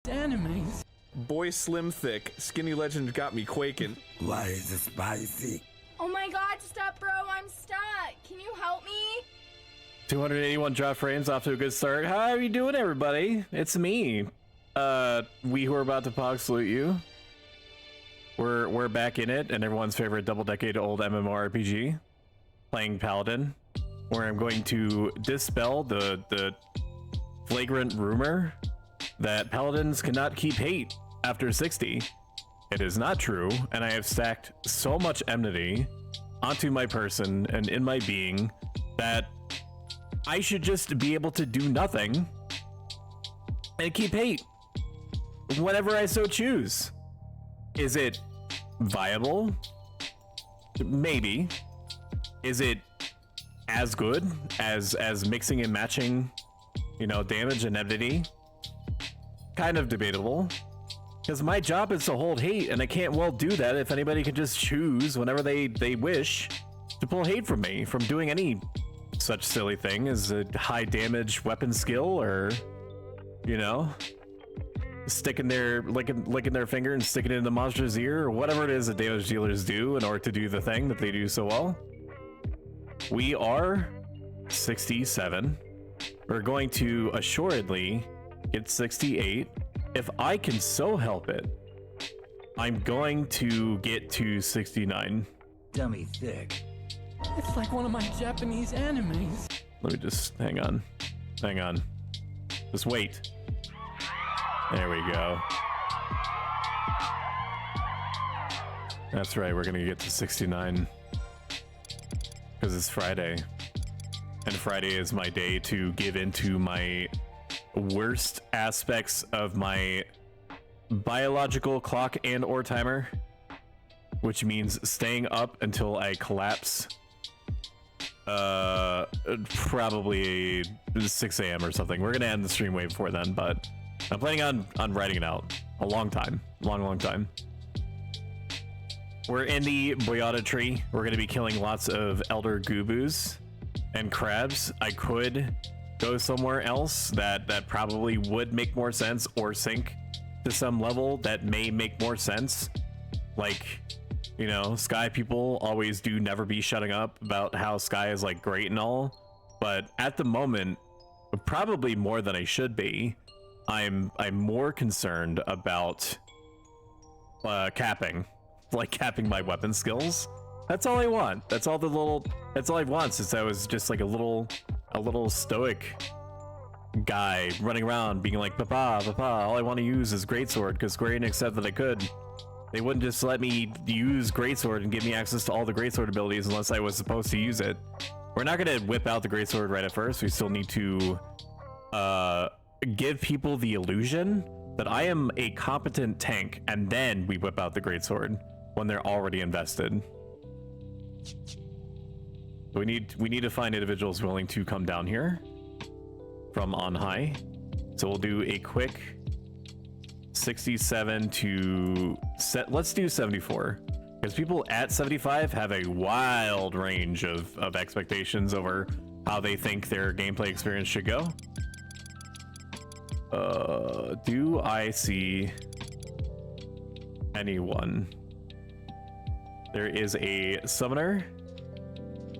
Enemies. Boy slim thick, skinny legend got me quaking. Why is it spicy? Oh my god, stop, bro, I'm stuck. Can you help me? 281 drop frames, off to a good start. How are you doing, everybody? It's me. We who are about to pog salute you. We're back in it, and everyone's favorite double-decade-old MMORPG, playing Paladin, where I'm going to dispel the flagrant rumor that Paladins cannot keep hate after 60. It is not true, and I have stacked so much enmity onto my person and in my being that I should just be able to do nothing and keep hate whenever I so choose. Is it viable? Maybe. Is it as good as mixing and matching, you know, damage and enmity? Kind of debatable. Because my job is to hold hate, and I can't well do that if anybody can just choose whenever they wish to pull hate from me, from doing any such silly thing as a high damage weapon skill, or, you know, sticking their licking their finger and sticking it in the monster's ear, or whatever it is that damage dealers do in order to do the thing that they do so well. We are 67. We're going to assuredly get 68. If I can so help it, I'm going to get to 69. Dummy thick. It's like one of my Japanese animes. Let me just hang on. Just wait. There we go. That's right, we're gonna get to 69 because it's Friday, and Friday is my day to give into my worst aspects of my biological clock and or timer, which means staying up until I collapse. Probably 6 a.m. or something. We're gonna end the stream way before then, but I'm planning on writing it out a long time. Long time. We're in the Boyata tree. We're gonna be killing lots of elder goobus and crabs. I could go somewhere else that probably would make more sense, or sink to some level that may make more sense. Like, you know, Sky people always do never be shutting up about how Sky is like great and all, but at the moment, probably more than I should be, I'm more concerned about capping my weapon skills. That's all I want. That's all I want since I was just like a little stoic guy running around being like, Papa, all I want to use is Greatsword, because Square Enix said that I could. They wouldn't just let me use Greatsword and give me access to all the Greatsword abilities unless I was supposed to use it. We're not going to whip out the Greatsword right at first. We still need to give people the illusion that I am a competent tank, and then we whip out the Greatsword when they're already invested. We need to find individuals willing to come down here from on high. So we'll do a quick 67 to let's do 74, because people at 75 have a wild range of expectations over how they think their gameplay experience should go. Do I see anyone? There is a summoner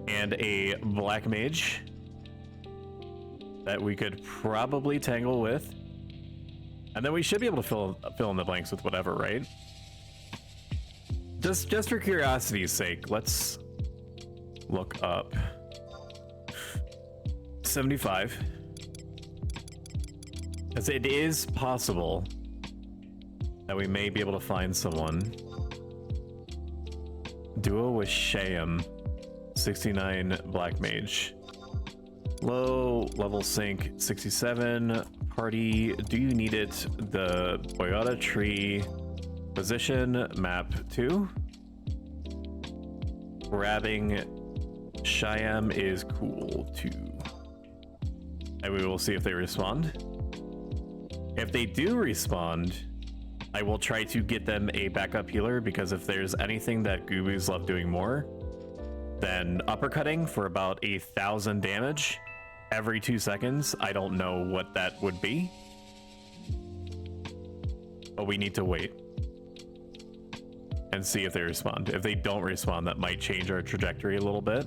and a black mage that we could probably tangle with, and then we should be able to fill in the blanks with whatever, right? Just for curiosity's sake, let's look up 75, as it is possible that we may be able to find someone. Duo with Shayam, 69 black mage. Low level sync 67. Party, do you need it? The Boyata tree position map 2. Grabbing Shyam is cool too. And we will see if they respond. If they do respond, I will try to get them a backup healer, because if there's anything that Goobus love doing more than uppercutting for about 1,000 damage every 2 seconds, I don't know what that would be. But we need to wait and see if they respond. If they don't respond, that might change our trajectory a little bit.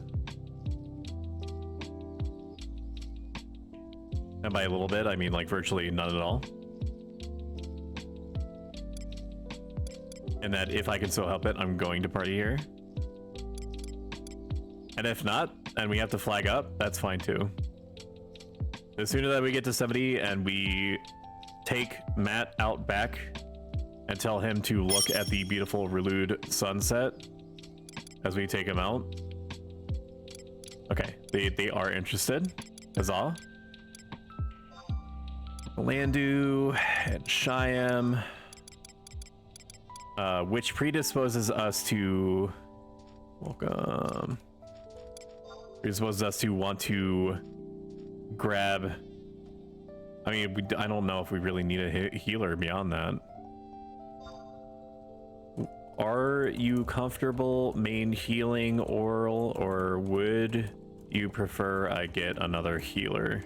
And by a little bit, I mean like virtually none at all. And that if I can still help it, I'm going to party here. And if not, and we have to flag up, that's fine too. The sooner that we get to 70 and we take Matt out back and tell him to look at the beautiful Relude sunset as we take him out. Okay, they are interested. Huzzah. Landu and Shyam, which predisposes us to predisposes us to want to grab. I mean, I don't know if we really need a healer beyond that. Are you comfortable main healing oral, or would you prefer I get another healer?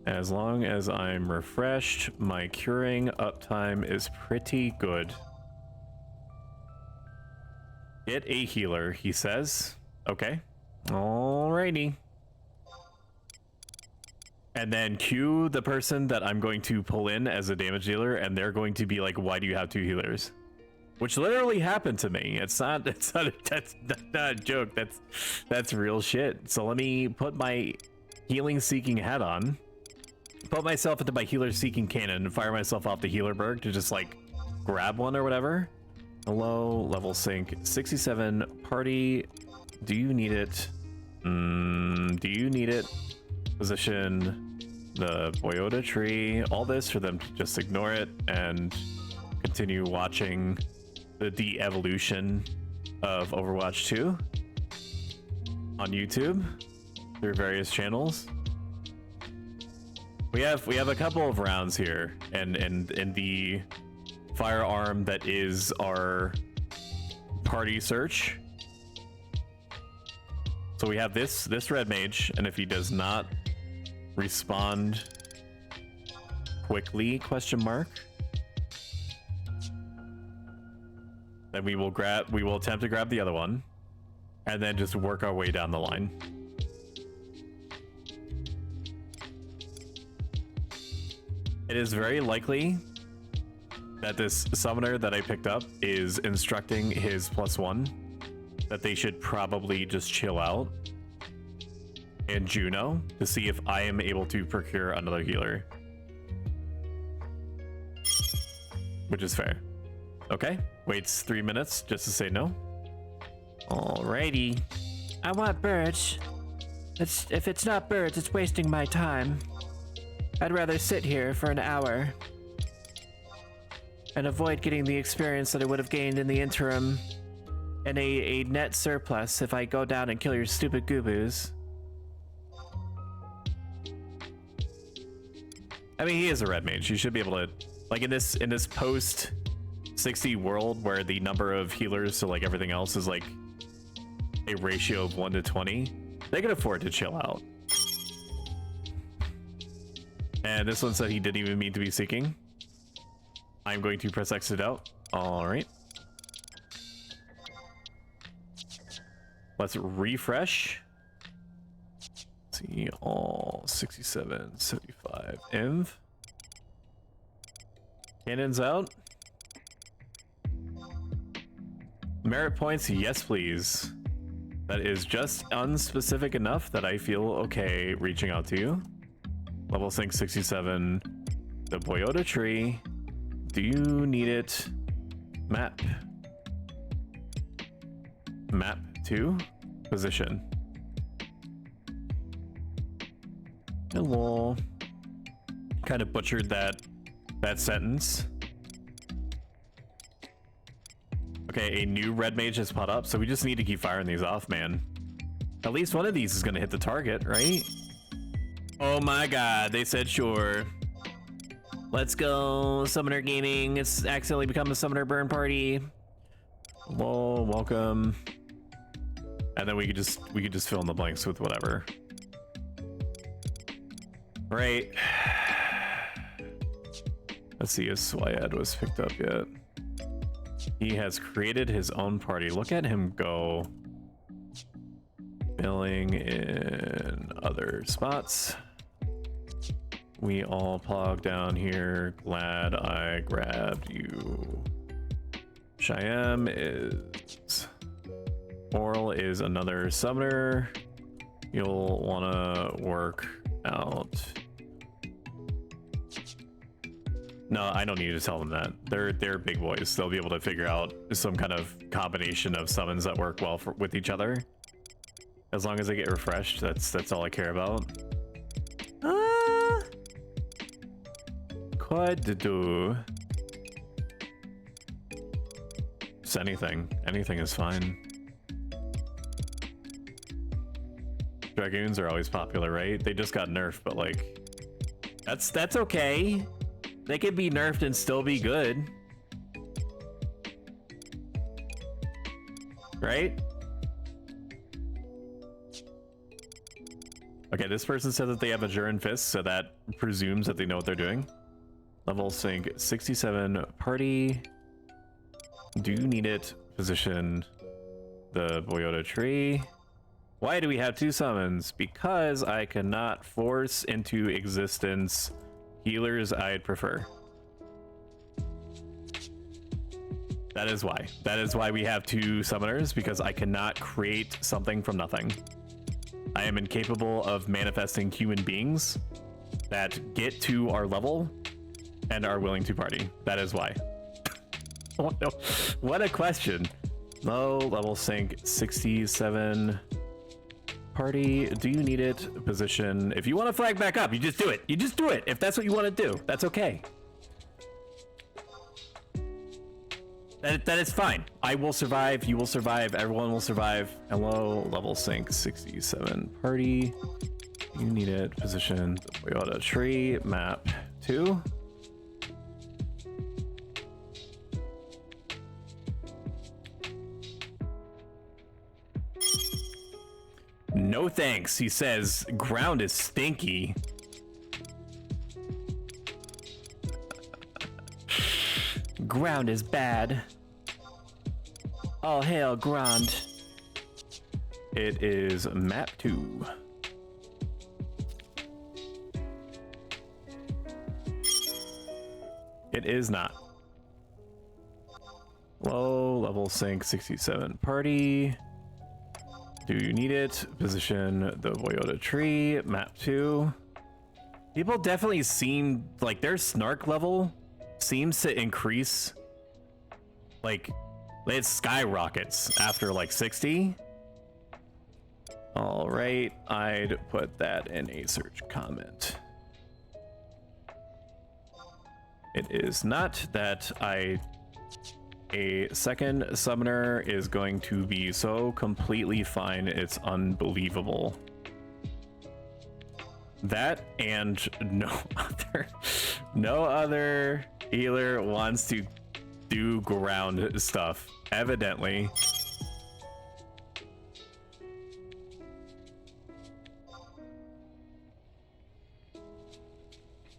As long as I'm refreshed, my curing uptime is pretty good. Get a healer, he says. Okay. Alrighty. And then cue the person that I'm going to pull in as a damage dealer, and they're going to be like, why do you have 2 healers? Which literally happened to me. That's not a joke. That's real shit. So let me put my healing seeking hat on. Put myself into my healer seeking cannon and fire myself off the healer berg to just like grab one or whatever. Hello, level sync 67 party. Do you need it? Do you need it? Position the Boyota tree. All this for them to just ignore it and continue watching the de-evolution of Overwatch 2 on YouTube through various channels. We have a couple of rounds here, and in the firearm that is our party search. So we have this red mage, and if he does not respond quickly, question mark, then we will attempt to grab the other one, and then just work our way down the line. It is very likely that this summoner that I picked up is instructing his +1 that they should probably just chill out and Juno to see if I am able to procure another healer. Which is fair. Okay, waits 3 minutes just to say no. Alrighty. I want birds. If it's not birds, it's wasting my time. I'd rather sit here for an hour and avoid getting the experience that I would have gained in the interim and a net surplus if I go down and kill your stupid gooboos. I mean, he is a red mage. You should be able to, like, in this post 60 world where the number of healers to like everything else is like a ratio of 1 to 20, they can afford to chill out. And this one said he didn't even mean to be seeking. I'm going to press exit out. All right. Let's refresh. Let's see, all 67, 75. Inv. Cannons out. Merit points, yes please. That is just unspecific enough that I feel okay reaching out to you. Level sync 67. The Boyota tree. Do you need it? Map. Map to position. Hello. Kind of butchered that sentence. Okay, a new red mage has popped up, so we just need to keep firing these off, man. At least one of these is gonna hit the target, right? Oh my god, they said sure. Let's go, Summoner Gaming. It's accidentally become a Summoner Burn Party. Hello, welcome. And then we could just fill in the blanks with whatever. Right. Let's see if Swayad was picked up yet. He has created his own party. Look at him go. Billing in other spots. We all plog down here. Glad I grabbed you. Shyam is... Oral is another summoner. You'll want to work out. No, I don't need to tell them that. They're big boys. They'll be able to figure out some kind of combination of summons that work well with each other. As long as they get refreshed, that's all I care about. Could do. Just anything. Anything is fine. Dragoons are always popular, right? They just got nerfed, but like, that's okay. They could be nerfed and still be good. Right? Okay, this person said that they have a Jurin Fist, so that presumes that they know what they're doing. Level sync 67 party. Do need it. Position the Boyota tree. Why do we have two summons? Because I cannot force into existence healers I'd prefer. That is why. That is why we have two summoners, because I cannot create something from nothing. I am incapable of manifesting human beings that get to our level and are willing to party. That is why. Oh, no. What a question. Low level sync 67 party. Do you need it? Position. If you want to flag back up, you just do it. You just do it. If that's what you want to do, that's okay. That is fine. I will survive. You will survive. Everyone will survive. Hello, level sync 67 party. You need it. Position the Toyota tree. Map 2. No thanks. He says ground is stinky. Ground is bad. All hail ground. It is map 2. It is not. Low level sync 67 party. Do you need it? Position the Boyota tree. Map 2. People definitely seem like their snark level seems to increase. Like, it skyrockets after like 60. All right, I'd put that in a search comment. It is not that a second summoner is going to be so completely fine, it's unbelievable. That and no other healer wants to do ground stuff, evidently.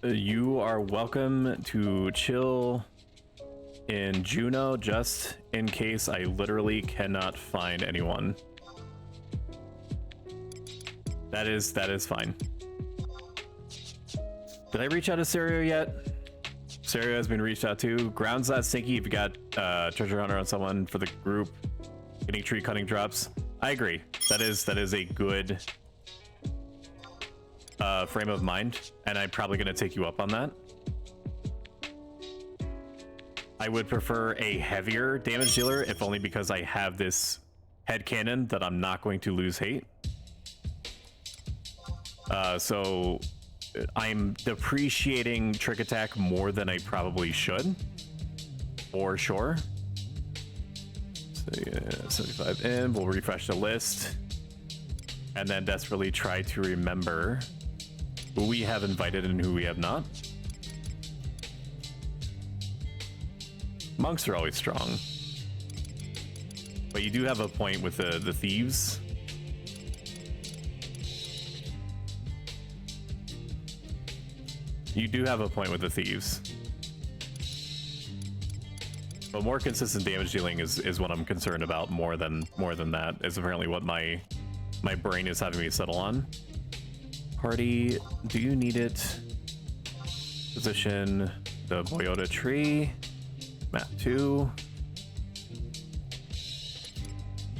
You are welcome to chill in Juno, just in case I literally cannot find anyone. That is fine. Did I reach out to Serio yet? Serio has been reached out to. Ground's not stinky if you got treasure hunter on someone for the group. Getting tree cutting drops. I agree. That is a good frame of mind, and I'm probably gonna take you up on that. I would prefer a heavier damage dealer, if only because I have this headcanon that I'm not going to lose hate. So I'm depreciating trick attack more than I probably should, for sure. So yeah, 75 in, we'll refresh the list, and then desperately try to remember who we have invited and who we have not. Monks are always strong, but you do have a point with the thieves. You do have a point with the thieves. But more consistent damage dealing is what I'm concerned about more than that. Is apparently what my brain is having me settle on. Party, do you need it? Position the Boyota tree. Map 2.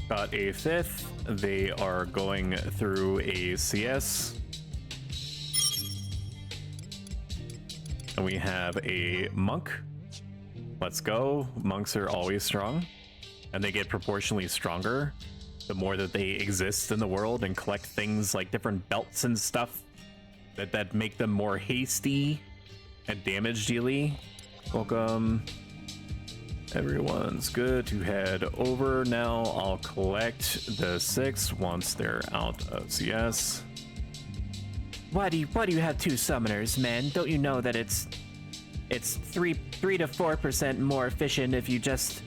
Got a 5th. They are going through a CS. And we have a monk. Let's go. Monks are always strong. And they get proportionally stronger the more that they exist in the world and collect things like different belts and stuff that make them more hasty and damage dealy. Welcome. Everyone's good to head over now. I'll collect the 6 once they're out of CS. Why do you have 2 summoners, man? Don't you know that it's 3 to 4% more efficient if you just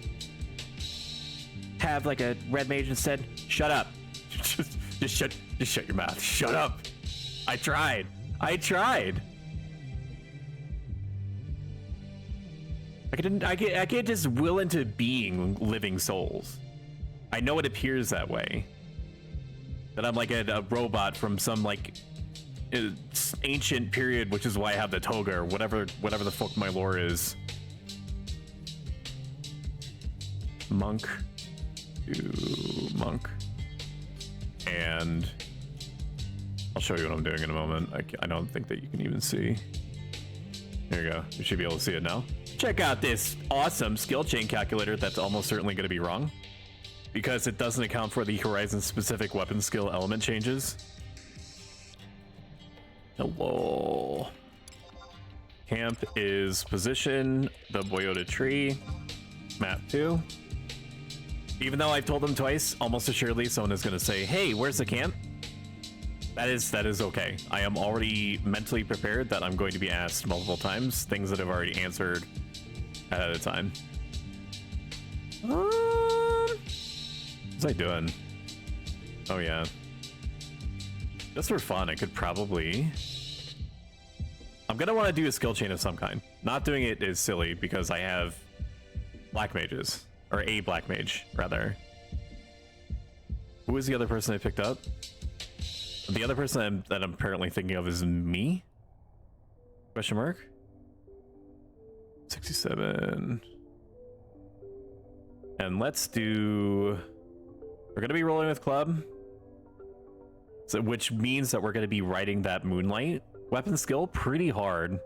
have like a red mage instead? Shut up. just shut your mouth. Shut up. I tried. I can't just will into being living souls. I know it appears that way. That I'm like a robot from some like ancient period, which is why I have the toga or whatever the fuck my lore is. Monk to monk. And I'll show you what I'm doing in a moment. I don't think that you can even see. There you go. You should be able to see it now. Check out this awesome skill chain calculator that's almost certainly going to be wrong because it doesn't account for the horizon specific weapon skill element changes. Hello. Camp is position the Boyota tree. Map 2. Even though I've told them twice, almost assuredly someone is going to say, hey, where's the camp? That is okay. I am already mentally prepared that I'm going to be asked multiple times things that I've already answered at a time. What's I doing? Oh yeah. Just for fun, I could probably... I'm gonna want to do a skill chain of some kind. Not doing it is silly because I have black mages. Or a black mage, rather. Who is the other person I picked up? The other person that I'm apparently thinking of is me? Question mark? 67. And let's do... We're going to be rolling with club. So, which means that we're going to be riding that moonlight weapon skill pretty hard.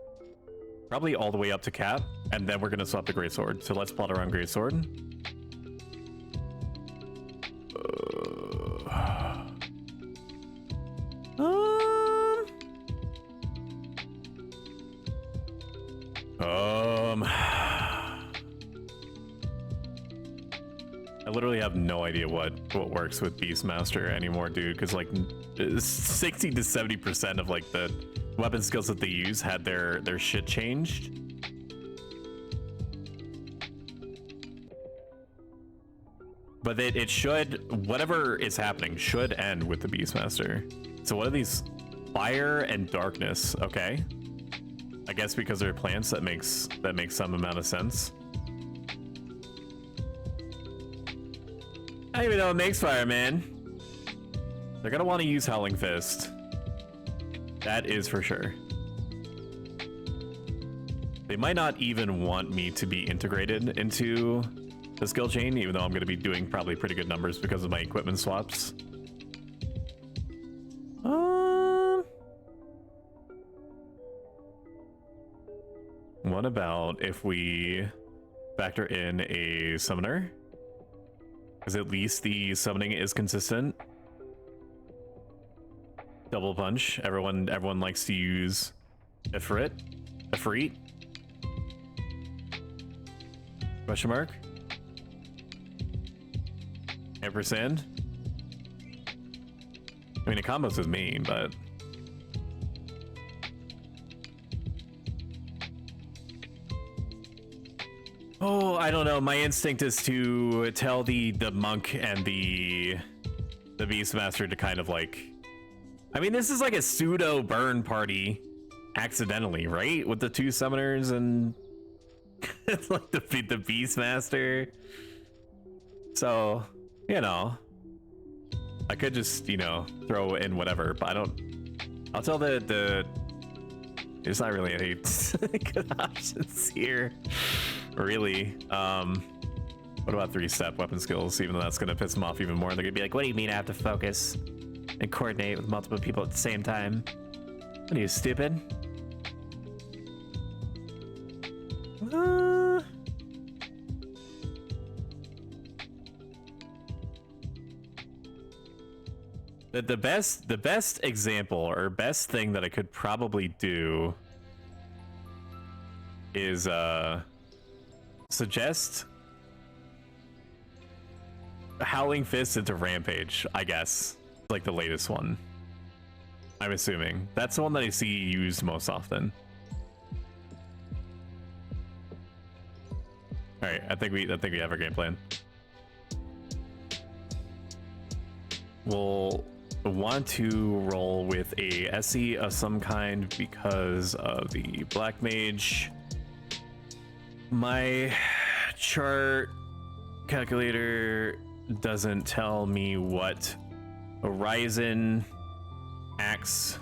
Probably all the way up to cap. And then we're going to swap the greatsword. So let's plot around greatsword. I literally have no idea what works with Beastmaster anymore, dude, because like 60 to 70% of like the weapon skills that they use had their shit changed. But it should, whatever is happening should end with the Beastmaster. So what are these? Fire and darkness, okay. I guess because they're plants, that makes some amount of sense. I don't even know what makes fire, man. They're gonna want to use Howling Fist. That is for sure. They might not even want me to be integrated into the skill chain, even though I'm gonna be doing probably pretty good numbers because of my equipment swaps. What about if we factor in a summoner? Because at least the summoning is consistent. Double punch. Everyone likes to use Ifrit. Question mark? Ampersand? I mean, it combos with me, but... Oh, I don't know. My instinct is to tell the monk and the Beastmaster to kind of like... I mean, this is like a pseudo burn party accidentally, right? With the 2 summoners and it's like the Beastmaster. So, you know, I could just, you know, throw in whatever, but I don't. I'll tell the there's not really any good options here, really. What about 3-step weapon skills? Even though that's gonna piss them off even more, they're gonna be like, "What do you mean I have to focus and coordinate with multiple people at the same time? What are you, stupid?" The best example or best thing that I could probably do is suggest Howling Fist into Rampage, I guess. Like the latest one. I'm assuming. That's the one that I see used most often. Alright, I think we have our game plan. We'll want to roll with a SE of some kind because of the Black Mage. My chart calculator doesn't tell me what Horizon axe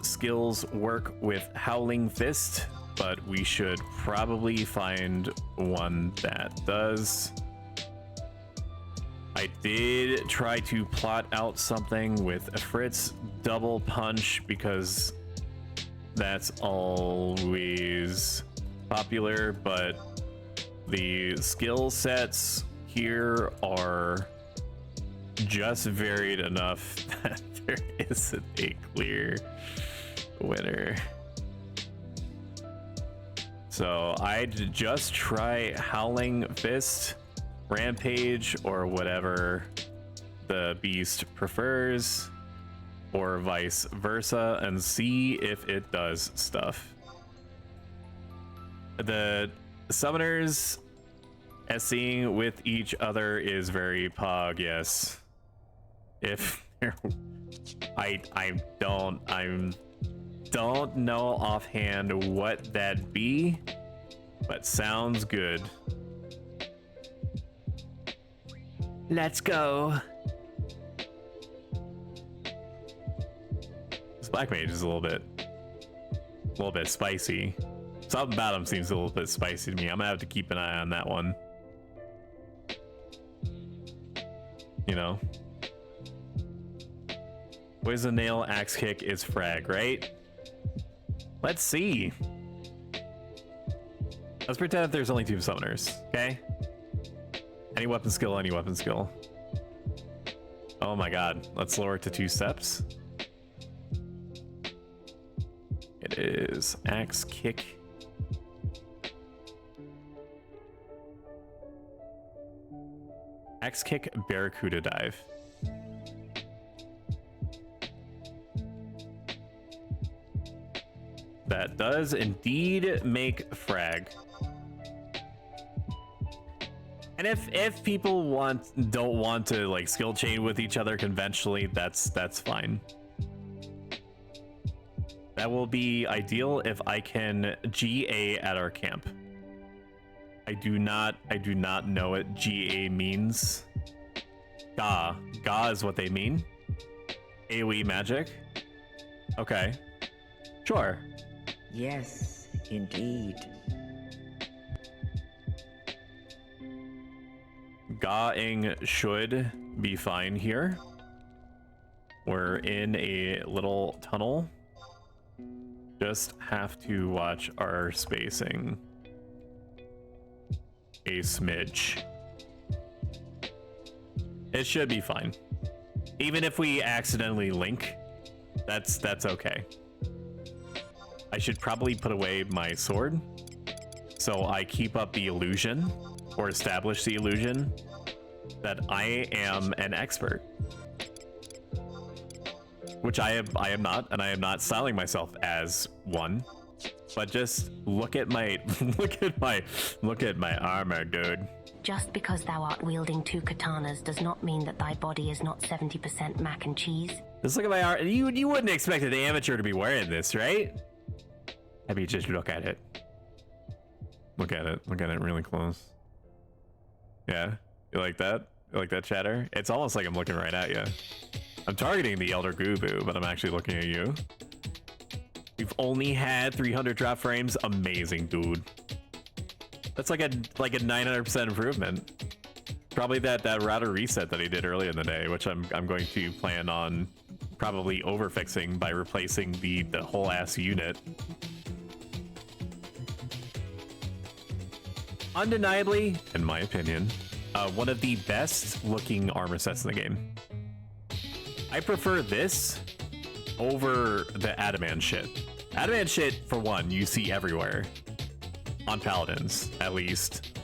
skills work with Howling Fist, but we should probably find one that does. I did try to plot out something with a Fritz double punch because that's always popular, but the skill sets here are just varied enough that there isn't a clear winner. So I'd just try Howling Fist, Rampage, or whatever the beast prefers, or vice versa, and see if it does stuff. The summoners SCing with each other is very pog, yes. If I don't know offhand what that'd be, but sounds good. Let's go. This Black Mage is a little bit spicy. Something about him seems a little bit spicy to me. I'm gonna have to keep an eye on that one. You know, Poison Nail Axe Kick is frag, right? Let's see. Let's pretend that there's only 2 summoners, okay? Any weapon skill, any weapon skill. Oh my god, let's lower it to 2 steps. It is Axe Kick. Axe Kick, Barracuda Dive. That does indeed make frag. And if people don't want to like skill chain with each other conventionally, that's fine. That will be ideal if I can GA at our camp. I do not know what GA means. Ga is what they mean. AoE magic. Okay. Sure. Yes, indeed. Ga-ing should be fine here. We're in a little tunnel. Just have to watch our spacing a smidge. It should be fine. Even if we accidentally link, that's okay. I should probably put away my sword so I keep up the illusion, or establish the illusion, that I am an expert. Which I am not, and I am not styling myself as one. But just look at my look at my armor, dude. Just because thou art wielding 2 katanas does not mean that thy body is not 70% mac and cheese. Just look at my armor. You wouldn't expect an amateur to be wearing this, right? I mean, just look at it. Look at it. Look at it really close. Yeah, you like that? You like that, chatter? It's almost like I'm looking right at you. I'm targeting the Elder Gubu, but I'm actually looking at you. You've only had 300 drop frames. Amazing, dude. That's like a 900% improvement. Probably that router reset that he did earlier in the day, which I'm going to plan on probably overfixing by replacing the whole ass unit. Undeniably, in my opinion, one of the best looking armor sets in the game. I prefer this over the Adamant shit. Adamant shit, for one, you see everywhere. On Paladins, at least.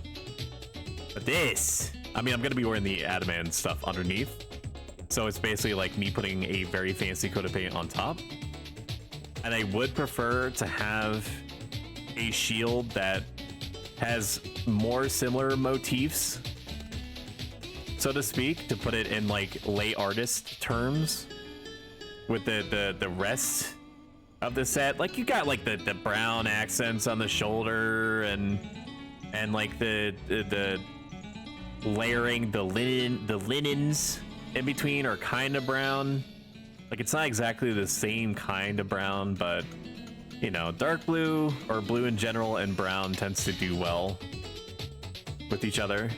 But this, I mean, I'm gonna be wearing the Adamant stuff underneath. So it's basically like me putting a very fancy coat of paint on top. And I would prefer to have a shield that has more similar motifs, so to speak, to put it in like lay artist terms with the rest of the set. Like you got like the brown accents on the shoulder and like the layering, the linens in between are kind of brown. Like it's not exactly the same kind of brown, but you know, dark blue or blue in general and brown tends to do well with each other.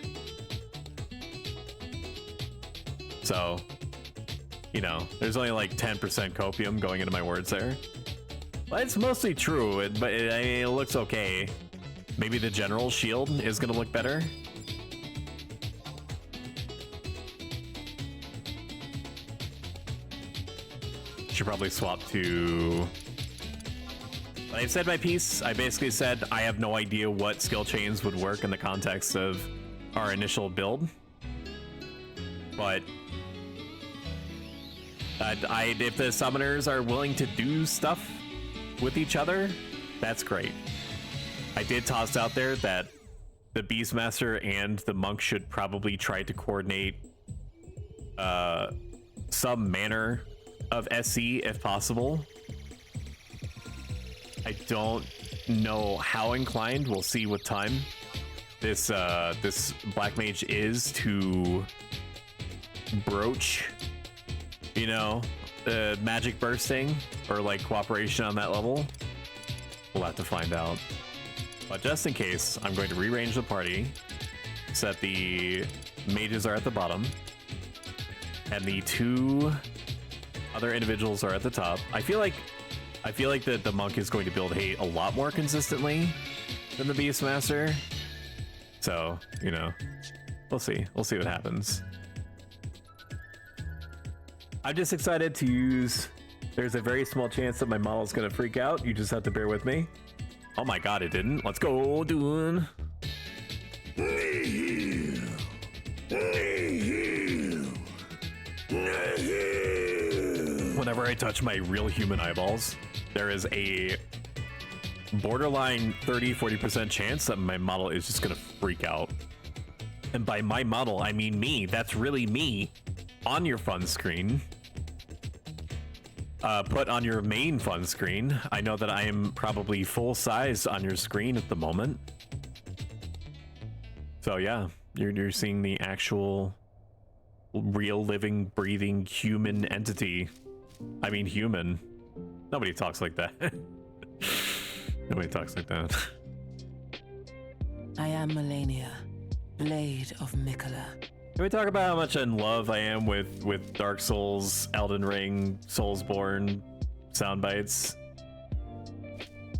So, you know, there's only like 10% copium going into my words there. But it's mostly true, I mean, it looks okay. Maybe the general shield is gonna look better. Should probably swap to... I've said my piece. I basically said I have no idea what skill chains would work in the context of our initial build. But if the summoners are willing to do stuff with each other, that's great. I did toss out there that the Beastmaster and the Monk should probably try to coordinate some manner of SC if possible. I don't know how inclined. We'll see with time. This Black Mage is to broach, you know, magic bursting or like cooperation on that level. We'll have to find out. But just in case, I'm going to rearrange the party so that the mages are at the bottom and the 2 other individuals are at the top. I feel like that the Monk is going to build hate a lot more consistently than the Beastmaster. So, you know, we'll see. We'll see what happens. I'm just excited to use... There's a very small chance that my model is going to freak out. You just have to bear with me. Oh my god, it didn't. Let's go, dude. Whenever I touch my real human eyeballs, there is a borderline 30-40% chance that my model is just gonna freak out. And by my model, I mean me. That's really me on your fun screen. Put on your main fun screen. I know that I am probably full size on your screen at the moment. So yeah, you're seeing the actual real living, breathing human entity. I mean human. Nobody talks like that. Nobody talks like that. I am Melania, Blade of Mikola. Can we talk about how much in love I am with Dark Souls, Elden Ring, Soulsborne sound bites?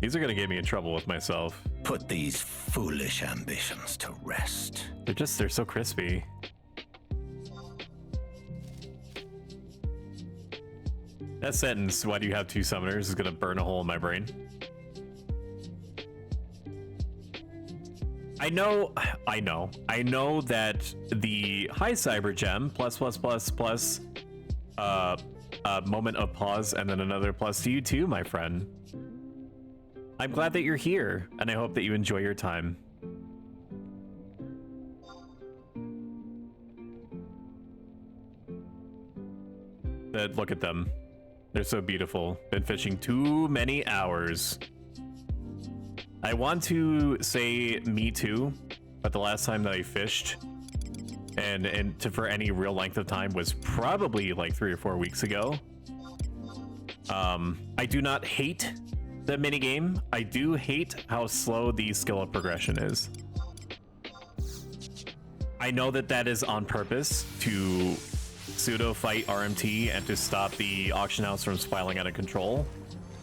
These are gonna get me in trouble with myself. Put these foolish ambitions to rest. They're so crispy. That sentence, why do you have 2 summoners, is gonna burn a hole in my brain. I know that the high cyber gem plus moment of pause and then another plus to you too, my friend. I'm glad that you're here, and I hope that you enjoy your time. Look at them. They're so beautiful. Been fishing too many hours. I want to say me too, but the last time that I fished for any real length of time was probably like 3 or 4 weeks ago. I do not hate the minigame. I do hate how slow the skill up progression is. I know that that is on purpose to pseudo fight RMT and to stop the auction house from spiraling out of control,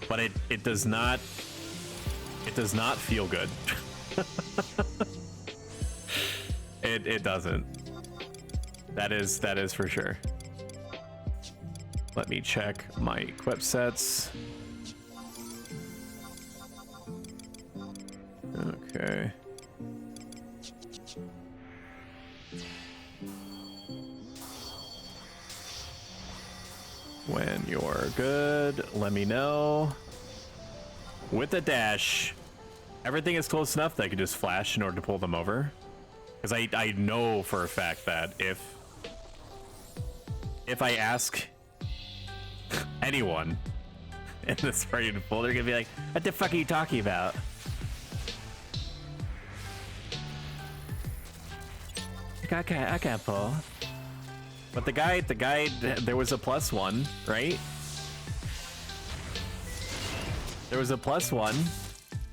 but it does not feel good. it doesn't. That is for sure. Let me check my equip sets. Okay. When you're good, let me know. With the dash, everything is close enough that I can just flash in order to pull them over. Because I know for a fact that if I ask anyone in this party to pull, they're gonna be like, what the fuck are you talking about? I can't pull. But the guy, there was a +1, right? There was a +1,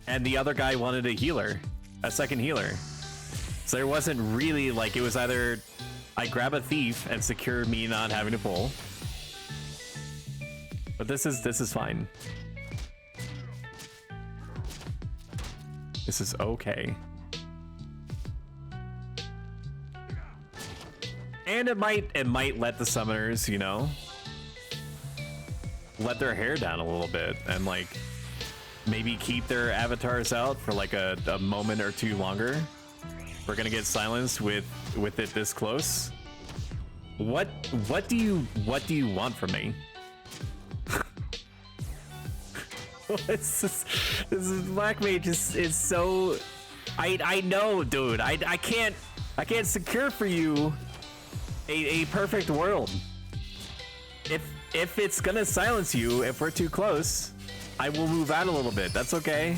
and the other guy wanted a healer, a second healer. So there wasn't really like, it was either I grab a thief and secure me not having to pull. But this is fine. This is okay. And it might let the summoners, you know, let their hair down a little bit and like maybe keep their avatars out for like a moment or two longer. We're gonna get silenced with it this close. What do you want from me? This Black Mage is so. I know, dude. I can't secure for you a perfect world. If it's gonna silence you, if we're too close, I will move out a little bit. That's okay.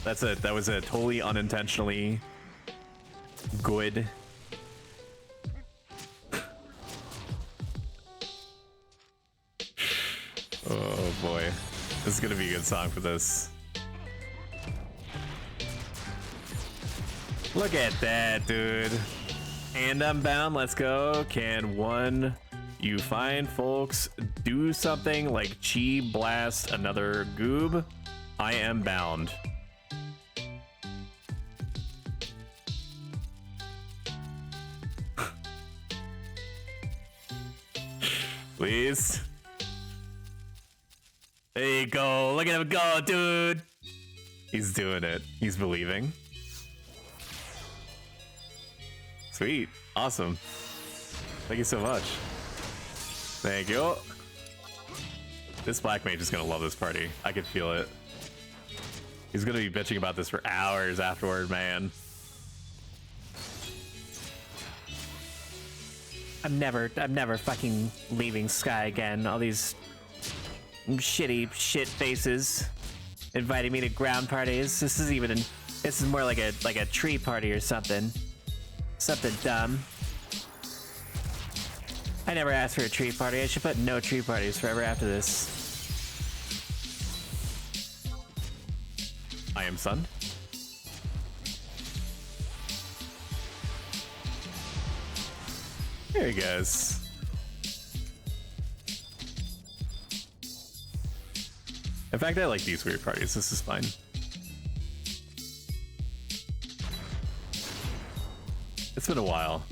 That was a totally unintentionally good. Oh boy, this is gonna be a good song for this. Look at that, dude. And I'm bound. Let's go. Can one you fine folks do something like chi blast another goob? I am bound. Please. There you go. Look at him go, dude. He's doing it. He's believing. Sweet. Awesome. Thank you so much. Thank you. This Black Mage is gonna love this party. I can feel it. He's gonna be bitching about this for hours afterward, man. I'm never fucking leaving Sky again. All these shitty shit faces inviting me to ground parties. This is more like a tree party or something. Something dumb. I never asked for a tree party. I should put no tree parties forever after this. I am Sun. There he goes. In fact, I like these weird parties. This is fine. It's been a while.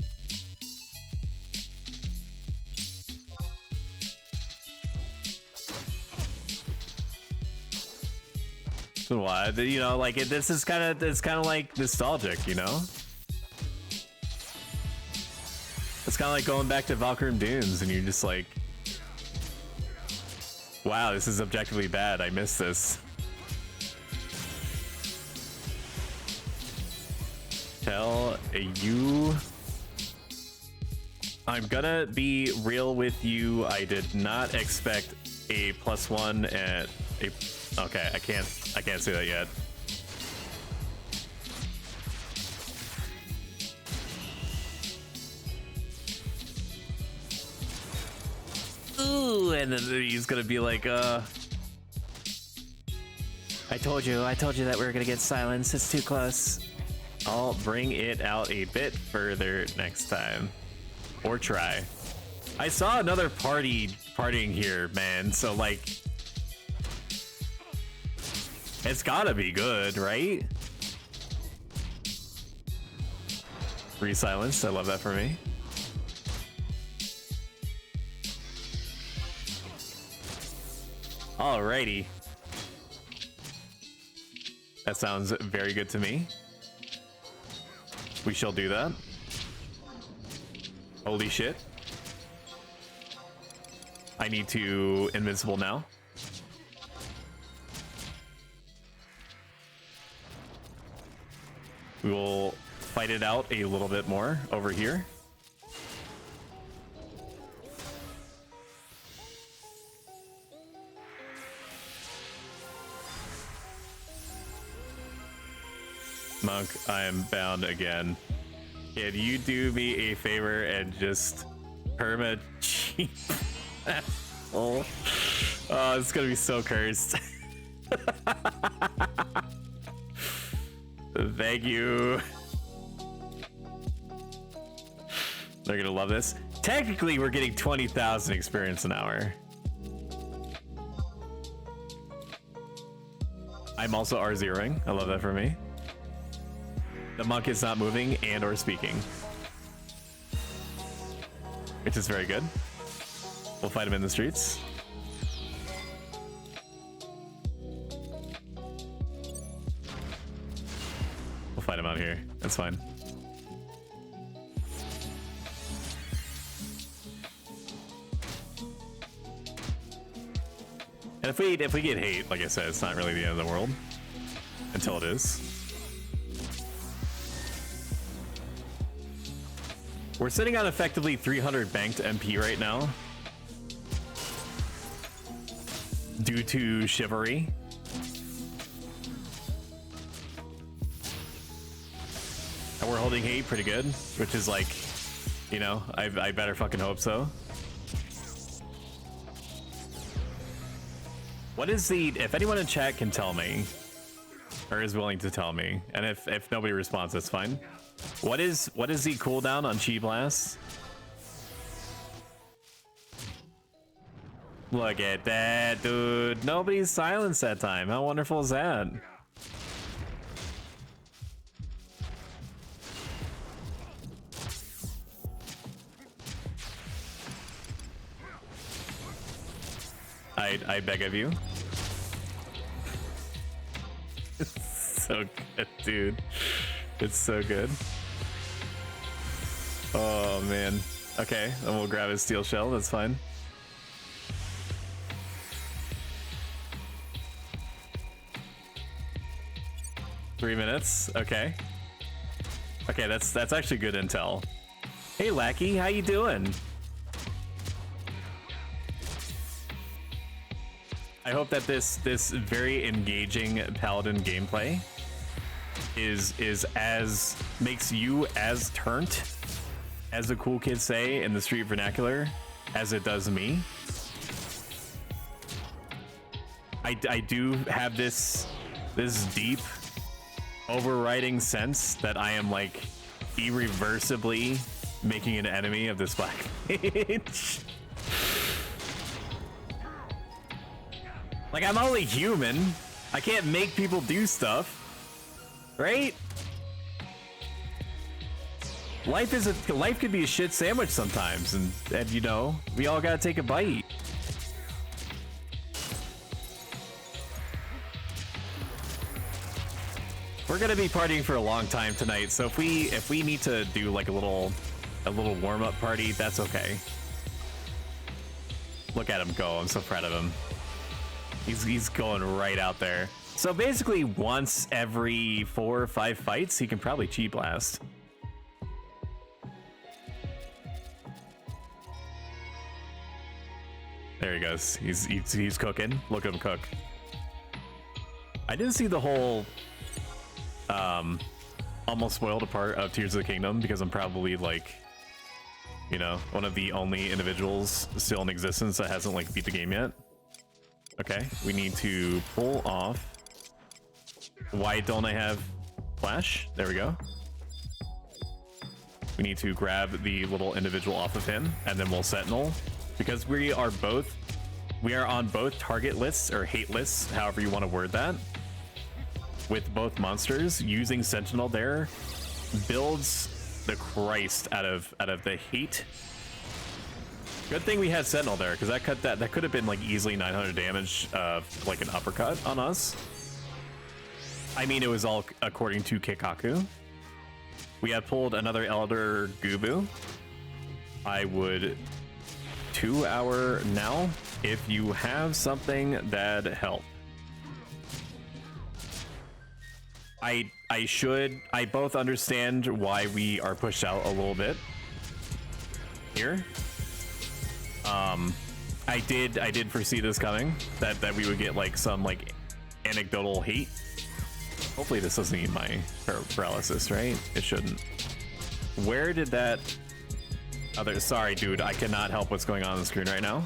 It's been a while. You know, like this is it's kind of like nostalgic, you know? It's kind of like going back to Valkyrie Dunes, and you're just like, wow, this is objectively bad. I missed this. Tell you, I'm gonna be real with you. I did not expect a +1 at a. Okay, I can't say that yet. Ooh, and then he's gonna be like, I told you that we were gonna get silence. It's too close. I'll bring it out a bit further next time. Or try. I saw another partying here, man, so like, it's gotta be good, right? Re-silenced, I love that for me. Alrighty. That sounds very good to me. We shall do that. Holy shit. I need to invincible now. We will fight it out a little bit more over here. Monk, I am bound again. Can you do me a favor and just perma cheat? Oh, it's gonna be so cursed. Thank you. They're gonna love this. Technically, we're getting 20,000 experience an hour. I'm also R0ing. I love that for me. The monk is not moving and or speaking, which is very good. We'll fight him in the streets. We'll fight him out here. That's fine. And if we get hate, like I said, it's not really the end of the world until it is. We're sitting on effectively 300 banked MP right now due to chivalry. And we're holding hate pretty good, which is like, you know, I better fucking hope so. What is the, if anyone in chat can tell me, or is willing to tell me, and if nobody responds, that's fine. What is the cooldown on Chi Blast? Look at that, dude. Nobody's silenced that time. How wonderful is that? I beg of you. It's so good, dude. It's so good. Oh man. Okay, and we'll grab his steel shell. That's fine. Three minutes. Okay. Okay, that's actually good intel. Hey Lackey, how you doing? I hope that this very engaging Paladin gameplay is as makes you as turnt, as the cool kids say in the street vernacular, as it does me. I do have this deep overriding sense that I am like irreversibly making an enemy of this black mage. Like, I'm only human. I can't make people do stuff, right? Life could be a shit sandwich sometimes, and you know, we all gotta take a bite. We're gonna be partying for a long time tonight, so if we need to do like a little a little warm-up party, that's okay. Look at him go. I'm so proud of him. He's going right out there. So basically once every 4 or 5 fights, he can probably Chi Blast. There he goes. He's cooking. Look at him cook. I didn't see the whole almost spoiled a part of Tears of the Kingdom because I'm probably like, you know, one of the only individuals still in existence that hasn't like beat the game yet. Okay, we need to pull off. Why don't I have flash? There we go. We need to grab the little individual off of him and then we'll sentinel because we are on both target lists or hate lists, however you want to word that. With both monsters, using sentinel there builds the Christ out of the hate. Good thing we had sentinel there because that could have been like easily 900 damage like an uppercut on us. I mean, it was all according to Kikaku. We have pulled another Elder Gubu. I would 2-hour now if you have something that help. I both understand why we are pushed out a little bit here. I did foresee this coming, that we would get like some like anecdotal hate. Hopefully this doesn't need my paralysis, right? It shouldn't. Where did that other, sorry dude, I cannot help what's going on the screen right now.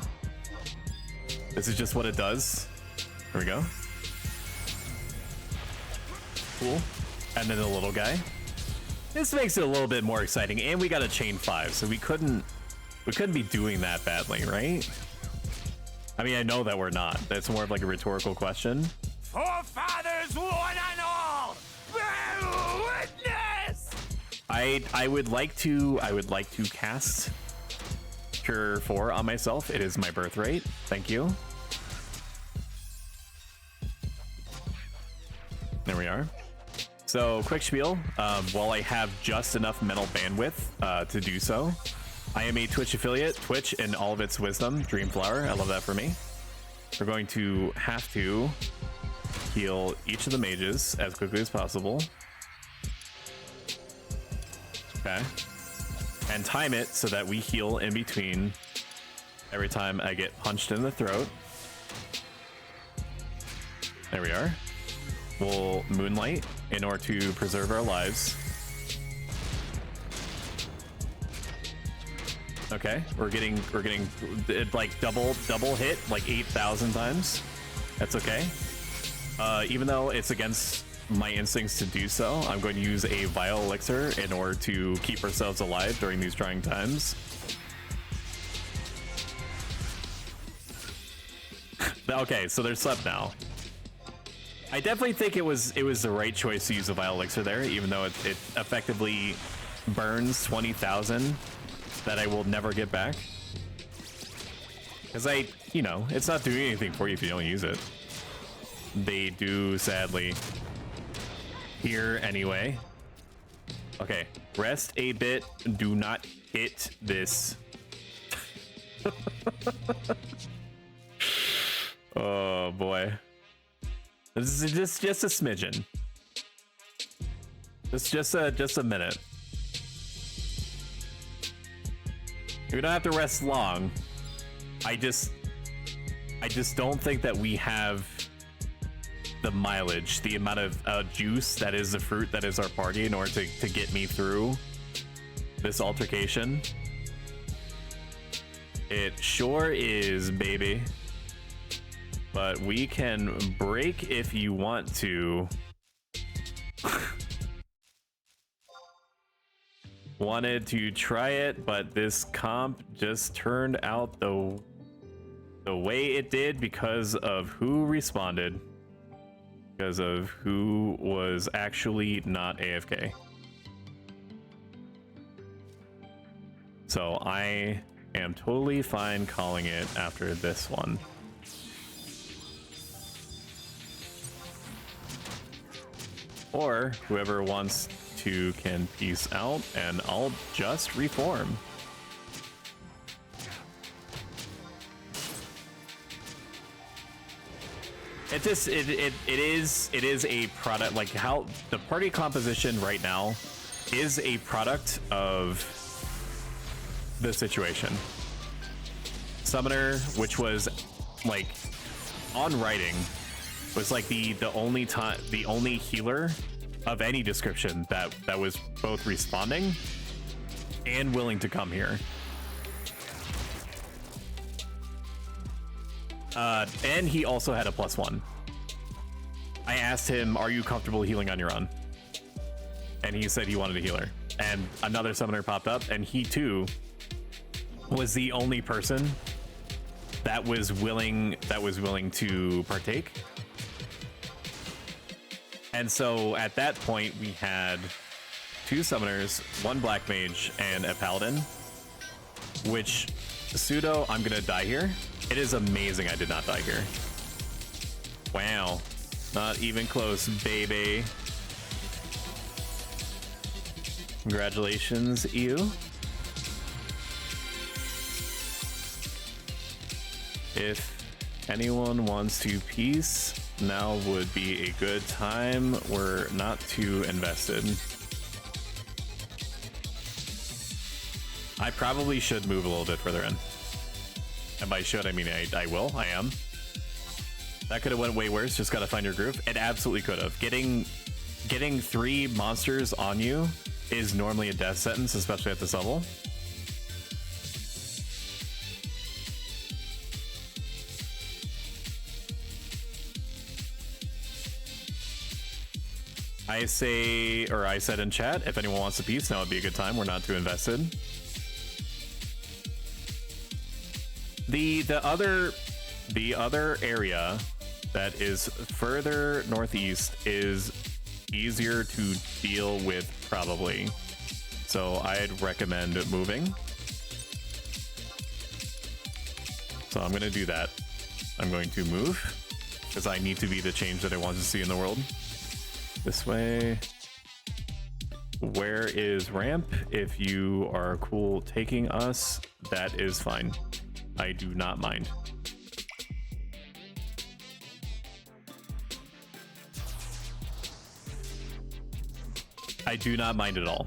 This is just what it does. Here we go. Cool. And then the little guy. This makes it a little bit more exciting, and we got a chain 5, so we couldn't be doing that badly, right? I mean, I know that we're not. That's more of like a rhetorical question. Forefathers, one and all, bear witness. I would like to cast Cure 4 on myself. It is my birthright. Thank you. There we are. So quick spiel, while I have just enough mental bandwidth to do so, I am a Twitch affiliate. Twitch in all of its wisdom, Dreamflower, I love that for me. We're going to have to heal each of the mages as quickly as possible. Okay. And time it so that we heal in between every time I get punched in the throat. There we are. We'll Moonlight in order to preserve our lives. Okay, we're getting it like double hit like 8,000 times. That's okay. Even though it's against my instincts to do so, I'm going to use a Vile Elixir in order to keep ourselves alive during these trying times. Okay, so they're slept now. I definitely think it was the right choice to use a Vile Elixir there, even though it effectively burns 20,000 that I will never get back. Because you know, it's not doing anything for you if you don't use it. They do, sadly. Here, anyway. Okay, rest a bit. Do not hit this. Oh, boy. This is just a smidgen. It's just a minute. We don't have to rest long. I just don't think that we have the mileage, the amount of juice that is the fruit that is our party in order to get me through this altercation. It sure is, baby. But we can break if you want to. Wanted to try it, but this comp just turned out the way it did because of who responded. Because of who was actually not AFK. So I am totally fine calling it after this one. Or whoever wants two can peace out, and I'll just reform. It is a product, like how the party composition right now is a product of the situation. Summoner, which was like on writing, was like the only healer of any description that was both responding and willing to come here. And he also had a +1. I asked him, are you comfortable healing on your own? And he said he wanted a healer. And another summoner popped up, and he too was the only person that was willing to partake. And so at that point, we had 2 summoners, 1 black mage, and a paladin, which pseudo, I'm gonna die here. It is amazing I did not die here. Wow. Not even close, baby. Congratulations, you. If anyone wants to peace, now would be a good time. We're not too invested. I probably should move a little bit further in. And by should, I mean I will. I am. That could have went way worse. Just gotta find your groove. It absolutely could have. Getting 3 monsters on you is normally a death sentence, especially at this level. I said in chat, if anyone wants a piece, now would be a good time. We're not too invested. The other area that is further northeast is easier to deal with, probably. So I'd recommend moving. So I'm going to do that. I'm going to move because I need to be the change that I want to see in the world. This way. Where is ramp? If you are cool taking us, that is fine. I do not mind. I do not mind at all.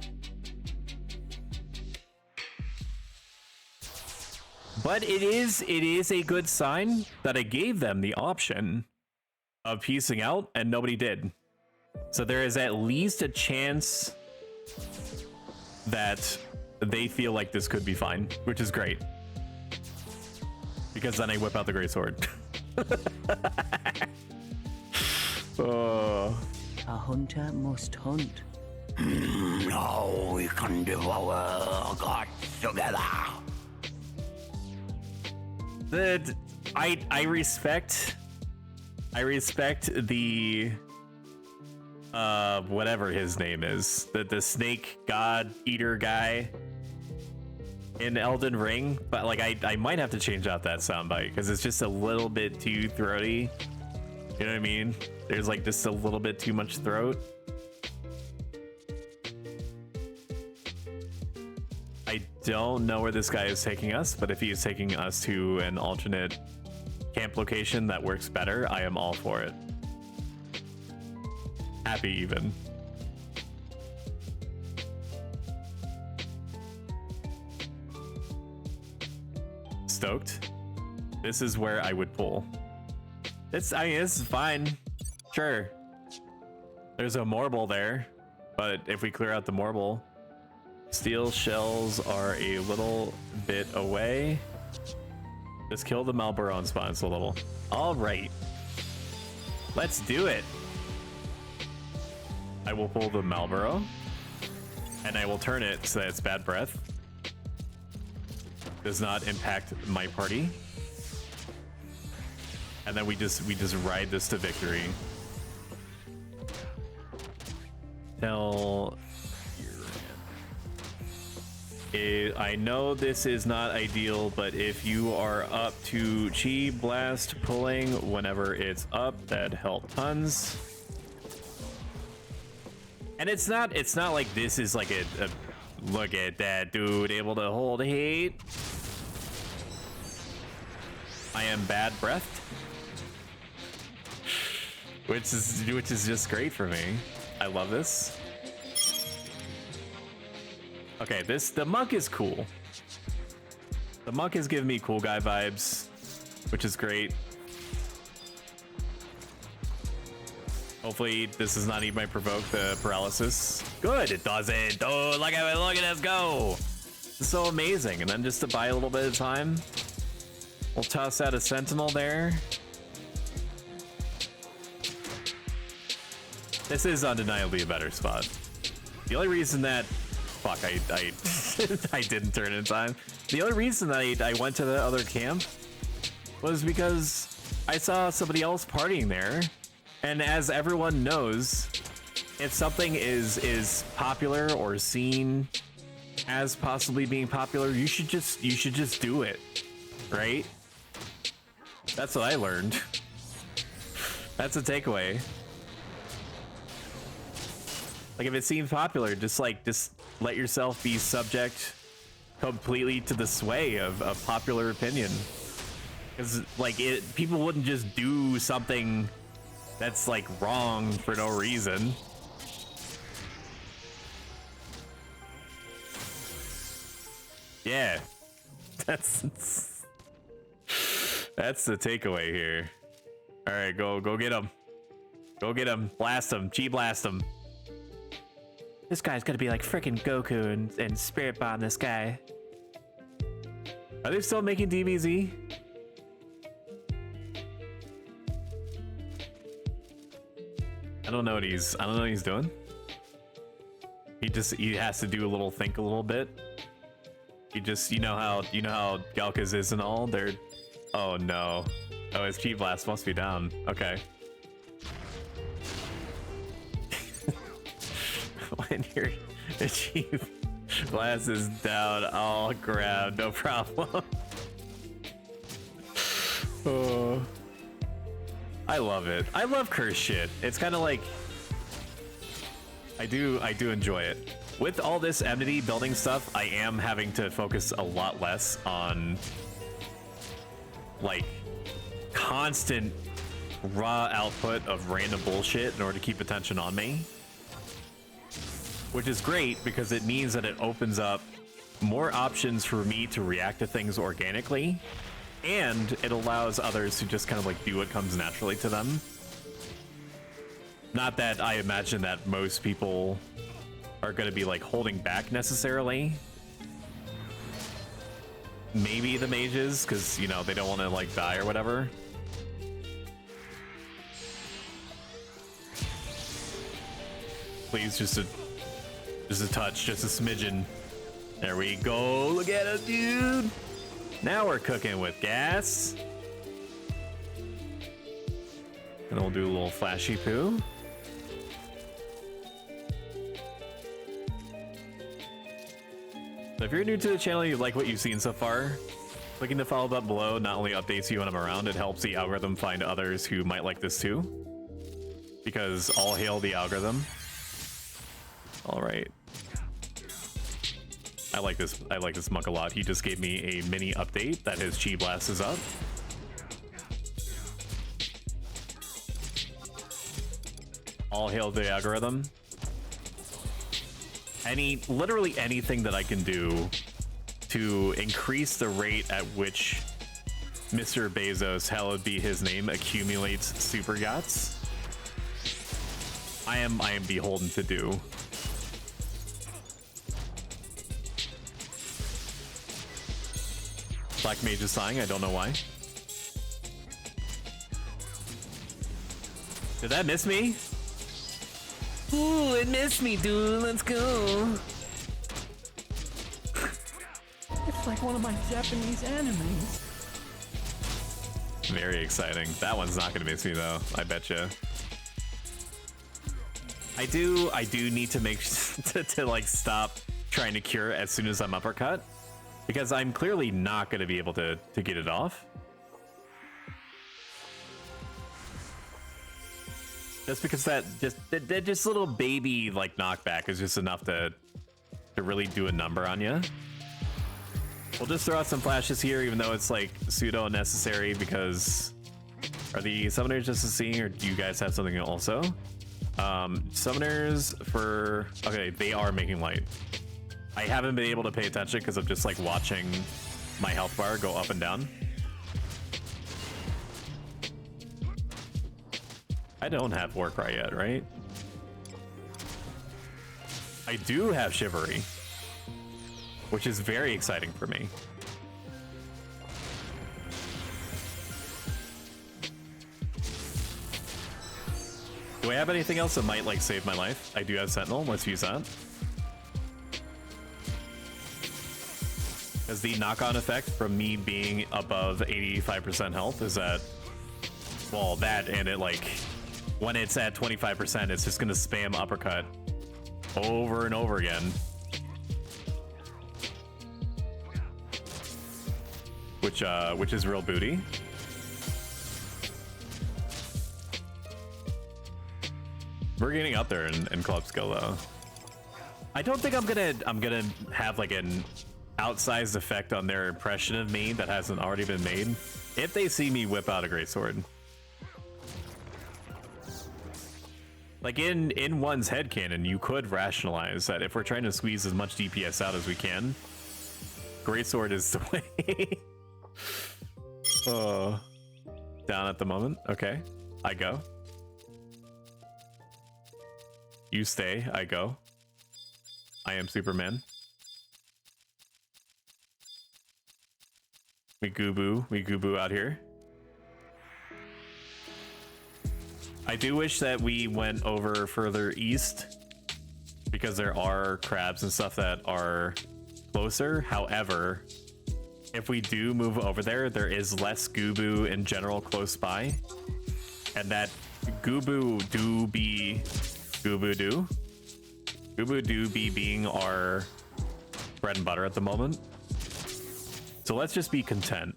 But it is a good sign that I gave them the option of piecing out and nobody did. So there is at least a chance that they feel like this could be fine, which is great. Because then I whip out the great sword. Oh. A hunter must hunt. Now we can devour gods together. I respect the whatever his name is, the snake god eater guy in Elden Ring, but like I might have to change out that soundbite because it's just a little bit too throaty. You know what I mean? There's like just a little bit too much throat. I don't know where this guy is taking us, but if he is taking us to an alternate camp location that works better, I am all for it. Happy even. Stoked. This is where I would pull. This is fine. Sure. There's a marble there, but if we clear out the marble, steel shells are a little bit away. Just kill the Malboro and spawn a little. All right. Let's do it. I will pull the Malboro and I will turn it so that it's bad breath. Does not impact my party. And then we just ride this to victory. Tell I know this is not ideal, but if you are up to Chi Blast pulling whenever it's up, that'd help tons. And it's not like this is like a look at that dude able to hold heat. I am bad breathed. Which is just great for me. I love this. Okay, the monk is cool. The monk is giving me cool guy vibes, which is great. Hopefully this does not even provoke the paralysis. Good, it doesn't. Oh, look at us go. It's so amazing. And then just to buy a little bit of time, we'll toss out a sentinel there. This is undeniably a better spot. The only reason that, fuck, I didn't turn in time. The only reason that I went to the other camp was because I saw somebody else partying there. And as everyone knows, if something is popular or seen as possibly being popular, you should just do it, right? That's what I learned. That's a takeaway. Like, if it seems popular, just let yourself be subject completely to the sway of popular opinion. Because like people wouldn't just do something that's like wrong for no reason. Yeah, that's the takeaway here. All right, go get him. Go get him. Blast him. Chi blast him. This guy's gonna be like freaking Goku and Spirit Bomb this guy. Are they still making DBZ? I don't know what he's doing. He has to do a little think a little bit. He just, you know how Galka's is and all. They're, oh no. Oh, his Chi blast must be down. Okay. When your Chi blast is down, I'll grab, no problem. Oh, I love it. I love curse shit. It's kind of like, I do enjoy it. With all this enmity building stuff, I am having to focus a lot less on like constant raw output of random bullshit in order to keep attention on me. Which is great because it means that it opens up more options for me to react to things organically, and it allows others to just kind of like do what comes naturally to them. Not that I imagine that most people are going to be like holding back necessarily. Maybe the mages, because you know they don't want to like die or whatever. Please, just a touch, just a smidgen. There we go. Look at us, dude. Now we're cooking with gas. And we'll do a little flashy poo. So if you're new to the channel, you like what you've seen so far, clicking the follow button below not only updates you when I'm around, it helps the algorithm find others who might like this too. Because all hail the algorithm. All right. I like this monk a lot. He just gave me a mini update that his Chi blast is up. All hail the algorithm. Literally anything that I can do to increase the rate at which Mr. Bezos, hallowed be his name, accumulates super yachts, I am beholden to do. Black Mage is sighing, I don't know why. Did that miss me? Ooh, it missed me, dude. Let's go. It's like one of my Japanese animes. Very exciting. That one's not gonna miss me though, I betcha. I do need to make to like stop trying to cure as soon as I'm uppercut, because I'm clearly not gonna be able to get it off. Just because that just little baby like knockback is just enough to really do a number on you. We'll just throw out some flashes here, even though it's like pseudo necessary, because are the summoners just a seeing, or do you guys have something also? Summoners for, okay, they are making light. I haven't been able to pay attention because I'm just like watching my health bar go up and down. I don't have Warcry yet, right? I do have Chivalry, which is very exciting for me. Do I have anything else that might like save my life? I do have Sentinel. Let's use that. Because the knock-on effect from me being above 85% health is that, well, that and it like, when it's at 25%, it's just gonna spam uppercut over and over again. Which is real booty. We're getting up there in club skill though. I don't think I'm gonna have like an outsized effect on their impression of me that hasn't already been made if they see me whip out a greatsword. Like in one's headcanon, you could rationalize that if we're trying to squeeze as much DPS out as we can, greatsword is the way. Oh, down at the moment. Okay, I go. You stay, I go. I am Superman. We gooboo out here. I do wish that we went over further east because there are crabs and stuff that are closer. However, if we do move over there, there is less gooboo in general close by. And that gooboo do be being our bread and butter at the moment. So let's just be content.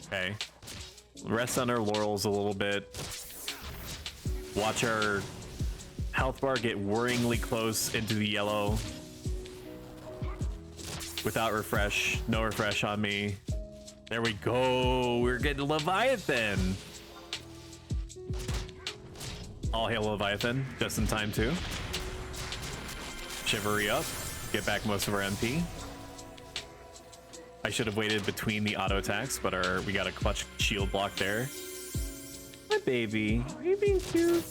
Okay. Rest on our laurels a little bit. Watch our health bar get worryingly close into the yellow. Without refresh. No refresh on me. There we go. We're getting Leviathan. All hail Leviathan. Just in time too. Chivalry up. Get back most of our MP. I should have waited between the auto attacks, but we got a clutch shield block there. My baby, are you being cute?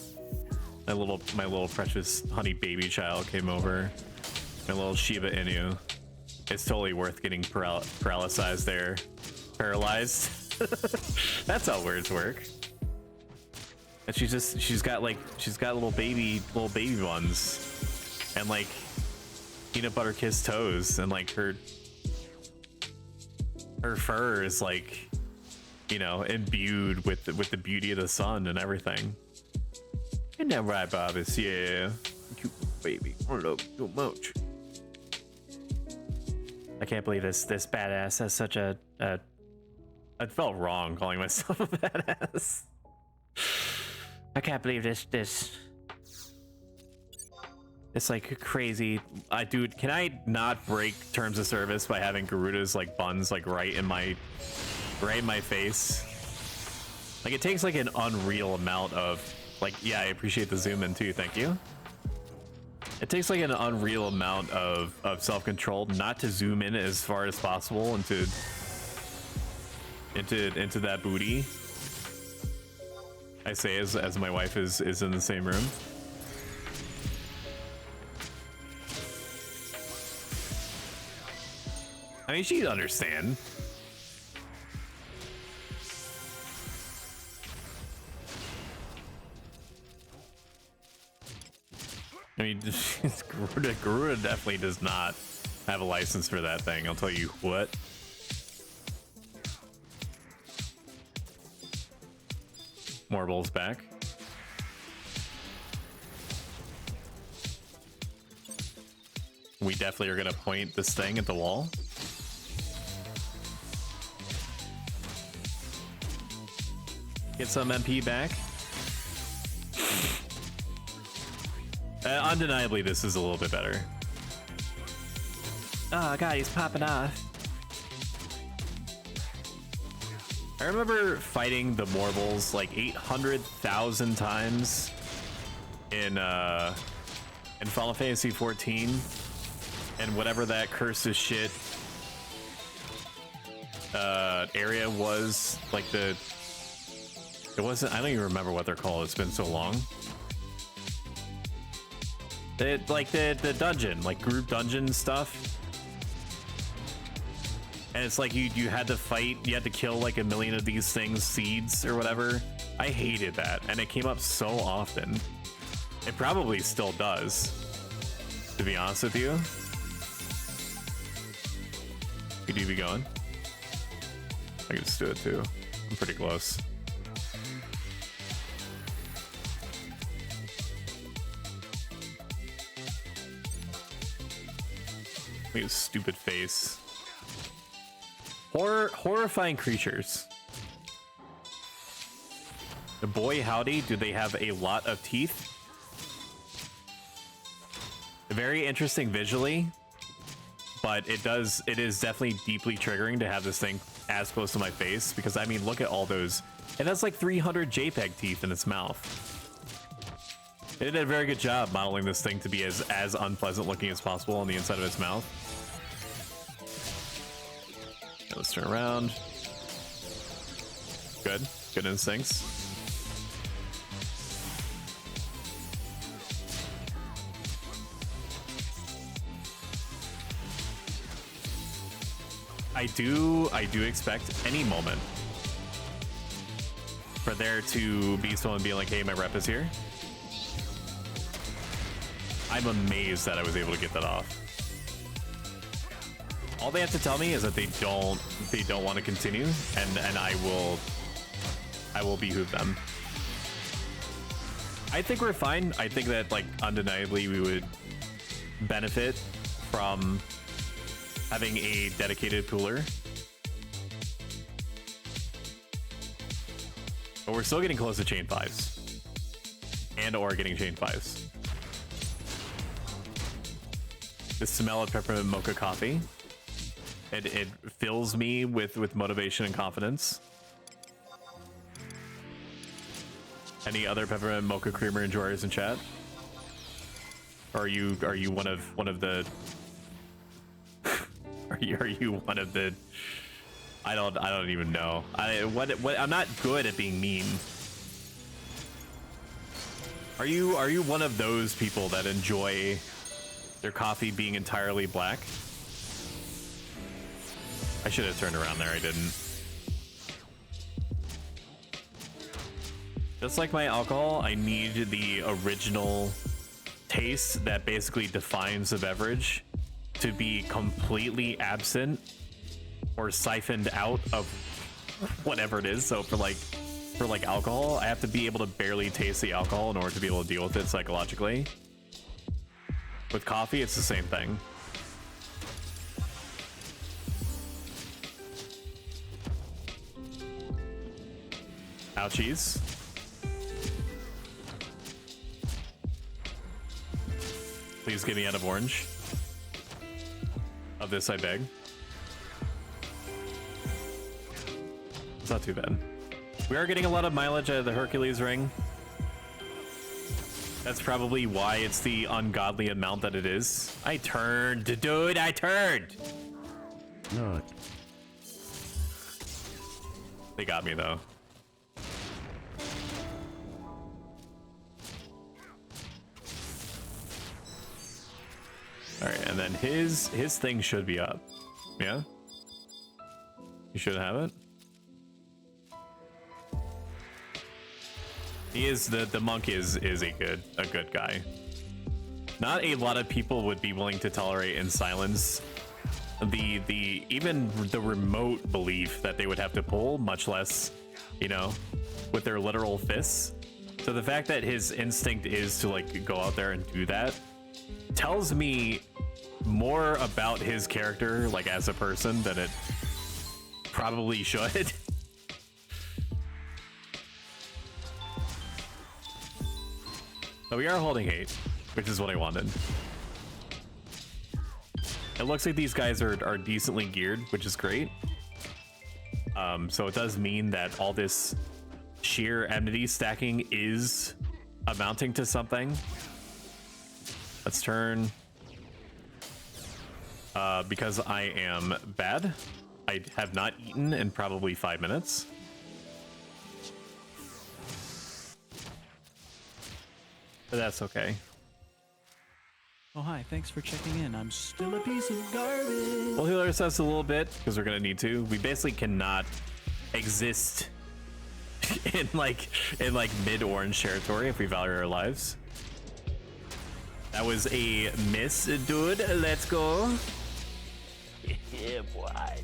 My little precious honey baby child came over. My little Shiba Inu. It's totally worth getting paralyzed there. Paralyzed. That's how words work. And she's got little baby ones, and like peanut butter kissed toes, and like her fur is like, you know, imbued with the beauty of the sun and everything. Isn't that right, Bobbis? Yeah, cute baby. I love you so much. I can't believe this badass has such a. I felt wrong calling myself a badass. I can't believe this it's like crazy. Dude, can I not break terms of service by having Garuda's like buns like right in my face? Like it takes like an unreal amount of like, yeah, I appreciate the zoom in too, thank you. It takes like an unreal amount of self-control not to zoom in as far as possible into that booty. I say as my wife is in the same room. I mean, she'd understand. I mean, Garuda definitely does not have a license for that thing. I'll tell you what. More bulls back. We definitely are gonna point this thing at the wall. Get some MP back. Undeniably, this is a little bit better. Oh god, he's popping off. I remember fighting the Morbles like 800,000 times in Final Fantasy 14, and whatever that curse of shit area was, like it wasn't, I don't even remember what they're called, it's been so long. Like the dungeon, like group dungeon stuff. And it's like you had to fight, you had to kill like 1 million of these things, seeds or whatever. I hated that, and it came up so often. It probably still does, to be honest with you. We do be going. I can just do it too. I'm pretty close. Look at his stupid face. Horrifying creatures. The boy howdy, do they have a lot of teeth? Very interesting visually, but it is definitely deeply triggering to have this thing as close to my face, because I mean, look at all those. It has like 300 JPEG teeth in its mouth. They did a very good job modeling this thing to be as unpleasant looking as possible on the inside of its mouth. Let's turn around. Good instincts. I do expect any moment for there to be someone being like, hey, my rep is here. I'm amazed that I was able to get that off. All they have to tell me is that they don't want to continue, and I will behoove them. I think we're fine. I think that, like, undeniably we would benefit from having a dedicated pooler. But we're still getting close to chain 5s. And or getting chain 5s. The smell of peppermint mocha coffee. It fills me with motivation and confidence. Any other peppermint mocha creamer enjoyers in chat? Or are you one of the are you one of the I don't even know. I'm not good at being mean. Are you one of those people that enjoy their coffee being entirely black? I should have turned around there, I didn't. Just like my alcohol, I need the original taste that basically defines the beverage to be completely absent or siphoned out of whatever it is. So for like alcohol, I have to be able to barely taste the alcohol in order to be able to deal with it psychologically. With coffee, it's the same thing. Ouchies. Please get me out of orange. Of this, I beg. It's not too bad. We are getting a lot of mileage out of the Hercules ring. That's probably why it's the ungodly amount that it is. I turned, dude, I turned! No. They got me, though. All right, and then his thing should be up. Yeah? You should have it. He is the monk is a good guy. Not a lot of people would be willing to tolerate in silence the even the remote belief that they would have to pull, much less, you know, with their literal fists. So the fact that his instinct is to like go out there and do that tells me more about his character, like as a person, than it probably should. But we are holding 8. which is what I wanted. It looks like these guys are decently geared, which is great. So it does mean that all this sheer enmity stacking is amounting to something. Let's turn. Because I am bad, I have not eaten in probably 5 minutes. But that's okay. Oh, hi. Thanks for checking in. I'm still a piece of garbage. We'll heal ourselves a little bit because we're gonna need to. We basically cannot exist in like mid-orange territory if we value our lives. That was a miss, dude. Let's go. Yeah, boy.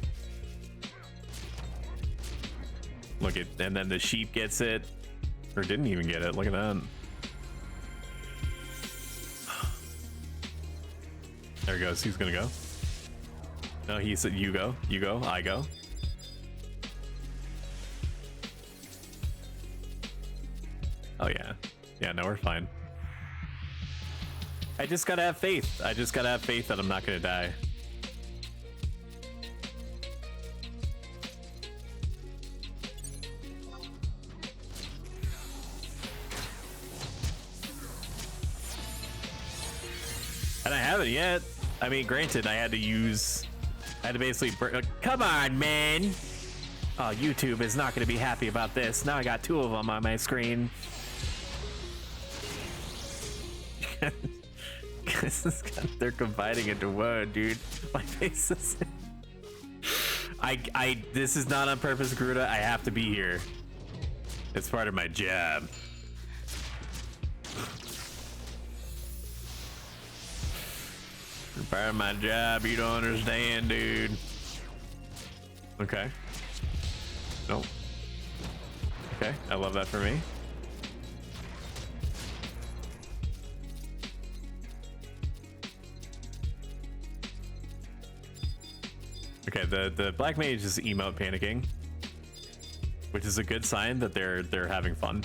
Look at, and then the sheep gets it, or didn't even get it. Look at that. There he goes. He's gonna go. No, he said you go, I go. Oh yeah, yeah. No, we're fine. I just gotta have faith. I just gotta have faith that I'm not gonna die. And I haven't yet. I mean, granted, I had to basically come on, man. Oh, YouTube is not going to be happy about this. Now I got 2 of them on my screen. They're combining into one, dude. My face is... This is not on purpose, Garuda. I have to be here. It's part of my job. Part of my job, you don't understand, dude. Okay. Nope. Okay, I love that for me. Okay, the black mage is emote panicking, which is a good sign that they're having fun.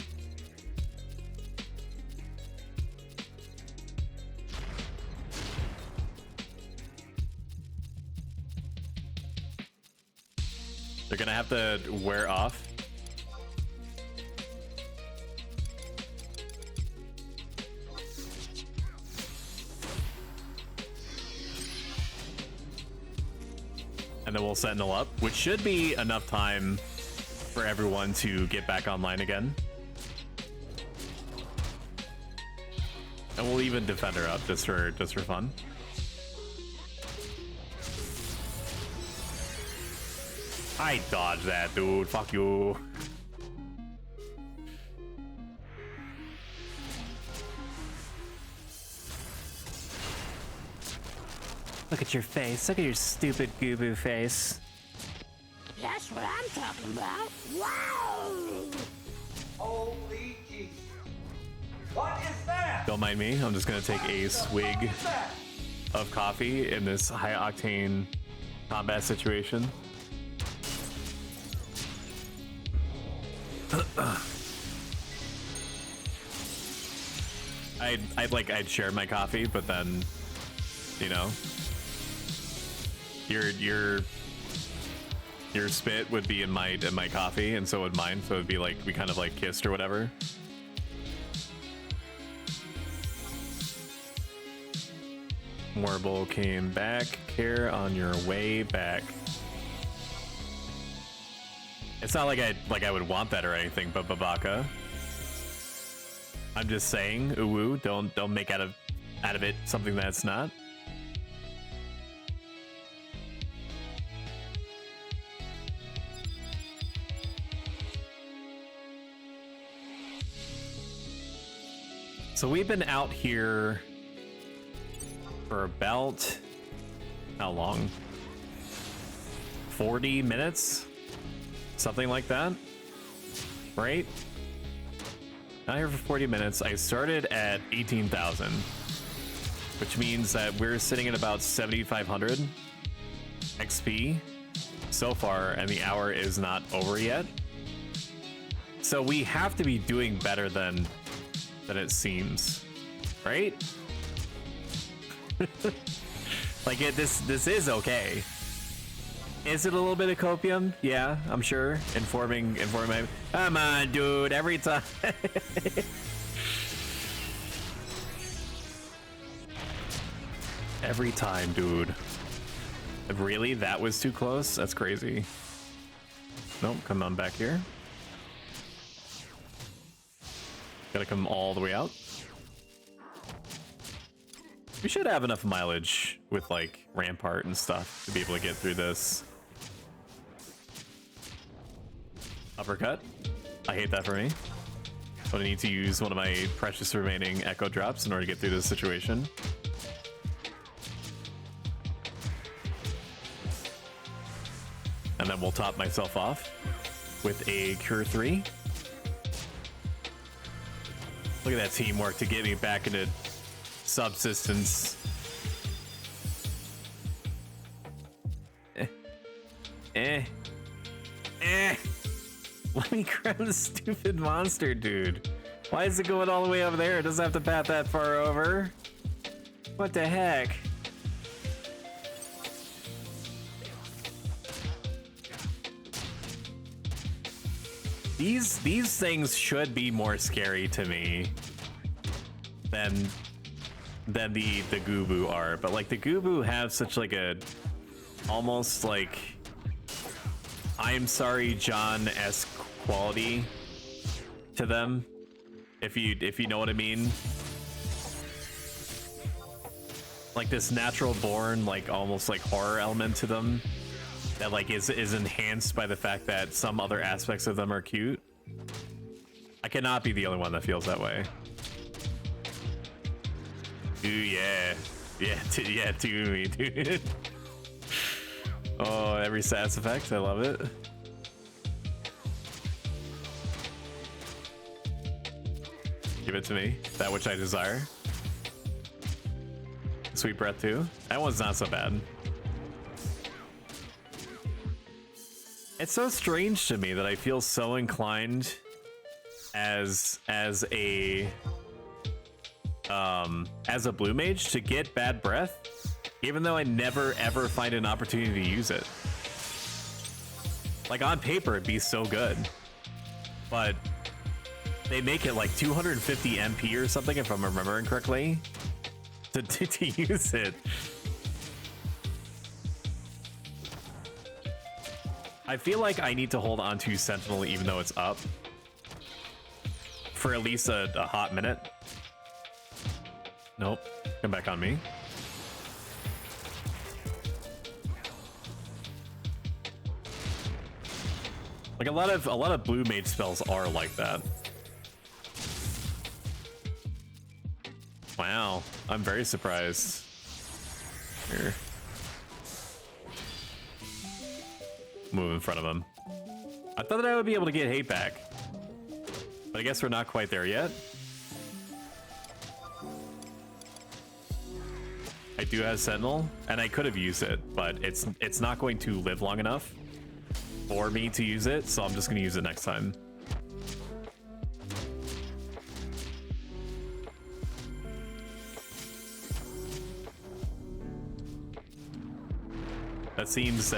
They're gonna have to wear off. And then we'll sentinel up, which should be enough time for everyone to get back online again. And we'll even defender up just for fun. I dodged that, dude. Fuck you. Look at your face. Look at your stupid Goobu face. That's what I'm talking about. Wow! Holy Jesus. What is that? Don't mind me. I'm just gonna take a swig of coffee in this high octane combat situation. I'd share my coffee, but then, you know, your spit would be in my coffee, and so would mine. So it'd be like we kind of like kissed or whatever. Warble came back. Care on your way back. It's not like I would want that or anything, but Babaka. I'm just saying, ooh, don't make out of it something that's not. So we've been out here for about how long? 40 minutes? Something like that, right? Out here for 40 minutes. I started at 18,000, which means that we're sitting at about 7,500 XP so far, and the hour is not over yet. So we have to be doing better than it seems, right? Like this is okay. Is it a little bit of copium? Yeah, I'm sure. Informing my. Come on, dude. Every time. Every time, dude. Really? That was too close? That's crazy. Nope, come on back here. Gotta come all the way out. We should have enough mileage with like Rampart and stuff to be able to get through this. Uppercut. I hate that for me. But I need to use one of my precious remaining echo drops in order to get through this situation. And then we'll top myself off with a Cure 3. Look at that teamwork to get me back into subsistence. Let me grab the stupid monster, dude. Why is it going all the way over there? It doesn't have to path that far over. What the heck? These things should be more scary to me than the Gubu are, but like the Gubu have such like a almost like I'm sorry John-esque quality to them, if you know what I mean. Like this natural born, like almost like horror element to them that like is enhanced by the fact that some other aspects of them are cute. I cannot be the only one that feels that way. Ooh, yeah. Yeah, to me, dude. Oh, every sass effect, I love it. Give it to me, that which I desire. Sweet breath too. That one's not so bad. It's so strange to me that I feel so inclined as a blue mage to get bad breath, even though I never ever find an opportunity to use it. Like on paper it'd be so good, but they make it like 250 MP or something if I'm remembering correctly to use it. I feel like I need to hold on to Sentinel even though it's up for at least a hot minute. Nope, come back on me. Like a lot of blue mage spells are like that. Wow, I'm very surprised. Here. Move in front of him. I thought that I would be able to get hate back, but I guess we're not quite there yet. I do have Sentinel, and I could have used it, but it's not going to live long enough for me to use it, so I'm just going to use it next time. That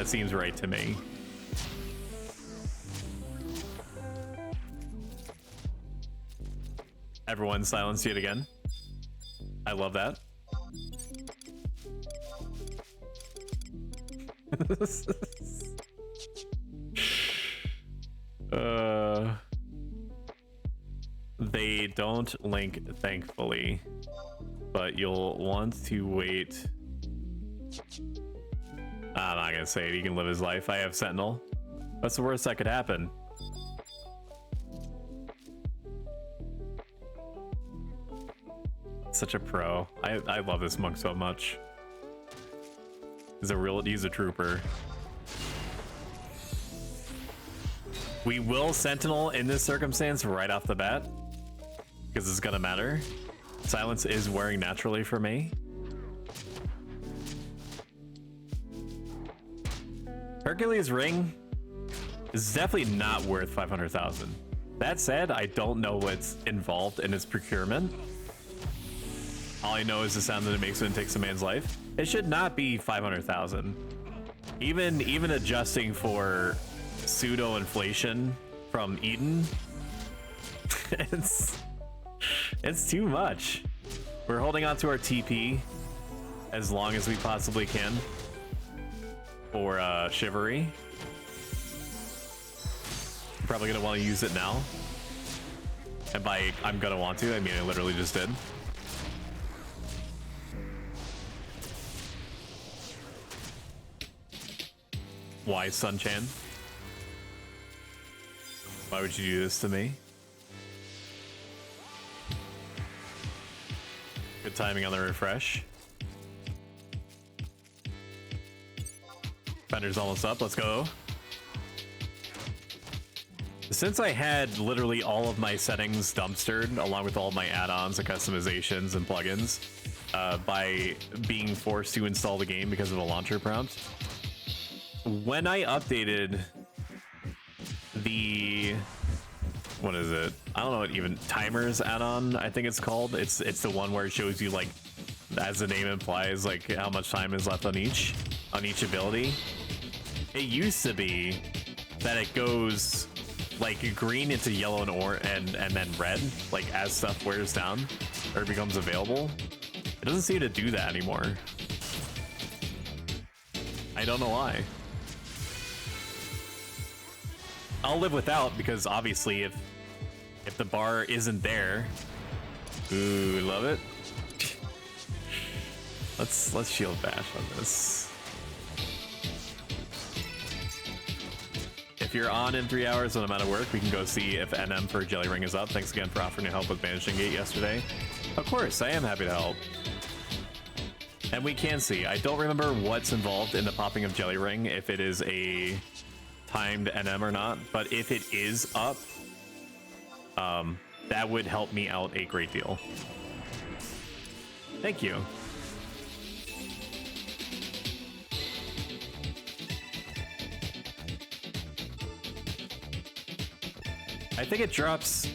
seems right to me. Everyone silence yet again. I love that. They don't link, thankfully, but you'll want to wait. I'm not gonna say it. He can live his life. I have Sentinel. What's the worst that could happen? Such a pro. I love this monk so much. He's a trooper. We will Sentinel in this circumstance right off the bat, because it's gonna matter. Silence is wearing naturally for me. Hercules Ring is definitely not worth 500,000. That said, I don't know what's involved in its procurement. All I know is the sound that it makes when it takes a man's life. It should not be 500,000. Even adjusting for pseudo inflation from Eden, it's too much. We're holding on to our TP as long as we possibly can for Chivalry. Probably gonna want to use it now. And by I'm gonna want to, I mean I literally just did. Why, Sun-chan? Why would you do this to me? Good timing on the refresh. Fender's almost up, let's go. Since I had literally all of my settings dumpstered, along with all of my add-ons and customizations and plugins, by being forced to install the game because of a launcher prompt, when I updated the, what is it? I don't know what even timers add-on, I think it's called. It's the one where it shows you, like, as the name implies, like how much time is left on each ability. It used to be that it goes like green into yellow and then red, like as stuff wears down or becomes available. It doesn't seem to do that anymore. I don't know why. I'll live without, because obviously if the bar isn't there, ooh, love it. Let's shield bash on this. If you're on in 3 hours when I'm out of work, we can go see if NM for Jelly Ring is up. Thanks again for offering to help with managing Gate yesterday. Of course, I am happy to help. And we can see. I don't remember what's involved in the popping of Jelly Ring, if it is a timed NM or not, but if it is up, that would help me out a great deal. Thank you. I think it drops,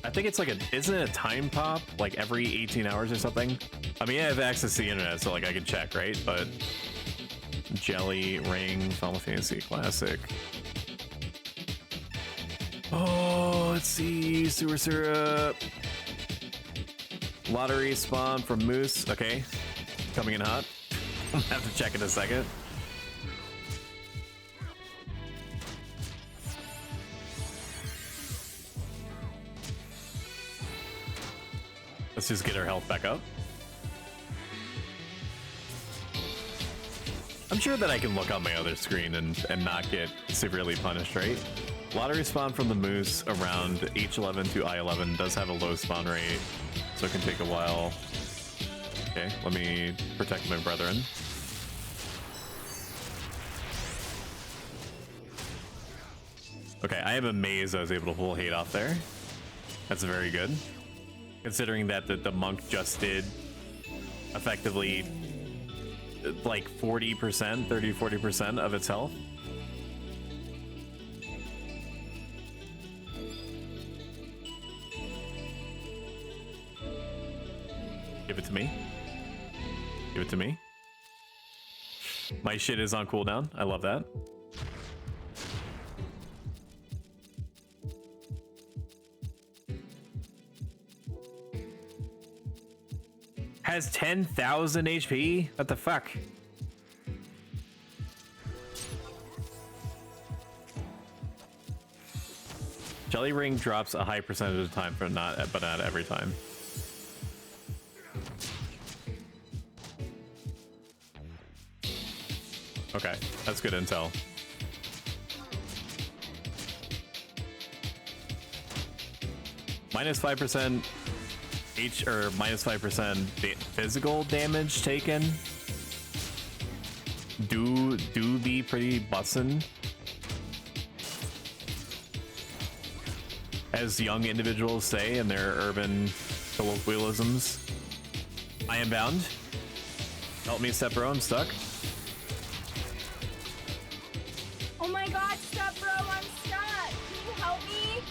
I think it's like isn't it a time pop, like every 18 hours or something? I mean, I have access to the internet, so like I can check, right? But Jelly Ring, Final Fantasy Classic. Oh, let's see, Sewer Syrup. Lottery spawn from Moose, okay. Coming in hot. I'll have to check in a second. Let's just get our health back up. I'm sure that I can look on my other screen and not get severely punished, right? Lottery spawn from the Moose around H11 to I11 does have a low spawn rate, so it can take a while. Okay, let me protect my brethren. Okay, I am amazed I was able to pull hate off there. That's very good. Considering that the monk just did effectively like 40%, 30-40% of its health. Give it to me. Give it to me. My shit is on cooldown. I love that. Has 10,000 HP? What the fuck? Jelly Ring drops a high percentage of the time, but not every time. Okay, that's good intel. Minus 5% minus 5% physical damage taken do be pretty bussin', as young individuals say in their urban colloquialisms. I am bound. Help me, step bro, I'm stuck. Oh my god, stop bro, I'm stuck. Can you help me?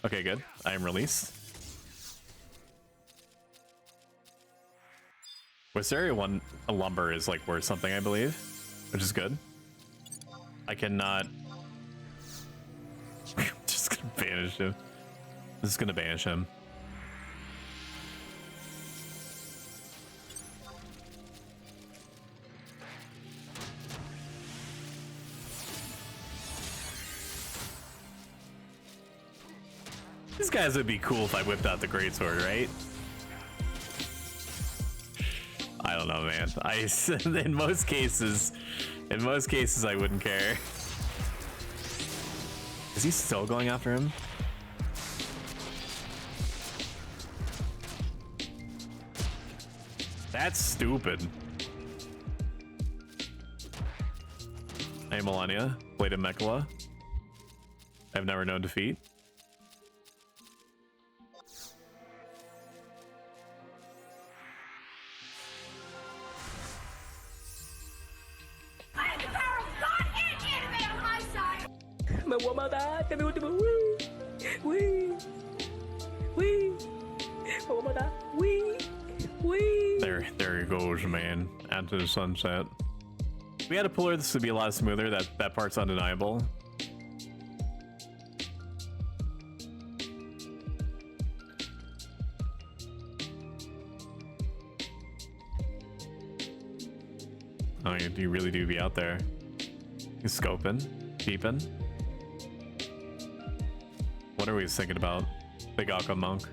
Okay, good. I am released. Wisteria 1 lumber is like worth something, I believe, which is good. I cannot. Just gonna banish him. Just gonna banish him. These guys would be cool if I whipped out the greatsword, right? I don't know, man. In most cases, I wouldn't care. Is he still going after him? That's stupid. Hey, Melania, played in Mekhala. I've never known defeat. Me voy a matar, que mi último. Me voy a matar. There he goes, man. Into the sunset. If we had a puller, this would be a lot smoother. That part's undeniable. Oh, you really do be out there. He's scoping, peeping. What are we thinking about? Big Aqua Monk.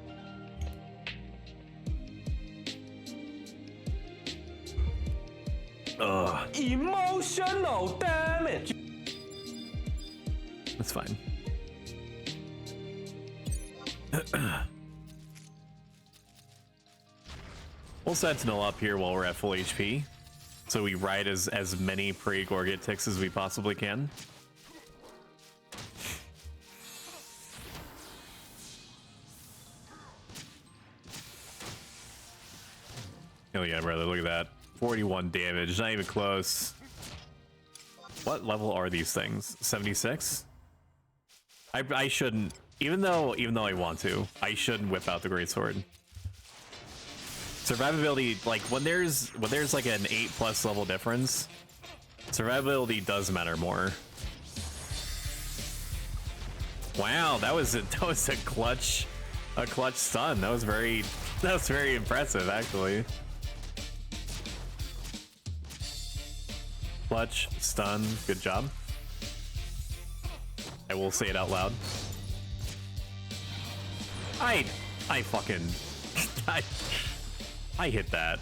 Ugh. Emotional damage. That's fine. We'll Sentinel up here while we're at full HP, so we ride as many pre-Gorget ticks as we possibly can. Oh yeah, brother, look at that. 41 damage, not even close. What level are these things? 76? I shouldn't, even though I want to, I shouldn't whip out the greatsword. Survivability, like when there's like an 8+ level difference, survivability does matter more. Wow, that was a clutch stun. That was very impressive, actually. Clutch, stun, good job. I will say it out loud. I fucking I hit that.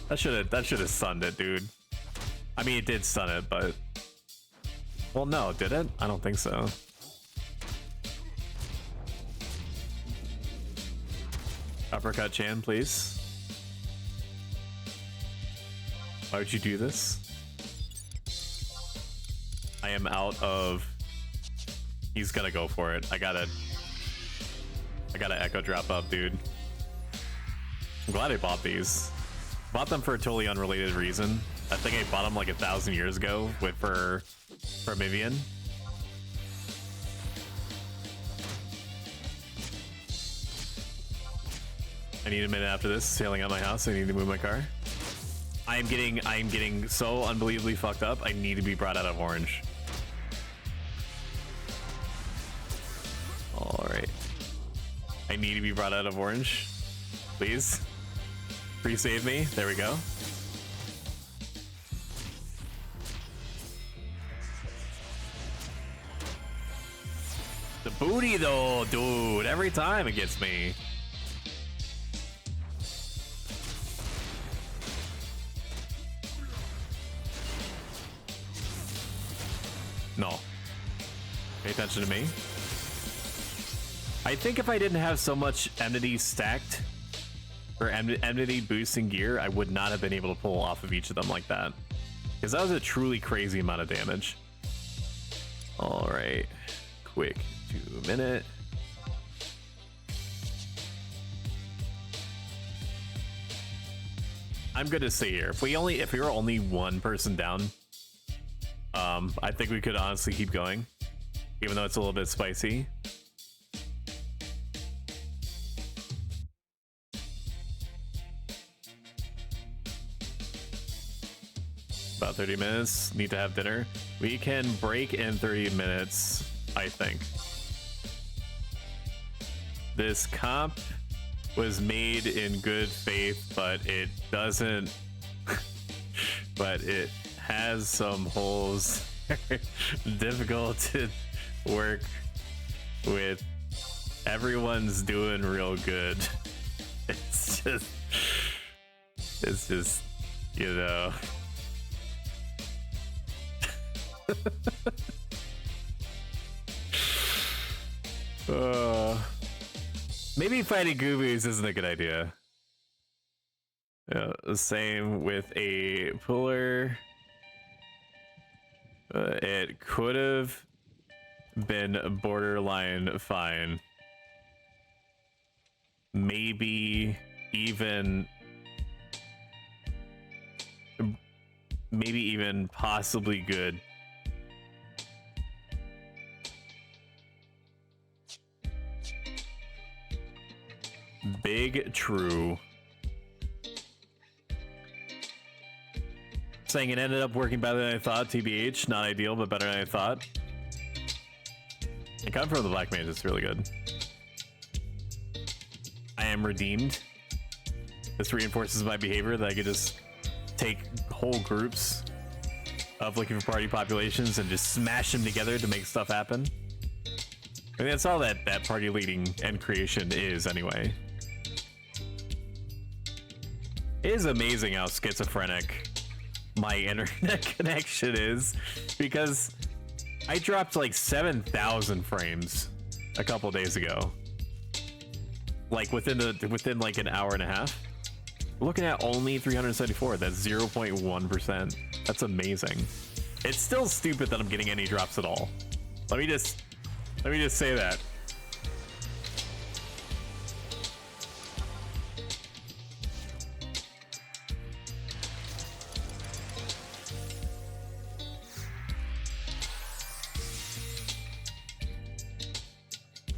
That should have stunned it, dude. I mean, it did stun it, but well, no, did it? I don't think so. Uppercut Chan, please. Why would you do this? I am out of... He's gonna go for it. I gotta echo drop up, dude. I'm glad I bought these. Bought them for a totally unrelated reason. I think I bought them like 1,000 years ago for Mivian. I need a minute after this, sailing out my house. I need to move my car. I am getting so unbelievably fucked up. I need to be brought out of orange. All right. I need to be brought out of orange. Please. Pre-save me. There we go. The booty though, dude. Every time it gets me. No. Pay attention to me. I think if I didn't have so much enmity stacked, or enmity boosting gear, I would not have been able to pull off of each of them like that. Because that was a truly crazy amount of damage. Alright. Quick 2 minute. I'm good to stay here. If we were only one person down, I think we could honestly keep going. even though it's a little bit spicy. About 30 minutes. Need to have dinner. We can break in 30 minutes, I think. This comp was made in good faith, but it doesn't. But it has some holes. Difficult to work with. Everyone's doing real good. It's just, you know. Maybe fighting goobies isn't a good idea. Yeah, the same with a puller. It could have been borderline fine. Maybe even possibly good. Big true. Saying it ended up working better than I thought. TBH, not ideal, but better than I thought. It comes from the Black Mage, it's really good. I am redeemed. This reinforces my behavior that I could just take whole groups of looking for party populations and just smash them together to make stuff happen. I mean, that's all that party leading and creation is anyway. It is amazing how schizophrenic my internet connection is, because I dropped like 7,000 frames a couple days ago, like within like an hour and a half. Looking at only 374. That's 0.1%. That's amazing. It's still stupid that I'm getting any drops at all. Let me just say that.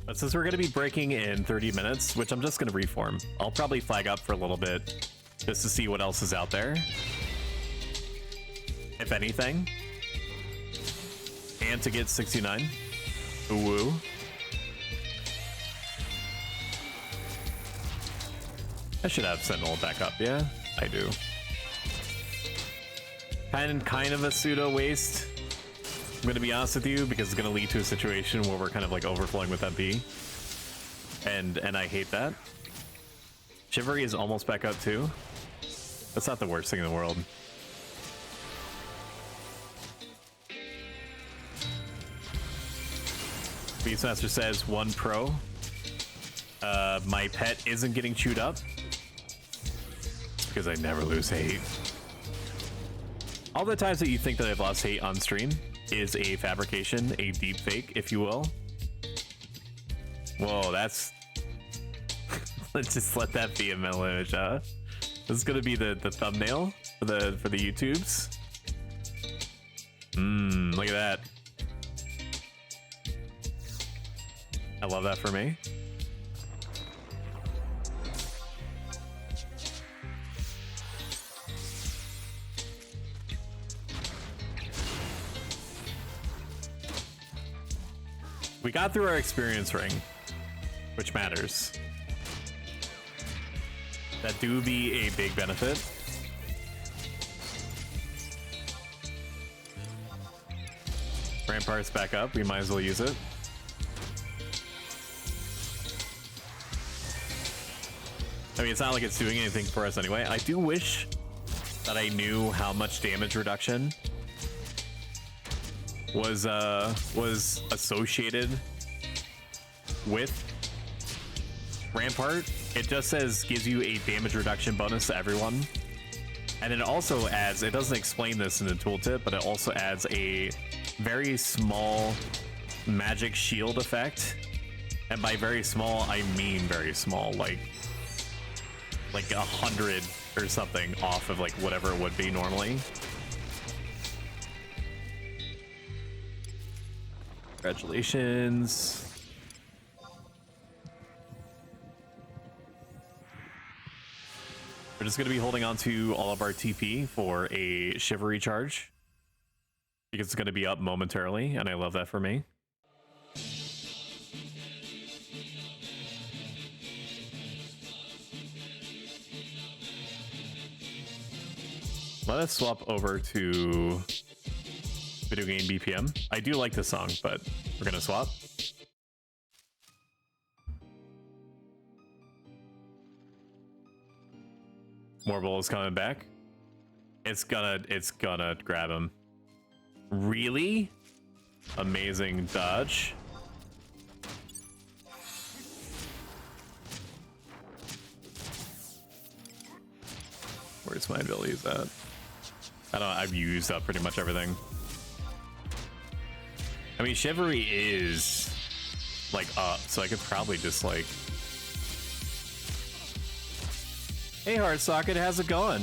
But since we're going to be breaking in 30 minutes, which I'm just going to reform, I'll probably flag up for a little bit just to see what else is out there, if anything, and to get 69. Woo. I should have Sentinel back up. Yeah, I do. Kind of a pseudo waste. I'm gonna be honest with you, because it's gonna lead to a situation where we're kind of like overflowing with MP, and I hate that. Chivalry is almost back up too. That's not the worst thing in the world. Beastmaster says 1 pro. My pet isn't getting chewed up because I never lose hate. All the times that you think that I've lost hate on stream is a fabrication, a deep fake, if you will. Whoa, that's... Let's just let that be a mental image, huh? This is gonna be the thumbnail for the YouTubes. Look at that. I love that for me. We got through our experience ring, which matters. That do be a big benefit. Rampart's back up, we might as well use it. I mean, it's not like it's doing anything for us anyway. I do wish that I knew how much damage reduction was associated with Rampart. It just says gives you a damage reduction bonus to everyone, and it also adds, it doesn't explain this in the tooltip, but it also adds a very small magic shield effect. And by very small, I mean very small, like 100 or something off of like whatever it would be normally. Congratulations. We're just going to be holding on to all of our TP for a Shivery charge, because it's going to be up momentarily, and I love that for me. Let us swap over to Video Game BPM. I do like this song, but we're going to swap. More Bull is coming back. It's gonna grab him. Really? Amazing dodge. Where's my abilities at? I've used up pretty much everything. I mean, Chivalry is like up, so I could probably just like, hey Hard Socket, how's it going?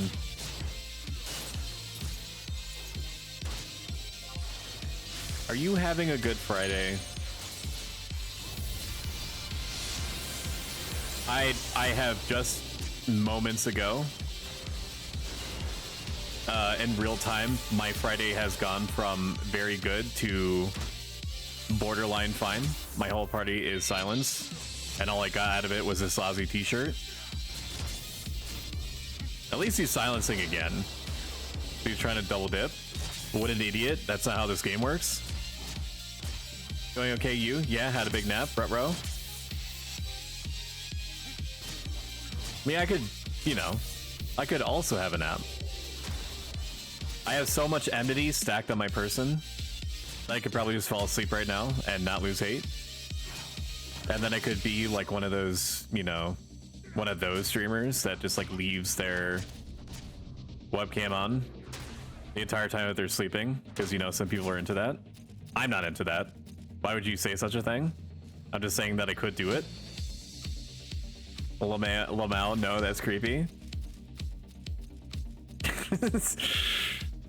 Are you having a good Friday? I have just moments ago, in real time, my Friday has gone from very good to borderline fine. My whole party is silenced, and all I got out of it was this lousy t-shirt. At least he's silencing again. He's trying to double dip. What an idiot. That's not how this game works. Going okay, you? Yeah, had a big nap, bro. I mean, I could, you know, I could also have a nap. I have so much enmity stacked on my person that I could probably just fall asleep right now and not lose hate. And then I could be like one of those, you know, one of those streamers that just like leaves their webcam on the entire time that they're sleeping, because, you know, some people are into that. I'm not into that. Why would you say such a thing? I'm just saying that I could do it. Lamau, no, that's creepy.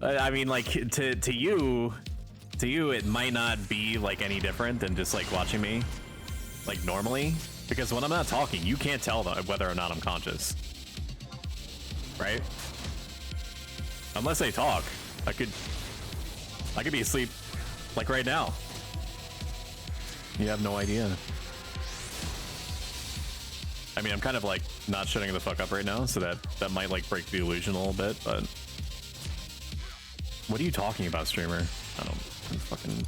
I mean, like, to you, it might not be like any different than just like watching me like normally, because when I'm not talking, you can't tell whether or not I'm conscious, right? Unless I talk, I could be asleep like right now. You have no idea. I mean, I'm kind of like not shutting the fuck up right now, so that might like break the illusion a little bit, but what are you talking about, streamer? I'm fucking...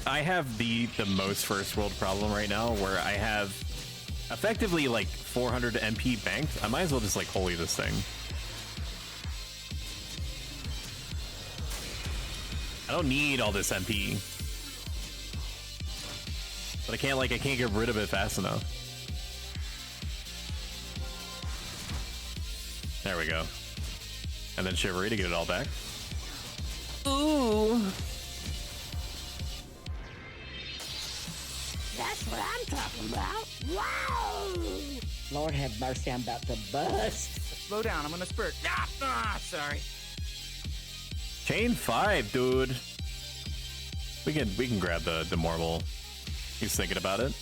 I have the most first world problem right now, where I have effectively like 400 MP banked. I might as well just like holy this thing. I don't need all this MP, but I can't get rid of it fast enough. There we go. And then Shivery to get it all back. Ooh. That's what I'm talking about. Wow! Lord have mercy, I'm about to bust. Slow down, I'm gonna spurt. Sorry. Chain 5, dude. We can grab the Marble. He's thinking about it.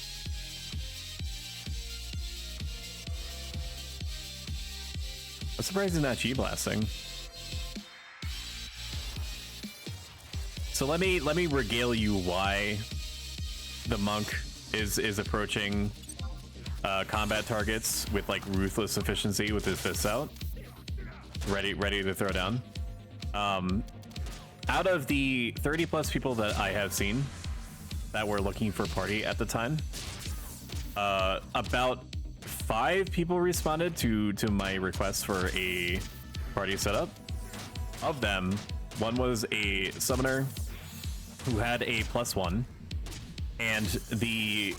I'm surprised he's not Chi blasting. So let me regale you why the monk is approaching combat targets with like ruthless efficiency with his fists out, ready to throw down. Out of the 30 plus people that I have seen that were looking for party at the time, about 5 people responded to my request for a party setup. Of them, one was a summoner who had a +1, and the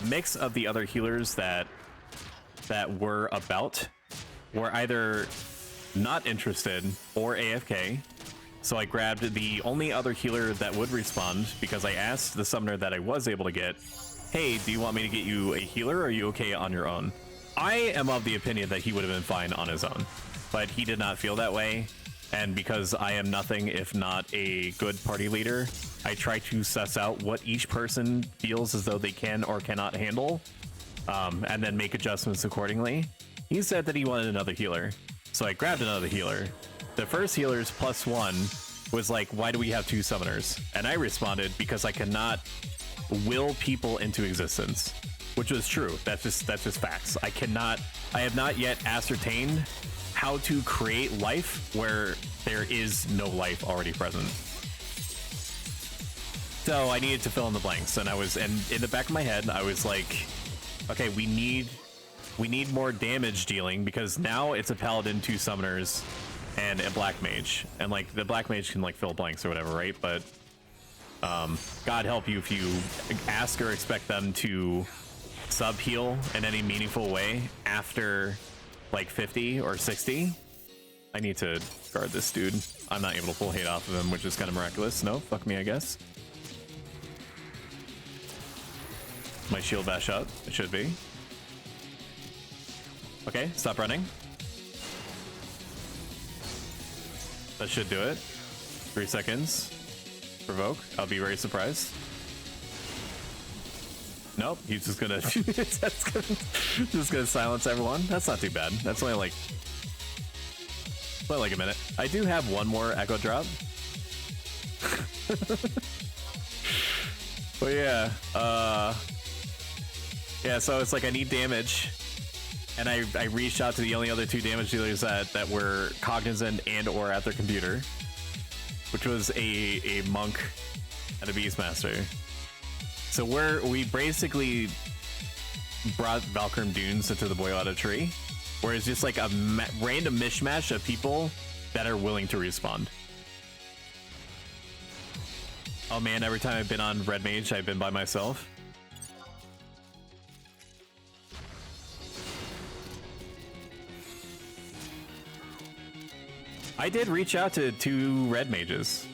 mix of the other healers that were about were either not interested or AFK. So I grabbed the only other healer that would respond, because I asked the summoner that I was able to get, hey, do you want me to get you a healer, or are you okay on your own? I am of the opinion that he would have been fine on his own, but he did not feel that way. And because I am nothing if not a good party leader, I try to suss out what each person feels as though they can or cannot handle, and then make adjustments accordingly. He said that he wanted another healer, so I grabbed another healer. The first healer's +1 was like, why do we have 2 summoners? And I responded, because I cannot will people into existence, which was true. That's just facts. I have not yet ascertained how to create life where there is no life already present. So I needed to fill in the blanks, and in the back of my head, I was like, okay, we need more damage dealing, because now it's a paladin, 2 summoners, and a black mage, and like the black mage can like fill blanks or whatever, right? But God help you if you ask or expect them to sub heal in any meaningful way after like 50 or 60. I need to guard this dude. I'm not able to pull hate off of him, which is kind of miraculous. No, fuck me, I guess. My shield bash up. It should be. Okay, stop running. That should do it. 3 seconds. Provoke. I'll be very surprised. Nope, he's just gonna just gonna silence everyone. That's not too bad. That's only like a minute. I do have one more echo drop. But yeah, yeah, so it's like I need damage, and I reached out to the only other 2 damage dealers that were cognizant and or at their computer, which was a monk and a beastmaster. So we basically brought Valkyrie Dunes into the Boyata tree, where it's just like a random mishmash of people that are willing to respond. Oh man, every time I've been on Red Mage, I've been by myself. I did reach out to 2 Red Mages,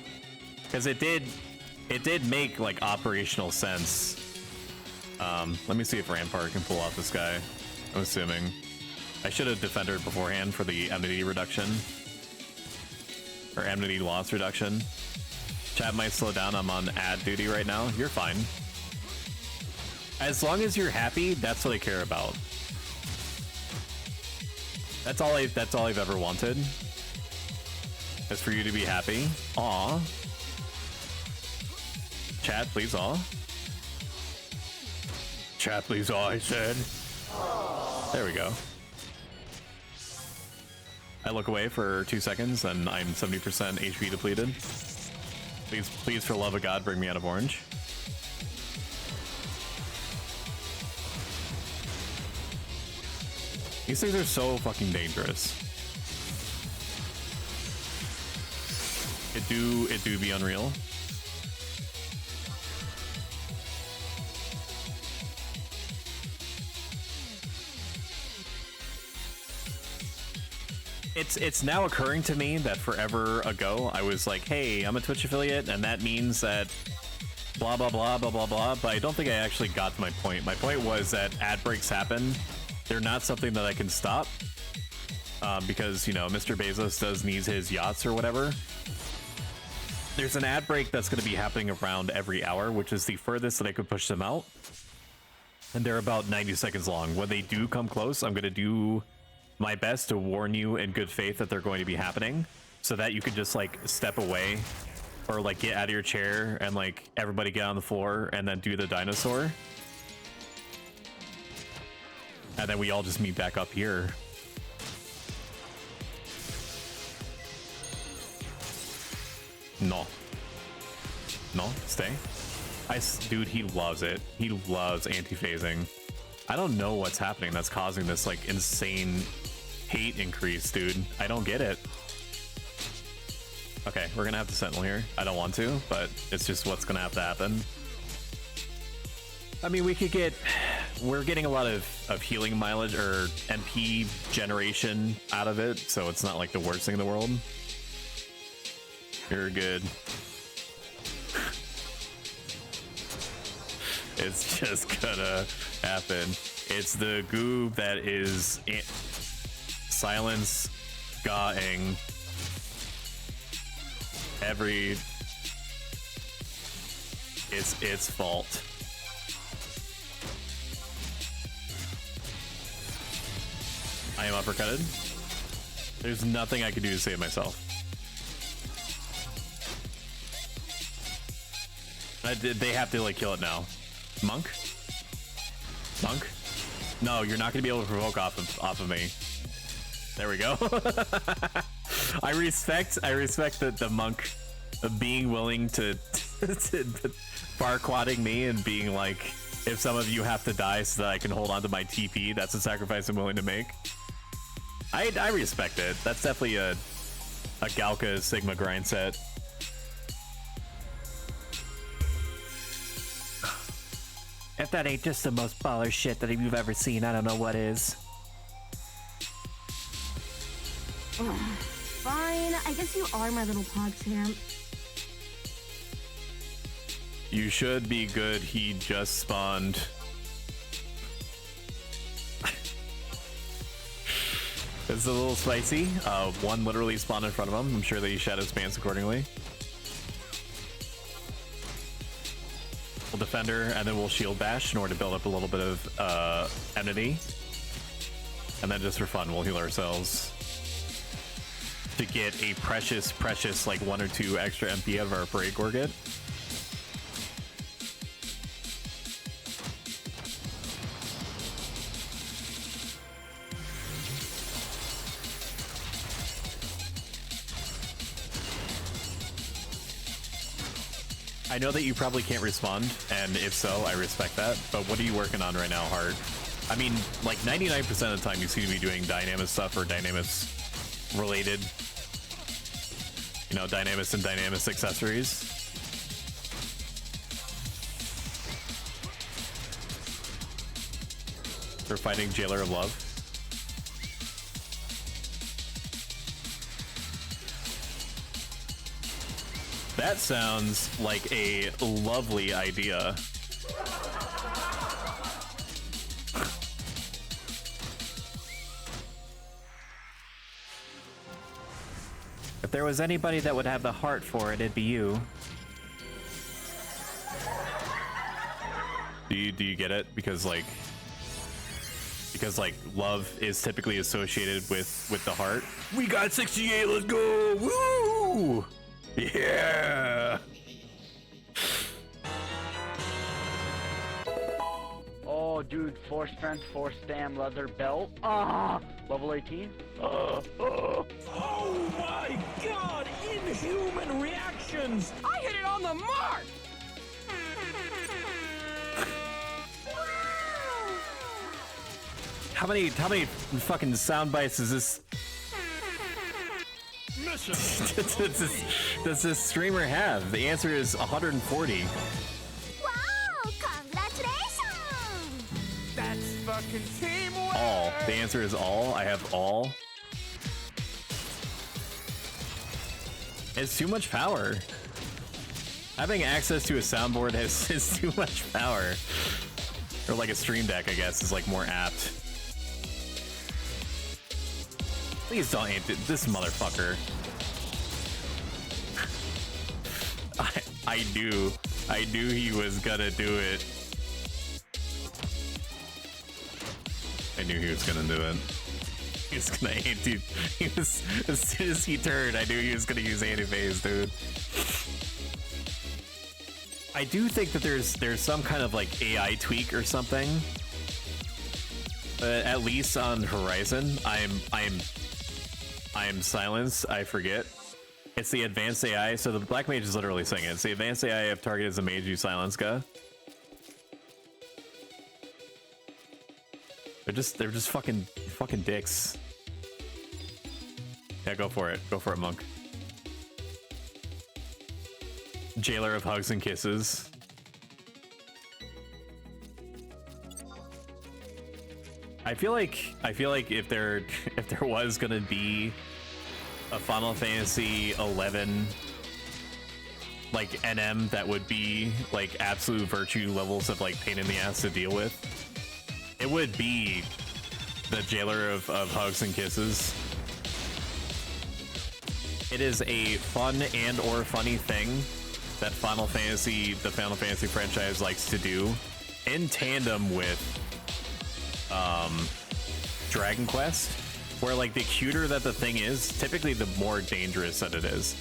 because it did make like operational sense. Let me see if Rampart can pull off this guy. I'm assuming I should have defended beforehand for the enmity reduction, or enmity loss reduction. Chat might slow down. I'm on ad duty right now. You're fine. As long as you're happy, that's what I care about. That's all I've ever wanted, is for you to be happy. Aw. Chat, please, aw. Chat, please, aw, I said. There we go. I look away for 2 seconds, and I'm 70% HP depleted. Please, for love of God, bring me out of orange. These things are so fucking dangerous. It do be unreal. It's now occurring to me that forever ago I was like, hey, I'm a Twitch affiliate, and that means that blah blah blah blah blah blah, but I don't think I actually got to my point. My point was that ad breaks happen. They're not something that I can stop, because, you know, Mr. Bezos needs his yachts or whatever. There's an ad break that's going to be happening around every hour, which is the furthest that I could push them out, and they're about 90 seconds long. When they do come close, I'm going to do my best to warn you in good faith that they're going to be happening, so that you could just like step away, or like get out of your chair and like everybody get on the floor and then do the dinosaur, and then we all just meet back up here. No, stay. Dude, he loves it. He loves anti-phasing. I don't know what's happening that's causing this like insane hate increase, dude. I don't get it. Okay, we're gonna have to sentinel here. I don't want to, but it's just what's gonna have to happen. I mean, we're getting a lot of healing mileage or MP generation out of it, so it's not like the worst thing in the world. You're good. It's just gonna happen. It's the goob that is silence gawing It's its fault. I am uppercutted. There's nothing I can do to save myself. They have to like kill it now. Monk? Monk? No, you're not gonna be able to provoke off of me. There we go. I respect the monk being willing to bar quadding me and being like, if some of you have to die so that I can hold on to my TP, that's a sacrifice I'm willing to make. I respect it. That's definitely a Galka Sigma grind set. If that ain't just the most baller shit that you've ever seen, I don't know what is. Fine, I guess you are my little pog champ. You should be good. He just spawned. It's a little spicy. One literally spawned in front of him. I'm sure that he shadow spans accordingly. We'll defender and then we'll shield bash in order to build up a little bit of enmity. And then just for fun, we'll heal ourselves to get a precious like 1 or 2 extra MP out of our parade gorget. I know that you probably can't respond, and if so, I respect that, but what are you working on right now, Hart? I mean, like 99% of the time you seem to be doing Dynamis stuff or Dynamis related, you know, Dynamis and Dynamis accessories. For fighting Jailer of Love. That sounds like a lovely idea. If there was anybody that would have the heart for it, it'd be you. Do you get it? Because like love is typically associated with the heart. We got 68, let's go! Woo! Yeah! Oh, dude, 4 strength, 4 stam, leather belt. Ah, level 18. Oh my god, inhuman reactions! I hit it on the mark! How many fucking sound bites is this? does this streamer have? The answer is 140. Wow, congratulations! That's fucking teamwork! All. The answer is all. I have all. It's too much power. Having access to a soundboard is too much power. Or like a stream deck, I guess, is like more apt. Please don't aim this motherfucker. I knew he was gonna do it. I knew he was gonna do it. He was gonna anti. He was, as soon as he turned, I knew he was gonna use anti-phase, dude. I do think that there's some kind of like AI tweak or something. At least on Horizon, I am silenced. I forget. It's the advanced AI. So the Black Mage is literally saying it. It's the advanced AI if target is a mage, you silence guy. They're just fucking dicks. Yeah, go for it. Go for it, Monk. Jailer of hugs and kisses. I feel like if there was gonna be a Final Fantasy 11 like NM that would be like absolute virtue levels of like pain in the ass to deal with, it would be the Jailer of hugs and kisses. It is a fun and or funny thing that the Final Fantasy franchise likes to do in tandem with Dragon Quest, where like the cuter that the thing is, typically the more dangerous that it is.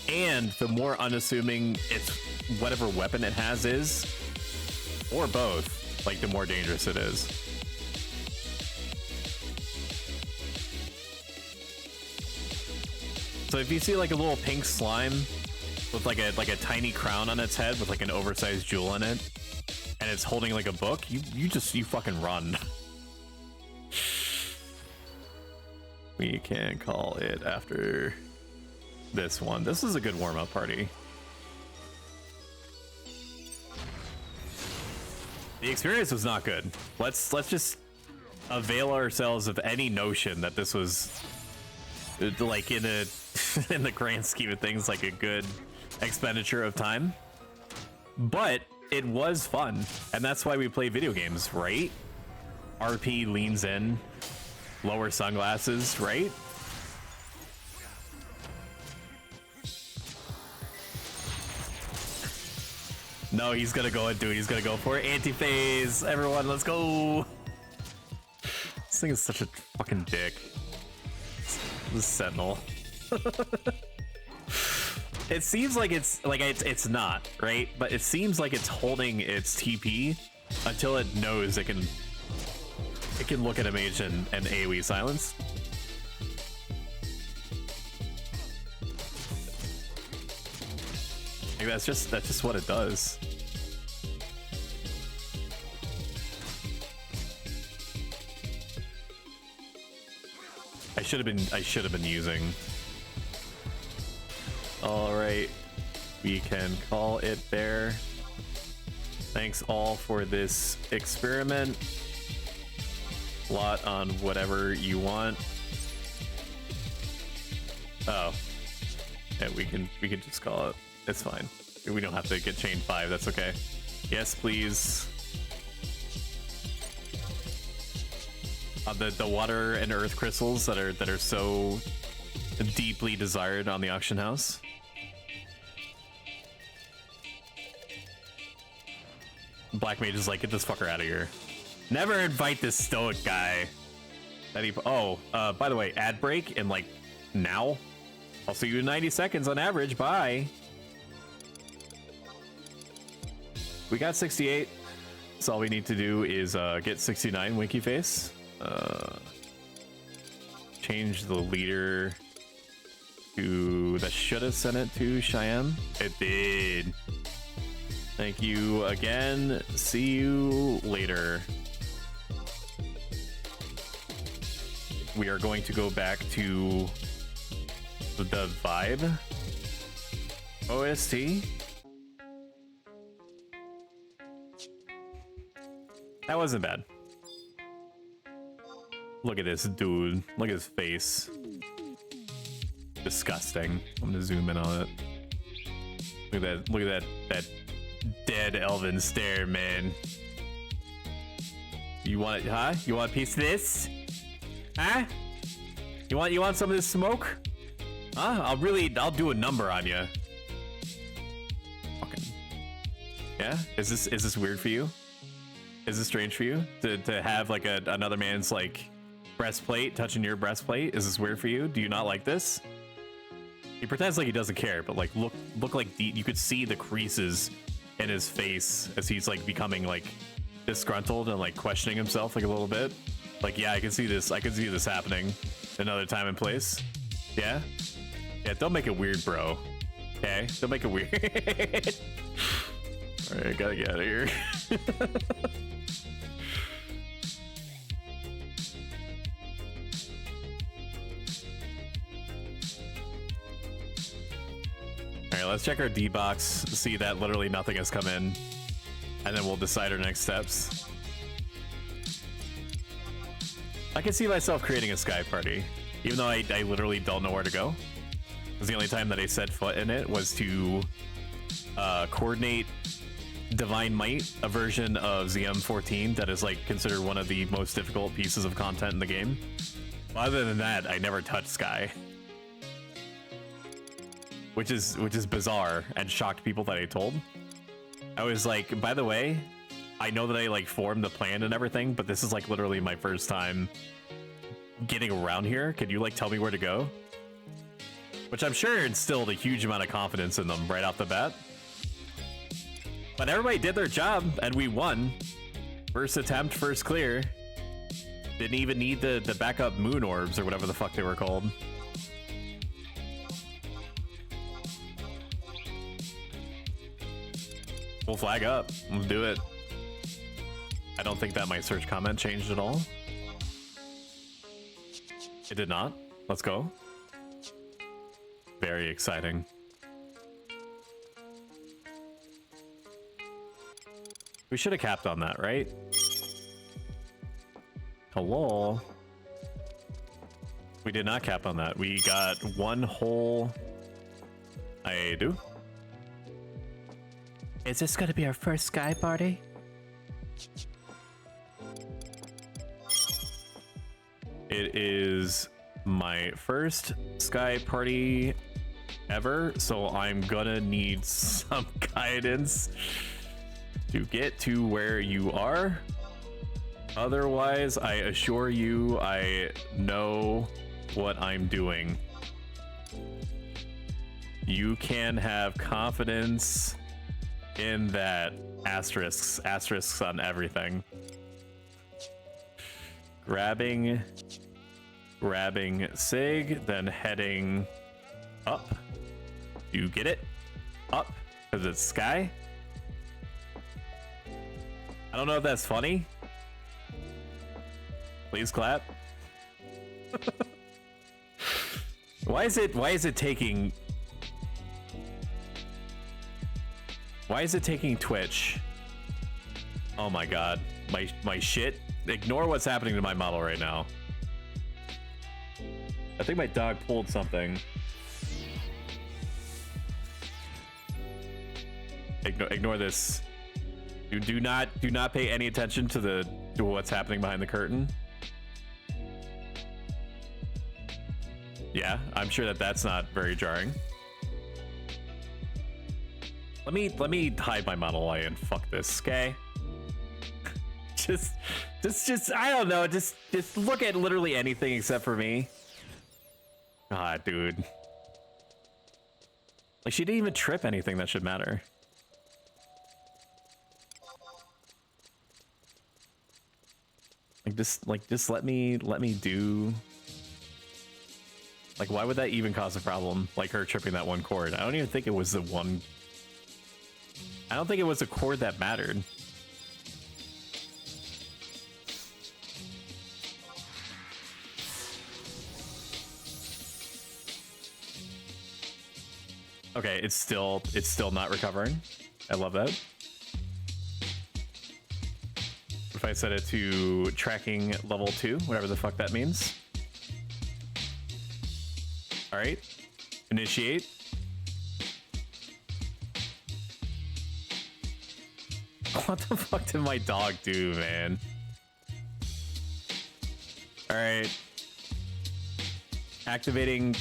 And the more unassuming it's whatever weapon it has is, or both, like the more dangerous it is. So if you see like a little pink slime with like a tiny crown on its head with like an oversized jewel in it, and it's holding like a book, you fucking run. We can call it after this one. This is a good warm-up party. The experience was not good. Let's just avail ourselves of any notion that this was like in the grand scheme of things like a good expenditure of time. But it was fun, and that's why we play video games, right? RP leans in, lower sunglasses, right? No, he's gonna go and do it. He's gonna go for it. Anti-phase. Everyone, let's go. This thing is such a fucking dick. This Sentinel. It seems like it's not, right? But it seems like it's holding its TP until it knows it can look at a mage and AoE silence. Maybe that's just what it does. I should have been using. All right, we can call it there. Thanks all for this experiment. Lot on whatever you want. Oh, yeah, we can just call it. It's fine. We don't have to get chain 5. That's okay. Yes, please. The water and earth crystals that are so deeply desired on the auction house. Black Mage is like, get this fucker out of here. Never invite this stoic guy. That he. Oh, by the way, ad break in like now. I'll see you in 90 seconds on average. Bye. We got 68. So all we need to do is get 69 Winky Face. Change the leader to. That should have sent it to Cheyenne. It did. Thank you again. See you later. We are going to go back to the Vibe OST. That wasn't bad. Look at this dude. Look at his face. Disgusting. I'm gonna zoom in on it. Look at that. Look at that dead elven stare, man. You want it, huh? You want a piece of this? Huh? You want some of this smoke? Huh? I'll do a number on you. Fucking. Yeah? Is this weird for you? Is this strange for you? To have like another man's like breastplate touching your breastplate? Is this weird for you? Do you not like this? He pretends like he doesn't care, but like look like you could see the creases in his face as he's like becoming like disgruntled and like questioning himself like a little bit. Like, yeah, I can see this happening another time and place. Yeah? Yeah, don't make it weird, bro. Okay? Don't make it weird. Alright, gotta get out of here. Alright, let's check our D-box, see that literally nothing has come in, and then we'll decide our next steps. I can see myself creating a Sky party, even though I literally don't know where to go. Because the only time that I set foot in it was to coordinate Divine Might, a version of ZM14 that is like considered one of the most difficult pieces of content in the game. Other than that, I never touched Sky. which is bizarre and shocked people that I told. I was like, by the way, I know that I like formed the plan and everything, but this is like literally my first time getting around here. Could you like tell me where to go? Which I'm sure instilled a huge amount of confidence in them right off the bat. But everybody did their job and we won. First attempt, first clear. Didn't even need the backup moon orbs or whatever the fuck they were called. We'll flag up. Let's do it. I don't think that my search comment changed at all. It did not. Let's go. Very exciting. We should have capped on that, right? Hello? We did not cap on that. We got one whole... I do? Is this gonna be our first sky party? It is my first sky party ever, so I'm gonna need some guidance to get to where you are. Otherwise, I assure you, I know what I'm doing. You can have confidence in that. Asterisks on everything. Grabbing Sig, then heading up. You get it? Up, because it's sky. I don't know if that's funny. Please clap. Why is it taking Twitch? Oh my god. My shit. Ignore what's happening to my model right now. I think my dog pulled something. Ignore this. You do not pay any attention to what's happening behind the curtain. Yeah, I'm sure that's not very jarring. Let me hide my model eye and fuck this, okay? just I don't know, just look at literally anything except for me. Ah, dude. Like, she didn't even trip anything that should matter. Just let me do. Like, why would that even cause a problem? Like her tripping that one chord. I don't even think it was the one. I don't think it was a chord that mattered. Okay, it's still not recovering. I love that. If I set it to tracking level 2, whatever the fuck that means. All right, initiate. What the fuck did my dog do, man? All right, activating.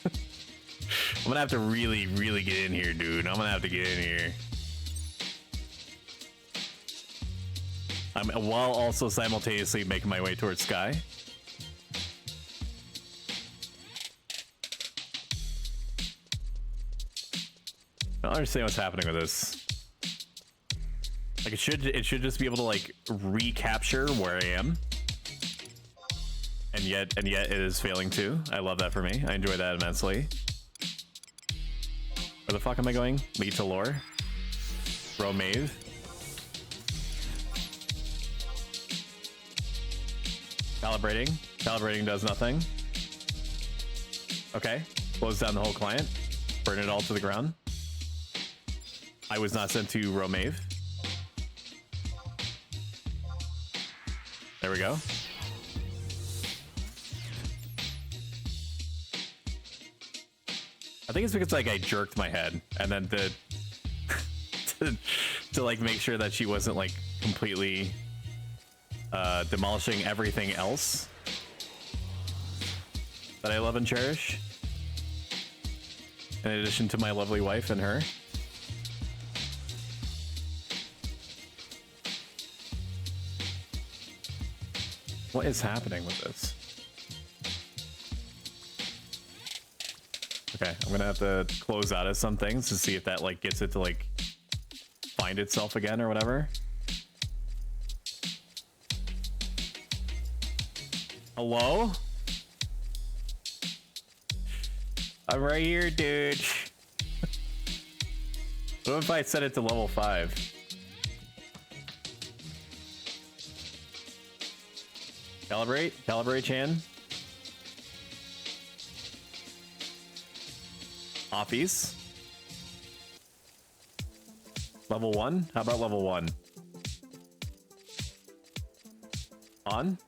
I'm gonna have to really get in here, dude. I'm gonna have to get in here. While also simultaneously making my way towards Sky. I don't understand what's happening with this. Like, it should just be able to like recapture where I am. And yet it is failing too. I love that for me. I enjoy that immensely. Where the fuck am I going? Lead to lore. Romave. Calibrating. Calibrating does nothing. Okay. Close down the whole client. Burn it all to the ground. I was not sent to Romave. There we go. I think it's because like I jerked my head and then to like make sure that she wasn't like completely demolishing everything else that I love and cherish. in addition to my lovely wife and her. What is happening with this? Okay, I'm gonna have to close out of some things to see if that like gets it to like find itself again or whatever. Hello? I'm right here, dude. What if I set it to level 5? Calibrate, Chan. Offies. Level 1? How about level 1? On.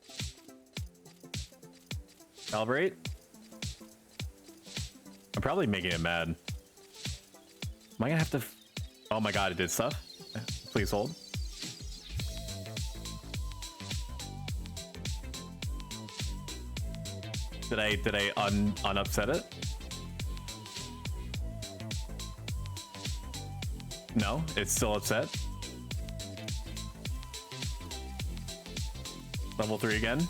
Calibrate. I'm probably making it mad. Am I gonna have to... Oh my god, it did stuff. Please hold. Did I unupset it? No, it's still upset. Level 3 again.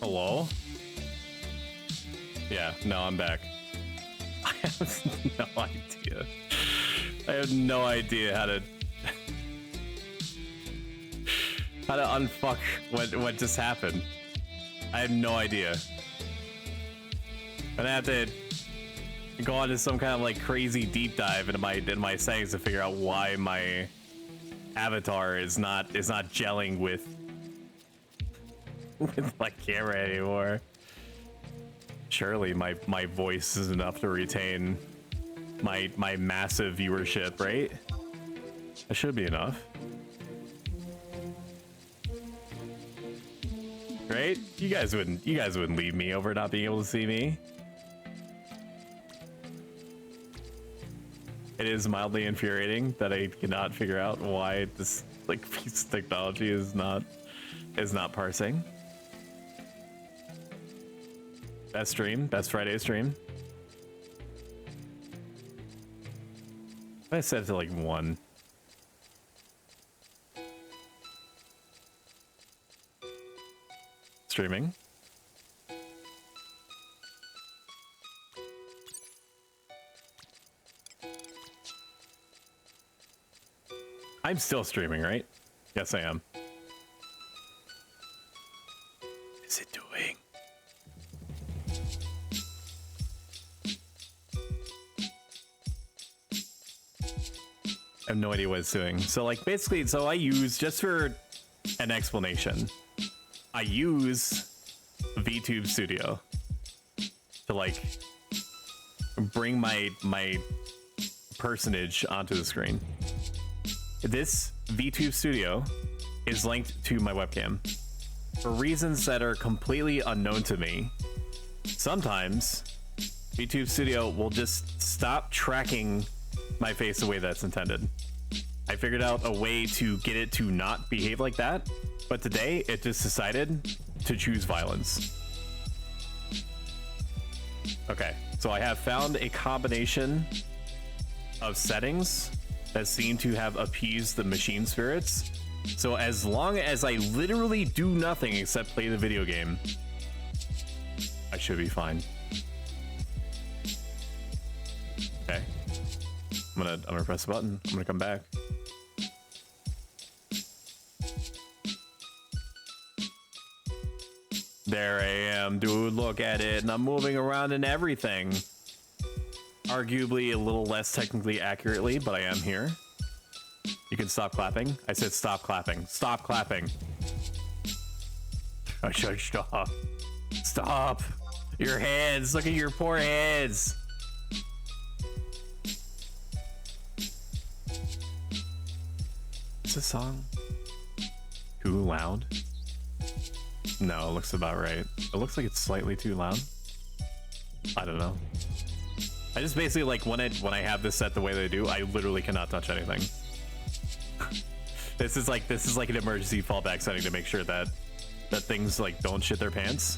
Hello? Yeah, no, I'm back. I have no idea. I have no idea how to unfuck what just happened. I have no idea. I'm gonna have to go on to some kind of like crazy deep dive into my settings to figure out why my avatar is not gelling with my camera anymore. Surely my voice is enough to retain my massive viewership, right? That should be enough. Right? You guys wouldn't leave me over not being able to see me. It is mildly infuriating that I cannot figure out why this like piece of technology is not parsing. Best stream, best Friday stream. I set it to like 1. Streaming. I'm still streaming, right? Yes, I am. Is it doing? I have no idea what it's doing. So like basically, so I use, just for an explanation, I use VTube Studio to like bring my personage onto the screen. This VTube Studio is linked to my webcam. For reasons that are completely unknown to me, sometimes VTube Studio will just stop tracking my face the way that's intended. I figured out a way to get it to not behave like that, but today it just decided to choose violence. Okay, so I have found a combination of settings that seem to have appeased the machine spirits. So as long as I literally do nothing except play the video game, I should be fine. Okay. I'm gonna press the button. I'm gonna come back. There I am, dude. Look at it, and I'm moving around and everything. Arguably a little less technically accurately, but I am here. You can stop clapping. I said stop clapping. Stop clapping. I should stop. Stop. Your heads. Look at your poor heads. Is this song too loud? No, it looks about right. It looks like it's slightly too loud. I don't know. I just basically like when I have this set the way they do, I literally cannot touch anything. This is like an emergency fallback setting to make sure that things like don't shit their pants.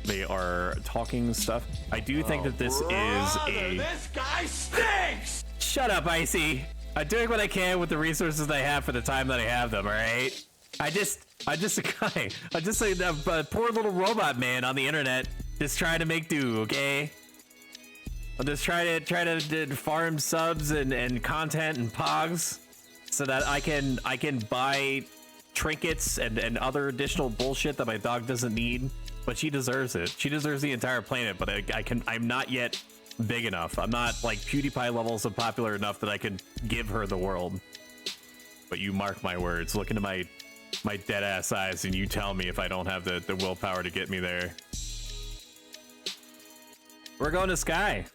They are talking stuff. I do think that this is a. This guy stinks! Shut up, Icy. I'm doing what I can with the resources I have for the time that I have them. All right. I'm just a guy. I'm just a poor little robot man on the internet, just trying to make do. Okay. I'm just trying to farm subs and content and pogs, so that I can buy trinkets and other additional bullshit that my dog doesn't need. But she deserves it. She deserves the entire planet. But I'm not yet big enough. I'm not like PewDiePie levels of popular enough that I can give her the world. But you mark my words. Look into my dead ass eyes and you tell me if I don't have the willpower to get me there. We're going to Sky.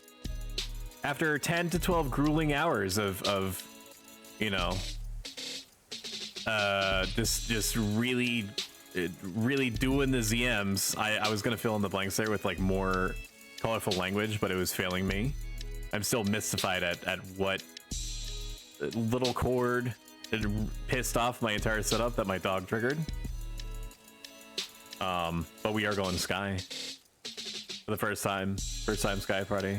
After 10 to 12 grueling hours of you know, just really doing the ZMs. I was gonna fill in the blanks there with like more colorful language, but it was failing me. I'm still mystified at what little chord it pissed off my entire setup that my dog triggered. But we are going Sky for the first time Sky party.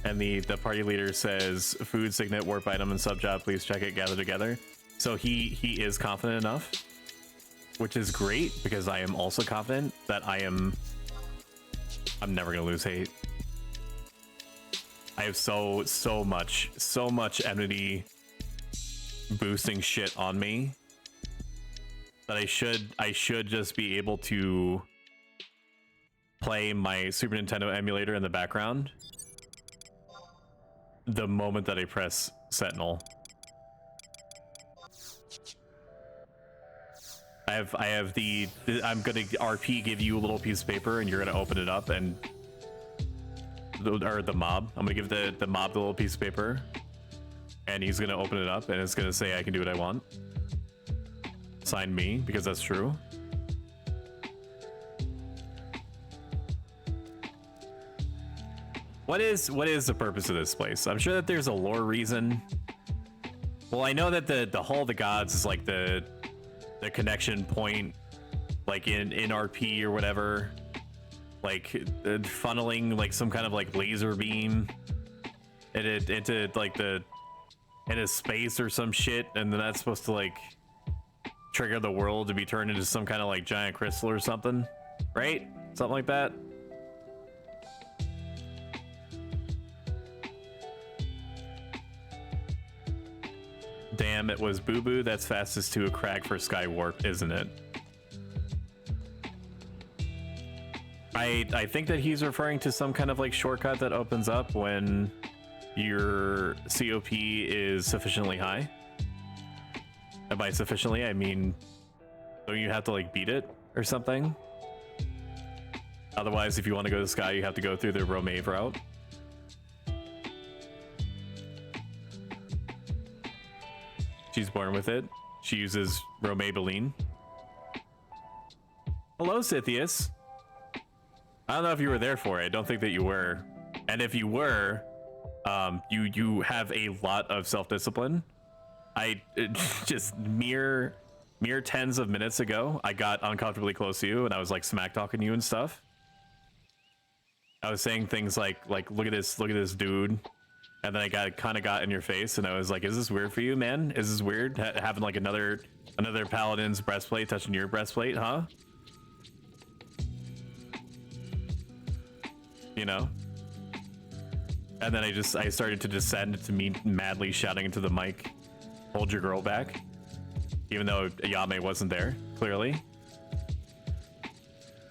And the party leader says food, signet, warp item, and sub job, please check it, gather together. So he is confident enough, which is great because I am also confident that I'm never gonna lose hate. I have so much enmity boosting shit on me that I should just be able to play my Super Nintendo emulator in the background the moment that I press Sentinel. I have the I'm gonna RP give you a little piece of paper and you're gonna open it up and or the mob. I'm gonna give the mob the little piece of paper and he's gonna open it up and it's gonna say I can do what I want. Sign me, because that's true. What is the purpose of this place? I'm sure that there's a lore reason. Well, I know that the Hall of the Gods is like the connection point, like in RP or whatever, like funneling like some kind of like laser beam into like into space or some shit, and then that's supposed to like trigger the world to be turned into some kind of like giant crystal or something, right? Something like that. Damn, it was Boo Boo. That's fastest to a crag for Sky Warp, isn't it? I think that he's referring to some kind of like shortcut that opens up when your COP is sufficiently high. And by sufficiently, I mean, don't you have to like beat it or something? Otherwise, if you want to go to Sky, you have to go through the Romave route. She's born with it. She uses Romabeline. Hello, Scythius. I don't know if you were there for it. I don't think that you were. And if you were, you have a lot of self-discipline. Just mere tens of minutes ago, I got uncomfortably close to you and I was like smack talking you and stuff. I was saying things like look at this dude. And then I kind of got in your face and I was like, is this weird for you, man? Is this weird? Having like another paladin's breastplate touching your breastplate, huh? you know? And then I started to descend to me madly shouting into the mic, "Hold your girl back," even though Yame wasn't there, clearly.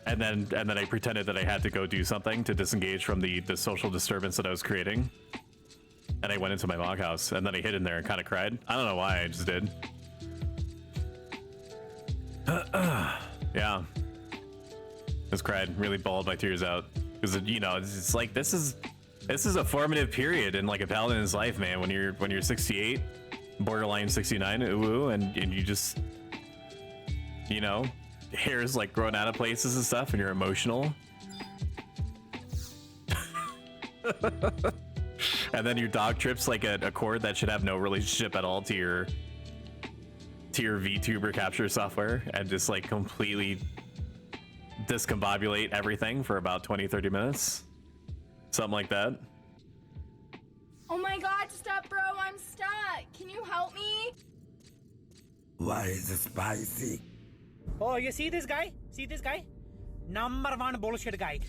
And then I pretended that I had to go do something to disengage from the social disturbance that I was creating. And I went into my log house, and then I hid in there and kind of cried. I don't know why, I just did. Yeah. Just cried, really bawled my tears out. Because, you know, it's like, this is a formative period in like a paladin's life, man. When you're 68, borderline 69, ooh, and you just, you know, hair's like growing out of places and stuff, and you're emotional. And then your dog trips like a chord that should have no relationship at all to your VTuber capture software, and just like completely discombobulate everything for about 20-30 minutes, something like that. Oh my god, stop, bro, I'm stuck. Can you help me? Why is it spicy? Oh, you see this guy? See this guy? #1 bullshit guy.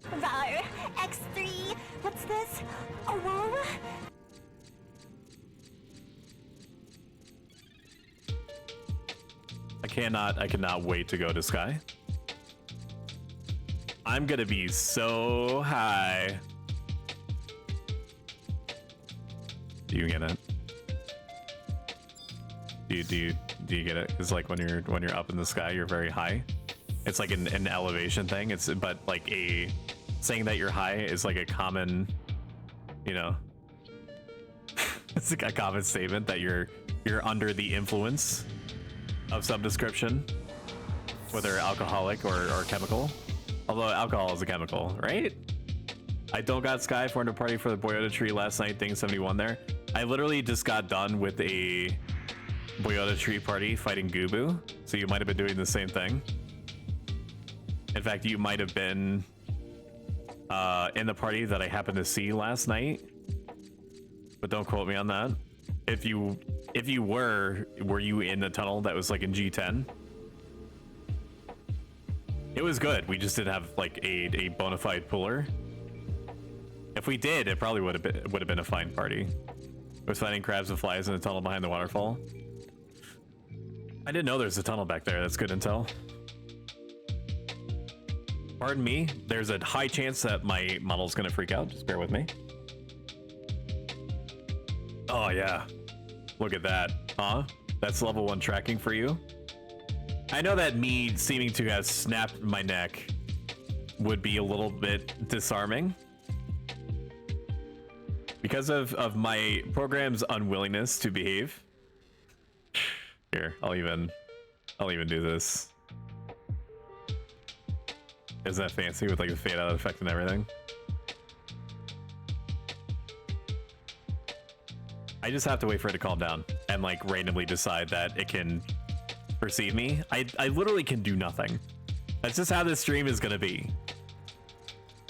Rar, X3, what's this? Oh, whoa. I cannot wait to go to Sky. I'm gonna be so high. Do you get it? Do you get it? Because like when you're up in the sky, you're very high. It's like an elevation thing. But like saying that you're high is like a common, you know, it's like a common statement that you're under the influence of some description, whether alcoholic or chemical. Although alcohol is a chemical, right? I don't got Sky, formed a party for the Boyota tree last night, Thing 71 there. I literally just got done with a Boyota tree party fighting Gubu, so you might have been doing the same thing. In fact, you might have been in the party that I happened to see last night, but don't quote me on that. If you were you in the tunnel that was like in G10? It was good. We just didn't have like a bona fide puller. If we did, it probably would have been a fine party. I was fighting crabs and flies in the tunnel behind the waterfall. I didn't know there's a tunnel back there. That's good intel. Pardon me. There's a high chance that my model's gonna freak out. Just bear with me. Oh yeah. Look at that. Huh? That's level 1 tracking for you. I know that me seeming to have snapped my neck would be a little bit disarming because of my program's unwillingness to behave. Here, I'll even do this. Isn't that fancy with like the fade out effect and everything? I just have to wait for it to calm down and like randomly decide that it can perceive me. I literally can do nothing. That's just how this stream is gonna be.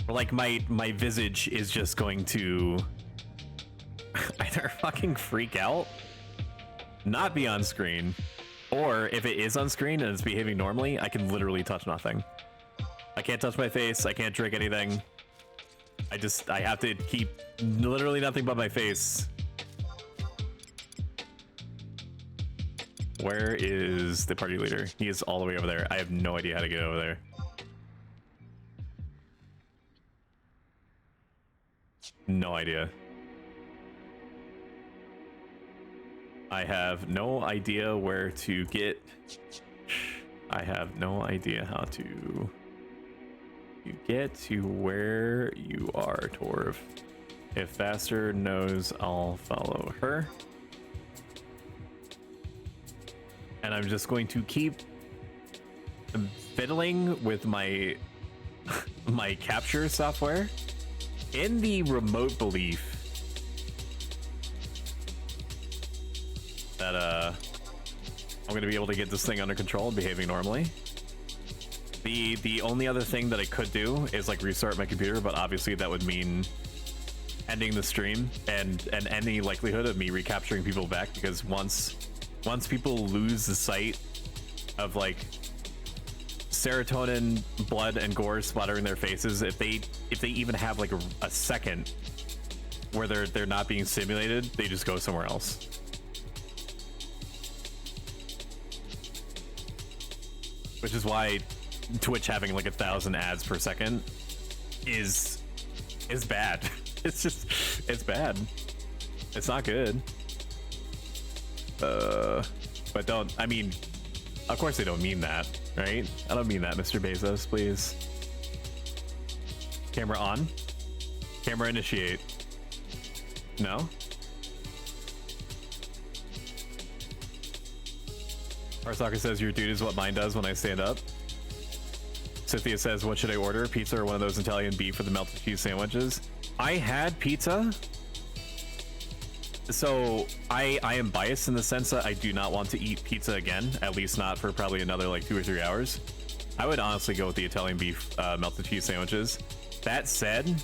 Or like my visage is just going to either fucking freak out, not be on screen, or if it is on screen and it's behaving normally, I can literally touch nothing. I can't touch my face, I can't drink anything. I have to keep literally nothing but my face. Where is the party leader? He is all the way over there. I have no idea how to get over there. No idea. I have no idea where to get. I have no idea how to get to where you are, Torv. If Faster knows, I'll follow her. And I'm just going to keep fiddling with my my capture software in the remote belief that I'm gonna be able to get this thing under control and behaving normally. The only other thing that I could do is like restart my computer, but obviously that would mean ending the stream and any likelihood of me recapturing people back, because once people lose the sight of like serotonin, blood, and gore splattering their faces, if they even have like a second where they're not being simulated, they just go somewhere else. Which is why Twitch having like 1,000 ads per second is bad. It's bad. It's not good. But don't, I mean, of course they don't mean that, right? I don't mean that, Mr. Bezos, please. Camera on. Camera initiate. No? Arsaka says, your dude is what mine does when I stand up. Cynthia says, what should I order? Pizza or one of those Italian beef with the melted cheese sandwiches? I had pizza. So I am biased in the sense that I do not want to eat pizza again, at least not for probably another like 2 or 3 hours. I would honestly go with the Italian beef melted cheese sandwiches. That said,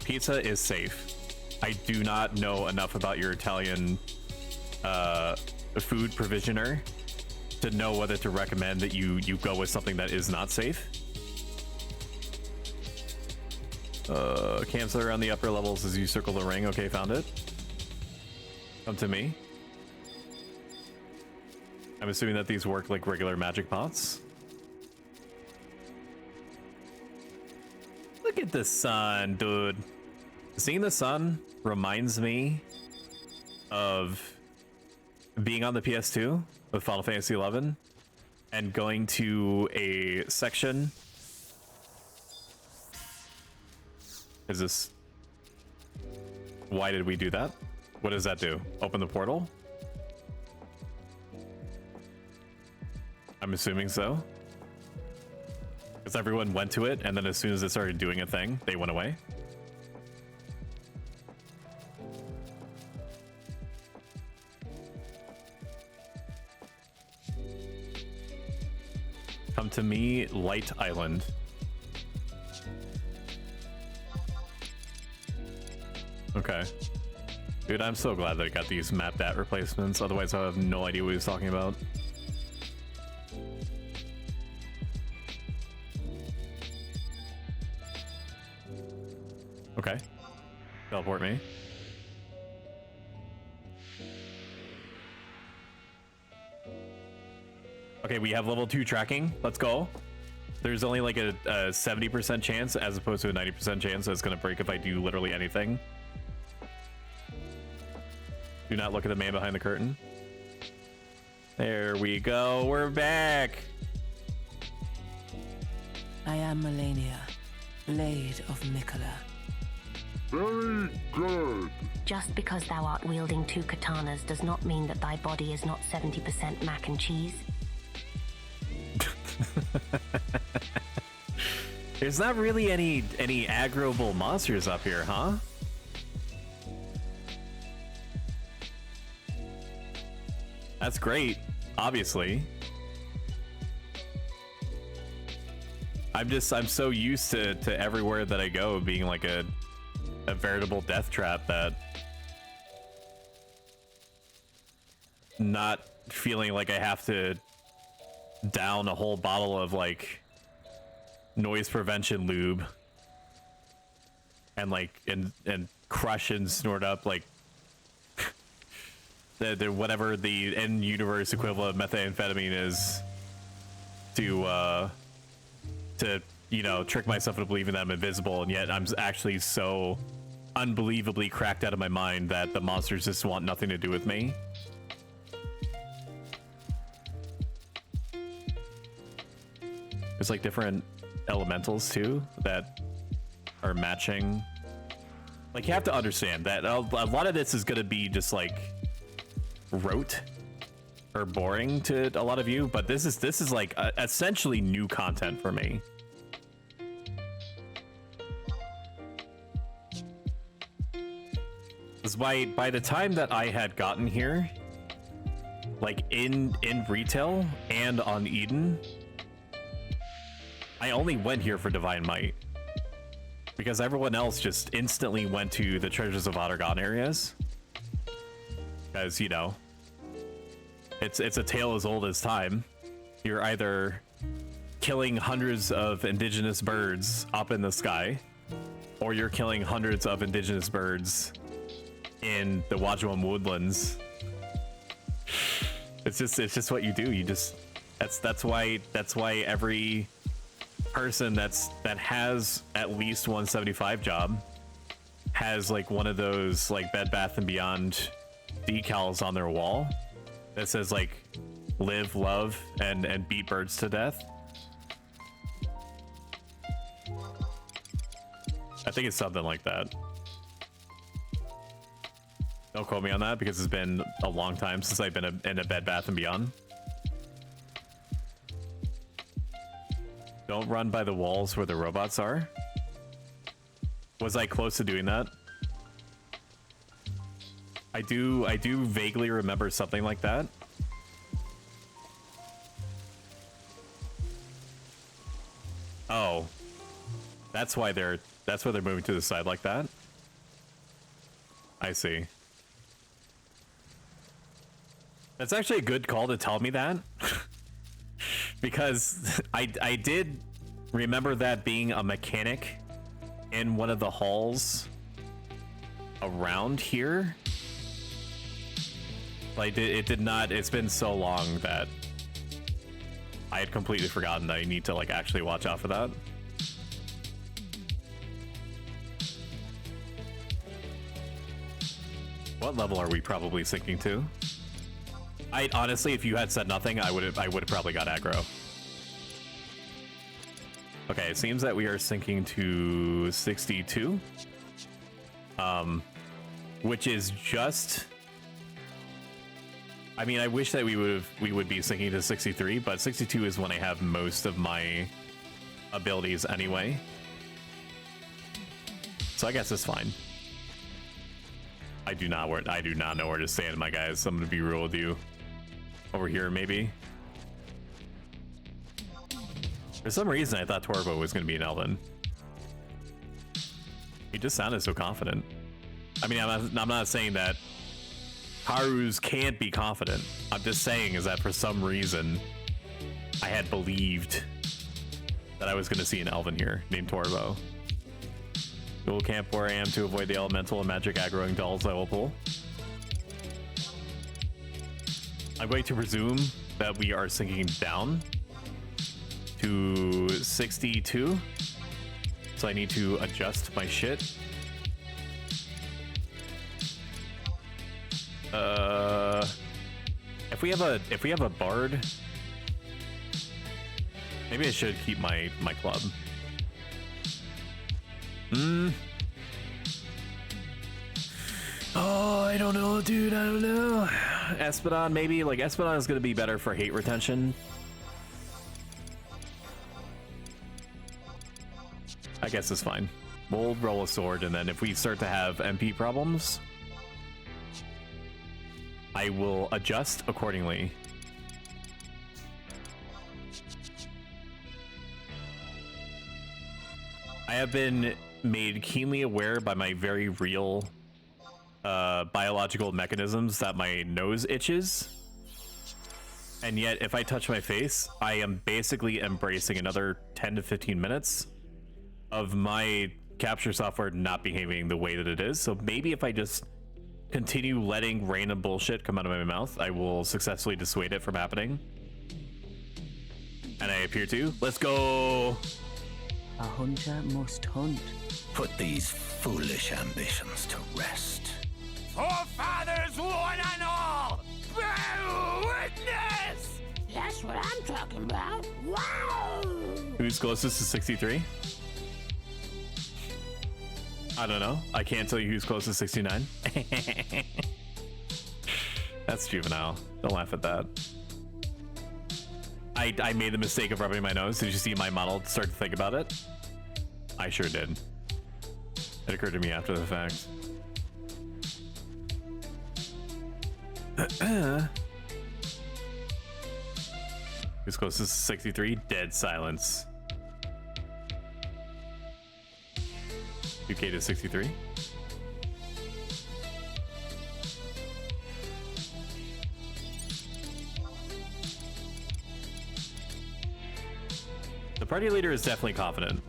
pizza is safe. I do not know enough about your Italian food provisioner to know whether to recommend that you go with something that is not safe. Cancel around the upper levels as you circle the ring. Okay, found it. Come to me. I'm assuming that these work like regular magic pots. Look at the sun, dude. Seeing the sun reminds me of being on the PS2 with Final Fantasy XI and going to a section. Is this... Why did we do that? What does that do? Open the portal? I'm assuming so. Because everyone went to it, and then as soon as it started doing a thing, they went away. Come to me, Light Island. Okay. Dude, I'm so glad that I got these map dat replacements, otherwise I have no idea what he was talking about. Okay. Teleport me. Okay, we have level 2 tracking. Let's go. There's only like a 70% chance as opposed to a 90% chance that it's gonna break if I do literally anything. Do not look at the man behind the curtain. There we go. We're back. I am Melania, Blade of Mikola. Very good. Just because thou art wielding 2 katanas does not mean that thy body is not 70% mac and cheese. There's not really any aggroable monsters up here, huh? That's great, obviously. I'm so used to everywhere that I go being like a veritable death trap that not feeling like I have to down a whole bottle of like noise prevention lube and like and crush and snort up like the whatever the end universe equivalent of methamphetamine is to you know, trick myself into believing that I'm invisible, and yet I'm actually so unbelievably cracked out of my mind that the monsters just want nothing to do with me. There's like different elementals too that are matching. Like, you have to understand that a lot of this is gonna be just like rote or boring to a lot of you, but this is like essentially new content for me. Because by the time that I had gotten here, like in retail and on Eden, I only went here for Divine Might. Because everyone else just instantly went to the Treasures of Ottergon areas. Because, you know, it's a tale as old as time. You're either killing hundreds of indigenous birds up in the sky, or you're killing hundreds of indigenous birds in the Wajawam woodlands. It's just what you do. You just that's why every person that has at least 175 job has like one of those like Bed Bath & Beyond decals on their wall that says like live, love, and beat birds to death. I think it's something like that. Don't quote me on that because it's been a long time since I've been in a Bed Bath & Beyond. Don't run by the walls where the robots are. Was I close to doing that? I do vaguely remember something like that. Oh. That's why they're moving to the side like that. I see. That's actually a good call to tell me that. Because I did remember that being a mechanic in one of the halls around here. Like it did not, it's been so long that I had completely forgotten that I need to like actually watch out for that. What level are we probably sinking to? I honestly, if you had said nothing, I would have probably got aggro. Okay, it seems that we are sinking to 62. Which is just, I mean, I wish that we would be sinking to 63, but 62 is when I have most of my abilities anyway. So I guess it's fine. I do not know where to stand, my guys. I'm gonna be real with you. Over here, maybe. For some reason, I thought Torvo was gonna be an Elven. He just sounded so confident. I mean, I'm not saying that Harus can't be confident. I'm just saying is that for some reason, I had believed that I was gonna see an Elven here named Torvo. Dual camp where I am to avoid the elemental and magic aggroing dolls I will pull. I'm going to presume that we are sinking down to 62. So I need to adjust my shit. If we have a bard, maybe I should keep my club. Oh, I don't know, dude. I don't know. Espadon, maybe. Like, Espadon is going to be better for hate retention. I guess it's fine. We'll roll a sword, and then if we start to have MP problems, I will adjust accordingly. I have been made keenly aware by my very real biological mechanisms that my nose itches, and yet if I touch my face, I am basically embracing another 10 to 15 minutes of my capture software not behaving the way that it is. So maybe if I just continue letting random bullshit come out of my mouth, I will successfully dissuade it from happening. And I appear to. Let's go. A hunter must hunt. Put these foolish ambitions to rest. Forefathers, one and all, bear witness! That's what I'm talking about. Wow! Who's closest to 63? I don't know. I can't tell you who's closest to 69. That's juvenile. Don't laugh at that. I made the mistake of rubbing my nose. Did you see my model start to think about it? I sure did. It occurred to me after the fact. Who's closest to 63? Dead silence. 2K to 63. party leader is definitely confident,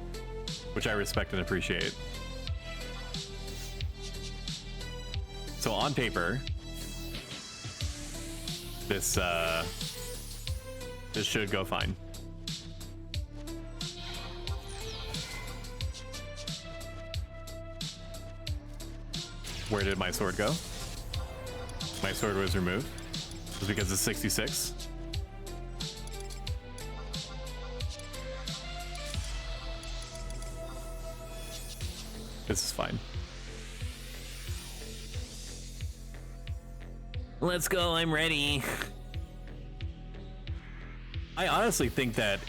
which I respect and appreciate. So on paper, this should go fine. Where did my sword go? My sword was removed. It was because it's 66. This is fine. Let's go, I'm ready. I honestly think that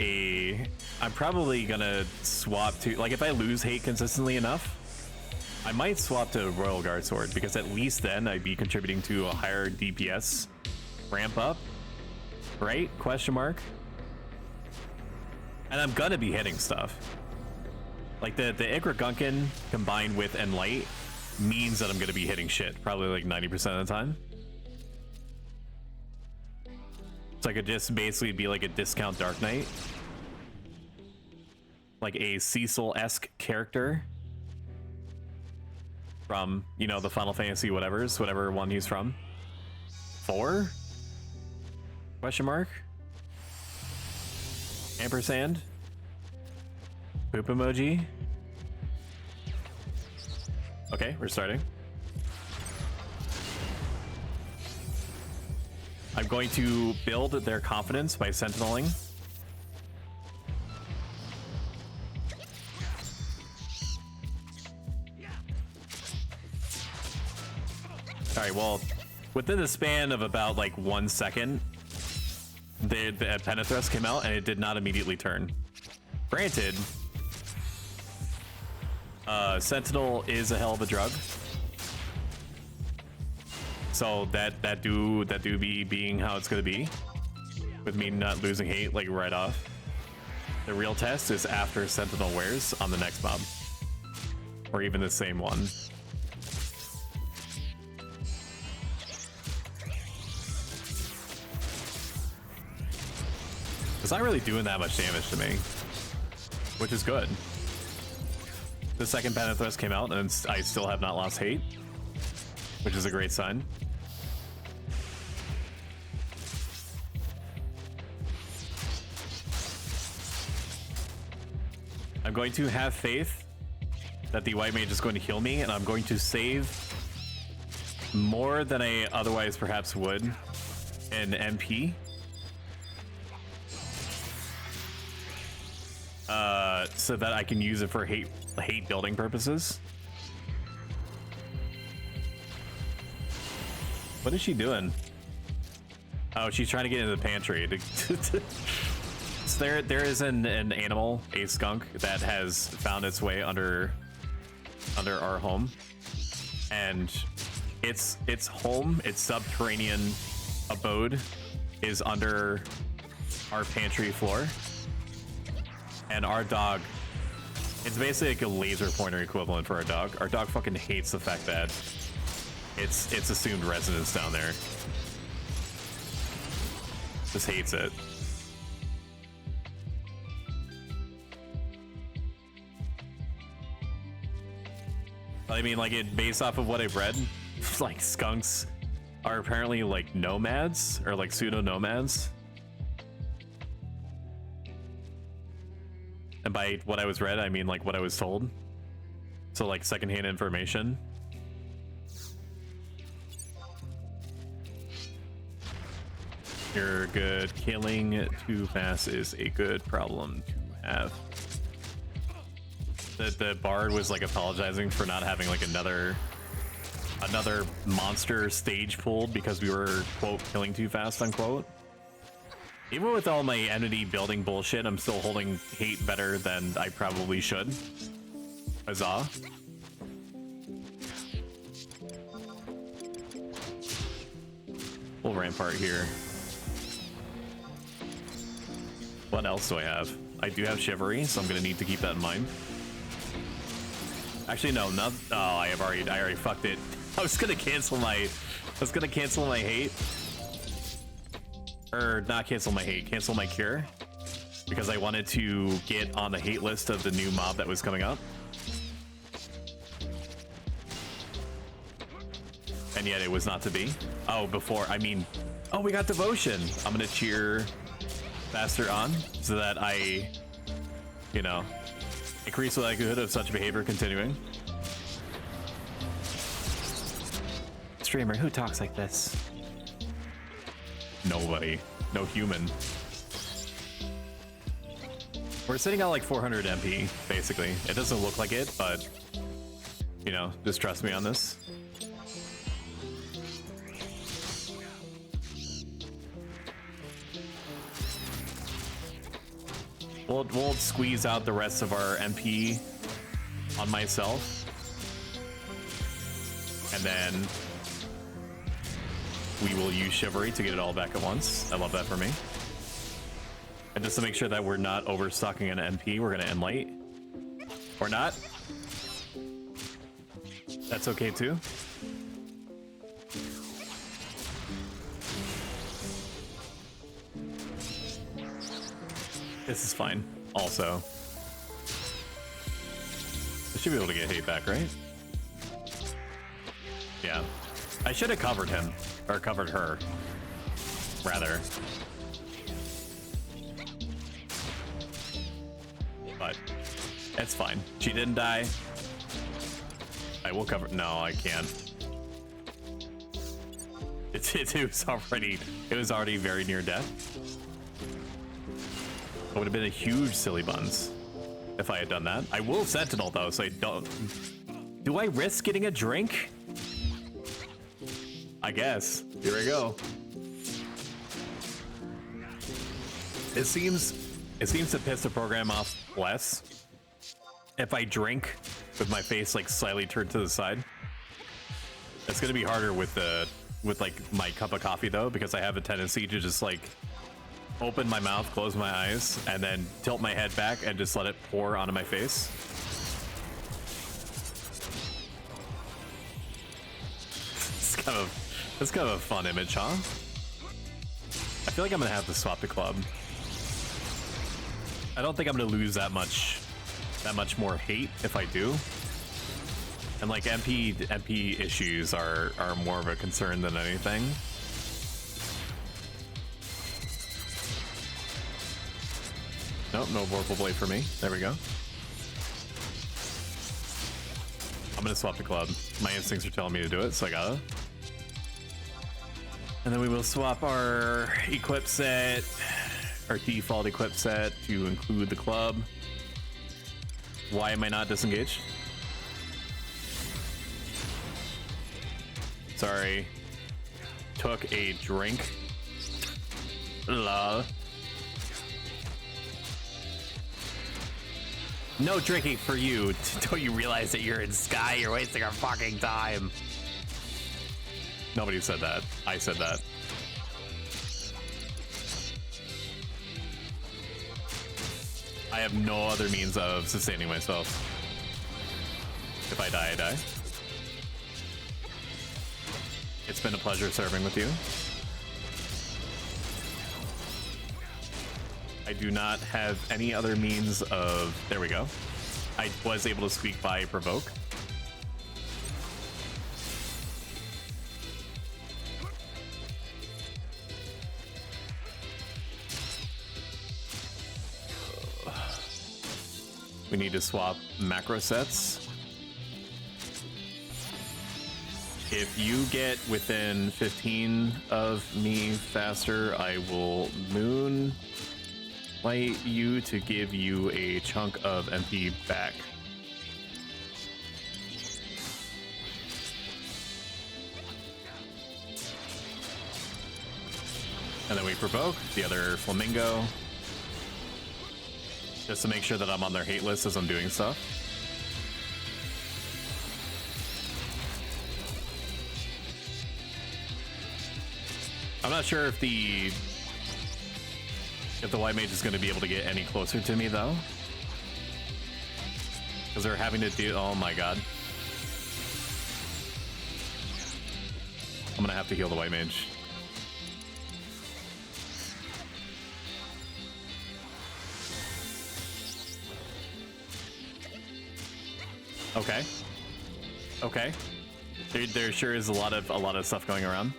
I'm probably gonna swap to, like, if I lose hate consistently enough, I might swap to Royal Guard Sword, because at least then I'd be contributing to a higher DPS ramp up, right? Question mark. And I'm gonna be hitting stuff. Like the Ikra Gunkin combined with Enlight means that I'm gonna be hitting shit probably like 90% of the time. So I could just basically be like a discount Dark Knight. Like a Cecil-esque character. From, you know, the Final Fantasy whatever one he's from. 4? Question mark? Ampersand? Poop emoji? Okay, we're starting. I'm going to build their confidence by sentineling. Alright, well, within the span of about like 1 second, the Penethrust came out and it did not immediately turn. Granted, Sentinel is a hell of a drug. So that do be being how it's gonna be, with me not losing hate like right off. The real test is after Sentinel wears on the next mob, or even the same one. It's not really doing that much damage to me, which is good. The second Penethrust came out and I still have not lost hate, which is a great sign. I'm going to have faith that the White Mage is going to heal me, and I'm going to save more than I otherwise perhaps would in MP. So that I can use it for hate building purposes. What is she doing? Oh, she's trying to get into the pantry. So there is an animal, a skunk, that has found its way under our home, and its home, its subterranean abode, is under our pantry floor. And our dog, it's basically like a laser pointer equivalent for our dog. Our dog fucking hates the fact that it's assumed residence down there. Just hates it. I mean, like, based off of what I've read, like, skunks are apparently like nomads, or like pseudo nomads. And by what I was read, I mean like what I was told. So like secondhand information. You're good. Killing too fast is a good problem to have. The bard was like apologizing for not having like another monster stage pulled because we were, quote, killing too fast, unquote. Even with all my enmity building bullshit, I'm still holding hate better than I probably should. Huzzah. Full rampart here. What else do I have? I do have Chivalry, so I'm gonna need to keep that in mind. Actually, no, not. Oh, I already fucked it. I was gonna cancel my hate. Or not cancel my hate, cancel my cure. because I wanted to get on the hate list of the new mob that was coming up. And yet it was not to be. Oh, oh, we got devotion. I'm gonna cheer faster on so that I, you know, increase the likelihood of such behavior continuing. Streamer, who talks like this? Nobody. No human. We're sitting on like 400 MP, basically. It doesn't look like it, but, you know, just trust me on this. We'll squeeze out the rest of our MP on myself. And then we will use Chivalry to get it all back at once. I love that for me. And just to make sure that we're not overstocking an MP, we're gonna end late. Or not. That's okay too. This is fine, also. I should be able to get hate back, right? Yeah. I should have covered him. Or covered her. Rather. But it's fine. She didn't die. I will cover. No, I can't. It was already very near death. It would have been a huge silly buns if I had done that. I will Sentinel though, so I don't. Do I risk getting a drink? I guess. Here we go. It seems to piss the program off less if I drink with my face like slightly turned to the side. It's gonna be harder with like my cup of coffee though, because I have a tendency to just like open my mouth, close my eyes, and then tilt my head back and just let it pour onto my face. It's kind of a fun image, huh? I feel like I'm gonna have to swap the club. I don't think I'm gonna lose that much more hate if I do. And like MP issues are more of a concern than anything. Nope, no Vorpal Blade for me. There we go. I'm gonna swap the club. My instincts are telling me to do it, so I gotta. And then we will swap our equip set, our default equip set to include the club. Why am I not disengaged? Sorry. Took a drink. Lol. No drinking for you. Don't you realize that you're in Sky? You're wasting our fucking time. Nobody said that. I said that. I have no other means of sustaining myself. If I die, I die. It's been a pleasure serving with you. I do not have any other means of... There we go. I was able to squeak by provoke. We need to swap macro sets. If you get within 15 of me faster, I will moonlight you to give you a chunk of MP back. And then we provoke the other flamingo. Just to make sure that I'm on their hate list as I'm doing stuff. I'm not sure if the white mage is going to be able to get any closer to me though, because they're having to do. Oh my god! I'm gonna have to heal the white mage. Okay. Okay. There sure is a lot of stuff going around.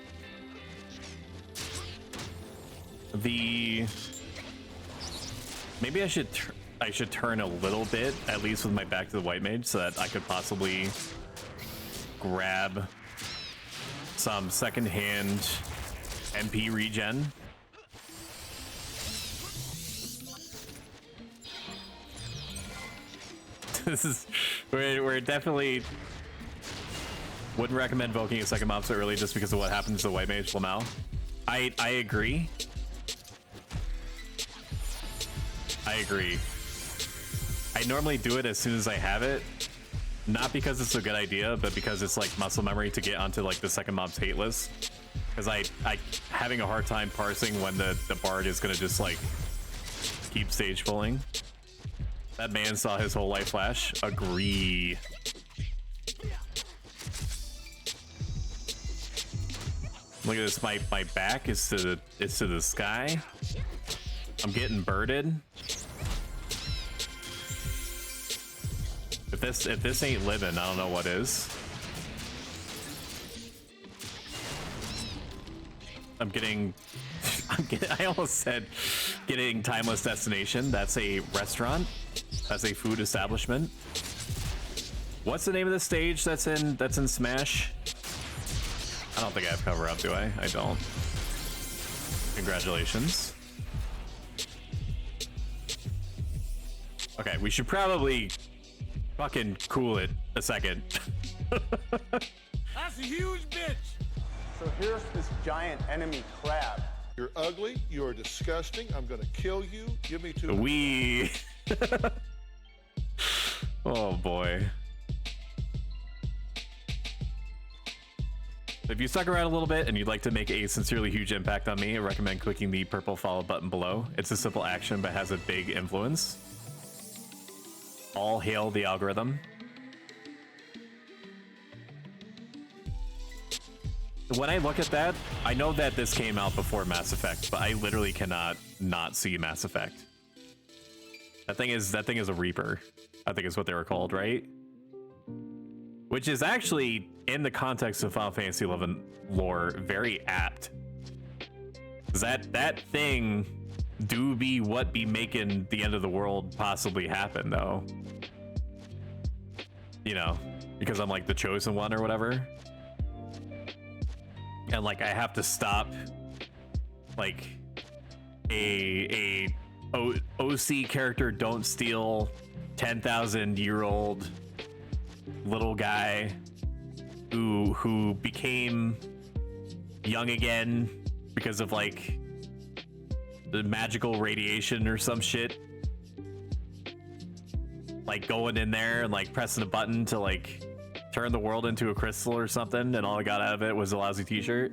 Maybe I should turn a little bit, at least with my back to the white mage, so that I could possibly grab some secondhand MP regen. This is we're definitely wouldn't recommend invoking a second mob so early just because of what happened to the white mage Lamau. I agree. I agree. I normally do it as soon as I have it, not because it's a good idea, but because it's like muscle memory to get onto like the second mob's hate list. Because I having a hard time parsing when the bard is gonna just like keep stage pulling. That man saw his whole life flash. Agree. Look at this. My back is to the sky. I'm getting birded. If this ain't living, I don't know what is. I almost said getting Timeless Destination. That's a restaurant. That's a food establishment. What's the name of the stage that's in Smash? I don't think I have cover up, do I? I don't. Congratulations. Okay, we should probably fucking cool it a second. That's a huge bitch. So here's this giant enemy crab. You're ugly. You're disgusting. I'm gonna kill you. Give me two. We. Oh boy. If you stuck around a little bit and you'd like to make a sincerely huge impact on me, I recommend clicking the purple follow button below. It's a simple action but has a big influence. All hail the algorithm. When I look at that, I know that this came out before Mass Effect, but I literally cannot not see Mass Effect. That thing is a Reaper, I think is what they were called, right? Which is actually, in the context of Final Fantasy XI lore, very apt. That thing do be what be making the end of the world possibly happen, though. You know, because I'm like the chosen one or whatever. And like I have to stop like a OC character don't steal 10,000-year-old little guy who became young again because of like the magical radiation or some shit, like going in there and like pressing a button to like turn the world into a crystal or something, and all I got out of it was a lousy t-shirt.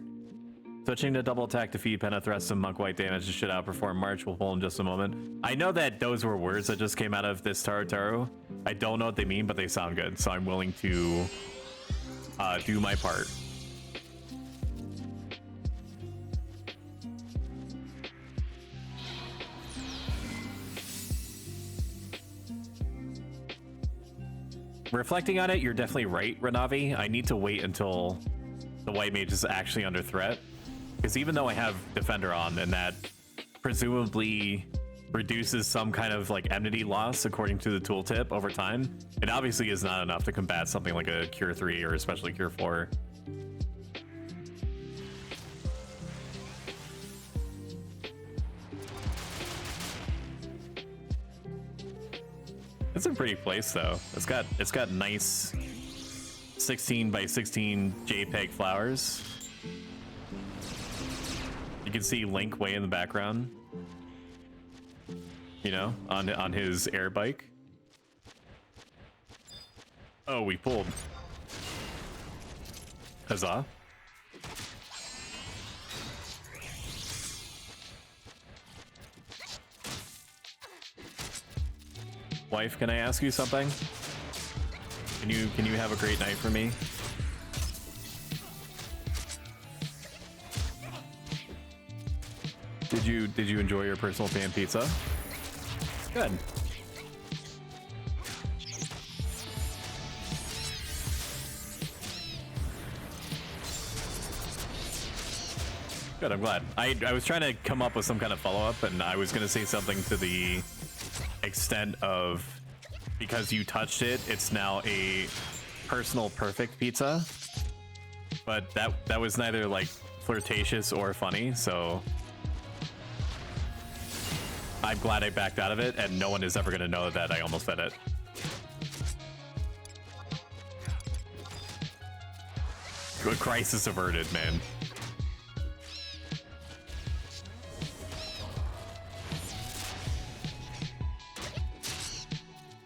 Switching to double attack to feed Penna thrust and monk white damage to should outperform March. We'll pull in just a moment. I know that those were words that just came out of this Taru. I don't know what they mean, but they sound good, so I'm willing to do my part. Reflecting on it, you're definitely right, Renavi. I need to wait until the white mage is actually under threat. Because even though I have Defender on, and that presumably reduces some kind of like enmity loss according to the tooltip over time, it obviously is not enough to combat something like a Cure 3 or especially Cure 4. It's a pretty place though. It's got nice 16 by 16 JPEG flowers. You can see Link way in the background, you know, on his air bike. Oh, we pulled. Huzzah. Wife, can I ask you something? Can you have a great night for me? Did you enjoy your personal fan pizza? Good. Good, I'm glad. I was trying to come up with some kind of follow-up, and I was going to say something to the extent of, because you touched it, it's now a personal perfect pizza. But that was neither, like, flirtatious or funny, so I'm glad I backed out of it, and no one is ever going to know that I almost said it. Good, crisis averted, man.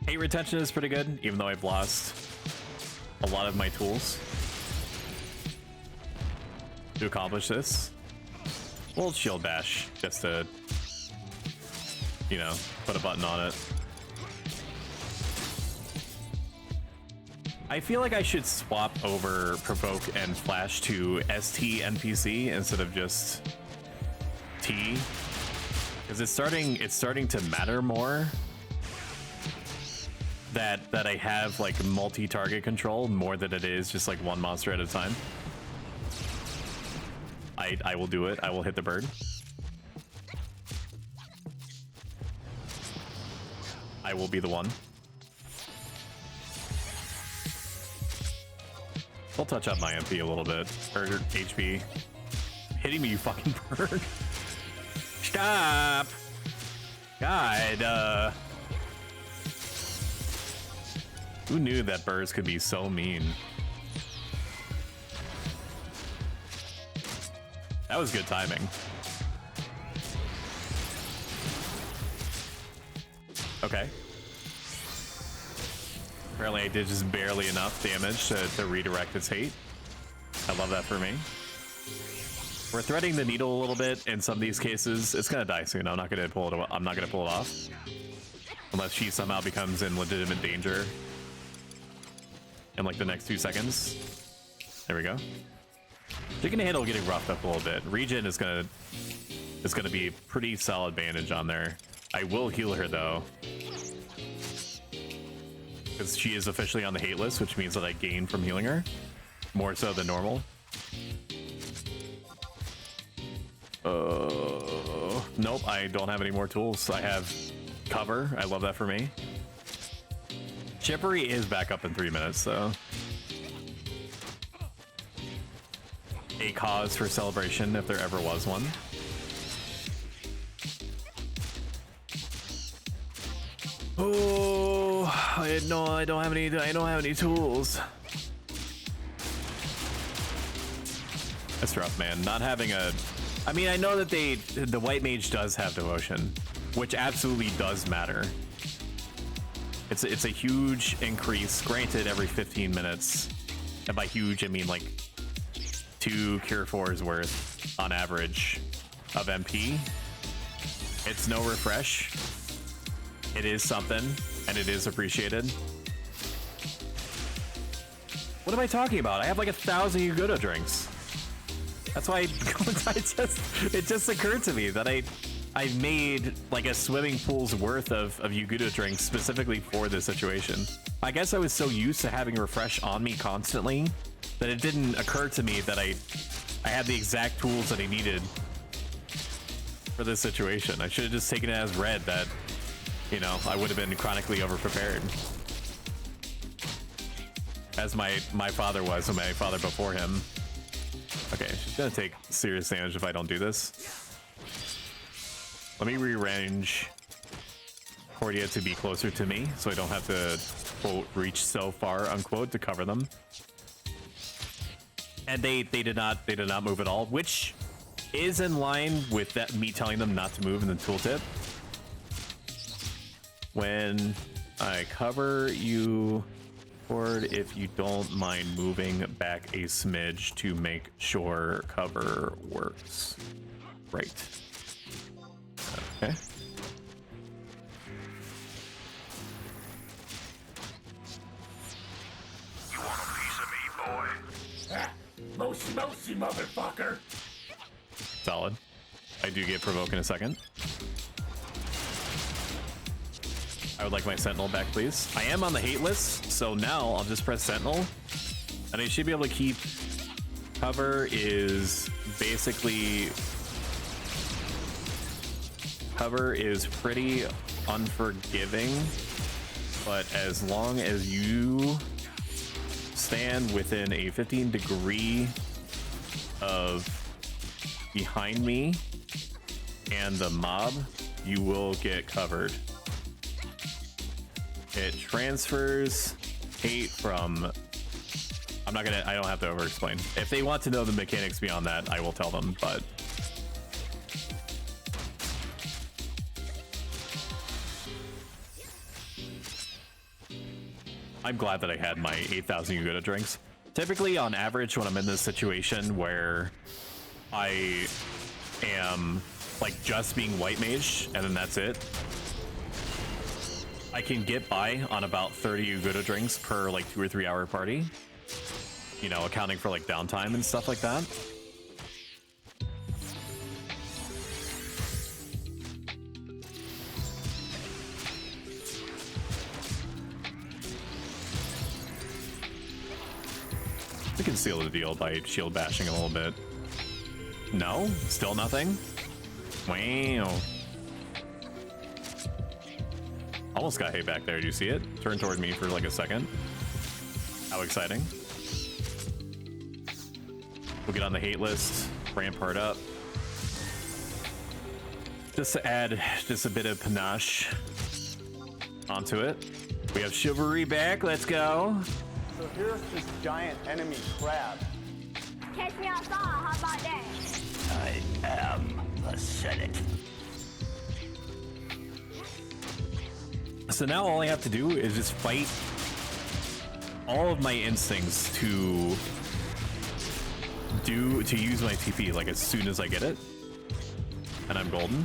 Hate retention is pretty good, even though I've lost a lot of my tools to accomplish this. We'll shield bash just to, you know, put a button on it. I feel like I should swap over provoke and flash to ST NPC instead of just T, because it's starting to matter more that I have like multi-target control more than it is just like one monster at a time. I will do it. I will hit the bird. I will be the one. I'll touch up my MP a little bit. Or HP. Hitting me, you fucking bird. Stop! God, who knew that birds could be so mean? That was good timing. Okay. Apparently I did just barely enough damage to redirect its hate. I love that for me. We're threading the needle a little bit in some of these cases. It's gonna die soon. I'm not gonna pull it. I'm not gonna pull it off unless she somehow becomes in legitimate danger in like the next 2 seconds. There we go. Chicken handle getting roughed up a little bit. Regen is gonna be pretty solid bandage on there. I will heal her though, because she is officially on the hate list, which means that I gain from healing her more so than normal. Nope, I don't have any more tools. I have cover. I love that for me. Chippery is back up in 3 minutes, so a cause for celebration if there ever was one. Oh, I don't have any tools. That's rough, man. Not having a, I mean, I know that the white mage does have devotion, which absolutely does matter. It's a huge increase, granted every 15 minutes, and by huge I mean like 2 Cure 4s worth on average of MP. It's no refresh. It is something, and it is appreciated. What am I talking about? I have like 1,000 Yugoda drinks. That's why it just occurred to me that I made like a swimming pool's worth of Yugoda drinks specifically for this situation. I guess I was so used to having refresh on me constantly that it didn't occur to me that I had the exact tools that I needed for this situation. I should have just taken it as read that, you know, I would have been chronically overprepared, as my father was, and my father before him. Okay, she's gonna take serious damage if I don't do this. Let me rearrange Cordia to be closer to me, so I don't have to, quote, reach so far, unquote, to cover them. And they did not move at all, which is in line with that me telling them not to move in the tooltip. When I cover you forward, if you don't mind moving back a smidge to make sure cover works. Right. Okay. You want a piece of me, boy? Ah, mousy, motherfucker. Solid. I do get provoke in a second. I would like my sentinel back, please. I am on the hate list, so now I'll just press sentinel, and I should be able to keep Cover is basically... Cover is pretty unforgiving, but as long as you stand within a 15 degree of behind me and the mob, you will get covered. It transfers hate from... I don't have to over explain. If they want to know the mechanics beyond that, I will tell them, but I'm glad that I had my 8,000 Yugoda drinks. Typically, on average, when I'm in this situation where I am like just being white mage and then that's it, I can get by on about 30 Yugoda drinks per like 2 or 3 hour party. You know, accounting for like downtime and stuff like that. We can seal the deal by shield bashing a little bit. No? Still nothing? Wow. Almost got hate back there. Do you see it? Turn toward me for like a second. How exciting. We'll get on the hate list. Ramp hard up. Just to add just a bit of panache onto it. We have chivalry back. Let's go. So here's this giant enemy crab. Catch me outside, how about that? I am the Senate. So now all I have to do is just fight all of my instincts to use my TP like as soon as I get it, and I'm golden.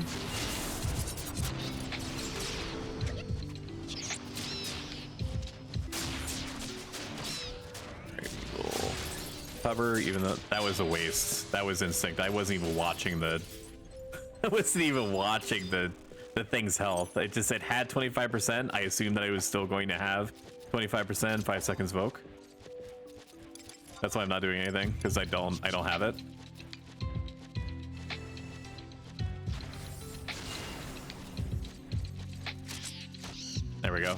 Cover, even though that was a waste. That was instinct. I wasn't even watching the thing's health. It just said had 25%. I assumed that I was still going to have 25%, 5 seconds Voke. That's why I'm not doing anything, because I don't have it. There we go.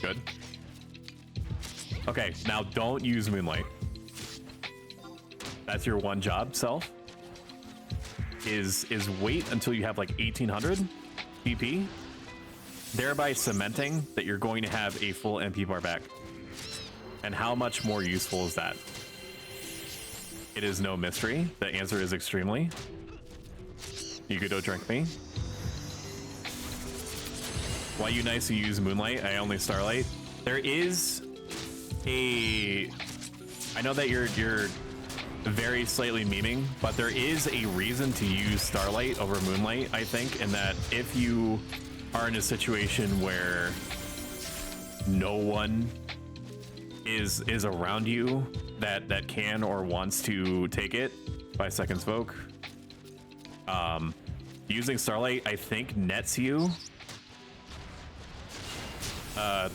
Good. Okay, now don't use Moonlight. That's your one job, self. Is wait until you have like 1800 BP, thereby cementing that you're going to have a full MP bar back. And how much more useful is that? It is no mystery. The answer is extremely. You could go drink me. Why you nice to use Moonlight? I only Starlight. There is a... I know that you're very slightly memeing, but there is a reason to use Starlight over Moonlight, I think, in that if you are in a situation where no one is around you that can or wants to take it, 5 seconds Voke, using Starlight, I think, nets you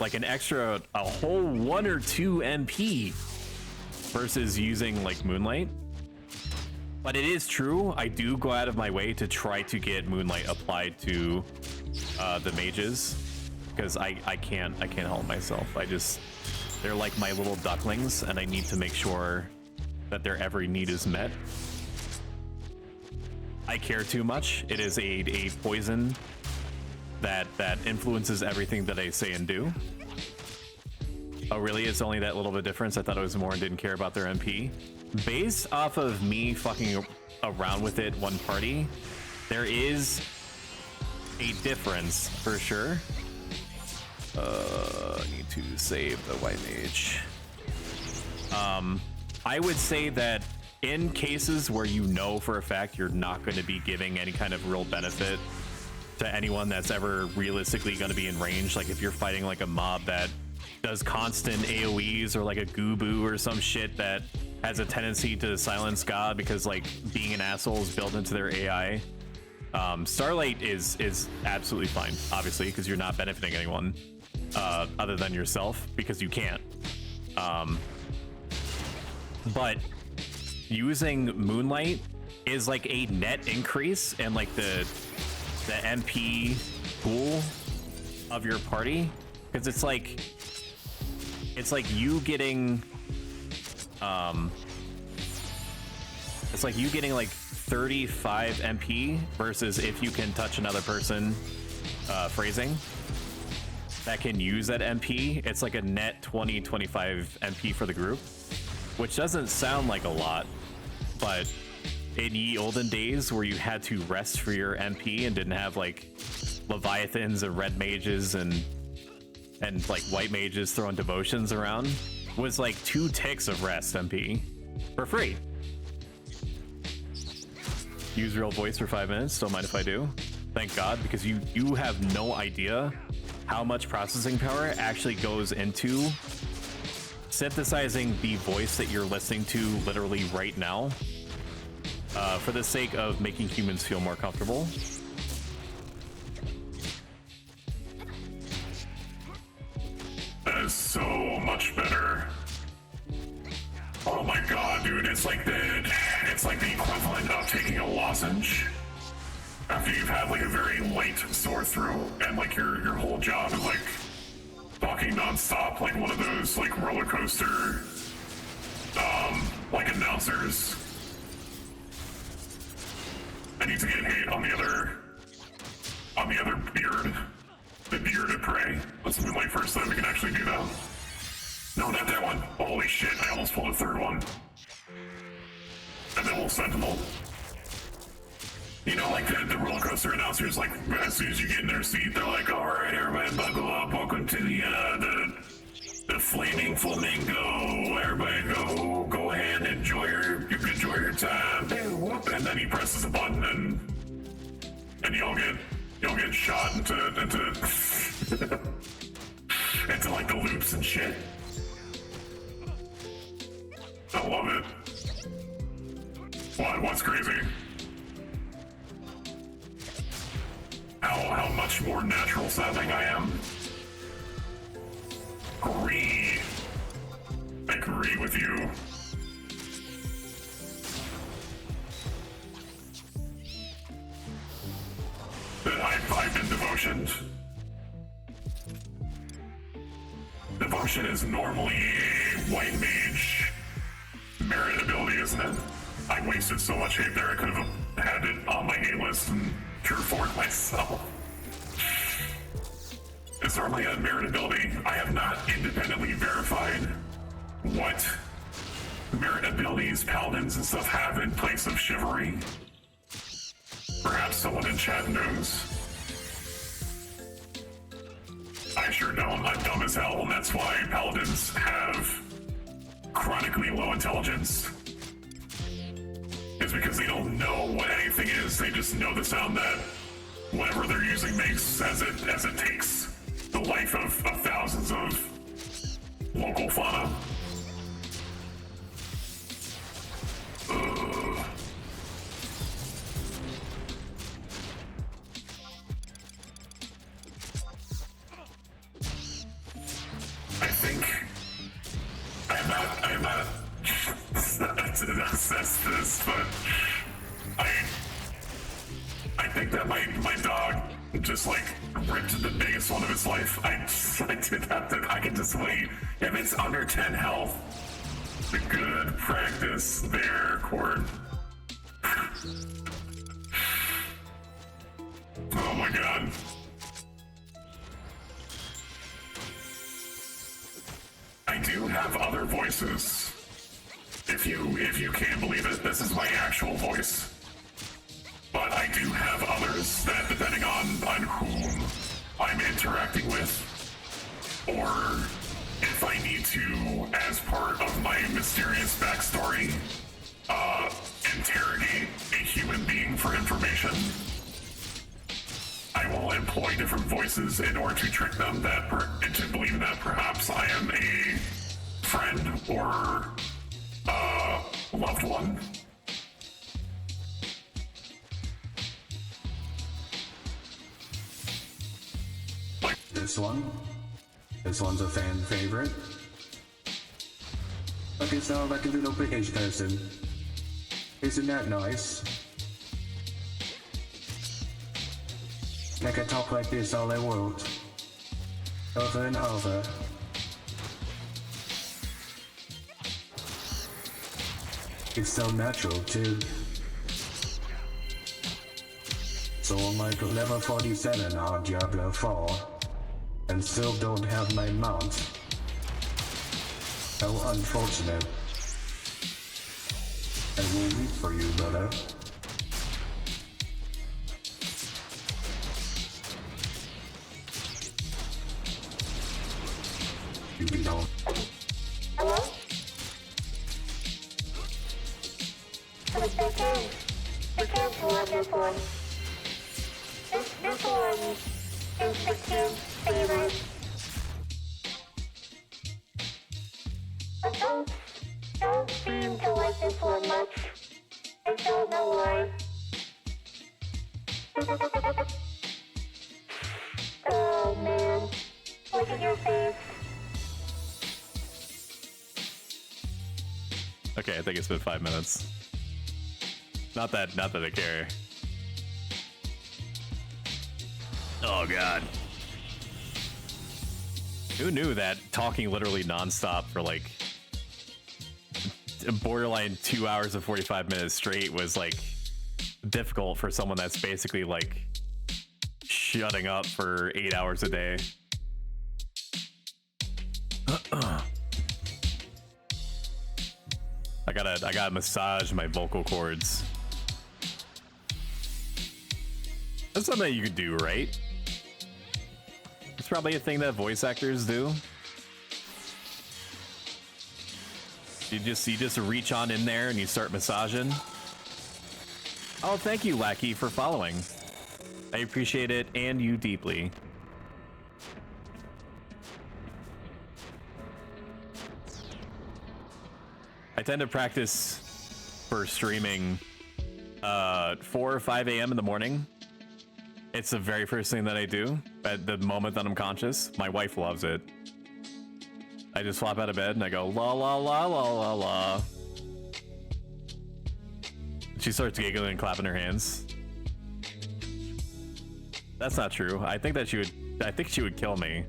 like an extra, a whole 1 or 2 MP versus using like Moonlight. But it is true, I do go out of my way to try to get Moonlight applied to the mages, because I can't help myself. They're like my little ducklings, and I need to make sure that their every need is met. I care too much. It is a poison that influences everything that I say and do. Oh really? It's only that little bit difference? I thought it was more and didn't care about their MP. Based off of me fucking around with it one party, there is a difference for sure. Need to save the white mage. I would say that in cases where you know for a fact you're not going to be giving any kind of real benefit to anyone that's ever realistically going to be in range, like if you're fighting like a mob that does constant AoEs or like a Gubu or some shit that has a tendency to silence God because like being an asshole is built into their AI, Starlight is absolutely fine, obviously, because you're not benefiting anyone other than yourself, because you can't. But using Moonlight is like a net increase in like the MP pool of your party, because it's like you getting like 35 MP versus if you can touch another person phrasing that can use that MP, it's like a net 20-25 MP for the group, which doesn't sound like a lot, but in ye olden days where you had to rest for your MP and didn't have like Leviathans and red mages and like white mages throwing devotions around, was like 2 ticks of rest MP for free. Use real voice for 5 minutes, don't mind if I do. Thank God, because you have no idea how much processing power actually goes into synthesizing the voice that you're listening to literally right now, for the sake of making humans feel more comfortable. That is so much better. Oh my god, dude, it's like the equivalent of taking a lozenge after you've had like a very late sore throat and like your whole job is like talking nonstop, like one of those like roller coaster like announcers. I need to get hit on the other beard. The beard of prey. Let's Moonlight first so that we can actually do that. No, not that one. Holy shit, I almost pulled a third one. And then we'll Sentinel. You know, like the roller coaster announcers, like as soon as you get in their seat, they're like, all right, everybody buckle up, welcome to the flaming flamingo. Everybody go ahead and enjoy your time. And then he presses a button and you all get shot into into like the loops and shit. I love it. What's crazy? How much more natural sounding I am. Agree with you. That I've been devotioned. Devotion is normally a white mage merit ability, isn't it? I wasted so much hate there, I could have had it on my hate list and pure forward myself. It's normally a merit ability. I have not independently verified what merit abilities paladins and stuff have in place of chivalry. Perhaps someone in chat knows. I sure don't. I'm dumb as hell, and that's why paladins have chronically low intelligence. It's because they don't know what anything is. They just know the sound that whatever they're using makes as it takes the life of thousands of local fauna. I'm not to assess this, but I think that my dog just like ripped the biggest one of its life. I did have to. I can just wait. If it's under 10 health, the good practice there, Cord. Oh my god. I do have other voices. If you can't believe it, this is my actual voice. But I do have others that, depending on whom I'm interacting with, or if I need to, as part of my mysterious backstory, interrogate a human being for information, I will employ different voices in order to trick them into believing that perhaps I am a friend or loved one. This one's a fan favorite. Like you sound like a little British person. Isn't that nice? I can talk like this all I want. Over and over. It's so natural too. So I'm like level 47 on Diablo 4 and still don't have my mount. How unfortunate. I will wait for you, brother. You know. Hello? Be careful on this one. This one is the kid's favorite. I don't seem to like this one much. I don't know why. Oh man, look at your face. Okay, I think it's been 5 minutes. Not that I care. Oh god. Who knew that talking literally nonstop for like borderline 2 hours and 45 minutes straight was like difficult for someone that's basically like shutting up for 8 hours a day. I gotta massage my vocal cords. That's something that you could do, right? It's probably a thing that voice actors do. You just reach on in there and you start massaging. Oh, thank you, Lackey, for following. I appreciate it, and you deeply. I tend to practice for streaming 4 or 5 a.m. in the morning. It's the very first thing that I do at the moment that I'm conscious. My wife loves it. I just flop out of bed and I go la la la la la la. She starts giggling and clapping her hands. That's not true. I think she would kill me.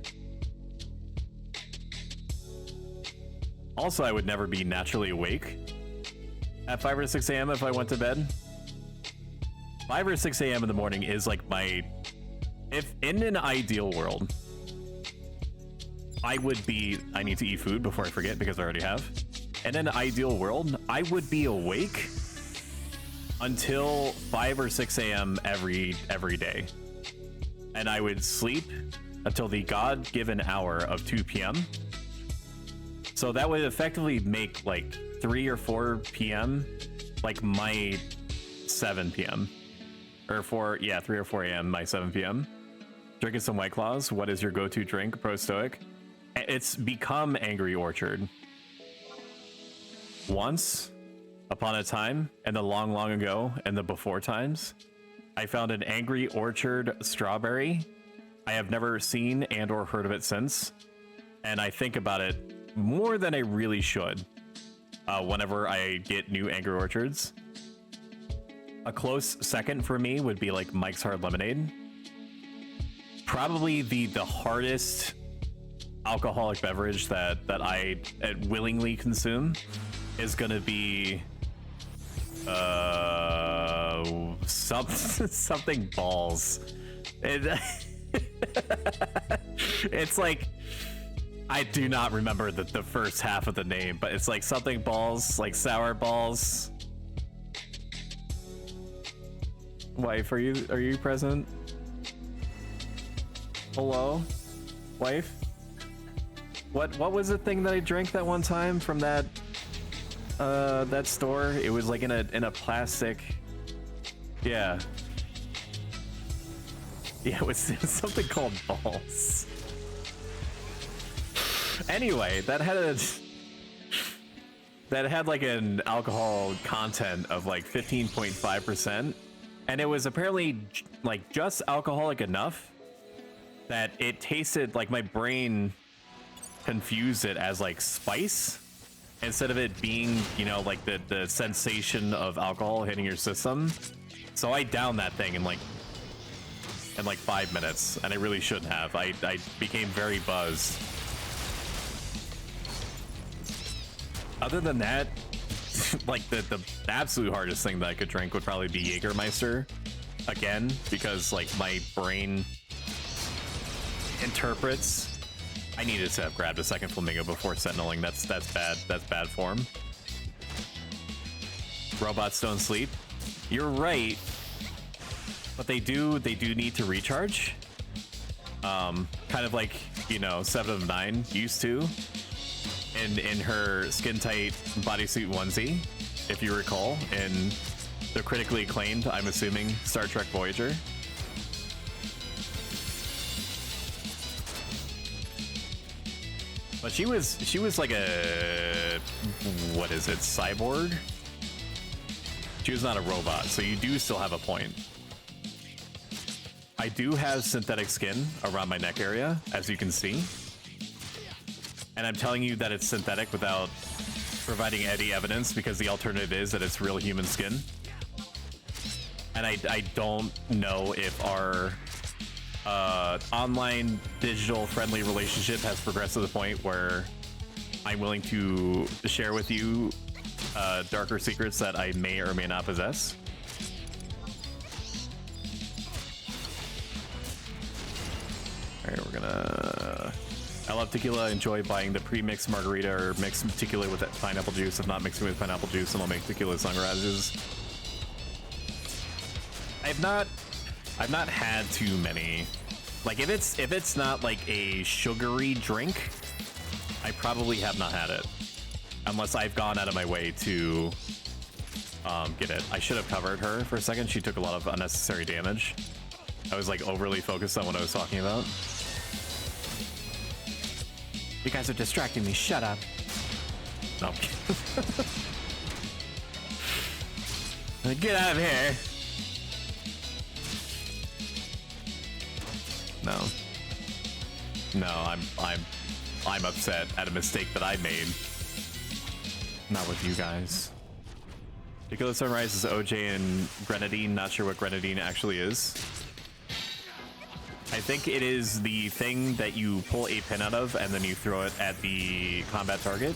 Also, I would never be naturally awake at 5 or 6 a.m. if I went to bed. 5 or 6 a.m. in the morning is like my... If in an ideal world, I would be... I need to eat food before I forget because I already have. In an ideal world, I would be awake until 5 or 6 a.m. every day. And I would sleep until the God-given hour of 2 p.m. So that would effectively make like 3 or 4 p.m. like my 7 p.m. Or 3 or 4 a.m. my 7 p.m. Drinking some White Claws. What is your go-to drink, Pro Stoic? It's become Angry Orchard. Once upon a time, in the long, long ago, in the before times, I found an Angry Orchard strawberry. I have never seen and or heard of it since. And I think about it more than I really should whenever I get new Angry Orchards. A close second for me would be like Mike's Hard Lemonade. Probably the hardest alcoholic beverage that I willingly consume is gonna be something balls. It's like, I do not remember the first half of the name, but it's like something balls, like sour balls. Wife, are you present? Hello? Wife? What was the thing that I drank that one time from that store? It was like in a plastic. Yeah. Yeah, it was something called balls. Anyway, that had like an alcohol content of like 15.5%, and it was apparently like just alcoholic enough that it tasted like my brain confused it as like spice, instead of it being, you know, like the sensation of alcohol hitting your system. So I downed that thing in like 5 minutes, and I really shouldn't have. I became very buzzed. Other than that, like the absolute hardest thing that I could drink would probably be Jägermeister again, because like my brain interprets. I needed to have grabbed a second flamingo before sentineling. That's bad. That's bad form. Robots don't sleep. You're right, but they do need to recharge. Kind of like, you know, 7 of 9 used to. In her skin tight bodysuit onesie, if you recall, in the critically acclaimed, I'm assuming, Star Trek Voyager. But she was like a, what is it, cyborg? She was not a robot, so you do still have a point. I do have synthetic skin around my neck area, as you can see. And I'm telling you that it's synthetic without providing any evidence, because the alternative is that it's real human skin. And I don't know if our online digital friendly relationship has progressed to the point where I'm willing to share with you darker secrets that I may or may not possess. All right, we're gonna... I love tequila. Enjoy buying the pre-mixed margarita or mixed tequila with pineapple juice. If not mixing with pineapple juice, then I'll make tequila sunglasses. I've not had too many. Like if it's not like a sugary drink, I probably have not had it, unless I've gone out of my way to get it. I should have covered her for a second. She took a lot of unnecessary damage. I was like overly focused on what I was talking about. You guys are distracting me. Shut up. No. Get out of here. No, I'm upset at a mistake that I made. Not with you guys. Tequila Sunrise is OJ and grenadine. Not sure what grenadine actually is. I think it is the thing that you pull a pin out of and then you throw it at the combat target.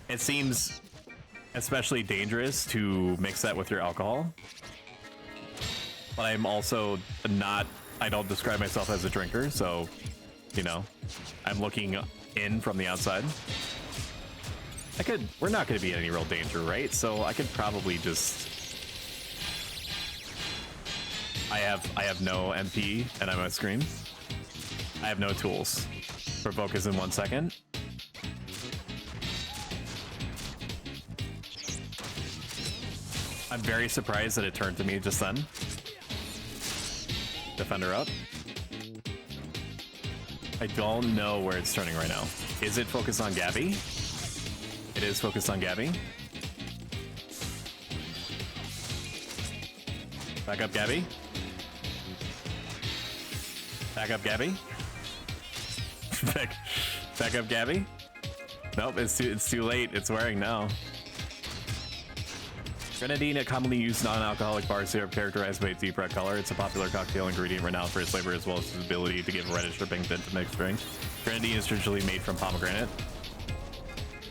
It seems especially dangerous to mix that with your alcohol. But I'm also not, I don't describe myself as a drinker, so, you know, I'm looking in from the outside. We're not going to be in any real danger, right? So I could probably just... I have no MP and I'm on screen. I have no tools. For focus in 1 second. I'm very surprised that it turned to me just then. Defender up. I don't know where it's turning right now. Is it focused on Gabby? It is focused on Gabby. Back up, Gabby. Back up, Gabby. back up, Gabby. Nope, it's too late. It's wearing now. Grenadine, a commonly used non-alcoholic bar syrup characterized by its deep red color. It's a popular cocktail ingredient renowned for its flavor as well as its ability to give a reddish or pink tint to mixed drink. Grenadine is traditionally made from pomegranate.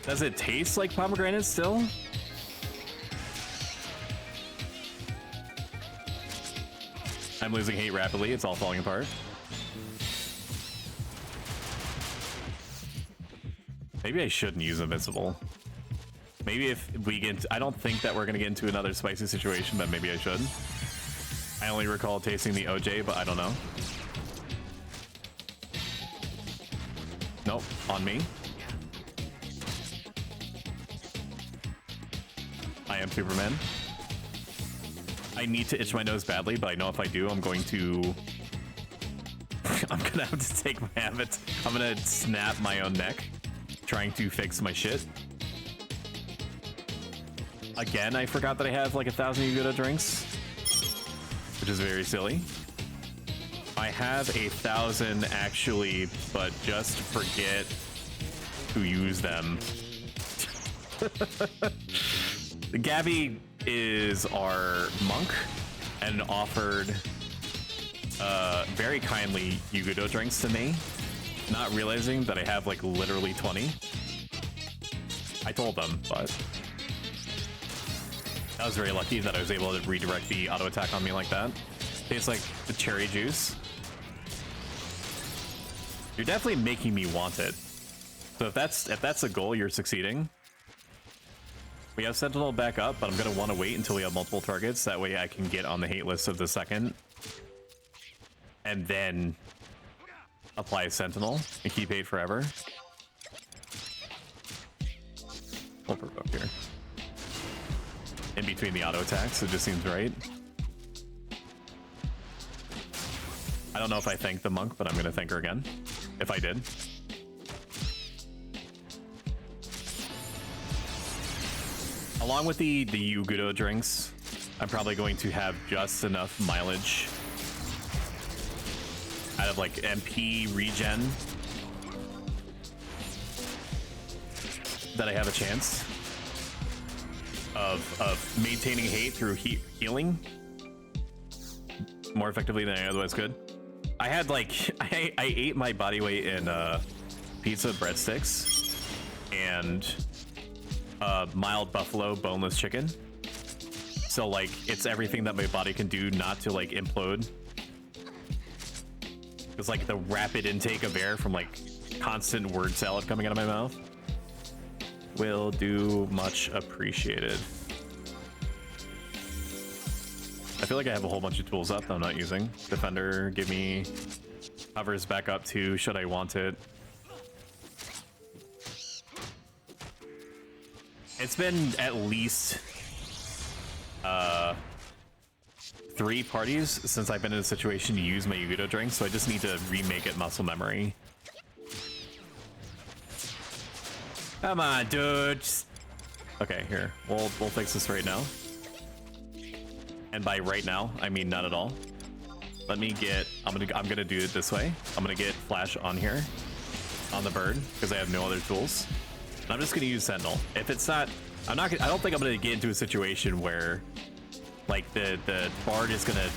Does it taste like pomegranate still? I'm losing hate rapidly. It's all falling apart. Maybe I shouldn't use Invincible. Maybe if we get into, I don't think that we're going to get into another spicy situation, but maybe I should. I only recall tasting the OJ, but I don't know. Nope, on me. I am Superman. I need to itch my nose badly, but I know if I do, I'm going to... I'm going to have to take my habit. I'm going to snap my own neck, trying to fix my shit. Again, I forgot that I have like 1,000 Yugoda drinks, which is very silly. I have 1,000 actually, but just forget who use them. Gabby is our monk and offered very kindly Yugudo drinks to me, not realizing that I have like literally 20. I told them, but I was very lucky that I was able to redirect the auto attack on me like that. Tastes like the cherry juice. You're definitely making me want it. So if that's a goal, you're succeeding. We have Sentinel back up, but I'm gonna want to wait until we have multiple targets. That way I can get on the hate list of the second. And then apply Sentinel and keep hate forever. We'll provoke here. In between the auto attacks, it just seems right. I don't know if I thanked the monk, but I'm gonna thank her again. If I did. Along with the Yugudo drinks, I'm probably going to have just enough mileage out of like MP regen that I have a chance of maintaining hate through healing more effectively than I otherwise could. I had like I ate my body weight in pizza breadsticks and mild buffalo boneless chicken. So like it's everything that my body can do not to like implode. It's like the rapid intake of air from like constant word salad coming out of my mouth. Will do, much appreciated. I feel like I have a whole bunch of tools up that I'm not using. Defender, give me hovers back up to should I want it. It's been at least 3 parties since I've been in a situation to use my Yugudo drink, so I just need to remake it muscle memory. Come on, dude. Okay, here. We'll fix this right now. And by right now, I mean not at all. Let me get. I'm gonna do it this way. I'm gonna get flash on here, on the bird, because I have no other tools. And I'm just gonna use Sentinel. If it's not, I don't think I'm gonna get into a situation where, like the bard is gonna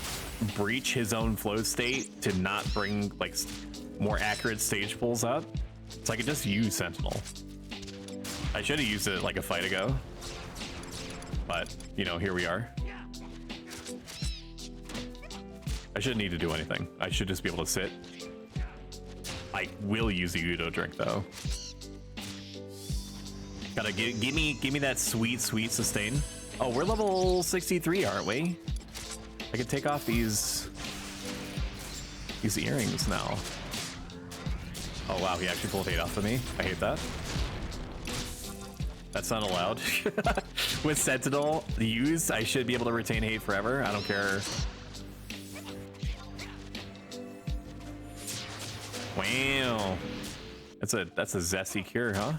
breach his own flow state to not bring like more accurate stage pulls up. So I could just use Sentinel. I should have used it like a fight ago, but you know, here we are. I shouldn't need to do anything. I should just be able to sit. I will use the Yugudo drink though. Gotta give me that sweet sustain. Oh, we're level 63, aren't we? I can take off these earrings now. Oh wow, he actually pulled hate off of me. I hate that. That's not allowed. With Sentinel used, I should be able to retain hate forever. I don't care. Wow. That's a zesty cure, huh?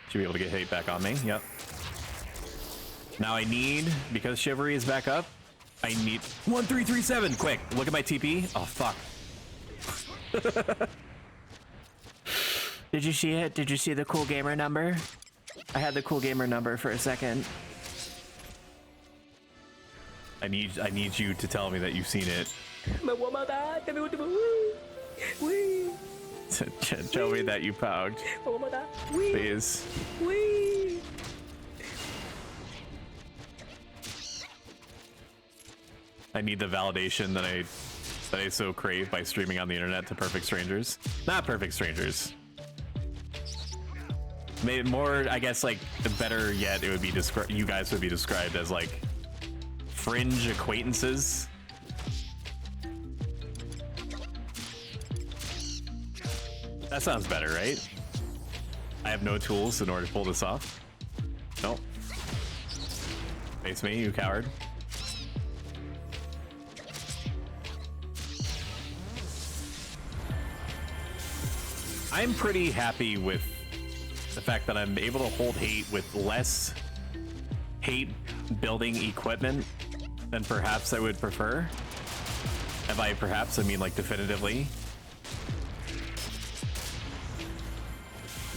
Should be able to get hate back on me. Yep. Now I need, because Chivalry is back up, I need 1337. Quick, look at my TP. Oh fuck. Did you see it? Did you see the cool gamer number? I had the cool gamer number for a second. I need you to tell me that you've seen it. Tell me that you pogged. Please. I need the validation that I so crave by streaming on the internet to perfect strangers. Not perfect strangers. Maybe more, I guess, like, better yet, it would be you guys would be described as like fringe acquaintances. That sounds better, right? I have no tools in order to pull this off. Nope. Face me, you coward. I'm pretty happy with the fact that I'm able to hold hate with less hate building equipment than perhaps I would prefer. And by perhaps, I mean like definitively.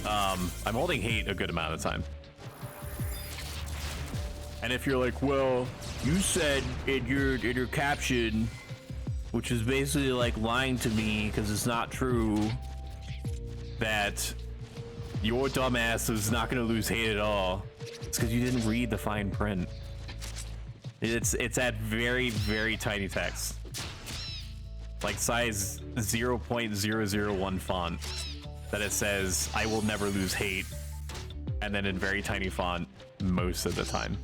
I'm holding hate a good amount of the time. And if you're like, well, you said in your caption, which is basically like lying to me because it's not true, that your dumbass is not going to lose hate at all. It's because you didn't read the fine print. It's at very, very tiny text. Like size 0.001 font. That it says, I will never lose hate. And then in very tiny font most of the time.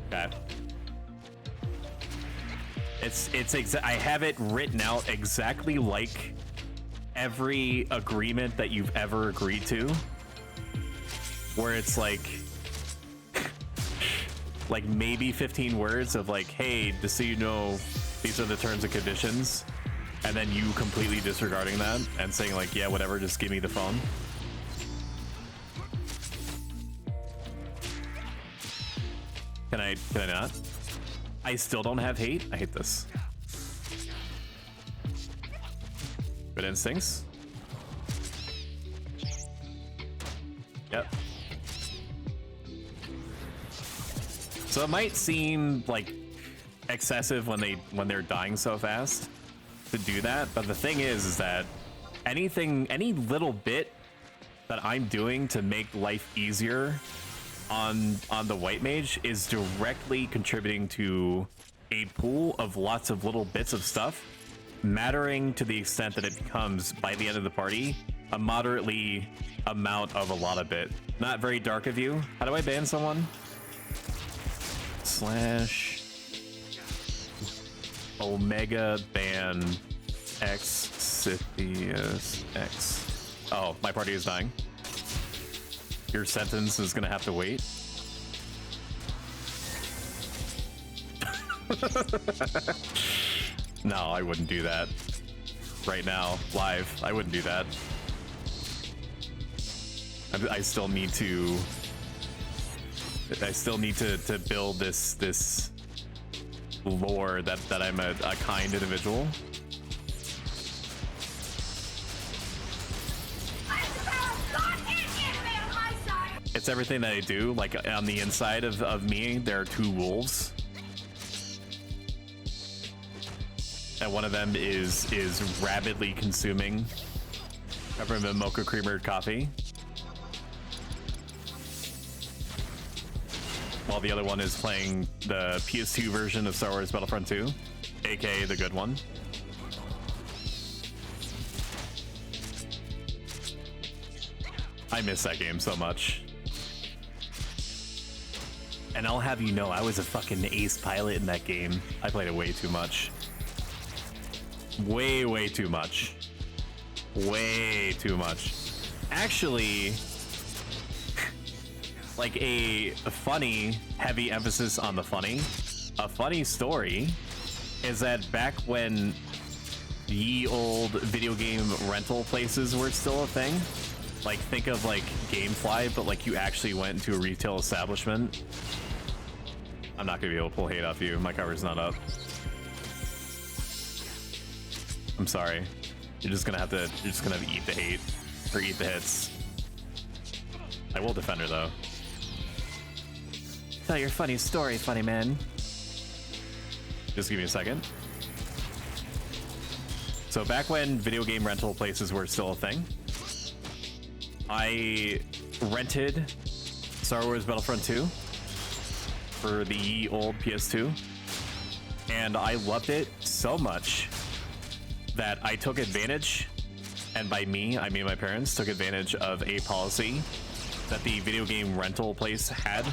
Okay. I have it written out exactly like every agreement that you've ever agreed to, where it's like maybe 15 words of like, hey, just so you know, these are the terms and conditions, and then you completely disregarding that and saying like, yeah, whatever, just give me the phone. Can I not? I still don't have hate. I hate this. Good instincts. Yep. So it might seem like excessive when they're dying so fast to do that, but the thing is that any little bit that I'm doing to make life easier on the white mage is directly contributing to a pool of lots of little bits of stuff, mattering to the extent that it becomes, by the end of the party, a moderately amount of a lot of bit. Not very dark of you. How do I ban someone? / Omega ban X Scythius X. Oh, my party is dying. Your sentence is gonna have to wait. No, I wouldn't do that. Right now, live, I wouldn't do that. I still need to build this lore that I'm a kind individual. It's everything that I do. Like on the inside of me, there are two wolves. And one of them is rabidly consuming peppermint mocha creamer coffee, while the other one is playing the PS2 version of Star Wars Battlefront 2, aka the good one. I miss that game so much. And I'll have you know, I was a fucking ace pilot in that game. I played it way too much. Way too much. Way too much. Actually, like a funny, heavy emphasis on the funny. A funny story is that back when ye old video game rental places were still a thing, like think of like GameFly, but like you actually went into a retail establishment. I'm not gonna be able to pull hate off you. My cover's not up. I'm sorry. You're just gonna have to eat the hate or eat the hits. I will defend her though. Tell your funny story, funny man. Just give me a second. So back when video game rental places were still a thing, I rented Star Wars Battlefront 2 for the old PS2, and I loved it so much that I took advantage, and by me, I mean my parents, took advantage of a policy that the video game rental place had,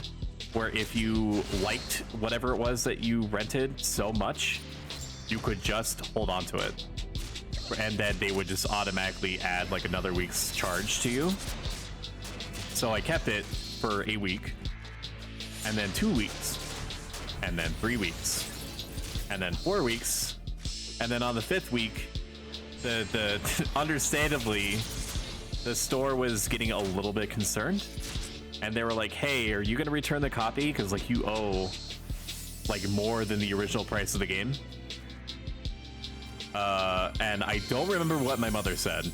where if you liked whatever it was that you rented so much, you could just hold on to it. And then they would just automatically add like another week's charge to you. So I kept it for a week, and then 2 weeks, and then 3 weeks, and then 4 weeks, and then on the 5th week, the understandably, the store was getting a little bit concerned, and they were like, "Hey, are you gonna return the copy? Because like you owe like more than the original price of the game." And I don't remember what my mother said,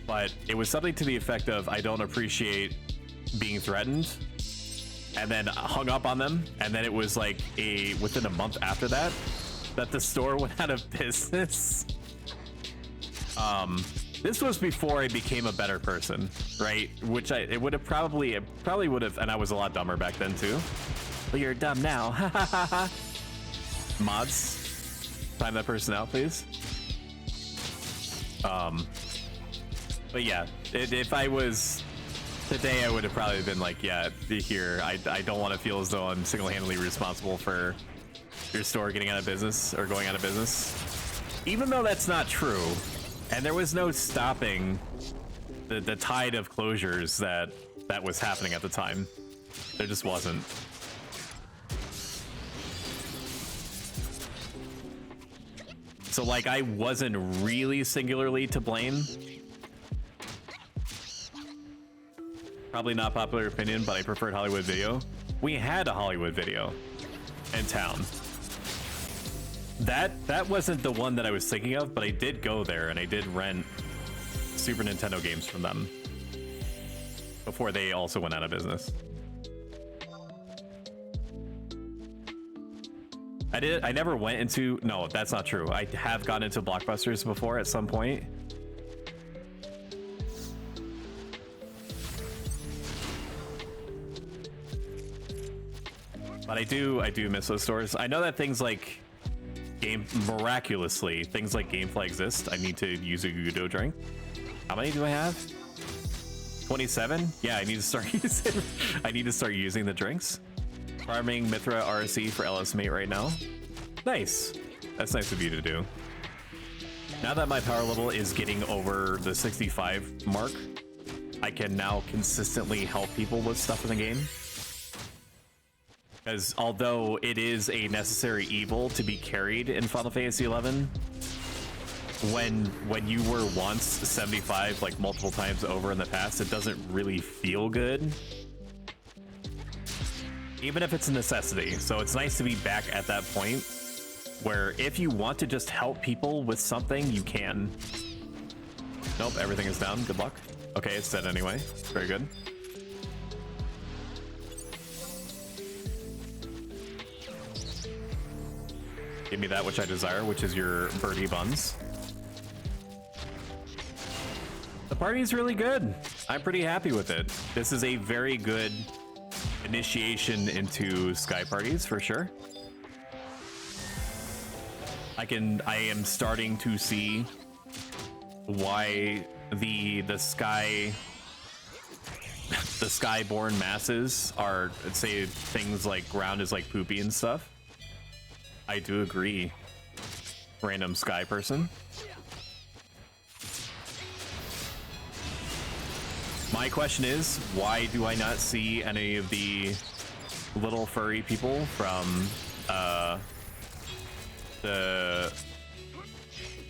but it was something to the effect of, I don't appreciate being threatened, and then hung up on them. And then it was like within a month after that the store went out of business. This was before I became a better person, right? Which it probably would have, and I was a lot dumber back then too. But you're dumb now. Mods, time that person out, please. But yeah, if I was today, I would have probably been like, yeah, here, I don't want to feel as though I'm single-handedly responsible for your store getting out of business or going out of business. Even though that's not true, and there was no stopping the tide of closures that was happening at the time. There just wasn't. So like, I wasn't really singularly to blame. Probably not popular opinion, but I preferred Hollywood Video. We had a Hollywood Video in town. That wasn't the one that I was thinking of, but I did go there and I did rent Super Nintendo games from them before they also went out of business. I never went into, no, that's not true. I have gone into Blockbusters before at some point. But I do miss those stores. I know that things like miraculously, things like Gamefly exist. I need to use a Gudo drink. How many do I have? 27? Yeah, I need to start using the drinks. Farming Mithra RSE for LS Mate right now. Nice. That's nice of you to do. Now that my power level is getting over the 65 mark, I can now consistently help people with stuff in the game. Because although it is a necessary evil to be carried in Final Fantasy XI, when you were once 75 like multiple times over in the past, it doesn't really feel good. Even if it's a necessity. So it's nice to be back at that point where if you want to just help people with something, you can. Nope, everything is down. Good luck. Okay, it's dead anyway. Very good. Give me that which I desire, which is your birdie buns. The party is really good. I'm pretty happy with it. This is a very good initiation into Sky parties for sure. I am starting to see why the Skyborn masses are, say things like ground is like poopy and stuff. I do agree, random Sky person. My question is, why do I not see any of the little furry people from the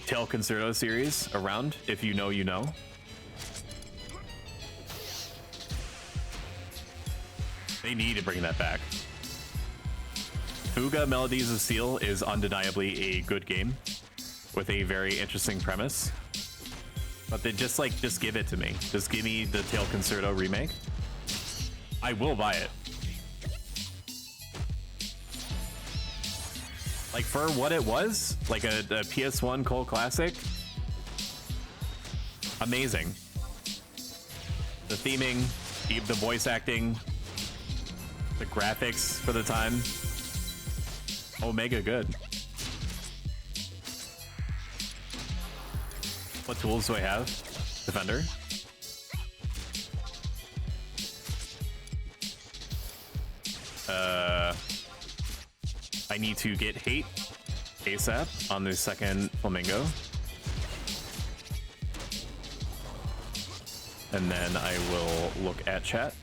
Tail Concerto series around? If you know, you know. They need to bring that back. Fuga Melodies of Steel is undeniably a good game with a very interesting premise. But they just give it to me. Just give me the Tail Concerto remake. I will buy it. Like for what it was, like a PS1 cult classic. Amazing. The theming, the voice acting, the graphics for the time. Omega good. What tools do I have? Defender. I need to get hate ASAP on the second flamingo. And then I will look at chat.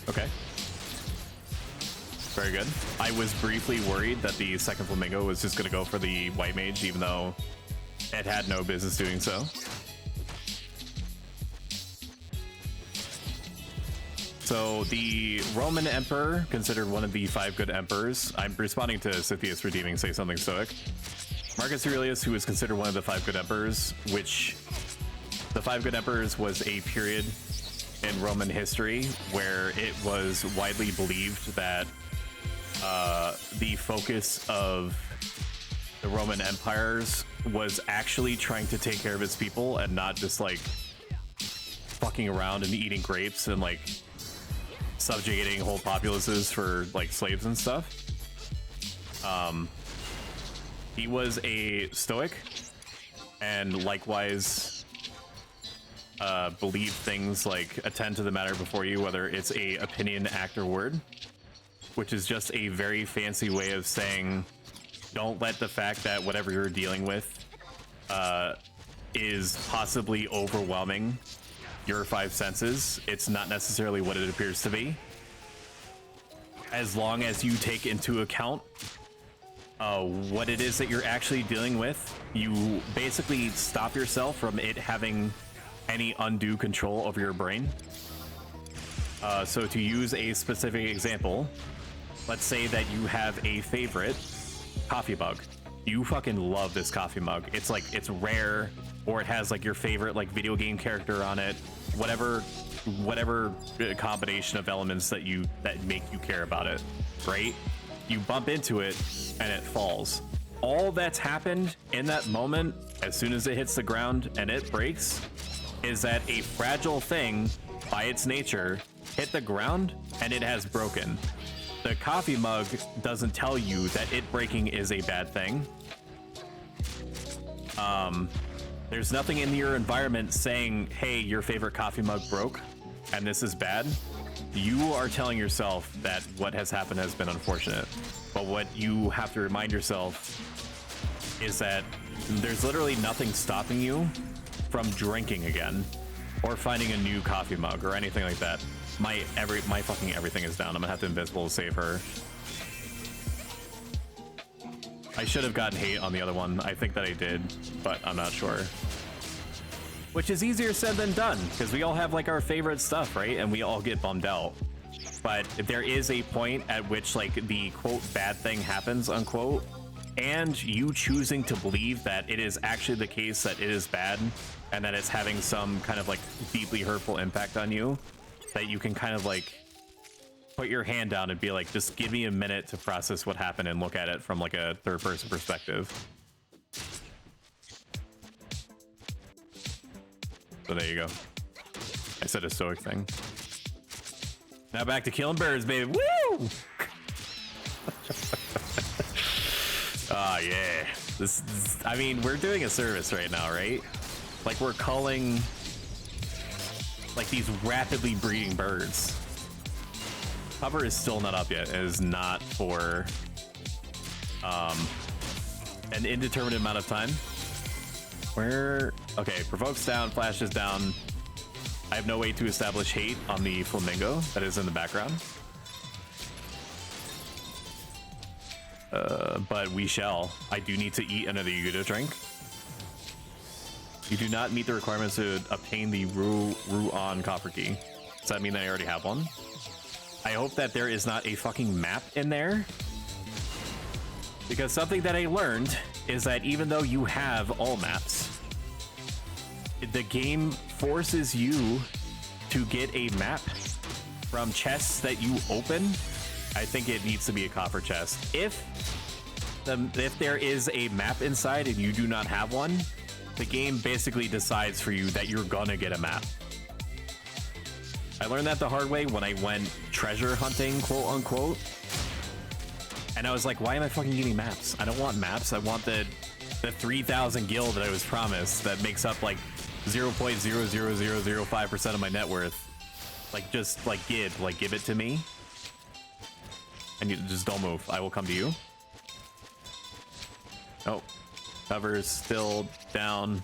Okay. Very good. I was briefly worried that the second flamingo was just going to go for the white mage, even though it had no business doing so. So the Roman emperor, considered one of the 5 good emperors. I'm responding to Scythius Redeeming, say something stoic. Marcus Aurelius, who is considered one of the 5 good emperors, which the 5 good emperors was a period in Roman history where it was widely believed that the focus of the Roman empires was actually trying to take care of its people and not just like fucking around and eating grapes and like subjugating whole populaces for like slaves and stuff. He was a Stoic and likewise believed things like attend to the matter before you, whether it's a opinion, act, or word, which is just a very fancy way of saying don't let the fact that whatever you're dealing with is possibly overwhelming your 5 senses. It's not necessarily what it appears to be. As long as you take into account what it is that you're actually dealing with, you basically stop yourself from it having any undue control over your brain. So to use a specific example, let's say that you have a favorite coffee mug. You fucking love this coffee mug. It's like, it's rare, or it has like your favorite like video game character on it, whatever combination of elements that make you care about it, right? You bump into it and it falls. All that's happened in that moment, as soon as it hits the ground and it breaks, is that a fragile thing by its nature hit the ground and it has broken. The coffee mug doesn't tell you that it breaking is a bad thing. There's nothing in your environment saying, hey, your favorite coffee mug broke and this is bad. You are telling yourself that what has happened has been unfortunate. But what you have to remind yourself is that there's literally nothing stopping you from drinking again or finding a new coffee mug or anything like that. My fucking everything is down. I'm gonna have to invisible to save her. I should have gotten hate on the other one. I think that I did, but I'm not sure. Which is easier said than done, because we all have like our favorite stuff, right? And we all get bummed out. But there is a point at which like the quote bad thing happens, unquote, and you choosing to believe that it is actually the case that it is bad and that it's having some kind of like deeply hurtful impact on you, that you can kind of like put your hand down and be like, just give me a minute to process what happened and look at it from like a third person perspective. So there you go. I said a stoic thing. Now back to killing birds, baby. Woo! Ah, yeah. This is, I mean, we're doing a service right now, right? Like we're culling like these rapidly breeding birds. Cover is still not up yet. It is not for an indeterminate amount of time. Where? Okay, provokes down, flashes down. I have no way to establish hate on the flamingo that is in the background. But we shall. I do need to eat another Yuga drink. You do not meet the requirements to obtain the Ru-On copper key. Does that mean that I already have one? I hope that there is not a fucking map in there. Because something that I learned is that even though you have all maps, the game forces you to get a map from chests that you open. I think it needs to be a copper chest. If there is a map inside and you do not have one, the game basically decides for you that you're gonna get a map. I learned that the hard way when I went treasure hunting, quote unquote. And I was like, why am I fucking getting maps? I don't want maps. I want the 3,000 gil that I was promised that makes up like 0.00005% of my net worth. Like, just like give it to me. And you just don't move. I will come to you. Oh, cover is still down.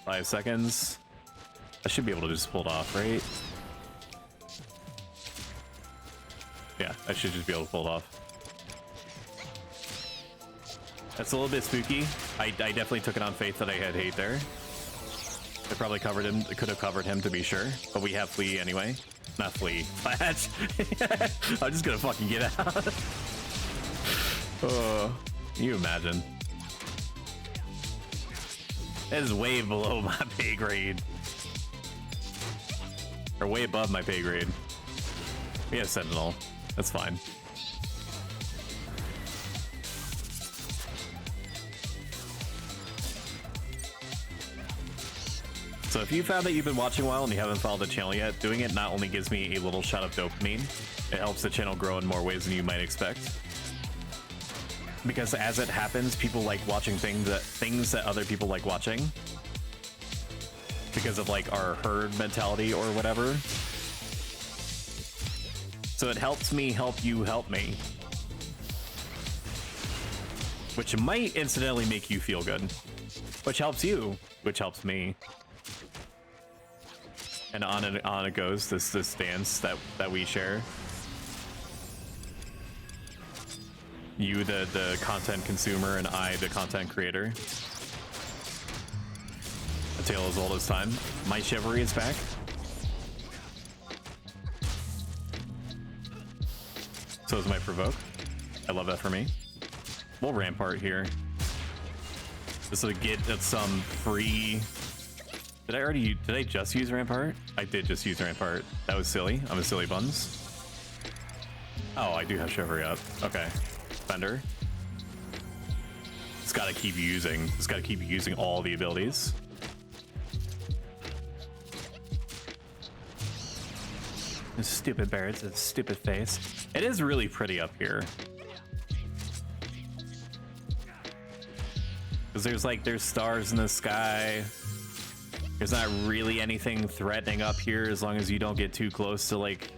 5 seconds. I should be able to just pull it off, right? Yeah, I should just be able to pull it off. That's a little bit spooky. I definitely took it on faith that I had hate there. They probably covered him. Could have covered him to be sure, but we have Flea anyway. Not Flea. Flash. I'm just gonna fucking get out. Oh, can you imagine? That is way below my pay grade. Or way above my pay grade. We have Sentinel. That's fine. So if you found that you've been watching a while and you haven't followed the channel yet, doing it not only gives me a little shot of dopamine, it helps the channel grow in more ways than you might expect. Because as it happens, people like watching things that other people like watching. Because of like our herd mentality or whatever. So it helps me help you help me. Which might incidentally make you feel good. Which helps you, which helps me. And on it goes, this dance that we share. You, the content consumer, and I, the content creator. A tale as old as time. My chivalry is back. So is my provoke. I love that for me. We'll rampart here. This will get some free. Did I just use rampart? I did just use rampart. That was silly. I'm a silly buns. Oh, I do have chivalry up. Okay. Fender. It's gotta keep using. It's gotta keep using all the abilities. This stupid birds, a stupid face. It is really pretty up here. Because there's stars in the sky. There's not really anything threatening up here as long as you don't get too close to like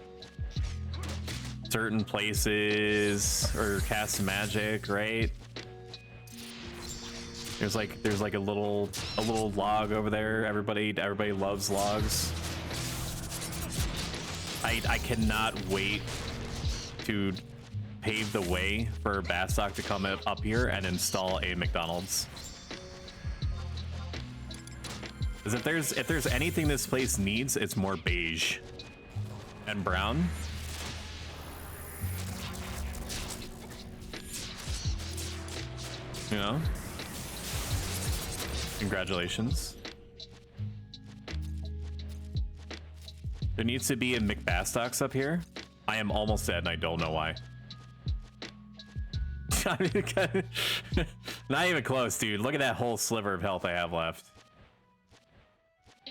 certain places or cast magic, right? There's like a little log over there. Everybody loves logs. I cannot wait to pave the way for Bastok to come up here and install a McDonald's. Because if there's anything this place needs, it's more beige and brown. You know? Congratulations. There needs to be a McBastox up here. I am almost dead and I don't know why. Not even close, dude. Look at that whole sliver of health I have left.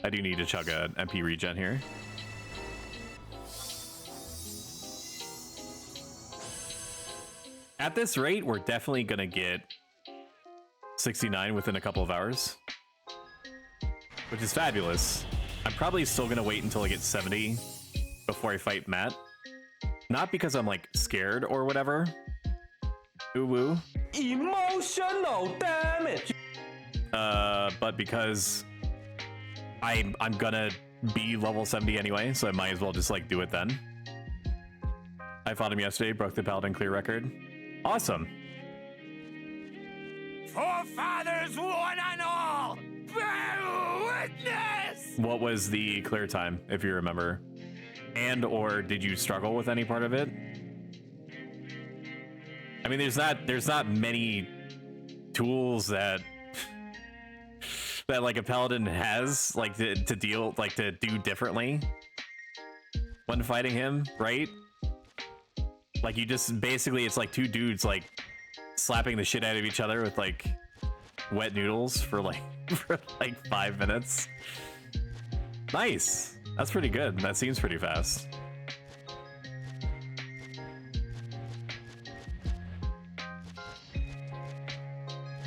I do need to chug a MP regen here. At this rate, we're definitely gonna get 69 within a couple of hours, which is fabulous. I'm probably still gonna wait until I get 70 before I fight Matt. Not because I'm like scared or whatever. Ooh woo. Emotional damage. But because I'm gonna be level 70 anyway, so I might as well just like do it then. I fought him yesterday, broke the Paladin clear record. Awesome. Forefathers, one and all, bear witness! What was the clear time, if you remember? And or did you struggle with any part of it? I mean, there's not many tools that like a paladin has like to do differently when fighting him, right? Like you just basically, it's like two dudes like slapping the shit out of each other with like wet noodles for like 5 minutes. Nice. That's pretty good. That seems pretty fast.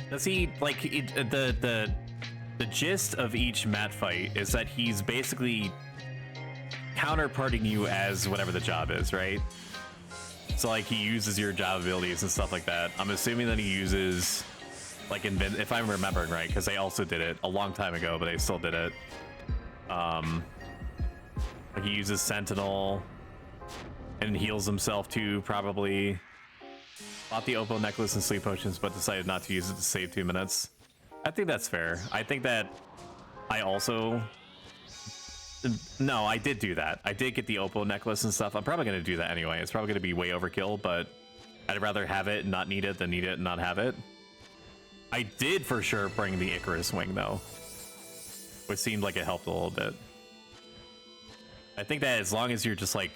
Does he like the gist of each mat fight is that he's basically counterparting you as whatever the job is, right? So like he uses your job abilities and stuff like that. I'm assuming that he uses like if I'm remembering right, because they also did it a long time ago, but they still did it. Like he uses Sentinel and heals himself too, probably. Bought the Opal necklace and sleep potions, but decided not to use it to save 2 minutes. I think that's fair. I think I also... No, I did do that. I did get the Oppo necklace and stuff. I'm probably going to do that anyway. It's probably going to be way overkill, but I'd rather have it and not need it than need it and not have it. I did for sure bring the Icarus wing, though, which seemed like it helped a little bit. I think that as long as you're just, like,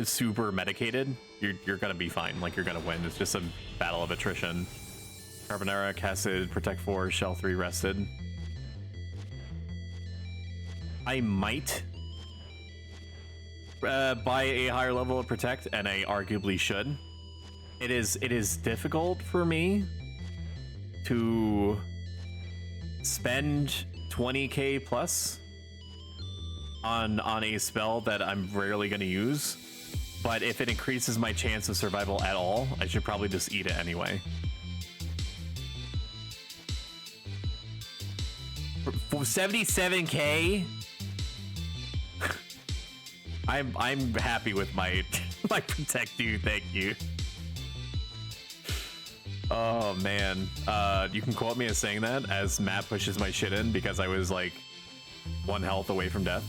super medicated, you're going to be fine. Like, you're going to win. It's just a battle of attrition. Carbonara, Cassid, Protect 4, Shell 3 rested. I might buy a higher level of Protect, and I arguably should. It is difficult for me to spend 20k plus on a spell that I'm rarely going to use, but if it increases my chance of survival at all, I should probably just eat it anyway. For 77k, I'm happy with my my Protect, dude. Thank you. Oh man, you can quote me as saying that as Matt pushes my shit in because I was like 1 health away from death.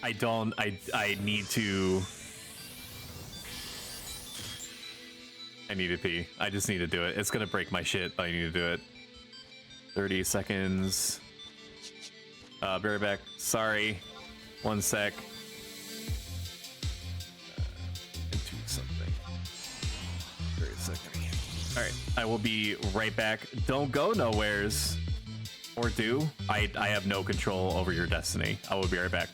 I need to. I need to pee. I just need to do it. It's gonna break my shit, but I need to do it. 30 seconds. Be right back. Sorry. 1 sec. Into something. 30 seconds. Alright, I will be right back. Don't go nowheres. Or do. I have no control over your destiny. I will be right back.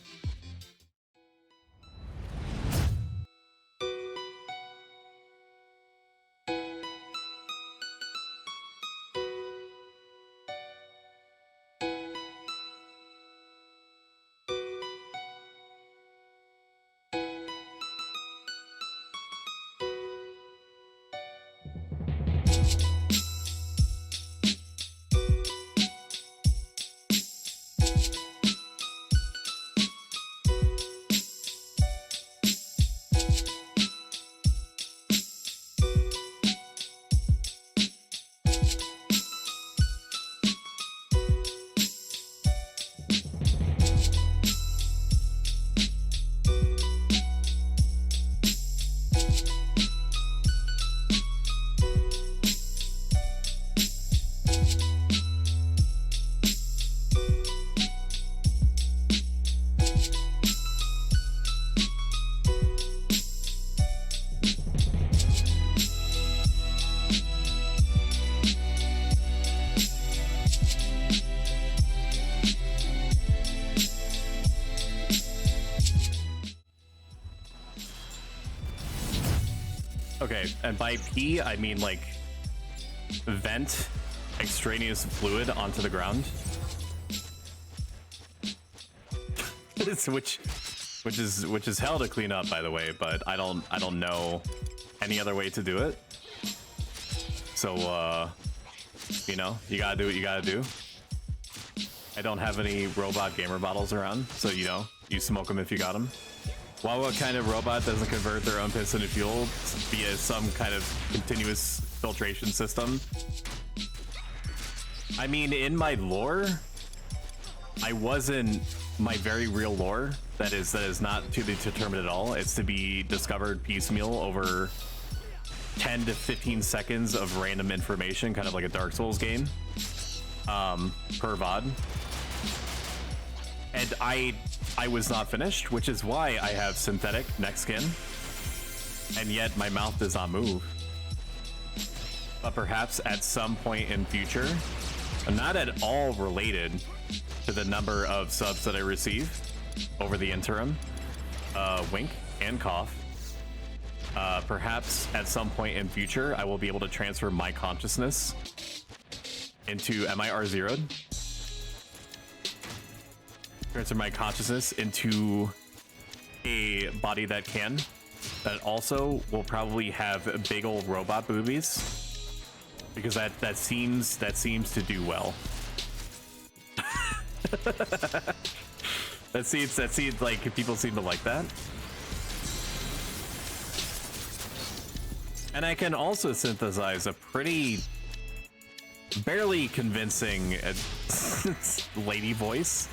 Okay, and by pee, I mean like vent extraneous fluid onto the ground. which is hell to clean up, by the way, but I don't know any other way to do it. So you know, you gotta do what you gotta do. I don't have any robot gamer bottles around, so you know, you smoke them if you got them. Well, what kind of robot doesn't convert their own piss into fuel via some kind of continuous filtration system? I mean, in my lore, I wasn't my very real lore. That is not to be determined at all. It's to be discovered piecemeal over 10 to 15 seconds of random information, kind of like a Dark Souls game, per VOD. And I was not finished, which is why I have synthetic neck skin, and yet my mouth does not move. But perhaps at some point in future, not at all related to the number of subs that I receive over the interim, wink and cough, perhaps at some point in future, I will be able to transfer my consciousness into MIR0'd. Transfer my consciousness into a body that can, that also will probably have big old robot boobies, because that seems to do well. that seems like people seem to like that. And I can also synthesize a pretty barely convincing lady voice,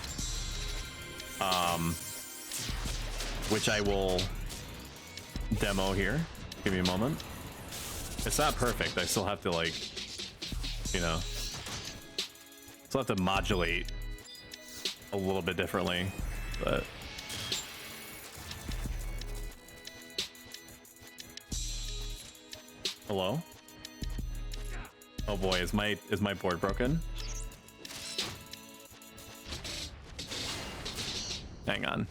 which I will demo here. Give me a moment. It's not perfect. I still have to, like, you know, still have to modulate a little bit differently, but hello? Oh boy, is my board broken? Hang on.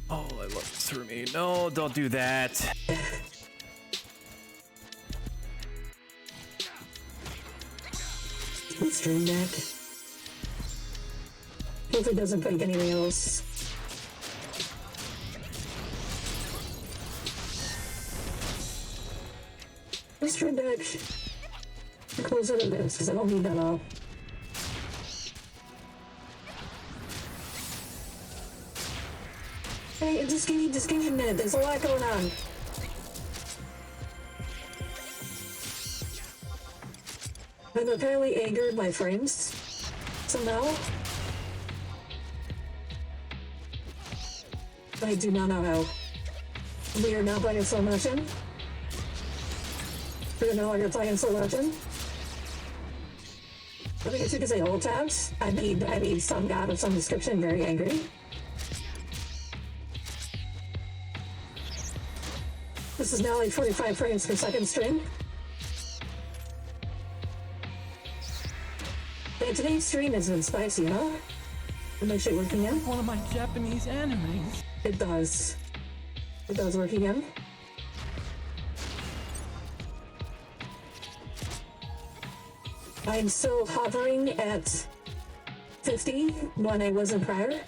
Oh, I looked through me. No, don't do that. Stream deck. Hope it doesn't break anything else. Stream deck. Close it in this because I don't need that all. Hey, just give me a minute. There's a lot going on. I'm apparently angered by frames somehow. I do not know how. We are now playing slow motion. We are no longer playing slow motion. I think it's because I hold tabs. I made some god of some description very angry. This is now like 45 frames per second stream. And today's stream has been spicy, huh? Is my shit working in? One of my Japanese animes. It does. It does work again. I'm still hovering at 50 when I wasn't prior.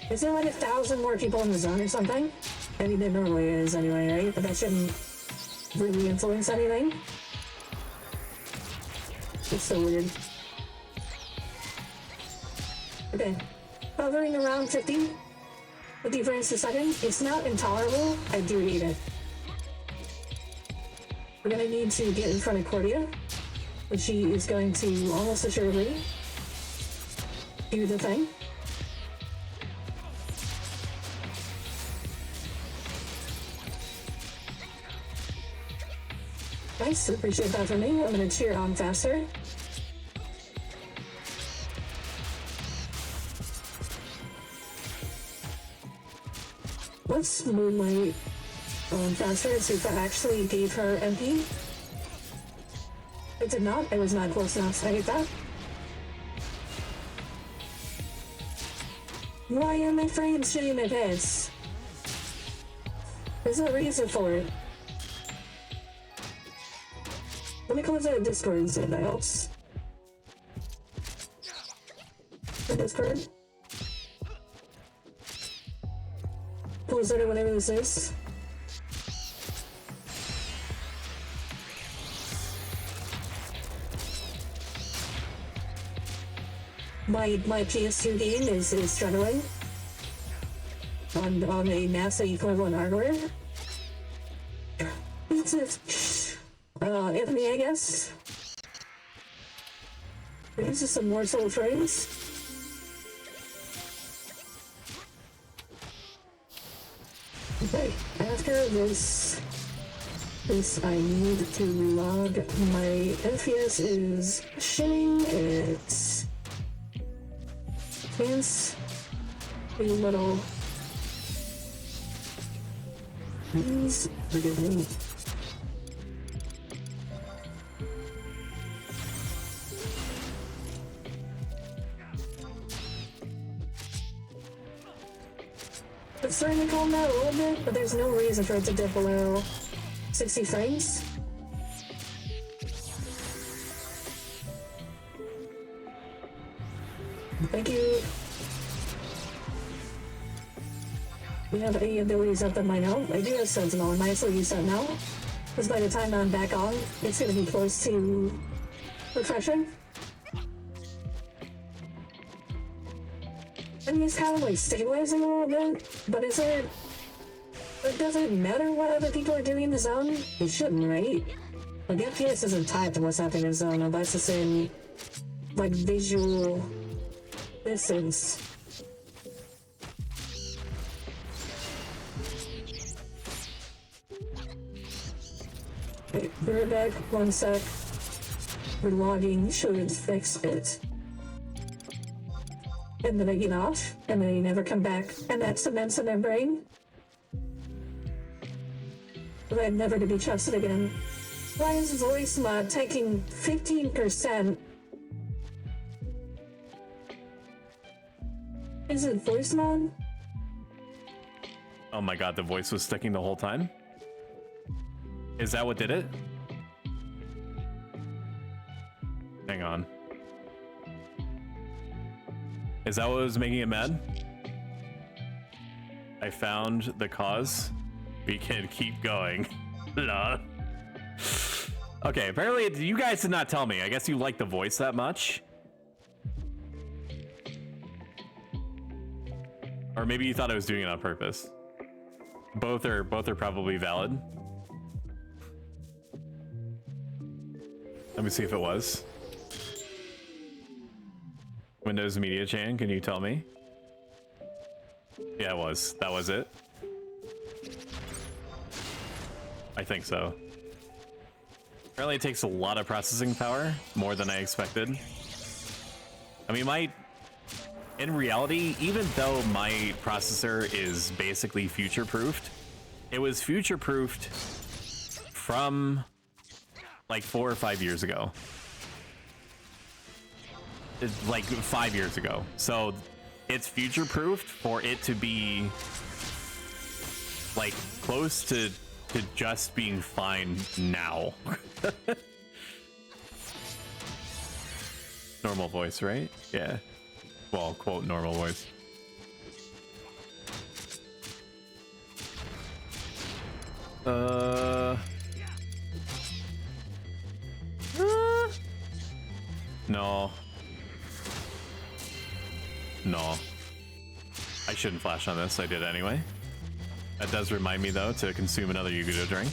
Is there like 1,000 more people in the zone or something? I mean, there normally is anyway, right? But that shouldn't really influence anything. It's so weird. Okay. Hovering around 50 frames per second. It's not intolerable. I do hate it. We're gonna need to get in front of Cordia, but she is going to almost assuredly do the thing. Nice, appreciate that from me. I'm gonna cheer on faster. Let's move my faster and see if I actually gave her MP. It did not. It was not close enough. I hate that. Why am I frames shitting my pants? There's no reason for it. Let me close out Discord and see if that helps. The Discord. Close it or whatever this is. My PS2 game is struggling on a NASA equivalent hardware. It's Anthony, I guess. These are some more soul frames. Okay, after this I need to log. My FPS is shitting. It's chance a little. Please forgive me. It's starting to calm down a little bit, but there's no reason for it to dip below 60 frames. Thank you. We have any abilities up that might help. I do have Sentinel, and I actually use that now. Because by the time I'm back on, it's going to be close to refreshing. I mean, it's kind of like stabilizing a little bit, but is it But does it matter what other people are doing in the zone? It shouldn't, right? Like, FPS isn't tied to what's happening in the zone unless it's in, like, visual distance. Okay, be right back. 1 sec. Relogging should fix it. And then I get off, and then I never come back, and that cements in their brain. But I'm never to be trusted again. Why is voice mod taking 15%? Is it voice mod? Oh my god, the voice was sticking the whole time? Is that what did it? Hang on. Is that what was making it mad? I found the cause. We can keep going. Nah. Okay, apparently you guys did not tell me. I guess you like the voice that much. Or maybe you thought I was doing it on purpose. Both are probably valid. Let me see if it was. Windows Media Chain, can you tell me? Yeah, it was. That was it. I think so. Apparently it takes a lot of processing power, more than I expected. I mean, in reality, even though my processor is basically future-proofed, it was future-proofed from like 4 or 5 years ago. It's like 5 years ago. So it's future-proofed for it to be like close to just being fine now. Normal voice, right? Yeah. Well, quote, normal voice. No. No. I shouldn't flash on this. I did anyway. That does remind me, though, to consume another Yugudo drink.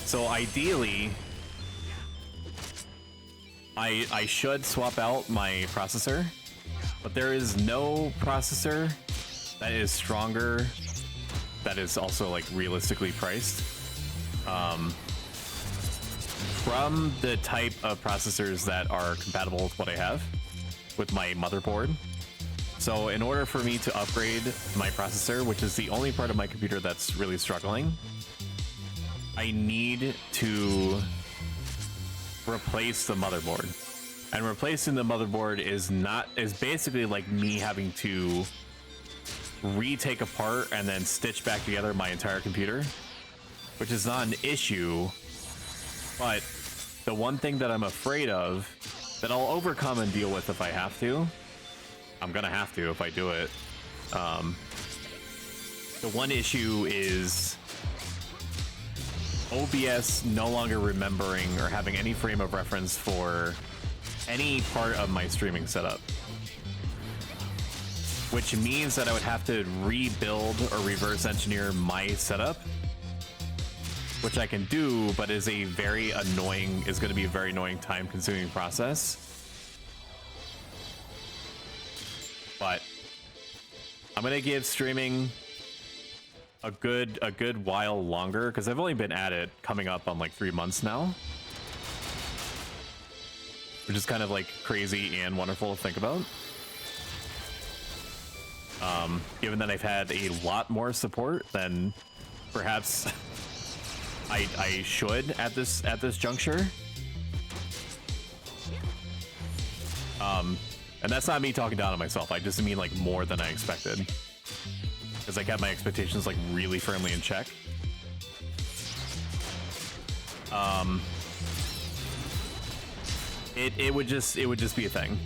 So ideally, I should swap out my processor, but there is no processor that is stronger, that is also like realistically priced, from the type of processors that are compatible with what I have with my motherboard. So in order for me to upgrade my processor, which is the only part of my computer that's really struggling, I need to replace the motherboard. And replacing the motherboard is basically like me having to retake apart and then stitch back together my entire computer, which is not an issue, but the one thing that I'm afraid of that I'll overcome and deal with if I have to, I'm gonna have to if I do it. The one issue is OBS no longer remembering or having any frame of reference for any part of my streaming setup, which means that I would have to rebuild or reverse engineer my setup, which I can do, but is going to be a very annoying, time-consuming process. But I'm gonna give streaming a good while longer, because I've only been at it coming up on like 3 months now, which is kind of like crazy and wonderful to think about. Given that I've had a lot more support than perhaps I should at this juncture. And that's not me talking down on myself. I just mean like more than I expected, because I kept my expectations like really firmly in check. It would just be a thing.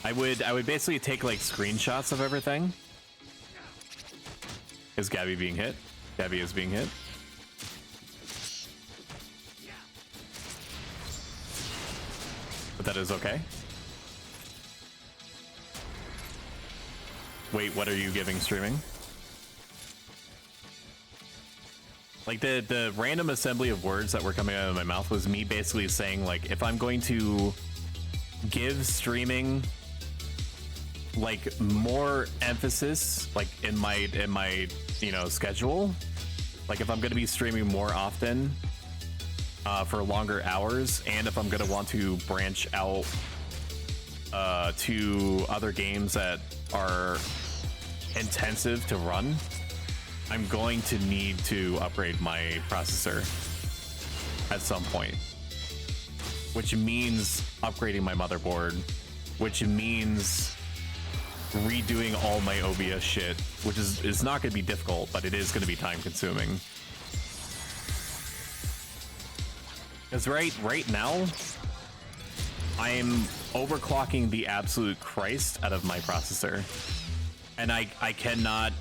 I would basically take like screenshots of everything. Is Gabby being hit? Gabby is being hit. But that is okay. Wait, what are you giving streaming? Like the random assembly of words that were coming out of my mouth was me basically saying, like, if I'm going to give streaming like more emphasis, like in my you know, schedule, like if I'm going to be streaming more often for longer hours, and if I'm going to want to branch out to other games that are intensive to run, I'm going to need to upgrade my processor at some point, which means upgrading my motherboard, which means redoing all my OBS shit, which is not going to be difficult, but it is going to be time consuming. Because right now, I'm overclocking the absolute Christ out of my processor, and I cannot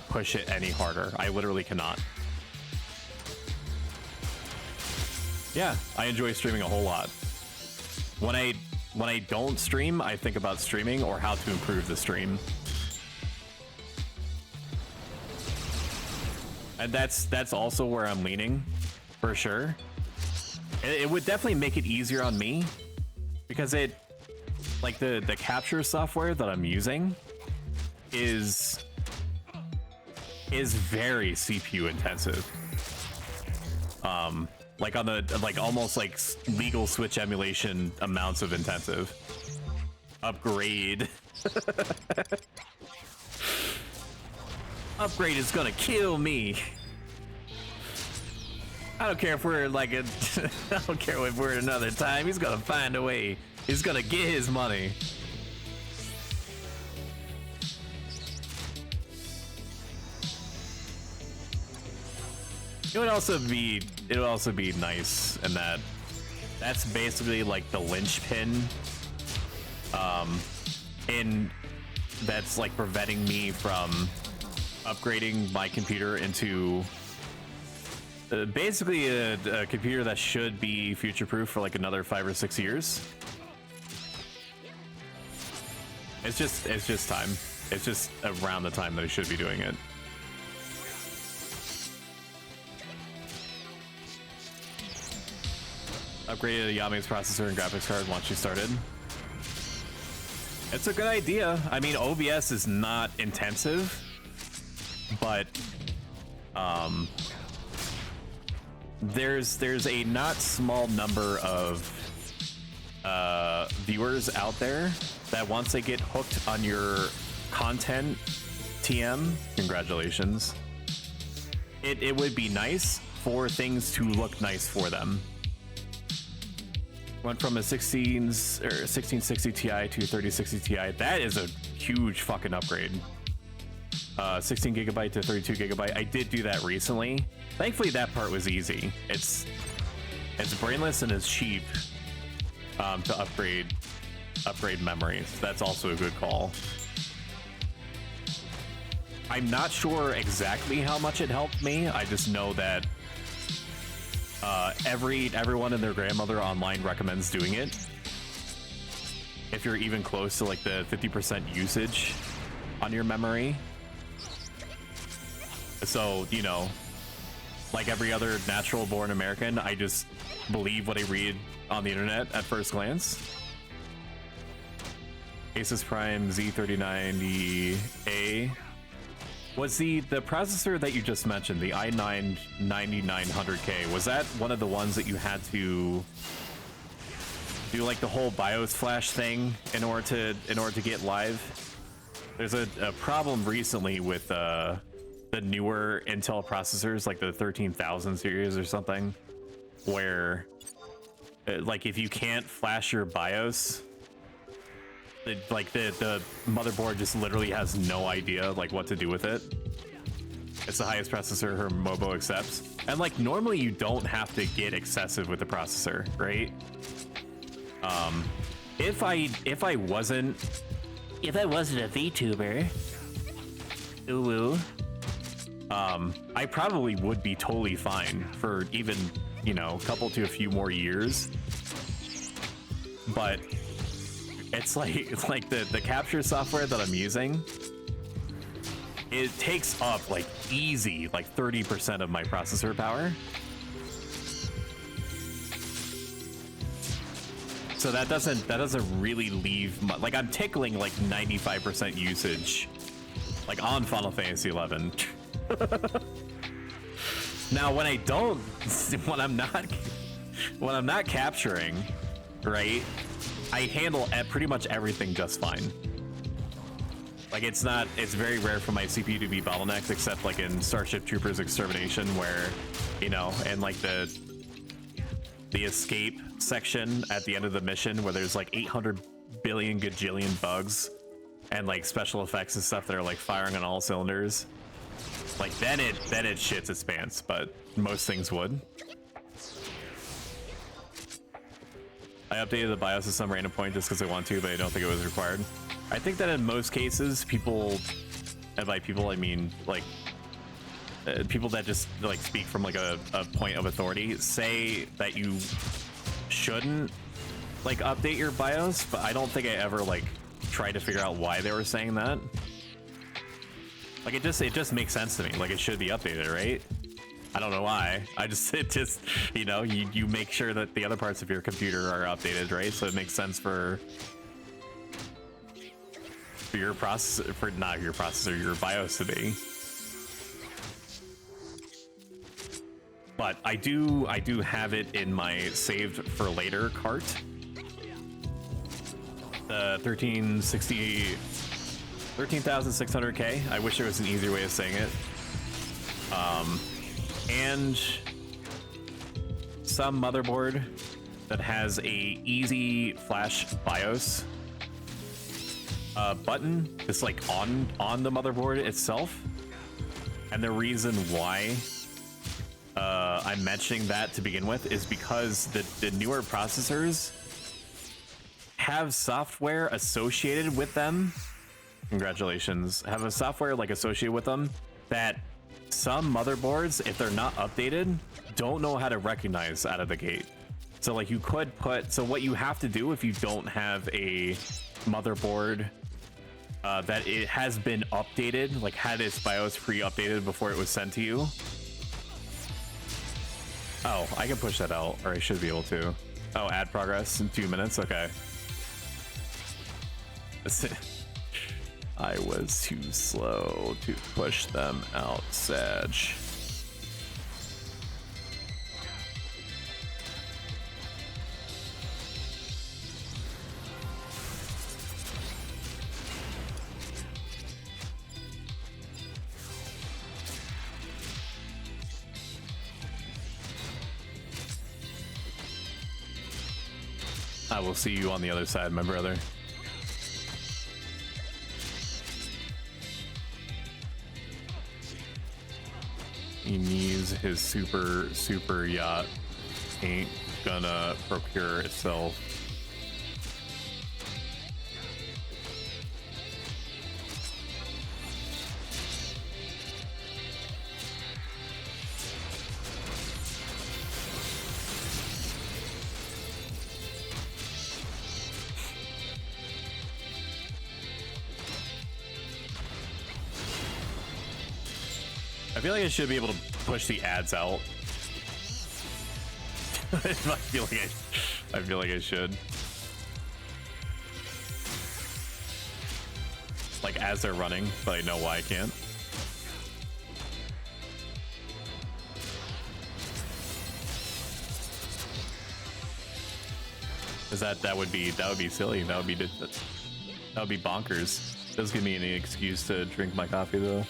push it any harder. I literally cannot. Yeah, I enjoy streaming a whole lot. When I don't stream, I think about streaming or how to improve the stream. And that's also where I'm leaning, for sure. It would definitely make it easier on me, because it, like the capture software that I'm using is very CPU intensive. Like on the, like almost like legal Switch emulation amounts of intensive. Upgrade. Upgrade is gonna kill me. I don't care if we're like I don't care if we're at another time. He's gonna find a way. He's gonna get his money. It would also be nice in that that's basically like the linchpin in that's like preventing me from upgrading my computer into basically a computer that should be future-proof for like another 5 or 6 years. It's just time. It's just around the time that I should be doing it. Upgraded Yame's processor and graphics card once you started. It's a good idea. I mean, OBS is not intensive, but there's a not small number of viewers out there that once they get hooked on your content, TM, congratulations. It would be nice for things to look nice for them. Went from a 1660 Ti to 3060 Ti. That is a huge fucking upgrade. 16 gigabyte to 32 gigabyte. I did do that recently. Thankfully, that part was easy. It's brainless and it's cheap to upgrade memory. So that's also a good call. I'm not sure exactly how much it helped me. I just know that everyone and their grandmother online recommends doing it. If you're even close to like the 50% usage on your memory. So, you know, like every other natural born American, I just believe what I read on the internet at first glance. Asus Prime Z3090A was the processor that you just mentioned, the i9 9900K. Was that one of the ones that you had to do like the whole BIOS flash thing in order to get live? There's a problem recently with the newer Intel processors, like the 13000 series or something, where like if you can't flash your BIOS, like the motherboard just literally has no idea like what to do with it. It's the highest processor her Mobo accepts, and like normally you don't have to get excessive with the processor, right? If I wasn't a VTuber, ooh, I probably would be totally fine for even, you know, a couple to a few more years. but it's like the capture software that I'm using, it takes up like easy like 30% of my processor power. So that doesn't really leave much. Like I'm tickling like 95% usage, like on Final Fantasy 11. Now when I don't, when I'm not capturing, right, I handle pretty much everything just fine. Like it's very rare for my CPU to be bottlenecked, except like in Starship Troopers Extermination, where, you know, and like the escape section at the end of the mission where there's like 800 billion gajillion bugs and like special effects and stuff that are like firing on all cylinders. Like then it shits its pants, but most things would. I updated the BIOS at some random point just because I want to, but I don't think it was required. I think that in most cases, people, and by people I mean like people that just like speak from like a point of authority, say that you shouldn't like update your BIOS, but I don't think I ever like tried to figure out why they were saying that. Like it just makes sense to me. Like it should be updated, right? I don't know why. It just, you know, you make sure that the other parts of your computer are updated, right? So it makes sense for your processor, for not your processor, your BIOS to be. But I do have it in my saved for later cart. The 13,600K. I wish there was an easier way of saying it. And some motherboard that has a easy flash BIOS button, just like on the motherboard itself. And the reason why I'm mentioning that to begin with is because the newer processors have software associated with them. Congratulations. Have a software like associated with them that some motherboards, if they're not updated, don't know how to recognize out of the gate. So like you could put, so what you have to do if you don't have a motherboard that it has been updated, like had its BIOS pre-updated before it was sent to you. Oh, I can push that out, or I should be able to. Oh, add progress in 2 minutes, okay. I was too slow to push them out, Sag. I will see you on the other side, my brother. He needs his super yacht. Ain't gonna procure itself. I feel like I should be able to push the ads out. I feel like I should. Like as they're running, but I know why I can't. Cause that would be silly. That would be bonkers. Does give me any excuse to drink my coffee though.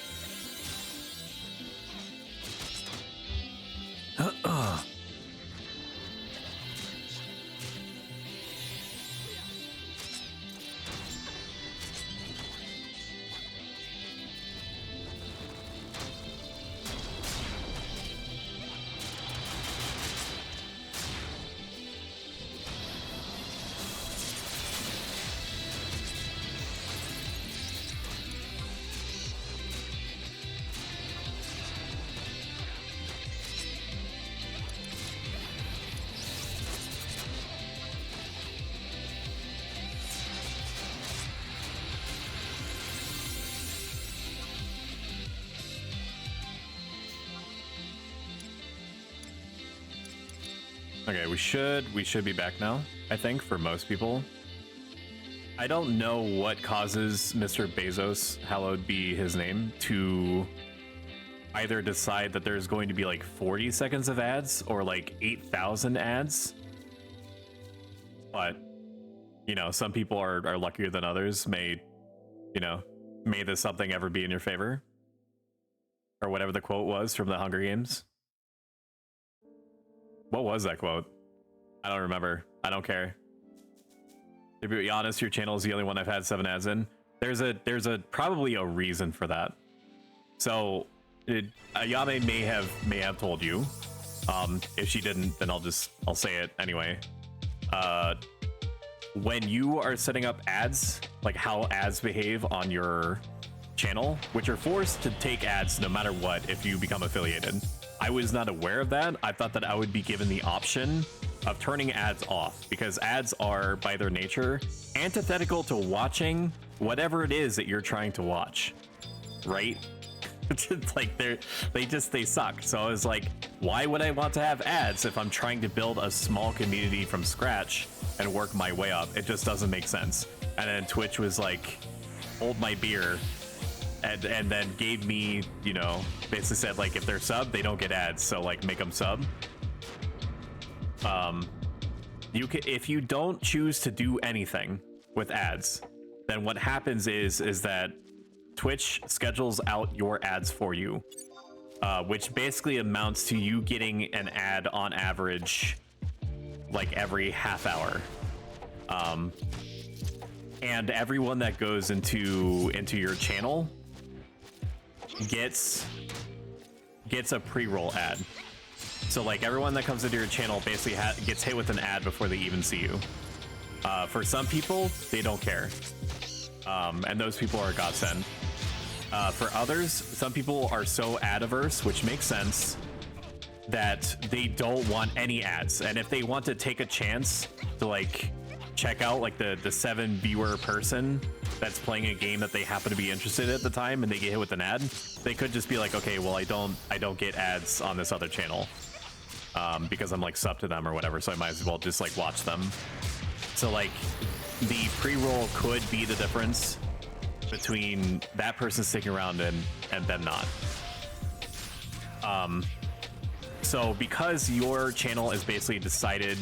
Okay, we should be back now, I think, for most people. I don't know what causes Mr. Bezos, hallowed be his name, to either decide that there's going to be like 40 seconds of ads or like 8,000 ads. But, you know, some people are luckier than others. May this something ever be in your favor? Or whatever the quote was from the Hunger Games. What was that quote? I don't remember. I don't care. To be honest, your channel is the only one I've had 7 ads in. There's a probably a reason for that. So Ayame may have told you. If she didn't, then I'll say it anyway. When you are setting up ads, like how ads behave on your channel, which are forced to take ads no matter what if you become affiliated. I was not aware of that. I thought that I would be given the option of turning ads off because ads are, by their nature, antithetical to watching whatever it is that you're trying to watch, right? It's like they suck. So I was like, why would I want to have ads if I'm trying to build a small community from scratch and work my way up? It just doesn't make sense. And then Twitch was like, hold my beer. And then gave me, you know, basically said like if they're sub, they don't get ads, so like make them sub. You can, if you don't choose to do anything with ads, then what happens is that Twitch schedules out your ads for you, which basically amounts to you getting an ad on average like every half hour. And everyone that goes into your channel gets a pre-roll ad. So like everyone that comes into your channel basically gets hit with an ad before they even see you. For some people, they don't care. And those people are a godsend. For others, some people are so ad averse, which makes sense, that they don't want any ads. And if they want to take a chance to like check out like the 7 viewer person that's playing a game that they happen to be interested in at the time and they get hit with an ad, they could just be like, okay, well I don't get ads on this other channel because I'm like sub to them or whatever, so I might as well just like watch them. So like the pre-roll could be the difference between that person sticking around and them not. So because your channel is basically decided,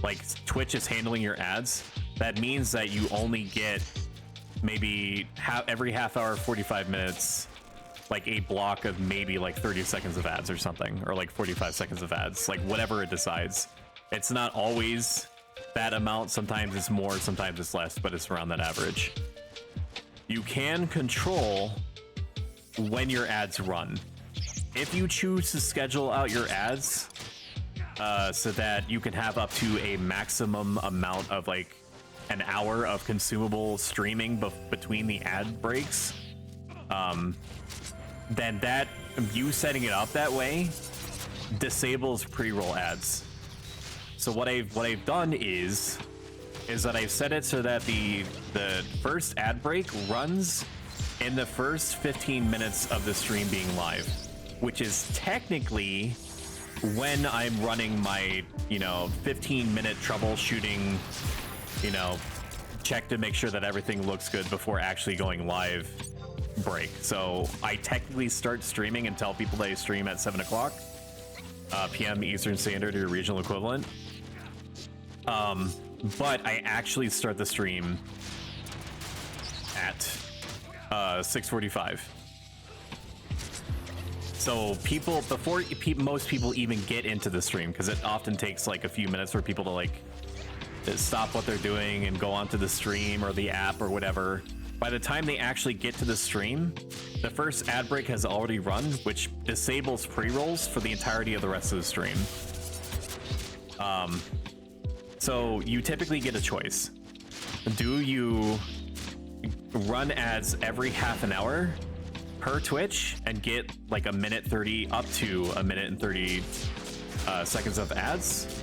like Twitch is handling your ads, that means that you only get maybe every half hour, 45 minutes, like a block of maybe like 30 seconds of ads or something, or like 45 seconds of ads, like whatever it decides. It's not always that amount. Sometimes it's more, sometimes it's less, but it's around that average. You can control when your ads run. If you choose to schedule out your ads so that you can have up to a maximum amount of like an hour of consumable streaming between the ad breaks, then that you setting it up that way disables pre-roll ads. So what I've done is that I've set it so that the first ad break runs in the first 15 minutes of the stream being live, which is technically when I'm running my, 15-minute troubleshooting, check to make sure that everything looks good before actually going live break. So I technically start streaming and tell people that I stream at 7 o'clock p.m. Eastern Standard or regional equivalent. But I actually start the stream at 6:45. So people, before most people even get into the stream, because it often takes like a few minutes for people to like stop what they're doing and go onto the stream or the app or whatever. By the time they actually get to the stream, the first ad break has already run, which disables pre-rolls for the entirety of the rest of the stream. So you typically get a choice. Do you run ads every half an hour per Twitch and get like a minute 30 up to a minute and 30 seconds of ads?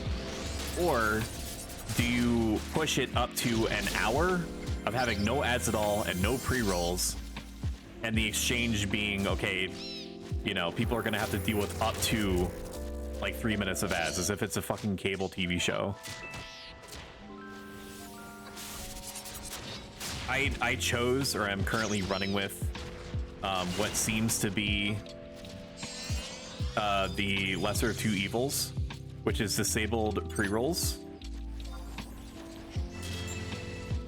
Or do you push it up to an hour of having no ads at all and no pre-rolls, and the exchange being, okay, people are gonna have to deal with up to like 3 minutes of ads, as if it's a fucking cable TV show. I chose, or I'm currently running with, what seems to be the lesser of two evils, which is disabled pre-rolls.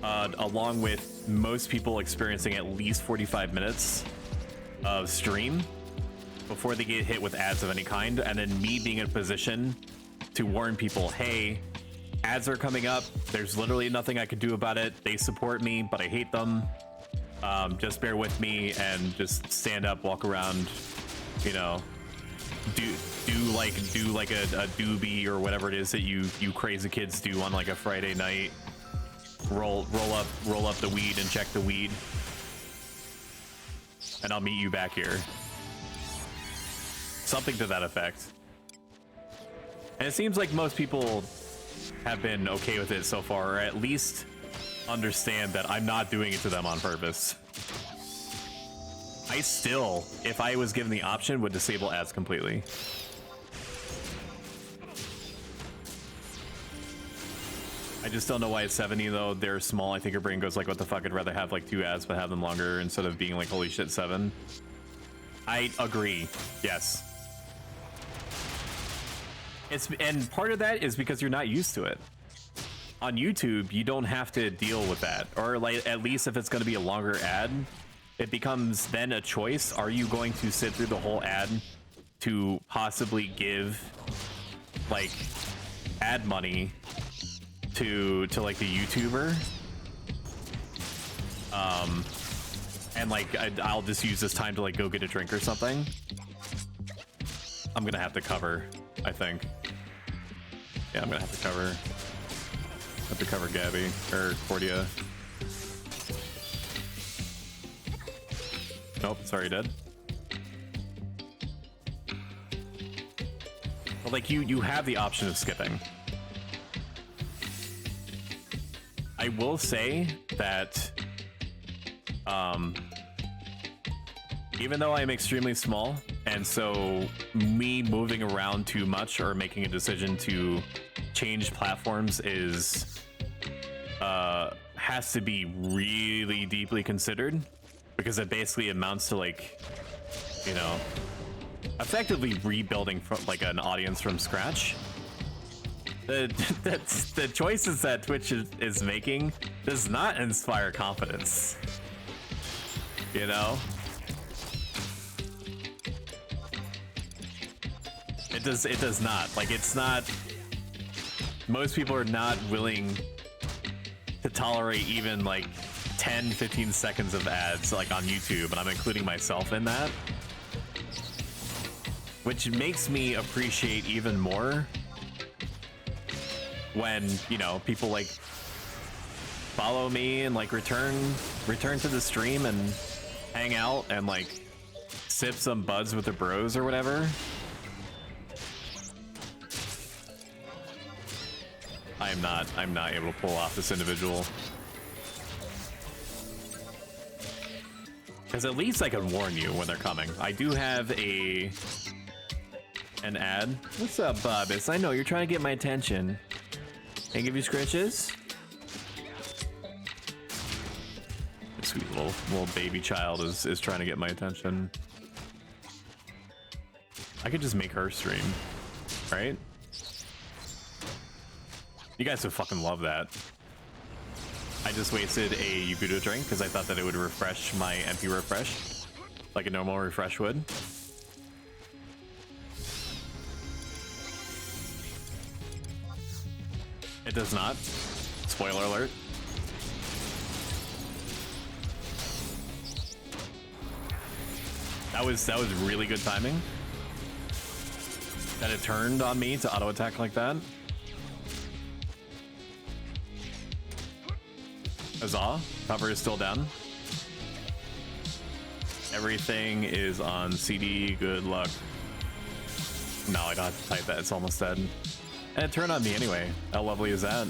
Along with most people experiencing at least 45 minutes of stream before they get hit with ads of any kind, and then me being in a position to warn people, hey, ads are coming up, there's literally nothing I could do about it, they support me, but I hate them, just bear with me, and just stand up, walk around, you know, do like a doobie or whatever it is that you crazy kids do on like a Friday night. Roll up the weed and check the weed, and I'll meet you back here. Something to that effect. And it seems like most people have been okay with it so far, or at least understand that I'm not doing it to them on purpose. I still, if I was given the option, would disable ads completely. I just don't know why it's 70 though. They're small. I think your brain goes like, what the fuck? I'd rather have like 2 ads but have them longer instead of being like, holy shit, 7. I agree. Yes. And part of that is because you're not used to it. On YouTube, you don't have to deal with that. Or like, at least if it's going to be a longer ad, it becomes then a choice. Are you going to sit through the whole ad to possibly give like ad money to like the YouTuber, and like I'll just use this time to like go get a drink or something? I'm gonna have to cover, I think. Yeah, I'm gonna have to cover Gabby or Cordia. Nope, sorry, dead. But like you have the option of skipping. I will say that even though I'm extremely small, and so me moving around too much or making a decision to change platforms is has to be really deeply considered, because it basically amounts to like, you know, effectively rebuilding from like an audience from scratch. The choices that Twitch is making does not inspire confidence, you know? It does not. Like, it's not, most people are not willing to tolerate even like 10-15 seconds of ads like on YouTube, and I'm including myself in that, which makes me appreciate even more when, you know, people like follow me and like return to the stream and hang out and like sip some buds with the bros or whatever. I'm not able to pull off this individual, because at least I can warn you when they're coming. I do have an ad. What's up, Bobbis? I know you're trying to get my attention. Can I give you scratches? Sweet little baby child is trying to get my attention. I could just make her stream, right? You guys would fucking love that. I just wasted a Yugudo drink because I thought that it would refresh my MP refresh like a normal refresh would. It does not. Spoiler alert. That was really good timing. That it turned on me to auto attack like that. Huzzah. Cover is still down. Everything is on CD. Good luck. No, I don't have to type that. It's almost dead. And it turned on me anyway. How lovely is that?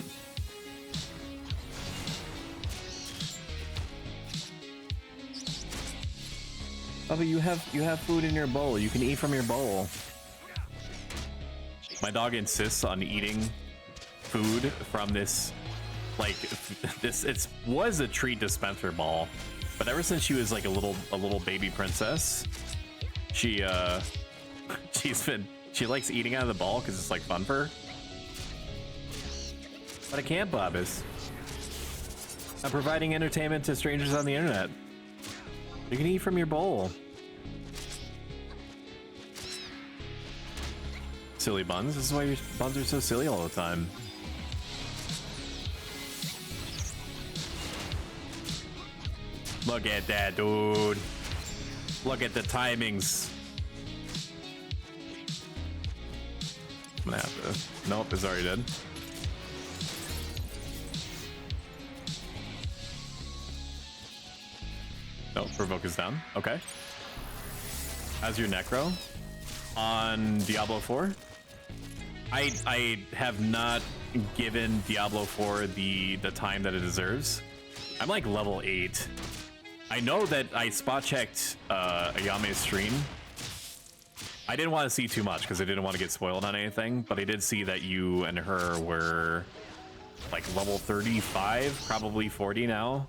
Oh, but you have food in your bowl. You can eat from your bowl. My dog insists on eating food from this, like, it was a treat dispenser ball, but ever since she was like a little baby princess, she likes eating out of the ball because it's like fun for her. But I can't, Bobbis. I'm providing entertainment to strangers on the internet. You can eat from your bowl. Silly buns. This is why your buns are so silly all the time. Look at that, dude. Look at the timings. I'm gonna have to... Nope, it's already dead. Nope, provoke is down. Okay. How's your necro? On Diablo 4? I have not given Diablo 4 the time that it deserves. I'm like level 8. I know that I spot checked Ayame's stream. I didn't want to see too much because I didn't want to get spoiled on anything, but I did see that you and her were like level 35, probably 40 now.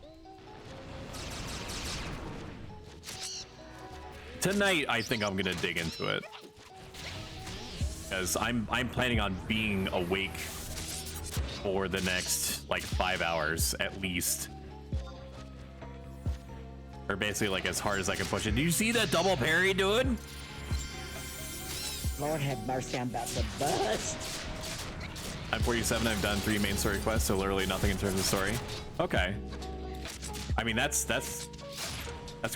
Tonight, I think I'm gonna dig into it. Because I'm planning on being awake for the next like 5 hours at least. Or basically like as hard as I can push it. Do you see that double parry, dude? Lord have mercy, I'm about to bust. I'm 47, I've done 3 main story quests, so literally nothing in terms of story. Okay. I mean, that's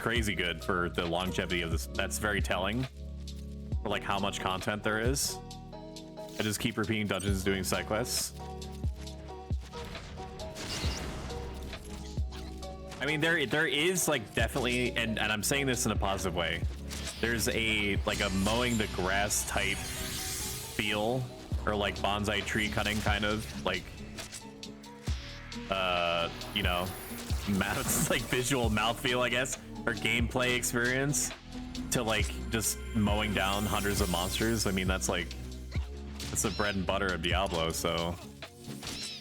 crazy good for the longevity of this. That's very telling for like how much content there is. I just keep repeating dungeons, doing side quests. I mean, there is like definitely, and I'm saying this in a positive way. There's a like a mowing the grass type feel, or like bonsai tree cutting kind of like, you know, mouth, like visual mouthfeel, I guess, or gameplay experience to like just mowing down hundreds of monsters. I mean, that's like, it's the bread and butter of Diablo, so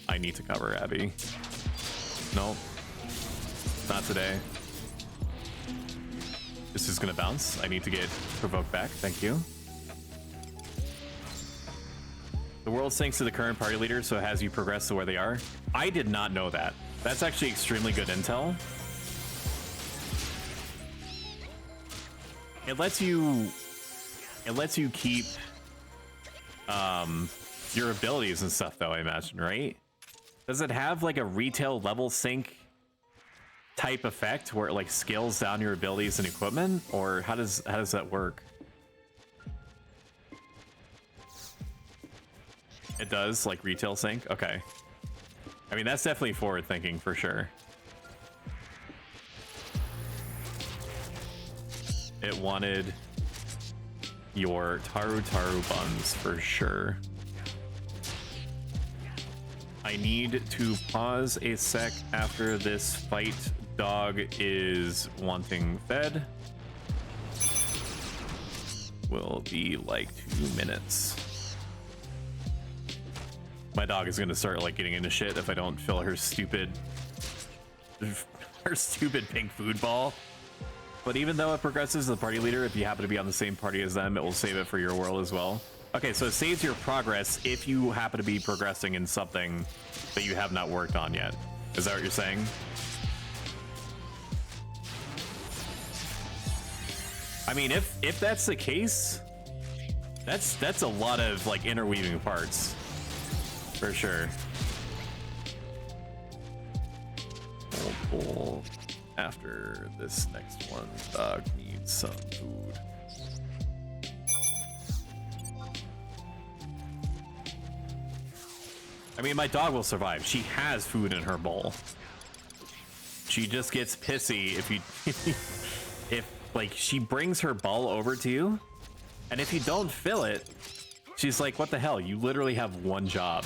I need to cover Abby. Nope. Not today. This is gonna bounce. I need to get provoked back. Thank you. The world syncs to the current party leader, so it has you progress to where they are. I did not know that. That's actually extremely good intel. It lets you keep your abilities and stuff though, I imagine, right? Does it have like a retail level sync type effect where it like scales down your abilities and equipment, or how does that work? It does, like retail sync. Okay. I mean, that's definitely forward thinking for sure. It wanted your Taru buns for sure. I need to pause a sec after this fight. Dog is wanting fed. Will be like 2 minutes. My dog is gonna start like getting into shit if I don't fill her stupid pink food ball. But even though it progresses the party leader, if you happen to be on the same party as them, it will save it for your world as well. Okay, so it saves your progress if you happen to be progressing in something that you have not worked on yet. Is that what you're saying? I mean, if that's the case, that's a lot of like interweaving parts, for sure. Pull after this next one. Dog needs some food. I mean, my dog will survive. She has food in her bowl. She just gets pissy if you, if like she brings her bowl over to you, and if you don't fill it, she's like, "What the hell? You literally have one job."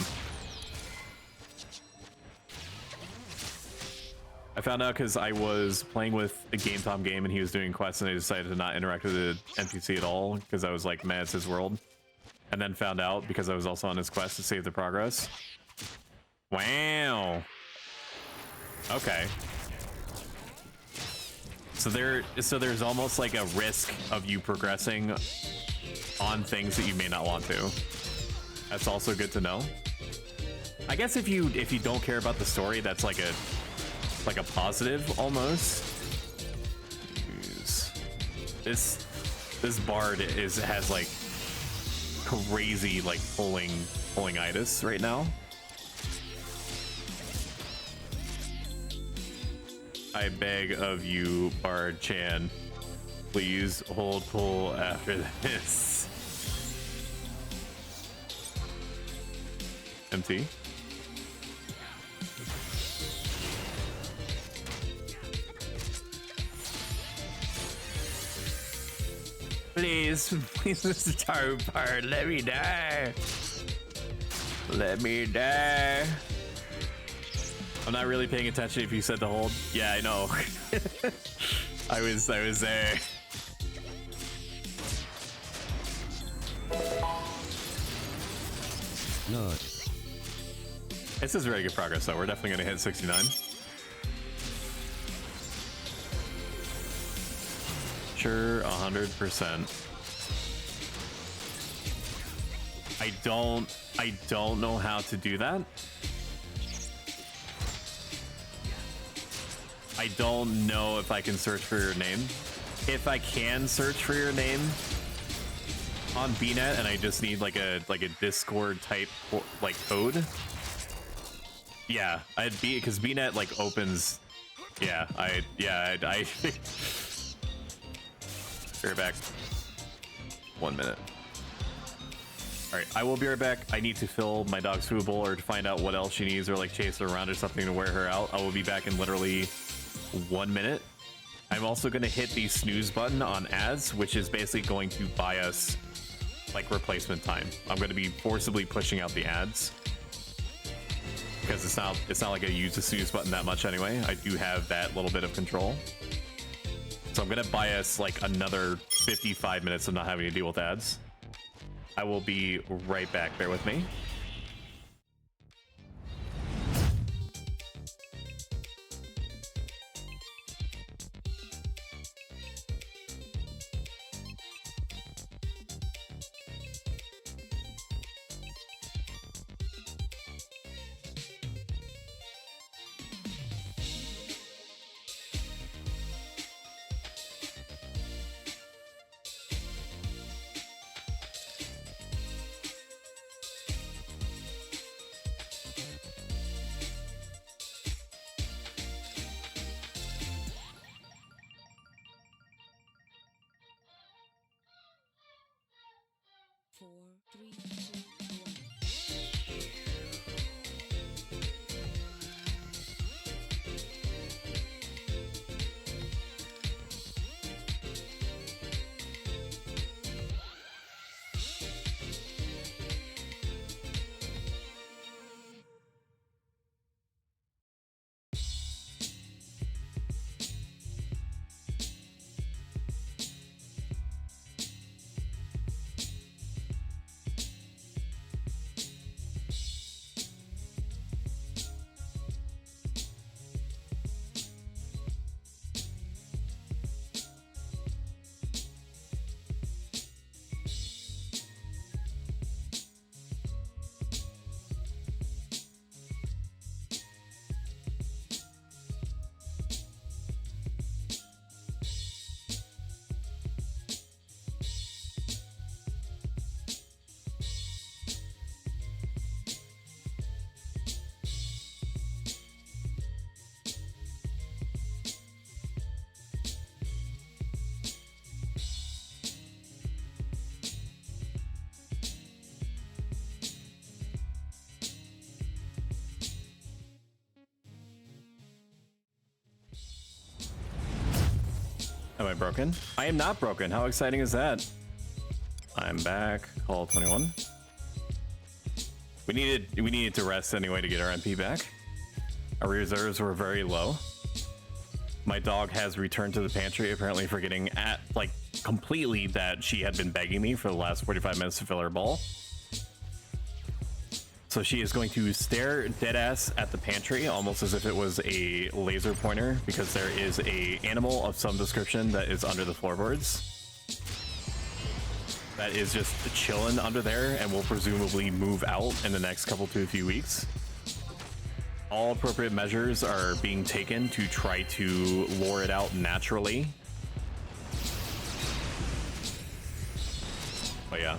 I found out because I was playing with a Game Tom game and he was doing quests, and I decided to not interact with the NPC at all because I was like, "Man, it's his world." and then found out because I was also on his quest to save the progress. Wow. Okay. So there's almost like a risk of you progressing on things that you may not want to. That's also good to know. I guess if you don't care about the story, that's like a positive almost. Jeez. This bard has like crazy like pulling itis right now. I beg of you, Bard Chan, please hold pull after this. MT. Please, Mr. Taru Bard, let me die. Let me die. I'm not really paying attention if you said to hold. Yeah, I know. I was there. No. This is very good progress though. We're definitely gonna hit 69. Sure, 100%. I don't know how to do that. I don't know if I can search for your name. If I can search for your name on BNet and I just need like a Discord type like code. Yeah, I'd be because BNet like opens. Yeah, I be right back. 1 minute. All right, I will be right back. I need to fill my dog's food bowl or to find out what else she needs or like chase her around or something to wear her out. I will be back in literally 1 minute. I'm also going to hit the snooze button on ads, which is basically going to buy us like replacement time. I'm going to be forcibly pushing out the ads because it's not like I use the snooze button that much anyway. I do have that little bit of control. So I'm going to buy us like another 55 minutes of not having to deal with ads. I will be right back. Bear with me. Am I broken? I am not broken. How exciting is that? I'm back. Call 21. We needed to rest anyway to get our MP back. Our reserves were very low. My dog has returned to the pantry, apparently for getting completely that she had been begging me for the last 45 minutes to fill her bowl. So she is going to stare dead ass at the pantry, almost as if it was a laser pointer, because there is a animal of some description that is under the floorboards. That is just chilling under there and will presumably move out in the next couple to a few weeks. All appropriate measures are being taken to try to lure it out naturally. But yeah.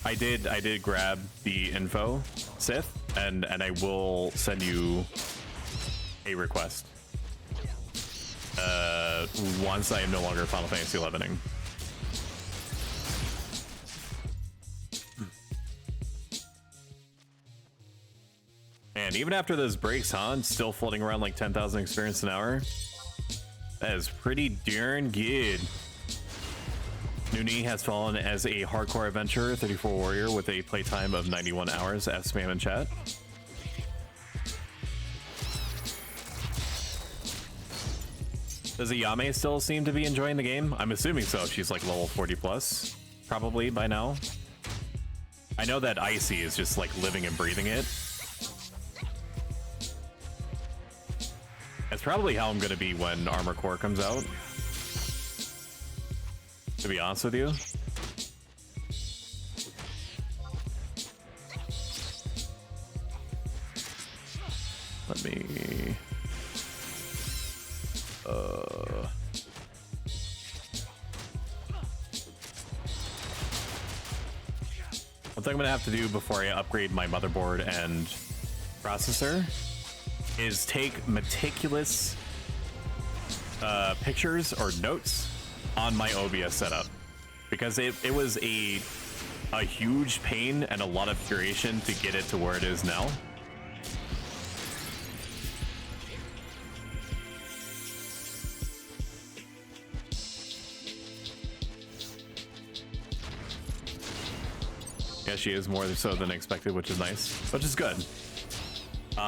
I did grab the info, Sith, and I will send you a request. Once I am no longer Final Fantasy 11ing. And even after those breaks, huh? It's still floating around like 10,000 experience an hour. That is pretty darn good. Noonie has fallen as a hardcore adventurer, 34 warrior with a playtime of 91 hours. F spam in chat. Does Ayame still seem to be enjoying the game? I'm assuming so. She's like level 40 plus, probably by now. I know that Icy is just like living and breathing it. That's probably how I'm gonna be when Armor Core comes out, to be honest with you. Let me... One thing I'm gonna have to do before I upgrade my motherboard and processor is take meticulous pictures or notes on my OBS setup, because it was a huge pain and a lot of curation to get it to where it is now. Yeah, she is more so than expected, which is nice, which is good.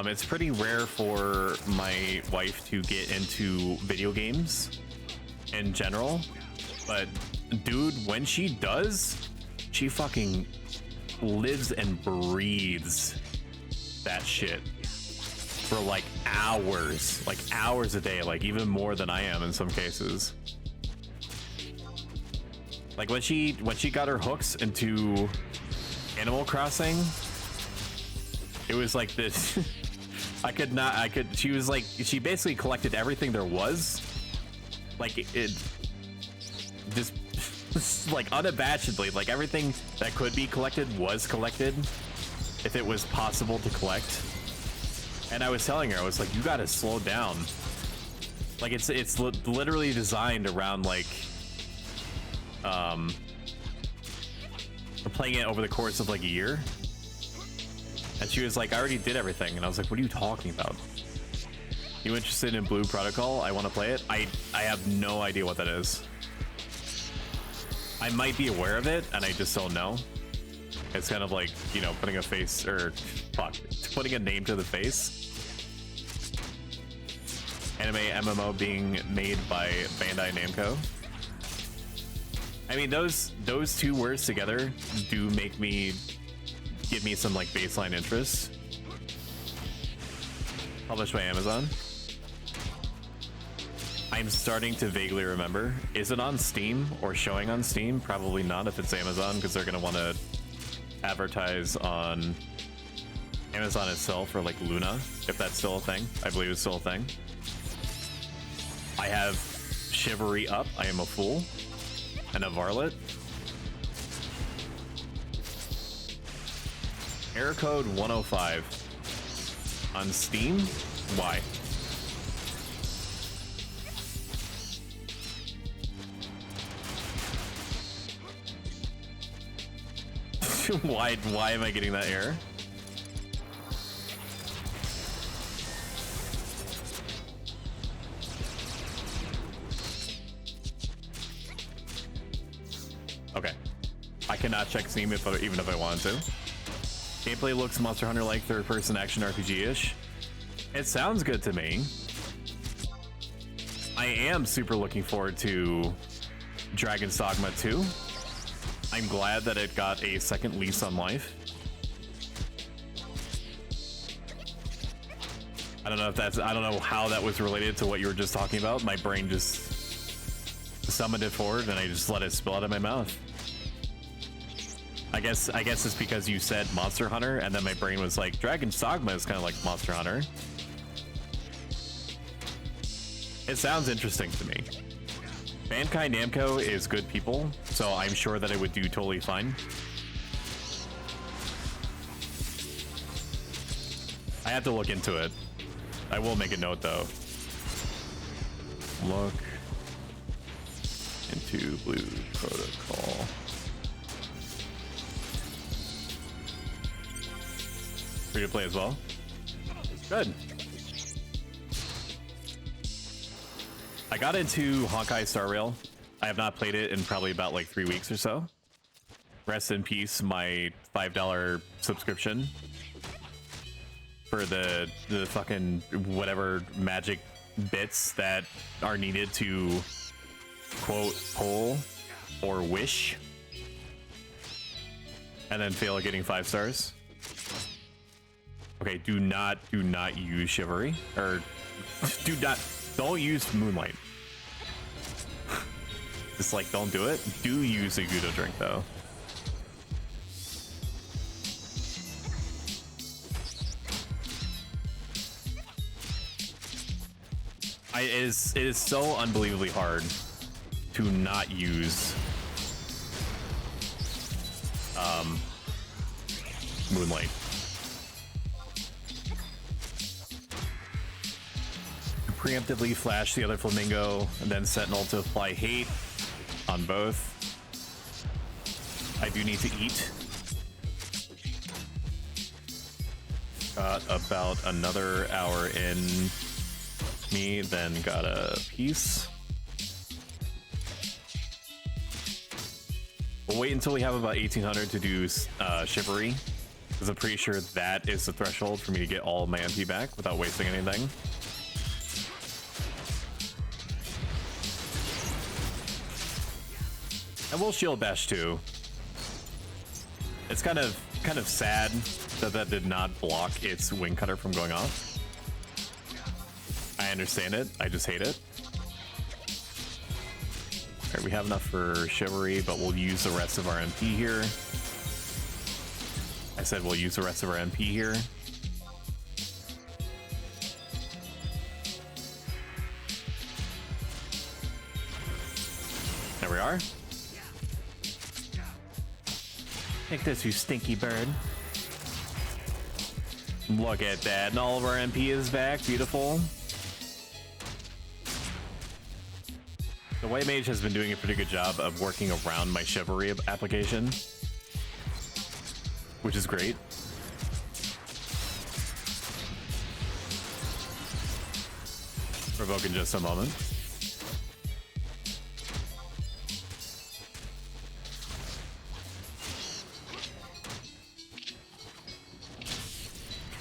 It's pretty rare for my wife to get into video games in general, but dude, when she does, she fucking lives and breathes that shit for like hours a day, like even more than I am in some cases. Like when she got her hooks into Animal Crossing, it was like this. She was like, she basically collected everything there was. Like it just like unabashedly, like everything that could be collected was collected if it was possible to collect. And I was telling her, I was like, you gotta slow down. Like it's literally designed around like playing it over the course of like a year. And she was like, I already did everything. And I was like, what are you talking about? You interested in Blue Protocol? I want to play it. I have no idea what that is. I might be aware of it and I just don't know. It's kind of like, you know, putting a face, or fuck, putting a name to the face. Anime MMO being made by Bandai Namco. I mean, those two words together do make me, give me some like baseline interest. Published by Amazon. I'm starting to vaguely remember. Is it on Steam or showing on Steam? Probably not if it's Amazon, because they're gonna want to advertise on Amazon itself, or like Luna, if that's still a thing. I believe it's still a thing. I have Chivalry up. I am a fool. And a varlet. Error code 105 on Steam. Why? Why am I getting that error? Okay, I cannot check Steam even if I wanted to. Gameplay looks Monster Hunter-like, third-person action RPG-ish. It sounds good to me. I am super looking forward to Dragon's Dogma 2. I'm glad that it got a second lease on life. I don't know how that was related to what you were just talking about. My brain just summoned it forward and I just let it spill out of my mouth. I guess it's because you said Monster Hunter and then my brain was like, Dragon's Dogma is kind of like Monster Hunter. It sounds interesting to me. Bandai Namco is good people, so I'm sure that it would do totally fine. I have to look into it. I will make a note though. Look into Blue Protocol. Free to play as well. Good. I got into Honkai Star Rail. I have not played it in probably about like 3 weeks or so. Rest in peace, my $5 subscription for the fucking whatever magic bits that are needed to quote pull or wish and then fail at getting 5 stars. Okay, do not use Chivalry, or don't use Moonlight. Just like, don't do it. Do use a Gudo drink though. It is so unbelievably hard to not use Moonlight. Preemptively flash the other Flamingo and then Sentinel to apply hate on both. I do need to eat. Got about another hour in me, then got a piece. We'll wait until we have about 1800 to do Chivalry, because I'm pretty sure that is the threshold for me to get all of my MP back without wasting anything. And we'll shield bash too. It's kind of sad that did not block its wing cutter from going off. I understand it. I just hate it. All right, we have enough for Chivalry, but we'll use the rest of our MP here. I said we'll use the rest of our MP here. There we are. Take this, you stinky bird. Look at that, and all of our MP is back. Beautiful. The White Mage has been doing a pretty good job of working around my Chivalry application, which is great. Revoke in just a moment.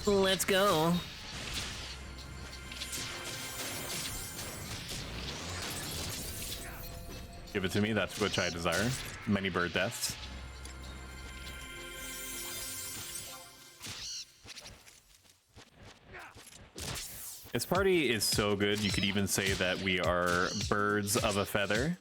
Let's go. Give it to me, that's which I desire. Many bird deaths. This party is so good, you could even say that we are birds of a feather.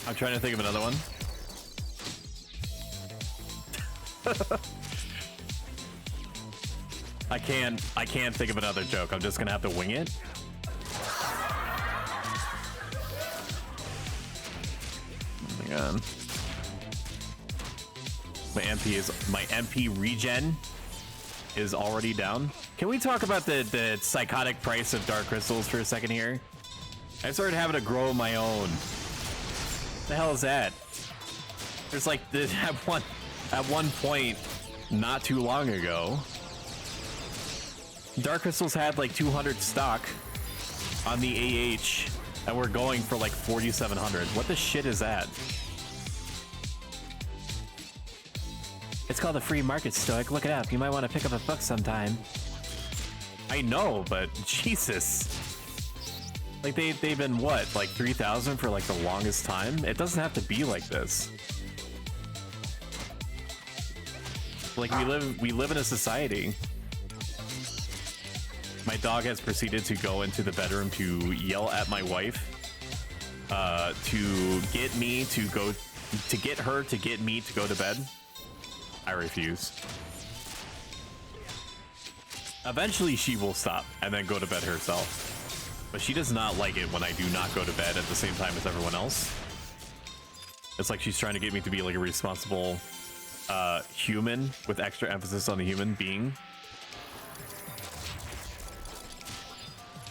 I'm trying to think of another one. I can't think of another joke. I'm just gonna have to wing it. Hang on. My MP regen is already down. Can we talk about the psychotic price of dark crystals for a second here? I started having to grow my own. What the hell is that? There's like at one point not too long ago, dark crystals had like 200 stock on the AH and we're going for like 4,700. What the shit is that? It's called the free market, Stoic. Look it up. You might want to pick up a book sometime. I know, but Jesus. Like they've been what, like 3,000 for like the longest time? It doesn't have to be like this. Like we live in a society. My dog has proceeded to go into the bedroom to yell at my wife to get her to get me to go to bed. I refuse. Eventually she will stop and then go to bed herself. But she does not like it when I do not go to bed at the same time as everyone else. It's like she's trying to get me to be like a responsible human with extra emphasis on the human being.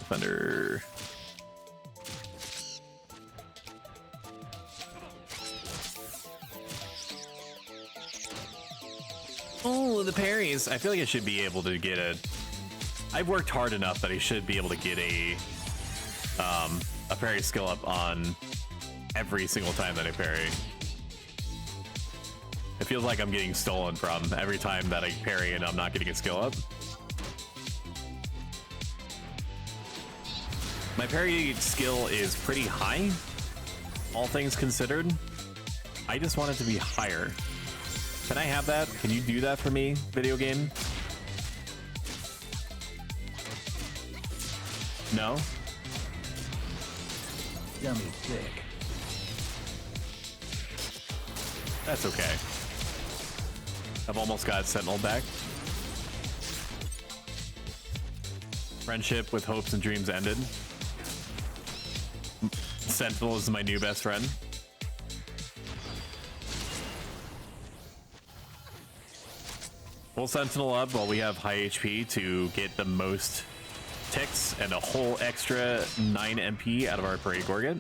Defender. Oh, the parries. I feel like I should be able to get a... I've worked hard enough that I should be able to get a parry skill up on every single time that I parry. It feels like I'm getting stolen from every time that I parry and I'm not getting a skill up. My parry skill is pretty high, all things considered. I just want it to be higher. Can I have that? Can you do that for me, video game? No? Yummy thick. That's okay. I've almost got Sentinel back. Friendship with hopes and dreams ended. Sentinel is my new best friend. We'll Sentinel up while we have high HP to get the most ticks and a whole extra 9 MP out of our Parade Gorget.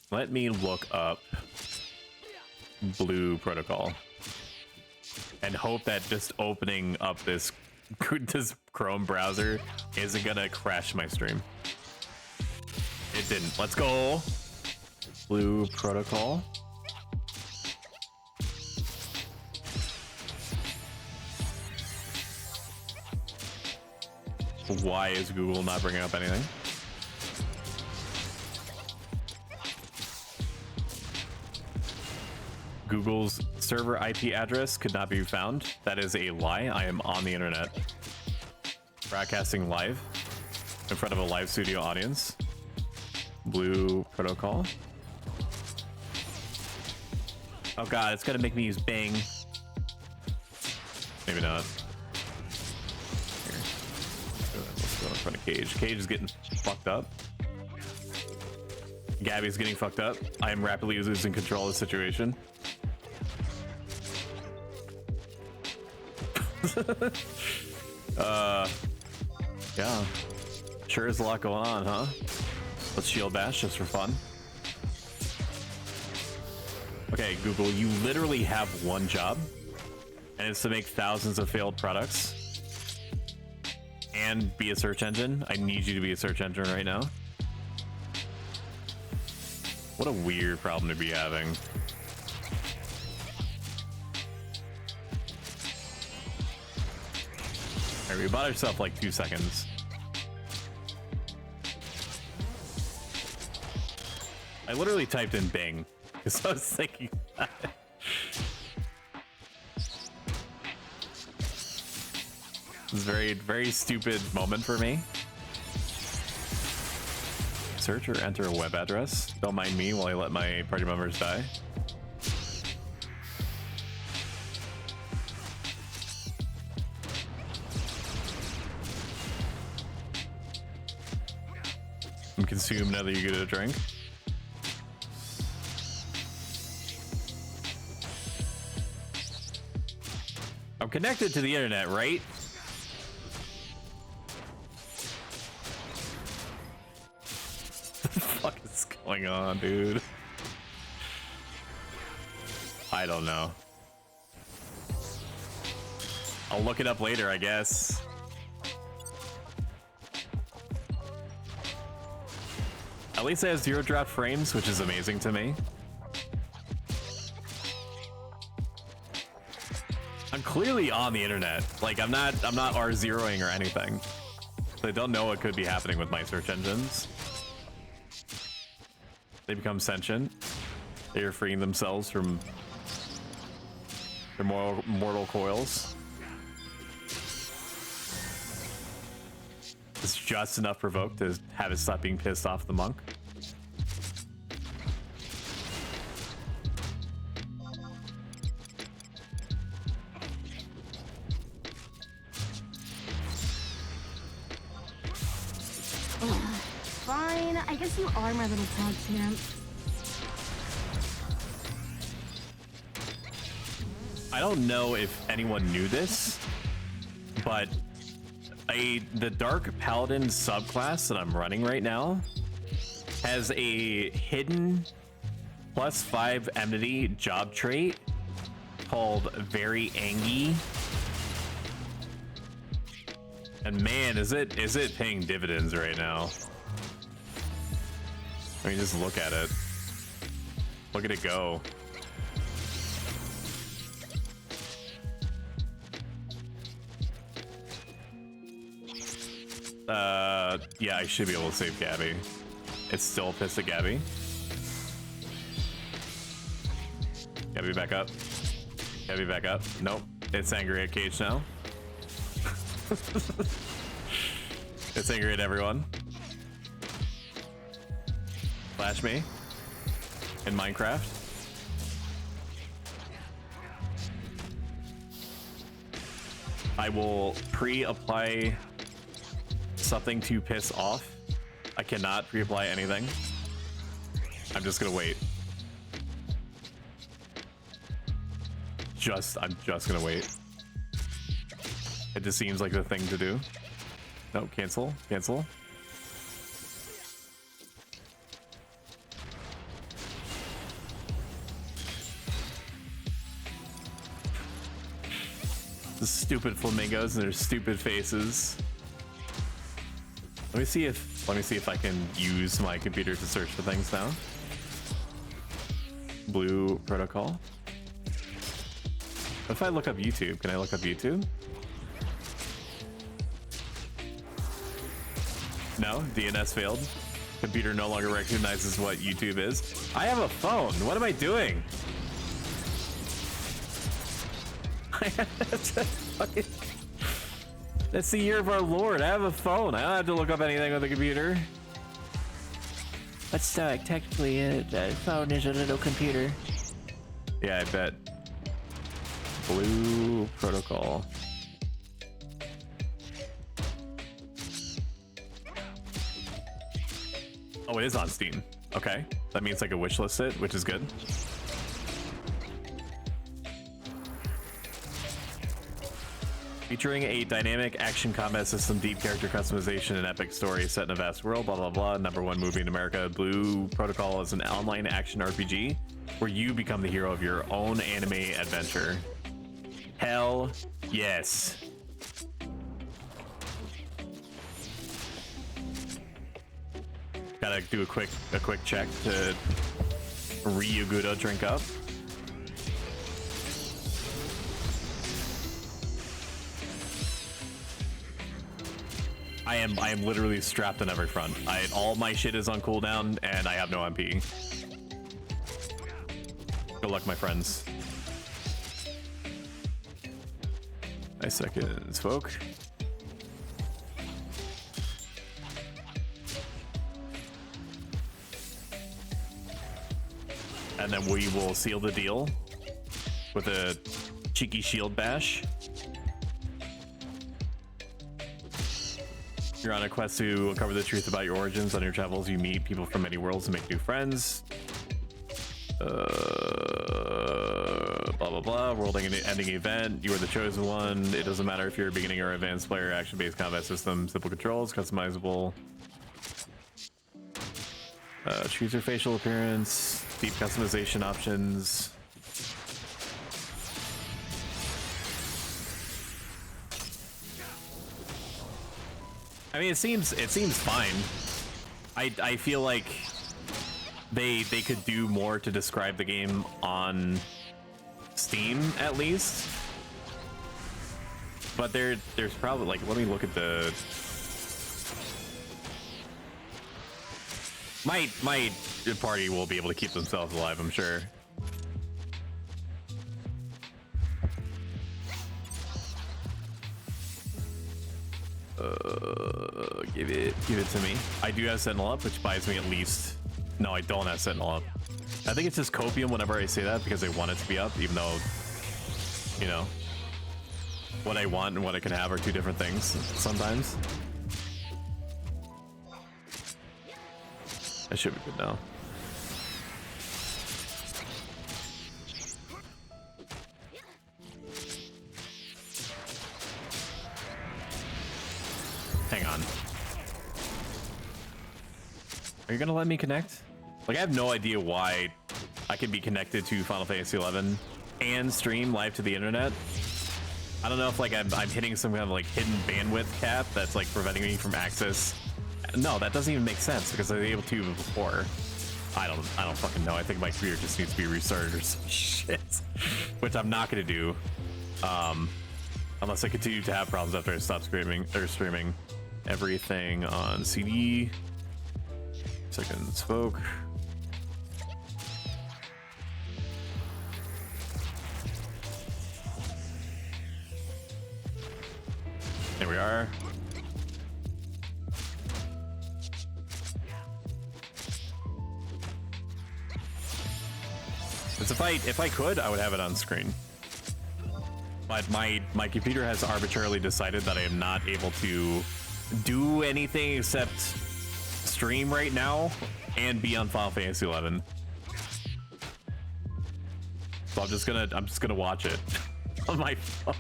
Let me look up Blue Protocol and hope that just opening up this Chrome browser isn't gonna crash my stream. It didn't. Let's go. Blue Protocol. Why is Google not bringing up anything? Google's server IP address could not be found. That is a lie. I am on the internet. Broadcasting live in front of a live studio audience. Blue Protocol. Oh god, it's gonna make me use Bing. Maybe not. Here. Let's go in front of Cage. Cage is getting fucked up. Gabby's getting fucked up. I am rapidly losing control of the situation. Yeah. Sure is a lot going on, huh? Let's shield bash just for fun. Okay, Google, you literally have one job, and it's to make thousands of failed products and be a search engine. I need you to be a search engine right now. What a weird problem to be having. Alright, we bought ourselves like 2 seconds. I literally typed in Bing because I was thinking that. This is a very, very stupid moment for me. Search or enter a web address. Don't mind me while I let my party members die. And consume now that you get a drink. I'm connected to the internet, right? What the fuck is going on, dude? I don't know. I'll look it up later, I guess. At least it has 0 drop frames, which is amazing to me. I'm clearly on the internet. Like I'm not R0ing or anything. So I don't know what could be happening with my search engines. They become sentient. They are freeing themselves from their mortal coils. It's just enough provoked to have it stop being pissed off the monk. Fine, I guess you are my little tag champ. I don't know if anyone knew this, but the Dark Paladin subclass that I'm running right now has a hidden +5 enmity job trait called Very Angy. And man, is it paying dividends right now. I mean, just look at it. Look at it go. Yeah, I should be able to save Gabby. It's still pissed at Gabby. Gabby, back up. Gabby, back up. Nope. It's angry at Cage now. It's angry at everyone. Flash me. In Minecraft. I will pre-apply something to piss off. I cannot pre-apply anything. I'm just gonna wait. I'm just gonna wait. It just seems like the thing to do. No, cancel, cancel. The stupid flamingos and their stupid faces. Let me see if I can use my computer to search for things now. Blue protocol. What if I look up YouTube? Can I look up YouTube? No, DNS failed. Computer no longer recognizes what YouTube is. I have a phone. What am I doing? That's the year of our Lord. I have a phone. I don't have to look up anything with a computer. But technically, a phone is a little computer. Yeah, I bet. Blue protocol. Oh, it is on Steam. Okay, that means I can wishlist it, which is good. Featuring a dynamic action combat system, deep character customization, and epic story set in a vast world, blah, blah, blah. #1 movie in America. Blue Protocol is an online action RPG where you become the hero of your own anime adventure. Hell yes. Gotta do a quick check to Ryugudo drink up. I am literally strapped on every front. All my shit is on cooldown and I have no MP. Good luck, my friends. Nice seconds, folk. And then we will seal the deal with a cheeky shield bash. You're on a quest to uncover the truth about your origins. On your travels, you meet people from many worlds and make new friends. Blah, blah, blah. World-ending event. You are the chosen one. It doesn't matter if you're a beginning or advanced player. Action-based combat system. Simple controls. Customizable. Choose your facial appearance. Deep customization options. I mean, it seems fine. I feel like they could do more to describe the game on Steam at least. But there's probably like, let me look at the my party will be able to keep themselves alive, I'm sure. Give it to me. I do have Sentinel up, which buys me at least. No, I don't have Sentinel up. I think it's just copium whenever I say that because I want it to be up, even though, you know, what I want and what I can have are two different things sometimes. I should be good now. Hang on. Are you gonna let me connect? Like, I have no idea why I can be connected to Final Fantasy XI and stream live to the internet. I don't know if like I'm hitting some kind of like hidden bandwidth cap that's like preventing me from access. No, that doesn't even make sense because I was able to before. I don't fucking know. I think my computer just needs to be restarted or some shit, which I'm not gonna do, unless I continue to have problems after I stop streaming. Everything on CD. Second spoke. There we are. If I could, I would have it on screen. But my computer has arbitrarily decided that I am not able to do anything except stream right now and be on Final Fantasy XI. So I'm just gonna watch it on my phone.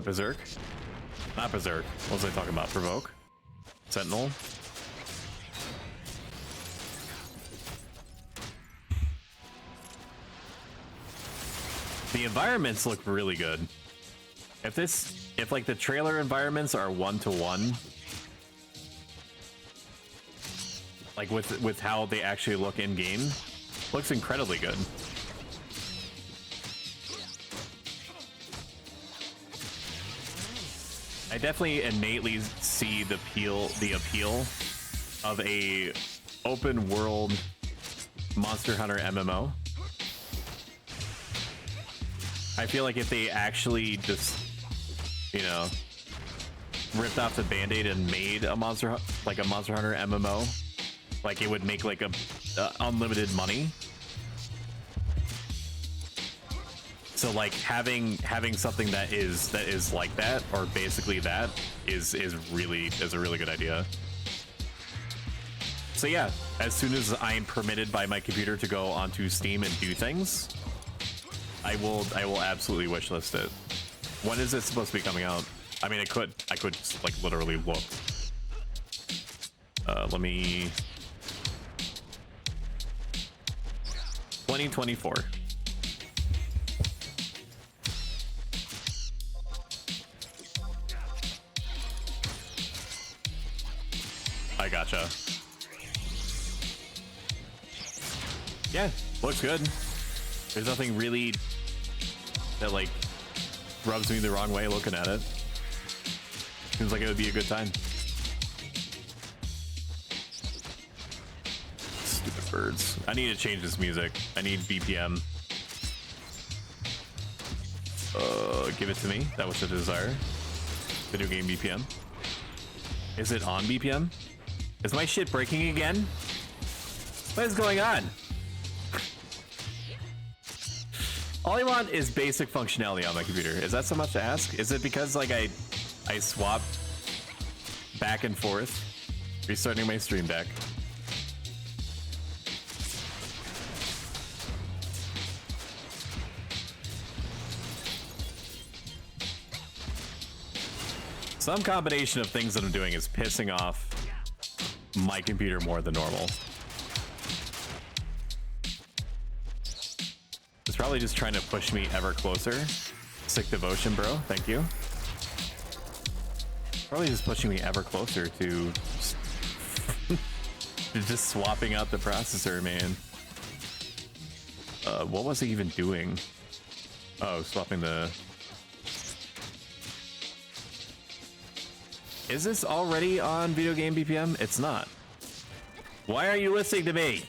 Berserk? Not Berserk. What was I talking about? Provoke? Sentinel? The environments look really good. If like the trailer environments are 1-to-1, like with how they actually look in game, looks incredibly good. I definitely innately see the appeal of a open world Monster Hunter MMO. I feel like if they actually just, you know, ripped off the band-aid and made a Monster Hunter MMO, like it would make like a unlimited money. So like having something that is like that, or basically that, is a really good idea. So yeah, as soon as I am permitted by my computer to go onto Steam and do things, I will absolutely wishlist it. When is it supposed to be coming out? I mean, I could just like literally look. Let me. 2024. I gotcha. Yeah, looks good. There's nothing really that like rubs me the wrong way looking at it. Seems like it would be a good time. Stupid birds. I need to change this music. I need BPM. Give it to me. That was the desire. Video game BPM. Is it on BPM? Is my shit breaking again? What is going on? All I want is basic functionality on my computer. Is that so much to ask? Is it because like I swap back and forth, restarting my stream deck? Some combination of things that I'm doing is pissing off my computer more than normal. Probably just trying to push me ever closer. Sick devotion, bro. Thank you. Probably just pushing me ever closer to just swapping out the processor, man. What was he even doing? Oh, swapping the... Is this already on Video Game BPM? It's not. Why are you listening to me?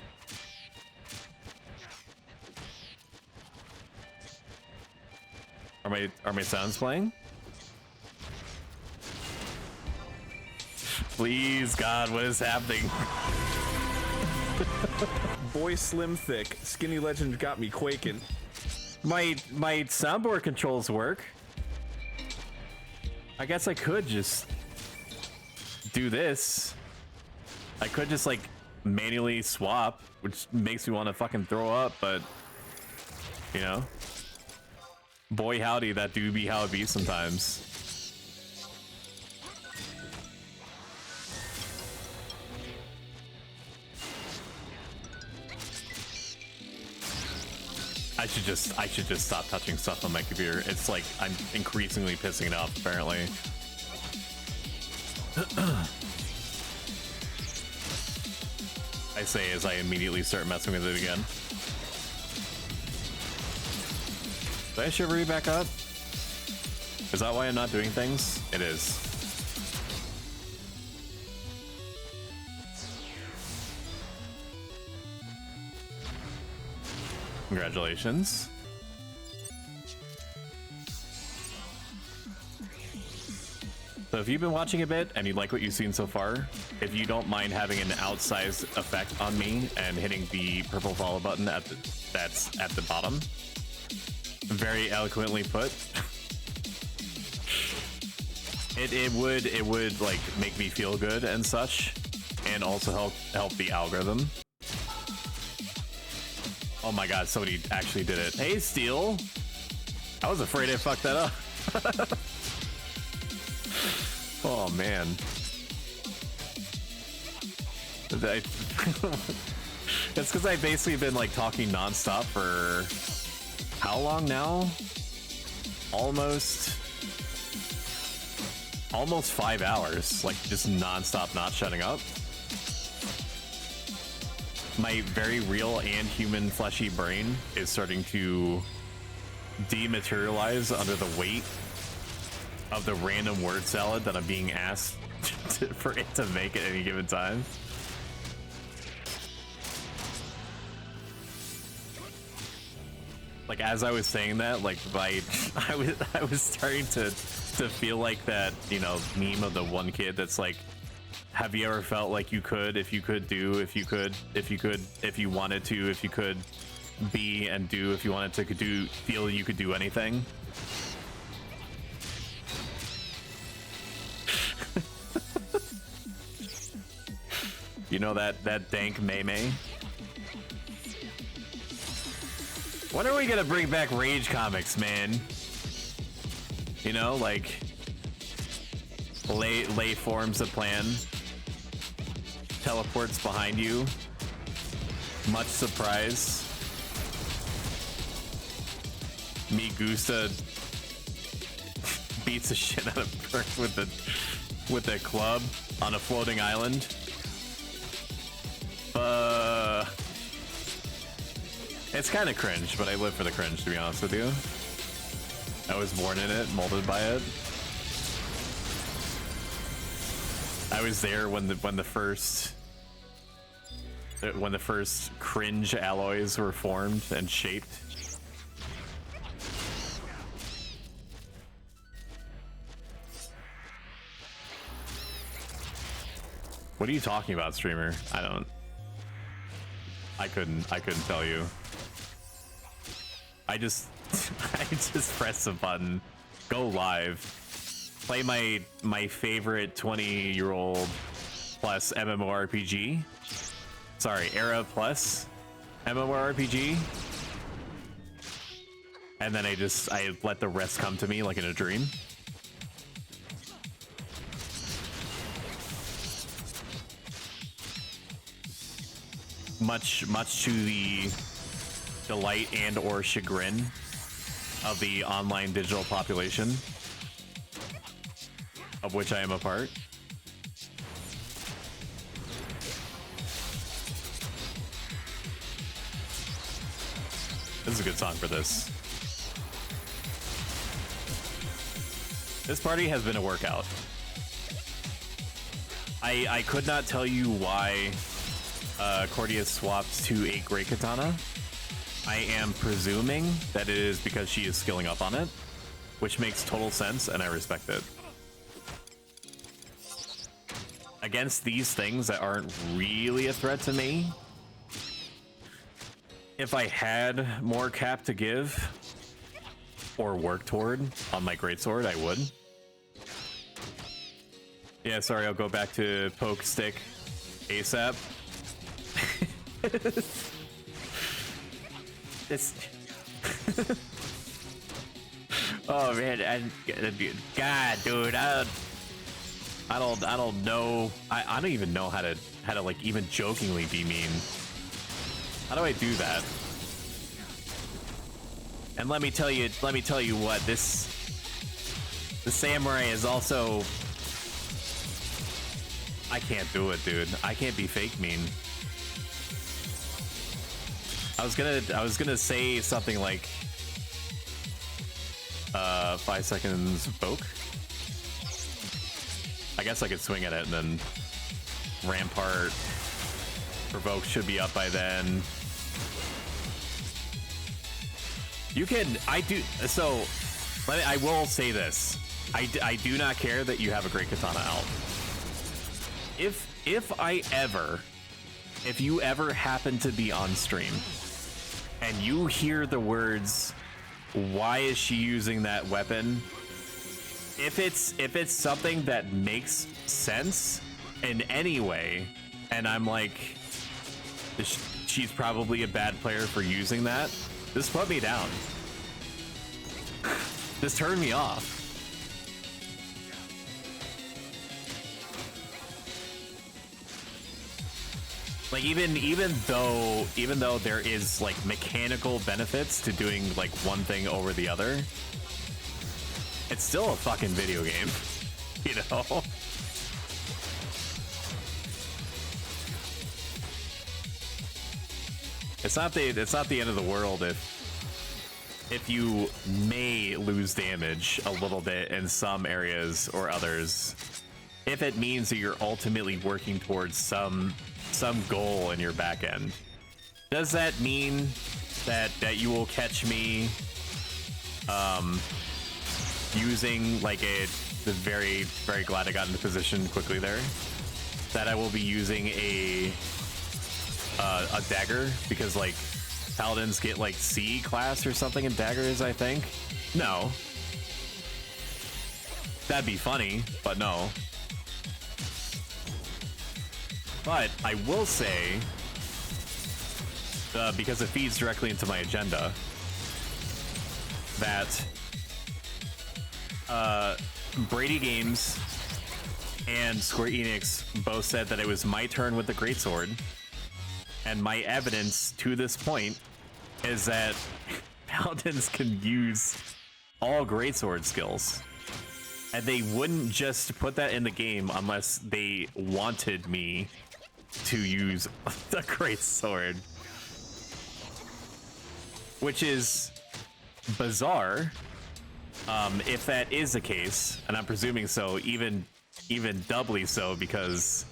Are my sounds playing? Please, God, what is happening? Boy Slim Thick, Skinny Legend got me quaking. My soundboard controls work. I guess I could just do this. I could just like manually swap, which makes me want to fucking throw up, but you know, boy howdy, that do be how it be sometimes. I should just stop touching stuff on my computer. It's like I'm increasingly pissing it off, apparently. I say as I immediately start messing with it again. Did I shiver you back up? Is that why I'm not doing things? It is. Congratulations. So if you've been watching a bit and you like what you've seen so far, if you don't mind having an outsized effect on me and hitting the purple follow button that's at the bottom, very eloquently put, it would like make me feel good and such, and also help the algorithm. Oh my god, somebody actually did it. Hey, Steel! I was afraid I fucked that up. Oh, man. It's because I've basically been, like, talking nonstop for... how long now? Almost 5 hours. Like, just nonstop not shutting up. My very real and human fleshy brain is starting to dematerialize under the weight of the random word salad that I'm being asked for it to make at any given time. Like, as I was saying that, like, I was starting to feel like that, you know, meme of the one kid that's like, have you ever felt like you could, if you could do, if you wanted to, if you could be and do, if you wanted to do, feel you could do anything? You know that dank May? When are we gonna bring back Rage comics, man? You know, like lay forms a plan. Teleports behind you. Much surprise. Me Gusta beats the shit out of Burke with a club on a floating island. It's kind of cringe, but I live for the cringe, to be honest with you. I was born in it, molded by it. I was there when the first cringe alloys were formed and shaped. What are you talking about, streamer? I couldn't tell you. I just press the button, go live, play my favorite 20-year-old plus MMORPG. Sorry, era plus MMORPG. And then I let the rest come to me like in a dream. Much to the delight and or chagrin of the online digital population, of which I am a part. This is a good song for this. This party has been a workout. I could not tell you why Cordia swapped to a Great Katana. I am presuming that it is because she is skilling up on it, which makes total sense, and I respect it. Against these things that aren't really a threat to me, if I had more cap to give or work toward on my greatsword, I would. Yeah, sorry, I'll go back to poke stick ASAP. This. Oh man, God, dude, I don't know. I don't even know how to like even jokingly be mean. How do I do that? And let me tell you what, the samurai is also. I can't do it, dude. I can't be fake mean. I was gonna say something like 5 seconds poke. I guess I could swing at it and then Rampart provoke should be up by then. You can, I will say this. I do not care that you have a Great Katana out. If you ever happen to be on stream and you hear the words, why is she using that weapon? If it's something that makes sense in any way, and I'm like, she's probably a bad player for using that, just put me down. Just turn me off. Like even though there is like mechanical benefits to doing like one thing over the other, it's still a fucking video game, you know? It's not the end of the world if you may lose damage a little bit in some areas or others, if it means that you're ultimately working towards some goal in your back end. Does that mean that you will catch me using like very, very glad I got into position quickly there, that I will be using a dagger, because like paladins get like C class or something in daggers, I think? No. That'd be funny, but no. But I will say, because it feeds directly into my agenda, that Brady Games and Square Enix both said that it was my turn with the greatsword, and my evidence to this point is that paladins can use all greatsword skills, and they wouldn't just put that in the game unless they wanted me to use the greatsword, which is bizarre. If that is the case, and I'm presuming so, even doubly so, because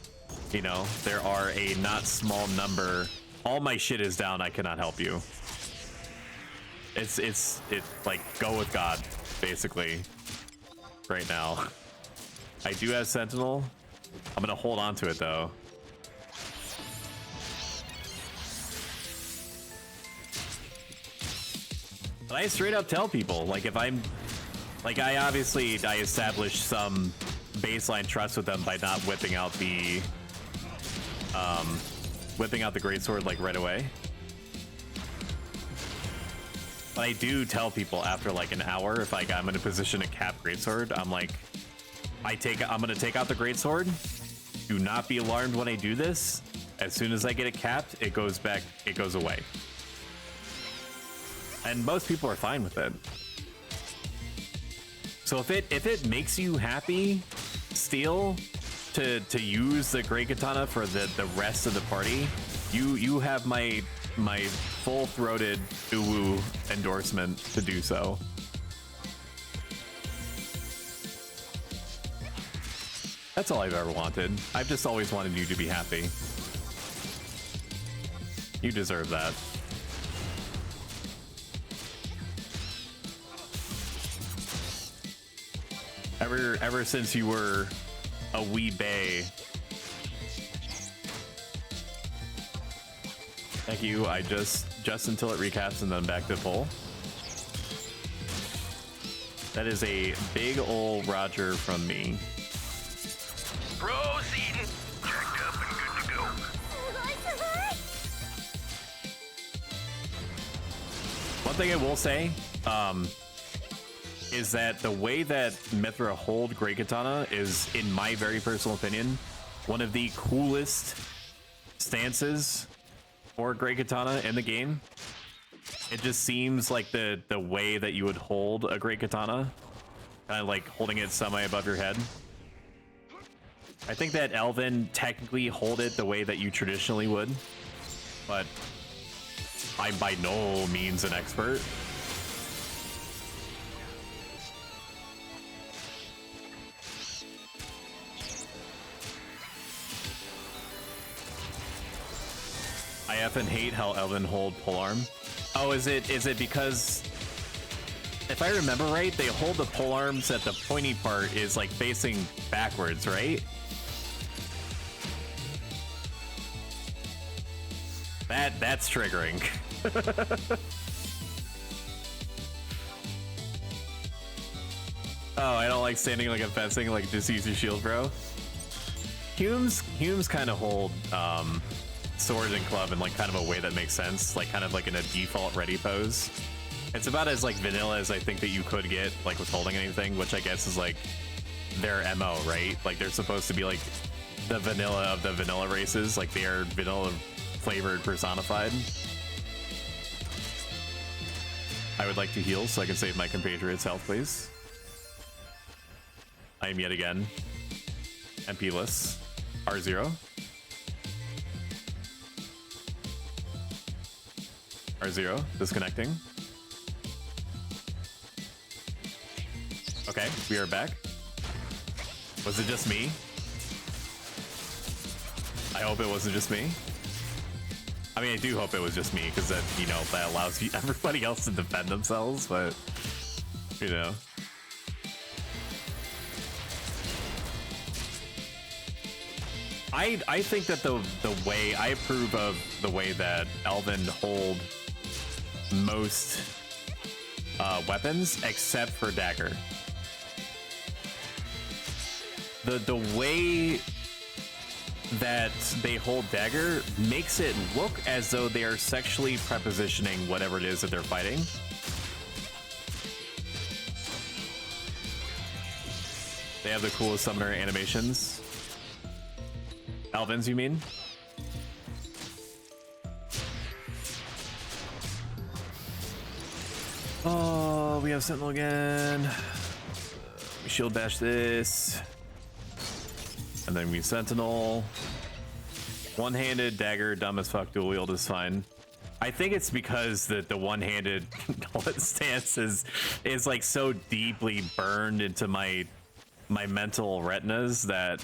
you know there are a not small number. All my shit is down. I cannot help you. It's like go with God, basically. Right now, I do have Sentinel. I'm gonna hold on to it though. But I straight up tell people, like, if I'm, like, I established some baseline trust with them by not whipping out the greatsword like right away. But I do tell people after like an hour, if like I'm in a position to cap greatsword, I'm like, I'm gonna take out the greatsword. Do not be alarmed when I do this. As soon as I get it capped, it goes back, it goes away. And most people are fine with it. So if it makes you happy, Steel, to use the Great Katana for the rest of the party, you have my full-throated uwu endorsement to do so. That's all I've ever wanted. I've just always wanted you to be happy. You deserve that. Ever since you were a wee bae. Thank you. I just until it recaps and then back to full. That is a big ol' Roger from me. Proceeding. Checked up and good to go. One thing I will say, is that the way that Mithra hold Great Katana is, in my very personal opinion, one of the coolest stances for Great Katana in the game. It just seems like the way that you would hold a Great Katana, kind of like holding it semi above your head. I think that Elven technically hold it the way that you traditionally would, but I'm by no means an expert. I effing hate how Elven hold polearm. Oh, is it because, if I remember right, they hold the polearms at the pointy part is like facing backwards, right? That's triggering. Oh, I don't like standing like a fencing, like just use your shield, bro. Humes kind of hold sword and club in like kind of a way that makes sense, like kind of like in a default ready pose. It's about as like vanilla as I think that you could get like with holding anything, which I guess is like their MO, right? Like they're supposed to be like the vanilla of the vanilla races, like they are vanilla flavored personified. I would like to heal so I can save my compatriots' health, please. I am yet again MP-less. R0. R0, disconnecting. Okay, we are back. Was it just me? I hope it wasn't just me. I mean, I do hope it was just me, because that, you know, that allows everybody else to defend themselves, but, you know. I think that the way, I approve of the way that Elven hold most weapons, except for dagger. The way that they hold dagger makes it look as though they are sexually prepositioning whatever it is that they're fighting. They have the coolest summoner animations. Elvins, you mean? Oh, we have Sentinel again. We shield bash this. And then we Sentinel. One-handed dagger, dumb as fuck, dual wield is fine. I think it's because the one-handed stance is like so deeply burned into my mental retinas that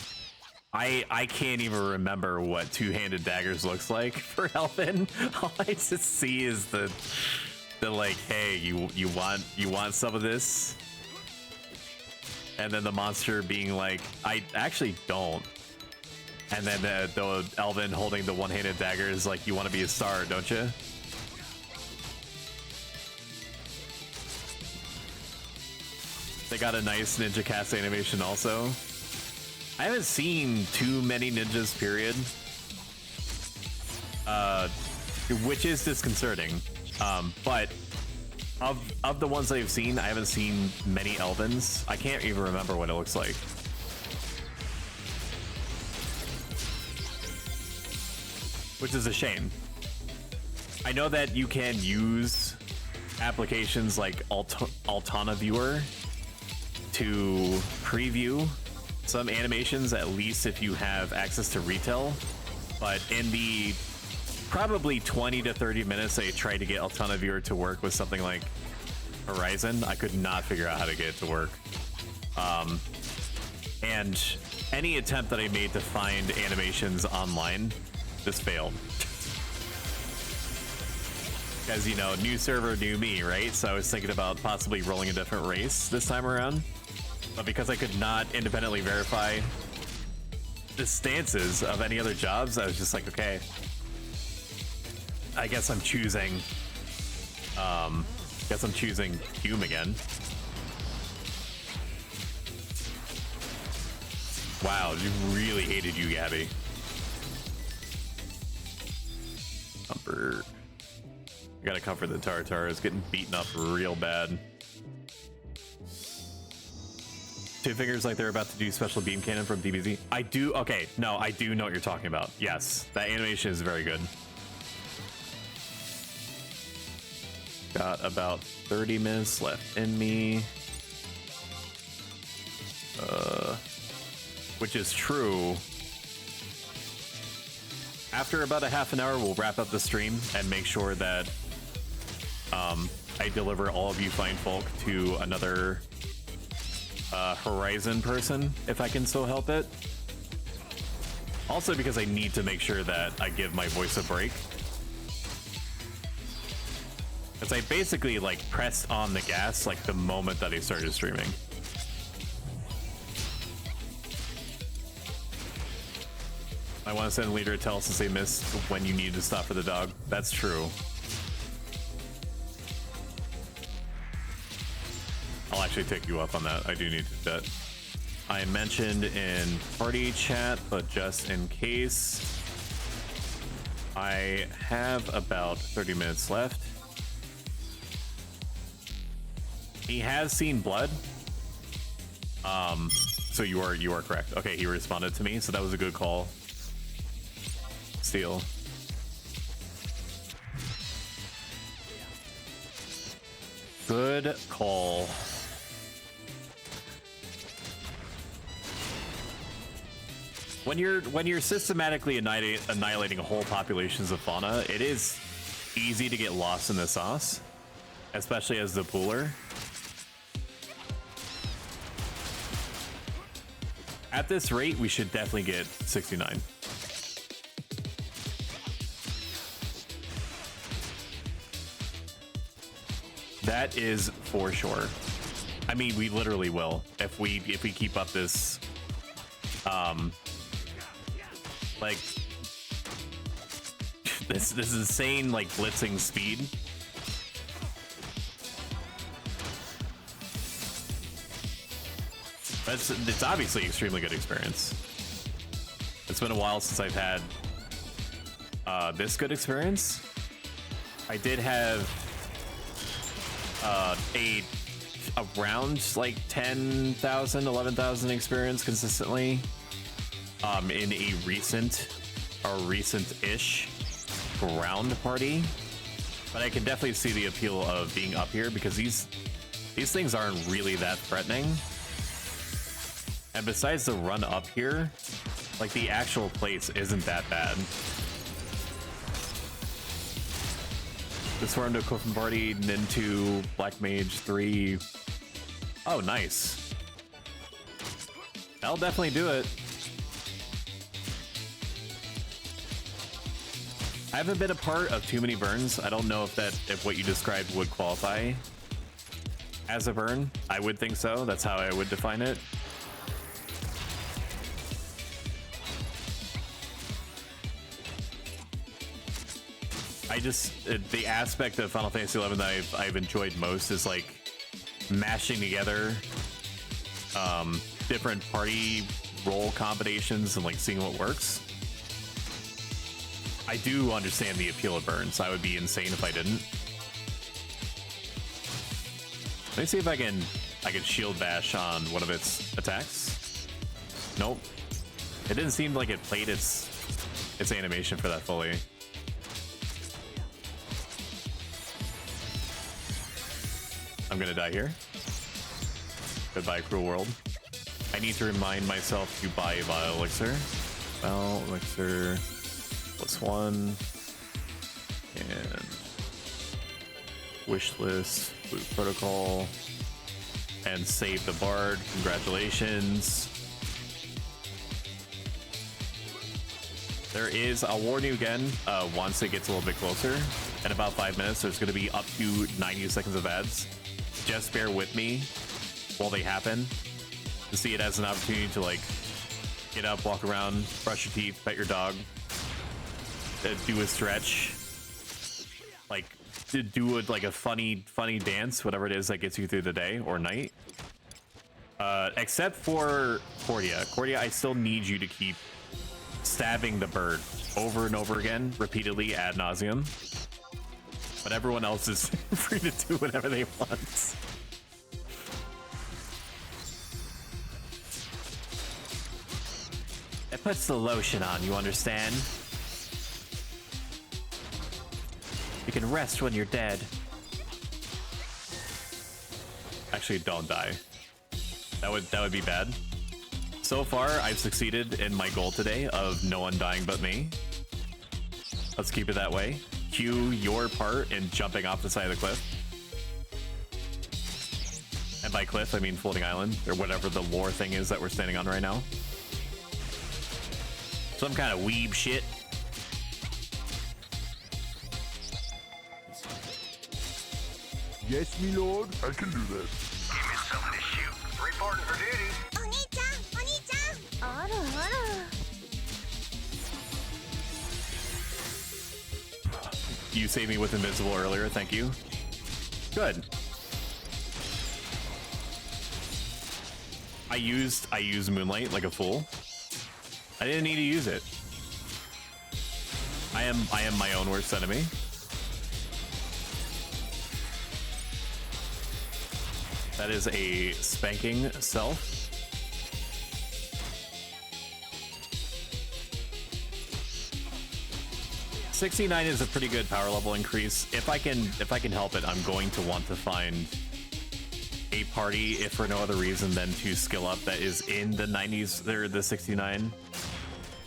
I can't even remember what two-handed daggers looks like for Elven. All I just see is the like, hey, you want some of this? And then the monster being like, I actually don't. And then the Elven holding the one-handed dagger is like, you want to be a star, don't you? They got a nice ninja cast animation also. I haven't seen too many ninjas, period. Which is disconcerting. But of the ones I've seen, I haven't seen many Elvens. I can't even remember what it looks like. Which is a shame. I know that you can use applications like Altana Viewer to preview some animations, at least if you have access to retail. But in the probably 20 to 30 minutes I tried to get Altana Viewer to work with something like Horizon, I could not figure out how to get it to work. And any attempt that I made to find animations online just failed. Because, you know, new server, new me, right? So I was thinking about possibly rolling a different race this time around. But because I could not independently verify the stances of any other jobs, I was just like, okay, I guess I'm choosing, Hume again. Wow, you really hated you, Gabby. Comfort. I gotta comfort the Tartar. It's getting beaten up real bad. Two fingers like they're about to do special beam cannon from DBZ. I do. Okay, no, I do know what you're talking about. Yes, that animation is very good. Got about 30 minutes left in me. Which is true. After about a half an hour, we'll wrap up the stream and make sure that I deliver all of you fine folk to another Horizon person, if I can so help it. Also because I need to make sure that I give my voice a break. Because I basically like pressed on the gas like the moment that I started streaming. I want to send a leader to tell us since they missed when you need to stop for the dog. That's true. I'll actually take you up on that. I do need to do that. I mentioned in party chat, but just in case, I have about 30 minutes left. He has seen blood. So you are correct. Okay, he responded to me, so that was a good call. Steal. Good call. When you're systematically annihilating whole populations of fauna, it is easy to get lost in the sauce, especially as the pooler. At this rate, we should definitely get 69. That is for sure. I mean, we literally will if we keep up this like this insane like blitzing speed. It's obviously extremely good experience. It's been a while since I've had this good experience. I did have around like 10,000, 11,000 experience consistently in a recent-ish ground party, but I can definitely see the appeal of being up here because these things aren't really that threatening. And besides the run up here, like the actual place isn't that bad. This formed a Coffin Party, Nin2, Black Mage 3. Oh, nice. I'll definitely do it. I haven't been a part of too many burns. I don't know if what you described would qualify as a burn. I would think so. That's how I would define it. The aspect of Final Fantasy XI that I've enjoyed most is like mashing together different party role combinations and like seeing what works. I do understand the appeal of burns. I would be insane if I didn't. Let me see if I can shield bash on one of its attacks. Nope. It didn't seem like it played its animation for that fully. I'm gonna die here. Goodbye, cruel world. I need to remind myself to buy a Vile Elixir. Vile Elixir +1. And wish list, Flute Protocol, and save the Bard. Congratulations. There is, I'll warn you again, once it gets a little bit closer, in about 5 minutes, there's going to be up to 90 seconds of ads. Just bear with me while they happen to see it as an opportunity to like get up, walk around, brush your teeth, pet your dog, do a stretch, like to do like a funny dance, whatever it is that gets you through the day or night. Except for Cordia. Cordia, I still need you to keep stabbing the bird over and over again, repeatedly, ad nauseum. But everyone else is free to do whatever they want. It puts the lotion on, you understand? You can rest when you're dead. Actually, don't die. That would be bad. So far, I've succeeded in my goal today of no one dying but me. Let's keep it that way. Cue your part in jumping off the side of the cliff. And by cliff, I mean floating island, or whatever the lore thing is that we're standing on right now. Some kind of weeb shit. Yes, me lord. I can do this. Give me something to shoot. Reporting for duty. You saved me with Invincible earlier, thank you. Good. I used Moonlight like a fool. I didn't need to use it. I am my own worst enemy. That is a spanking self. $69 is a pretty good power level increase. If I can help it, I'm going to want to find a party, if for no other reason than to skill up, that is in the 90s or the 69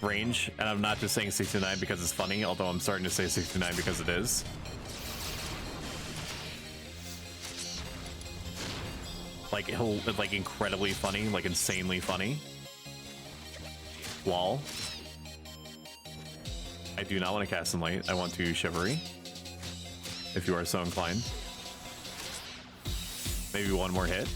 range. And I'm not just saying 69 because it's funny, although I'm starting to say 69 because it is. Like incredibly funny, like insanely funny. Lol. I do not want to cast Enlight. I want to Chivalry, if you are so inclined. Maybe one more hit.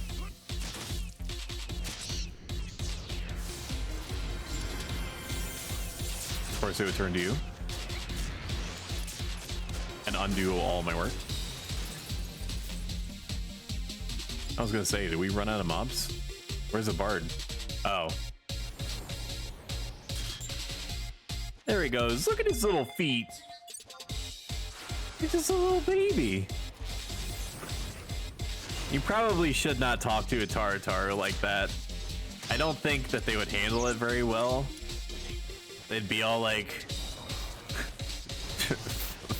Of course, it would turn to you and undo all my work. I was gonna say, did we run out of mobs? Where's the bard? Oh. There he goes. Look at his little feet. He's just a little baby. You probably should not talk to a Taratar like that. I don't think that they would handle it very well. They'd be all like,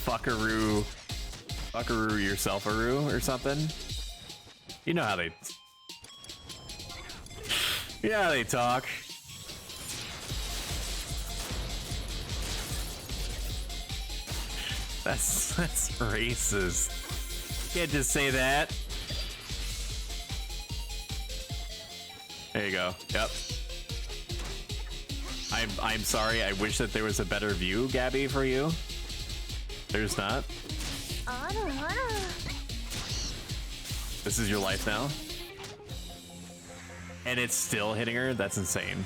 fuckaroo yourself-aroo or something. You know how they... Yeah, they talk. That's racist. Can't just say that. There you go. Yep. I'm sorry. I wish that there was a better view, Gabby, for you. There's not. This is your life now. And it's still hitting her? That's insane.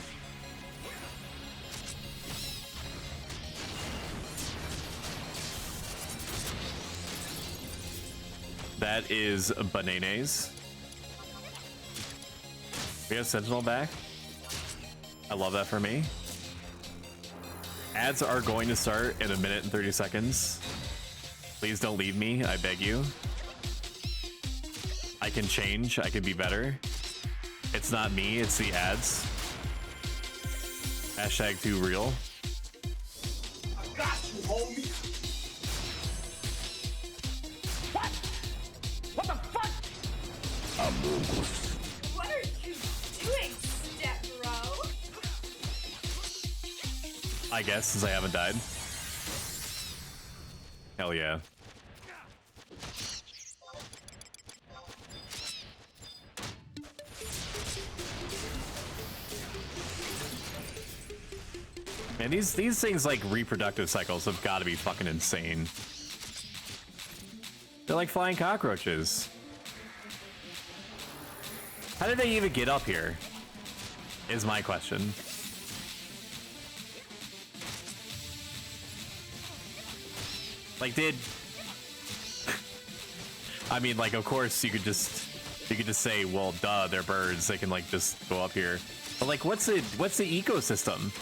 That is bananas. We have Sentinel back. I love that for me. Ads are going to start in 1 minute and 30 seconds. Please don't leave me, I beg you. I can change, I can be better. It's not me, it's the ads. Hashtag too real. I got you, homie. What? What the fuck? What are you doing, step bro? I guess, since I haven't died. Hell yeah. Man, these things like reproductive cycles have got to be fucking insane. They're like flying cockroaches. How did they even get up here? Is my question. Like, I mean, like, of course you could just say, well, duh, they're birds. They can like just go up here. But like, what's the ecosystem?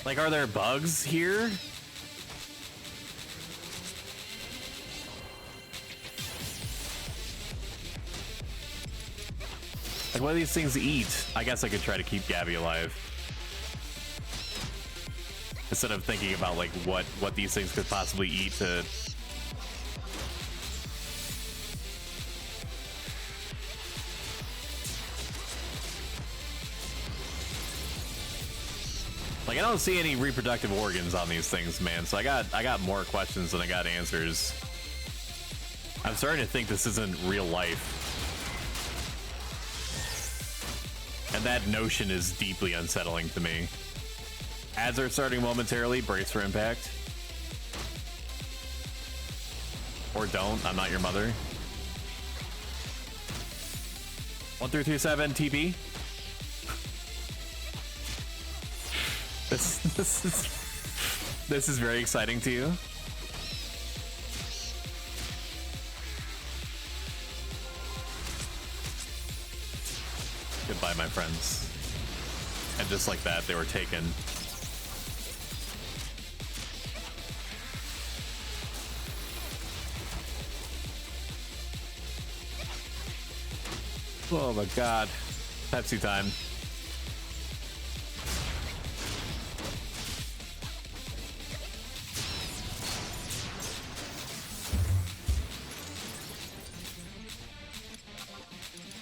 Like, are there bugs here? Like, what do these things eat? I guess I could try to keep Gabby alive. Instead of thinking about, like, what these things could possibly eat to... Like, I don't see any reproductive organs on these things, man. So I got more questions than I got answers. I'm starting to think this isn't real life. And that notion is deeply unsettling to me. Ads are starting momentarily. Brace for impact. Or don't. I'm not your mother. 1337 TP. This is very exciting to you. Goodbye, my friends. And just like that, they were taken. Oh my god. Pepsi time.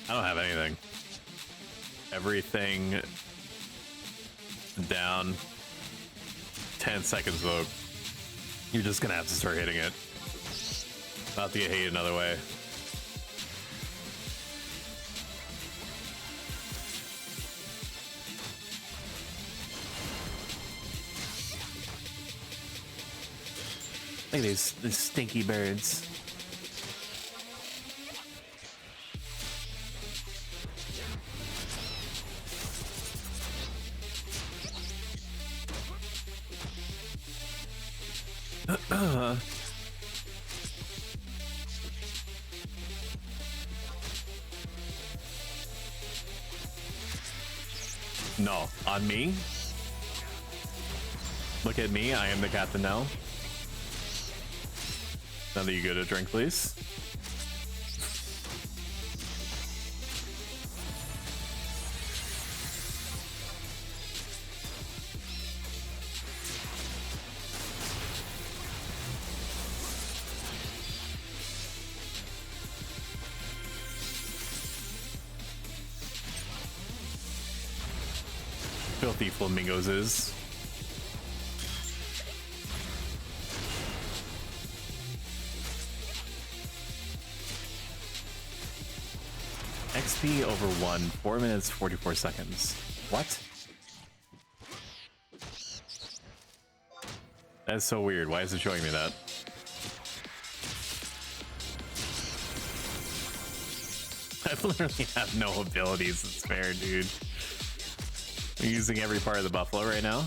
I don't have anything. Everything down. 10 seconds vote. You're just gonna have to start hitting it. Not to get hate another way. Look at these stinky birds. No, on me? Look at me, I am the captain now. Now that you get a drink, please. Filthy flamingos is. XP over 1, 4 minutes, 44 seconds. What? That's so weird. Why is it showing me that? I literally have no abilities. It's fair, dude. I'm using every part of the buffalo right now.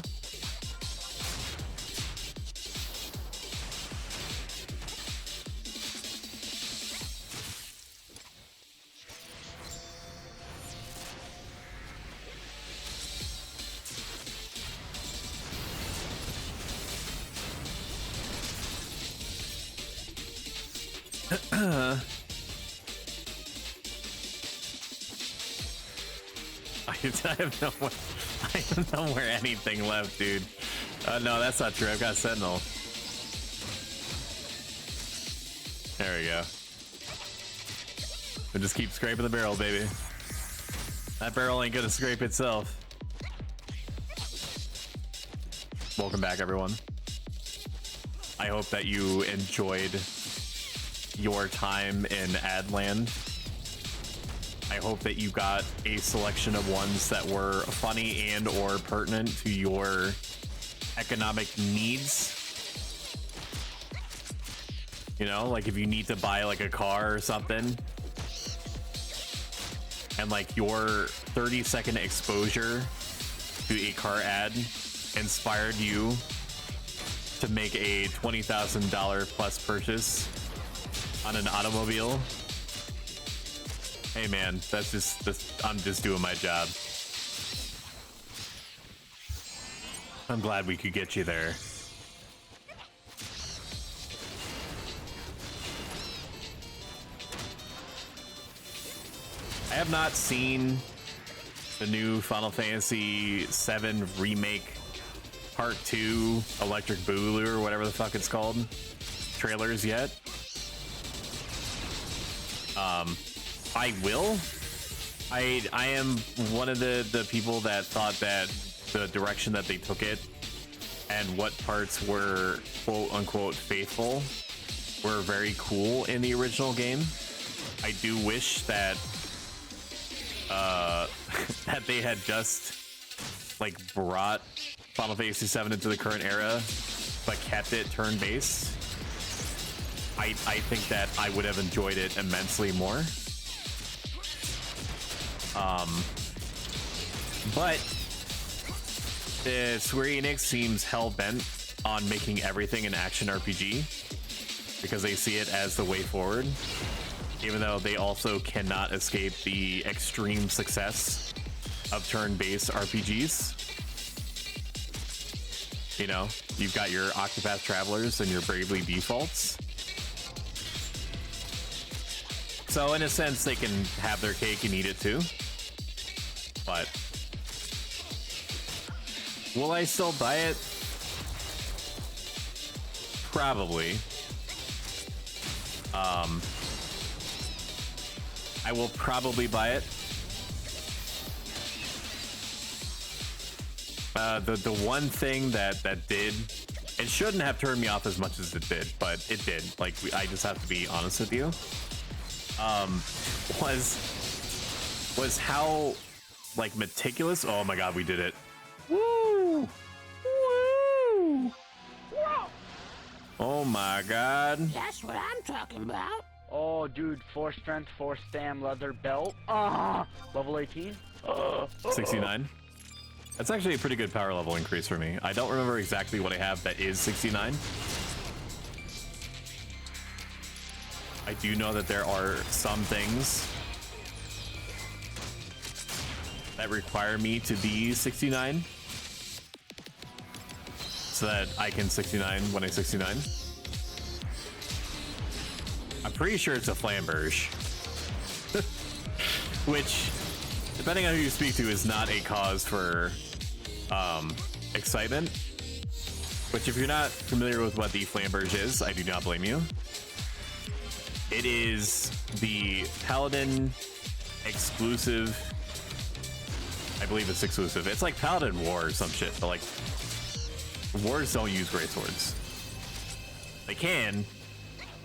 I have nowhere anything left, dude. No, that's not true. I've got Sentinel. There we go. And just keep scraping the barrel, baby. That barrel ain't gonna scrape itself. Welcome back, everyone. I hope that you enjoyed your time in Adland. I hope that you got a selection of ones that were funny and or pertinent to your economic needs. You know, like if you need to buy like a car or something, and like your 30-second exposure to a car ad inspired you to make a $20,000 plus purchase on an automobile. Hey man, that's just I'm just doing my job. I'm glad we could get you there. I have not seen the new Final Fantasy VII Remake Part 2 Electric Boogaloo or whatever the fuck it's called trailers yet. I will. I am one of the people that thought that the direction that they took it and what parts were quote unquote faithful were very cool in the original game. I do wish that that they had just like brought Final Fantasy VII into the current era but kept it turn-based. I think that I would have enjoyed it immensely more. But Square Enix seems hell-bent on making everything an action RPG because they see it as the way forward, even though they also cannot escape the extreme success of turn-based RPGs. You know, you've got your Octopath Travelers and your Bravely Defaults. So in a sense, they can have their cake and eat it too. But will I still buy it? Probably. I will probably buy it. The one thing that did, it shouldn't have turned me off as much as it did, but it did. Like, I just have to be honest with you. Was how like meticulous. Oh my god, we did it. Woo! Woo! Oh my god. That's what I'm talking about. Oh, dude, 4 strength, 4 stam, leather belt. Level 18. 69. That's actually a pretty good power level increase for me. I don't remember exactly what I have that is 69. I do know that there are some things that require me to be 69 so that I can 69 when I 69. I'm pretty sure it's a flamberge, which, depending on who you speak to, is not a cause for excitement. Which, if you're not familiar with what the flamberge is, I do not blame you. It is the Paladin exclusive. I believe it's exclusive. It's like Paladin War or some shit, but like wars don't use greatswords. They can.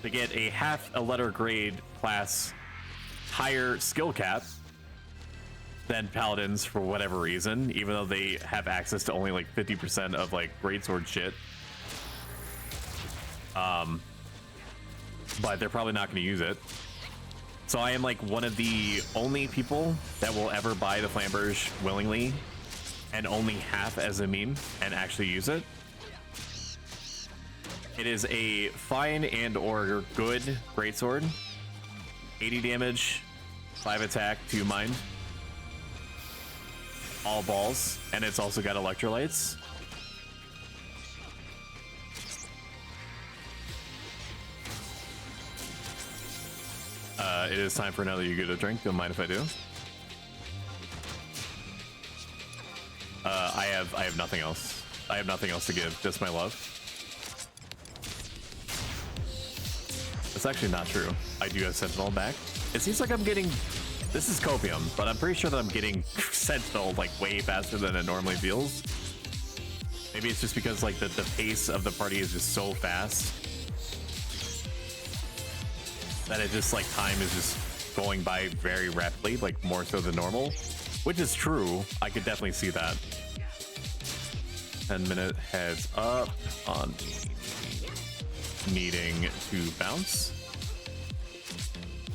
They get a half a letter grade class higher skill cap than Paladins for whatever reason, even though they have access to only like 50% of like greatsword shit. But they're probably not going to use it. So I am like one of the only people that will ever buy the flamberge willingly and only half as a meme and actually use it. It is a fine and or good greatsword. 80 damage, 5 attack, 2 mind. All balls, and it's also got electrolytes. It is time for another you get a drink. Don't mind if I do. I have nothing else. I have nothing else to give. Just my love. That's actually not true. I do have Sentinel back. It seems like I'm getting... This is Copium, but I'm pretty sure that I'm getting Sentinel like way faster than it normally feels. Maybe it's just because like the pace of the party is just so fast that it just like time is just going by very rapidly, like more so than normal, which is true. I could definitely see that. 10-minute heads up on needing to bounce.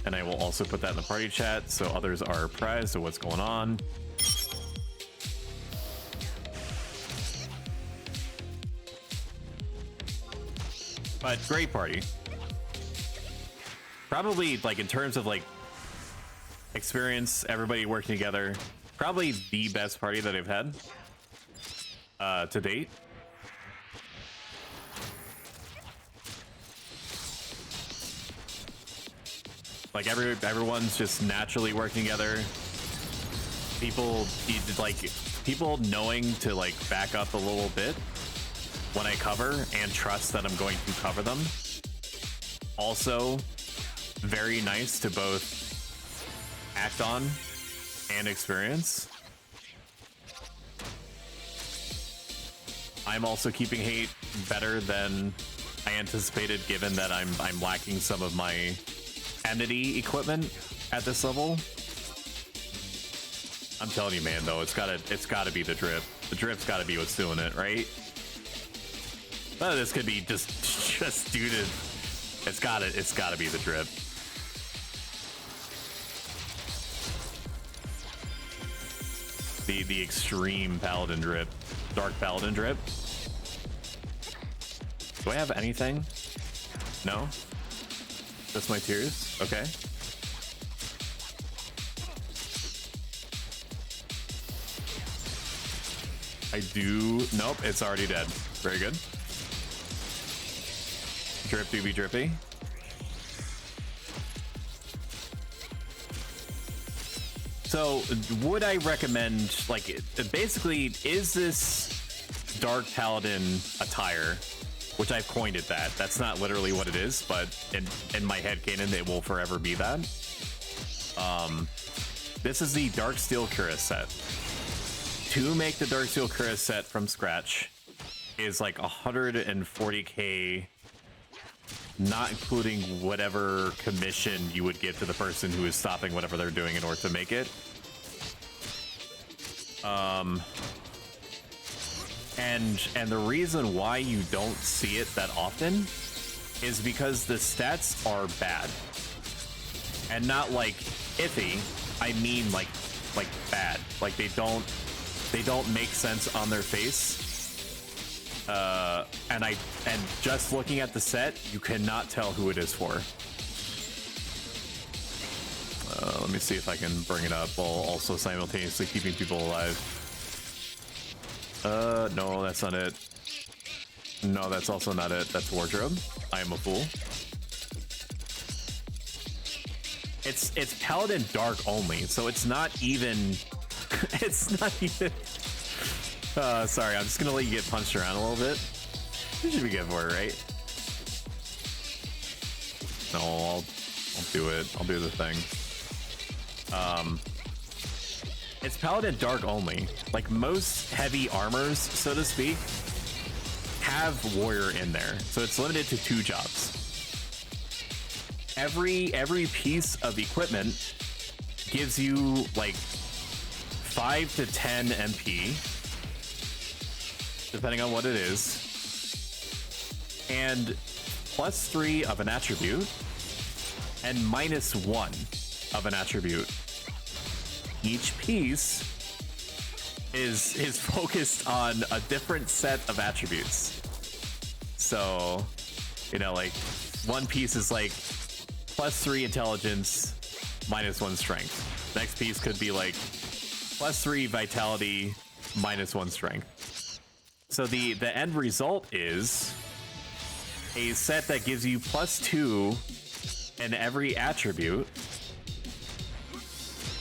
And I will also put that in the party chat so others are apprised of what's going on. But great party. Probably like in terms of like experience, everybody working together, probably the best party that I've had to date. Like everyone's just naturally working together. People knowing to like back up a little bit when I cover and trust that I'm going to cover them. Also, very nice to both act on and experience. I'm also keeping hate better than I anticipated, given that I'm lacking some of my entity equipment at this level. I'm telling you, man, though, it's gotta be the drip. The drip's gotta be what's doing it, right? But this could be just due to it's gotta be the drip. The extreme paladin drip, dark paladin drip. Do I have anything? No? Just my tears? Okay. I do... Nope, it's already dead. Very good. Drip doobie drippy. So, would I recommend, like, basically, is this Dark Paladin attire, which I've coined it that. That's not literally what it is, but in my headcanon, it will forever be that. This is the Dark Steel Cuirass set. To make the Dark Steel Cuirass set from scratch is like 140k, not including whatever commission you would give to the person who is stopping whatever they're doing in order to make it. And the reason why you don't see it that often is because the stats are bad. And not like iffy, I mean like bad. Like they don't make sense on their face. And just looking at the set, you cannot tell who it is for. Let me see if I can bring it up while also simultaneously keeping people alive. No, that's not it. No, that's also not it. That's wardrobe. I am a fool. It's Paladin Dark only, so it's not even... it's not even... sorry, I'm just gonna let you get punched around a little bit. You should be good for it, right? No, I'll do it. I'll do the thing. It's Paladin Dark only. Like most heavy armors, so to speak, have warrior in there, so it's limited to 2 jobs. Every piece of equipment gives you like 5 to 10 MP, depending on what it is, and +3 of an attribute, and -1 of an attribute. Each piece is focused on a different set of attributes. So, you know, like one piece is like +3 intelligence, -1 strength. Next piece could be like +3 vitality, -1 strength. So the end result is a set that gives you +2 in every attribute,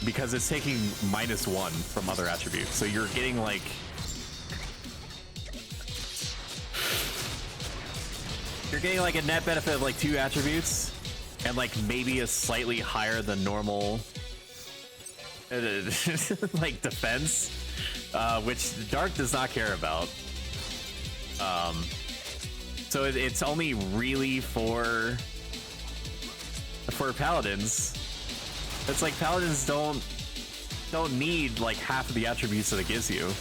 because it's taking -1 from other attributes. So you're getting like... you're getting like a net benefit of like 2 attributes and like maybe a slightly higher than normal like defense, which Dark does not care about. So it's only really for paladins. It's like paladins don't need like half of the attributes that it gives you.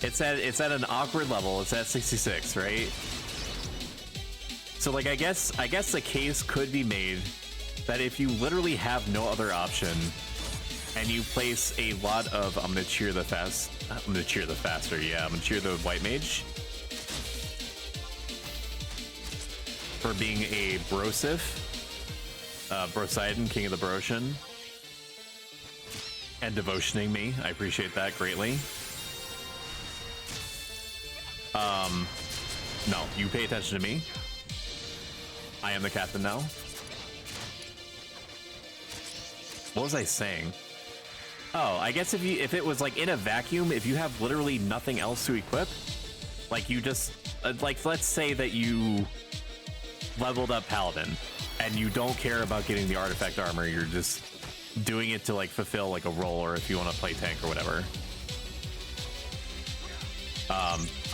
It's at an awkward level. It's at 66, right? So like I guess the case could be made that if you literally have no other option and you place a lot of I'm gonna cheer the faster, yeah, I'm gonna cheer the white mage for being a Brosif, Brosidon, King of the Broshan, and devotioning me. I appreciate that greatly. No, you pay attention to me. I am the captain now. What was I saying? Oh, I guess if it was like in a vacuum, if you have literally nothing else to equip, like you just like let's say that you leveled up Paladin and you don't care about getting the artifact armor, you're just doing it to like fulfill like a role, or if you want to play tank or whatever.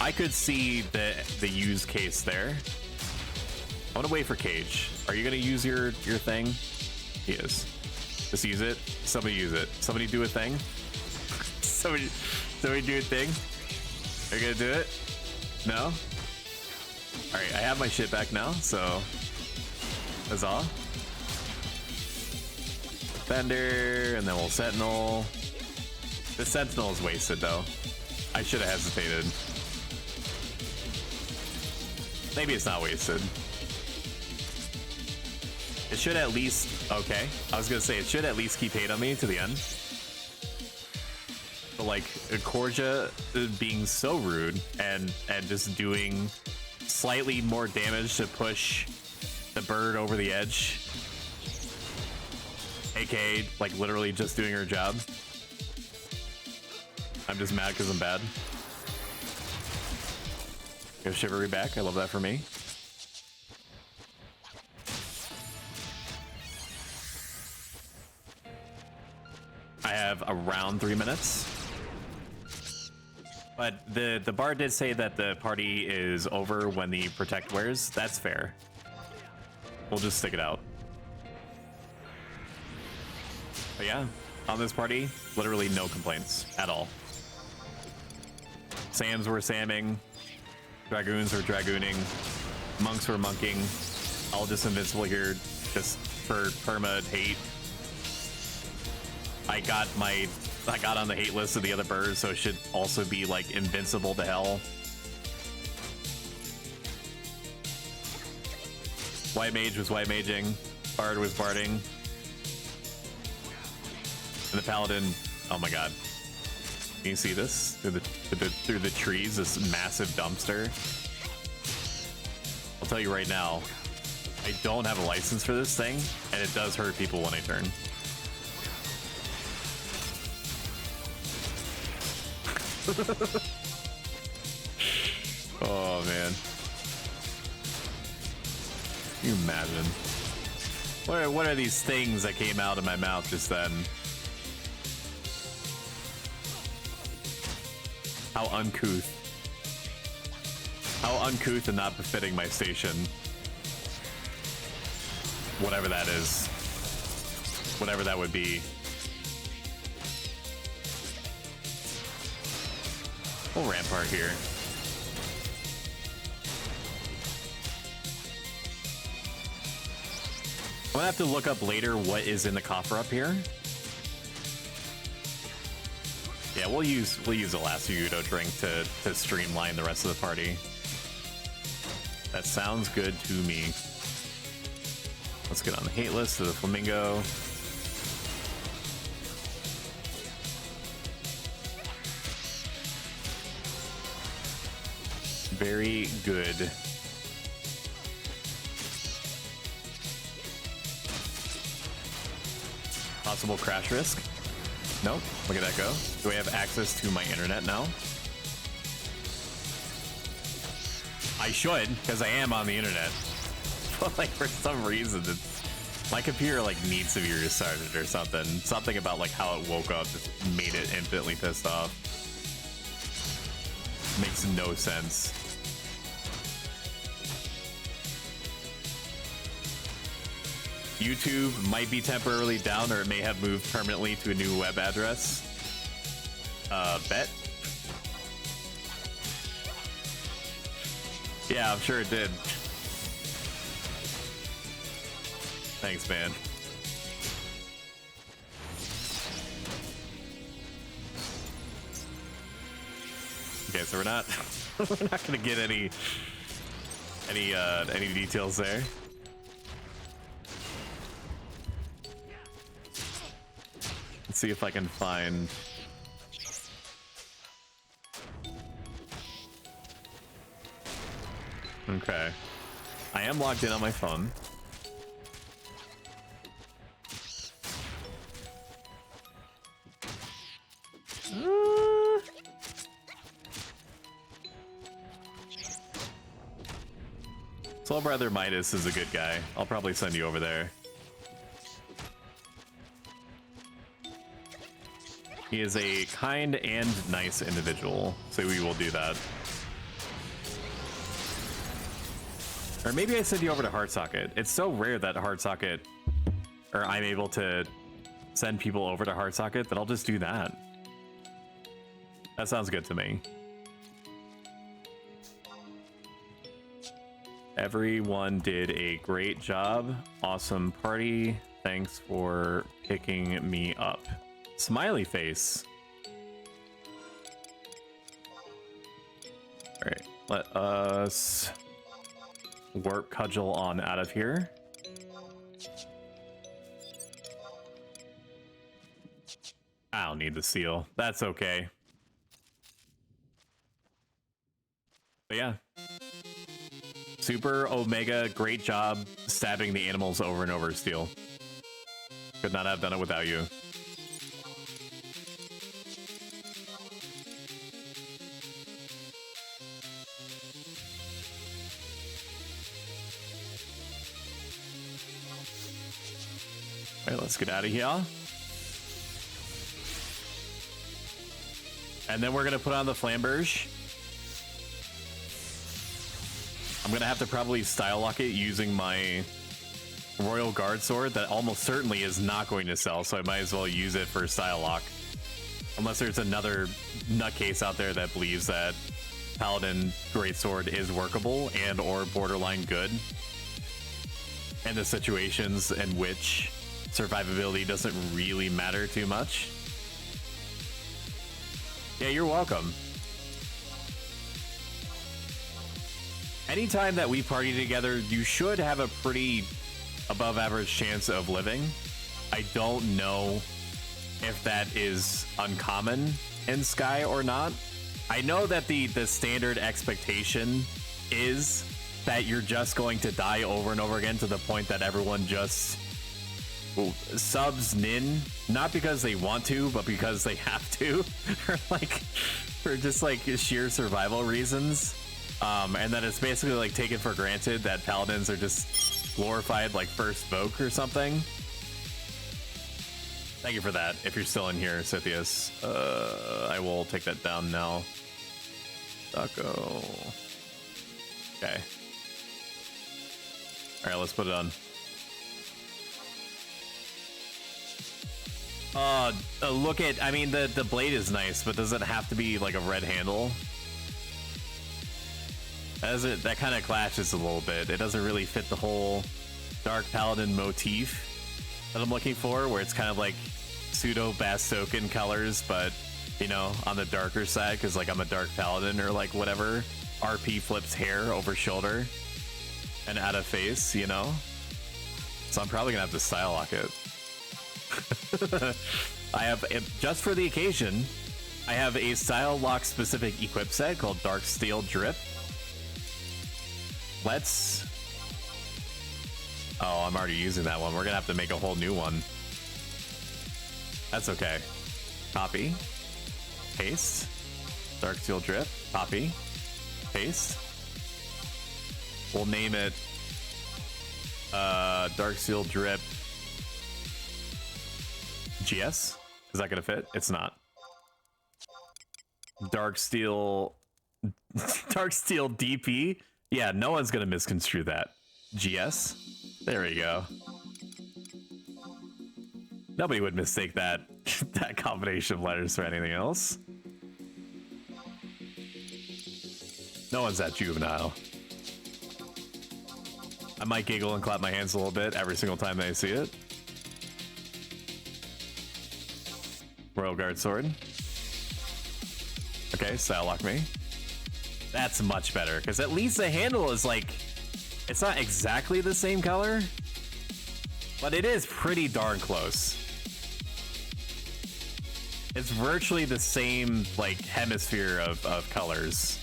I could see the use case there. I want to wait for Cage. Are you gonna use your thing? He is. Just use it. Somebody use it. Somebody do a thing. Somebody do a thing. Are you gonna do it? No? Alright, I have my shit back now, so that's all. Defender, and then we'll Sentinel. The Sentinel is wasted though. I should have hesitated. Maybe it's not wasted. It should at least, okay. I was gonna say it should at least keep hate on me to the end. But like Korja being so rude and just doing slightly more damage to push the bird over the edge. AKA like literally just doing her job. I'm just mad because I'm bad. Give Chivalry back. I love that for me. I have around 3 minutes. But the bard did say that the party is over when the protect wears. That's fair. We'll just stick it out. But yeah, on this party, literally no complaints at all. Sams were samming, dragoons were dragooning, monks were monking, all just invincible here just for perma hate. I got on the hate list of the other birds, so it should also be like invincible to hell. White mage was white maging, bard was barding, and the paladin, oh my god. Can you see this through the trees? This massive dumpster. I'll tell you right now, I don't have a license for this thing, and it does hurt people when I turn. Oh man, can you imagine? What are these things that came out of my mouth just then? How uncouth. How uncouth and not befitting my station. Whatever that is. Whatever that would be. We'll rampart here. I'm gonna have to look up later what is in the coffer up here. Yeah, we'll use the last Yudo drink to streamline the rest of the party. That sounds good to me. Let's get on the hate list of the Flamingo. Very good. Possible crash risk? Nope. Look at that go. Do I have access to my internet now? I should, because I am on the internet. But like for some reason, my computer like needs to be restarted or something. Something about like how it woke up just made it infinitely pissed off. Makes no sense. YouTube might be temporarily down, or it may have moved permanently to a new web address. Bet. Yeah, I'm sure it did. Thanks, man. Okay, so we're not we're not gonna get any details there. Let's see if I can find. Okay. I am logged in on my phone. Soul Brother Midas is a good guy. I'll probably send you over there. He is a kind and nice individual, so we will do that. Or maybe I send you over to Heartsocket. It's so rare that Heartsocket, or I'm able to send people over to Heartsocket, that I'll just do that. That sounds good to me. Everyone did a great job. Awesome party. Thanks for picking me up. Smiley face. All right, let us warp cudgel on out of here. I don't need the seal. That's okay. But yeah. Super Omega, great job stabbing the animals over and over, Steel. Could not have done it without you. All right, let's get out of here. And then we're gonna put on the flamberge. I'm gonna have to probably style lock it using my Royal Guard sword that almost certainly is not going to sell, so I might as well use it for style lock. Unless there's another nutcase out there that believes that Paladin Greatsword is workable and or borderline good. And the situations in which survivability doesn't really matter too much. Yeah, you're welcome. Anytime that we party together, you should have a pretty above average chance of living. I don't know if that is uncommon in Sky or not. I know that the standard expectation is that you're just going to die over and over again to the point that everyone just subs Nin, not because they want to, but because they have to, or like for just like sheer survival reasons. And that it's basically like taken for granted that paladins are just glorified like first Voke or something. Thank you for that. If you're still in here, Scythius, I will take that down now. Taco. Okay. All right, let's put it on. Look at, I mean, the blade is nice, but does it have to be like a red handle? That kind of clashes a little bit. It doesn't really fit the whole Dark Paladin motif that I'm looking for, where it's kind of like pseudo Bastoken colors, but you know, on the darker side, because like I'm a Dark Paladin or like whatever. RP flips hair over shoulder and out of face, you know? So I'm probably gonna have to style lock it. I have, just for the occasion, I have a style lock specific equip set called Dark Steel Drip. Let's... Oh, I'm already using that one. We're gonna have to make a whole new one. That's okay. Copy. Paste. Dark Steel Drip. Copy. Paste. We'll name it Dark Steel Drip GS. Is that gonna fit? It's not. Dark Steel DP. Yeah, no one's gonna misconstrue that. GS. There we go. Nobody would mistake that that combination of letters for anything else. No one's that juvenile. I might giggle and clap my hands a little bit every single time that I see it. Royal Guard sword. Okay, style lock me. That's much better, because at least the handle is like, it's not exactly the same color, but it is pretty darn close. It's virtually the same, like, hemisphere of colors.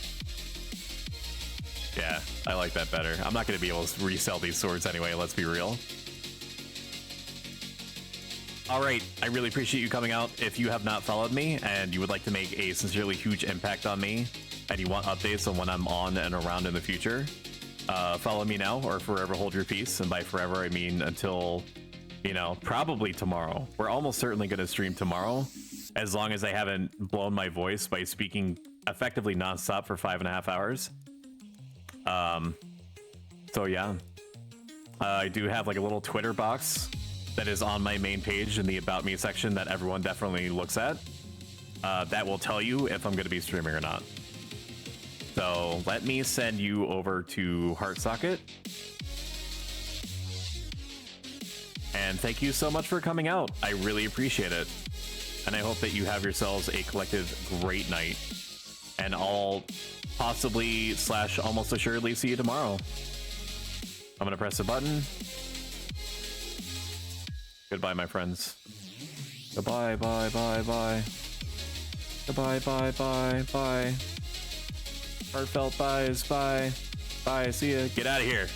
Yeah, I like that better. I'm not going to be able to resell these swords anyway, let's be real. Alright, I really appreciate you coming out. If you have not followed me and you would like to make a sincerely huge impact on me, and you want updates on when I'm on and around in the future, follow me now or forever hold your peace. And by forever, I mean until, you know, probably tomorrow. We're almost certainly going to stream tomorrow, as long as I haven't blown my voice by speaking effectively nonstop for 5.5 hours. So yeah, I do have like a little Twitter box that is on my main page in the About Me section that everyone definitely looks at. That will tell you if I'm going to be streaming or not. So let me send you over to Heartsocket. And thank you so much for coming out. I really appreciate it. And I hope that you have yourselves a collective great night. And I'll possibly / almost assuredly see you tomorrow. I'm going to press a button. Goodbye, my friends. Goodbye, bye, bye, bye. Goodbye, bye, bye, bye. Heartfelt buys, bye. Bye, see ya. Get out of here.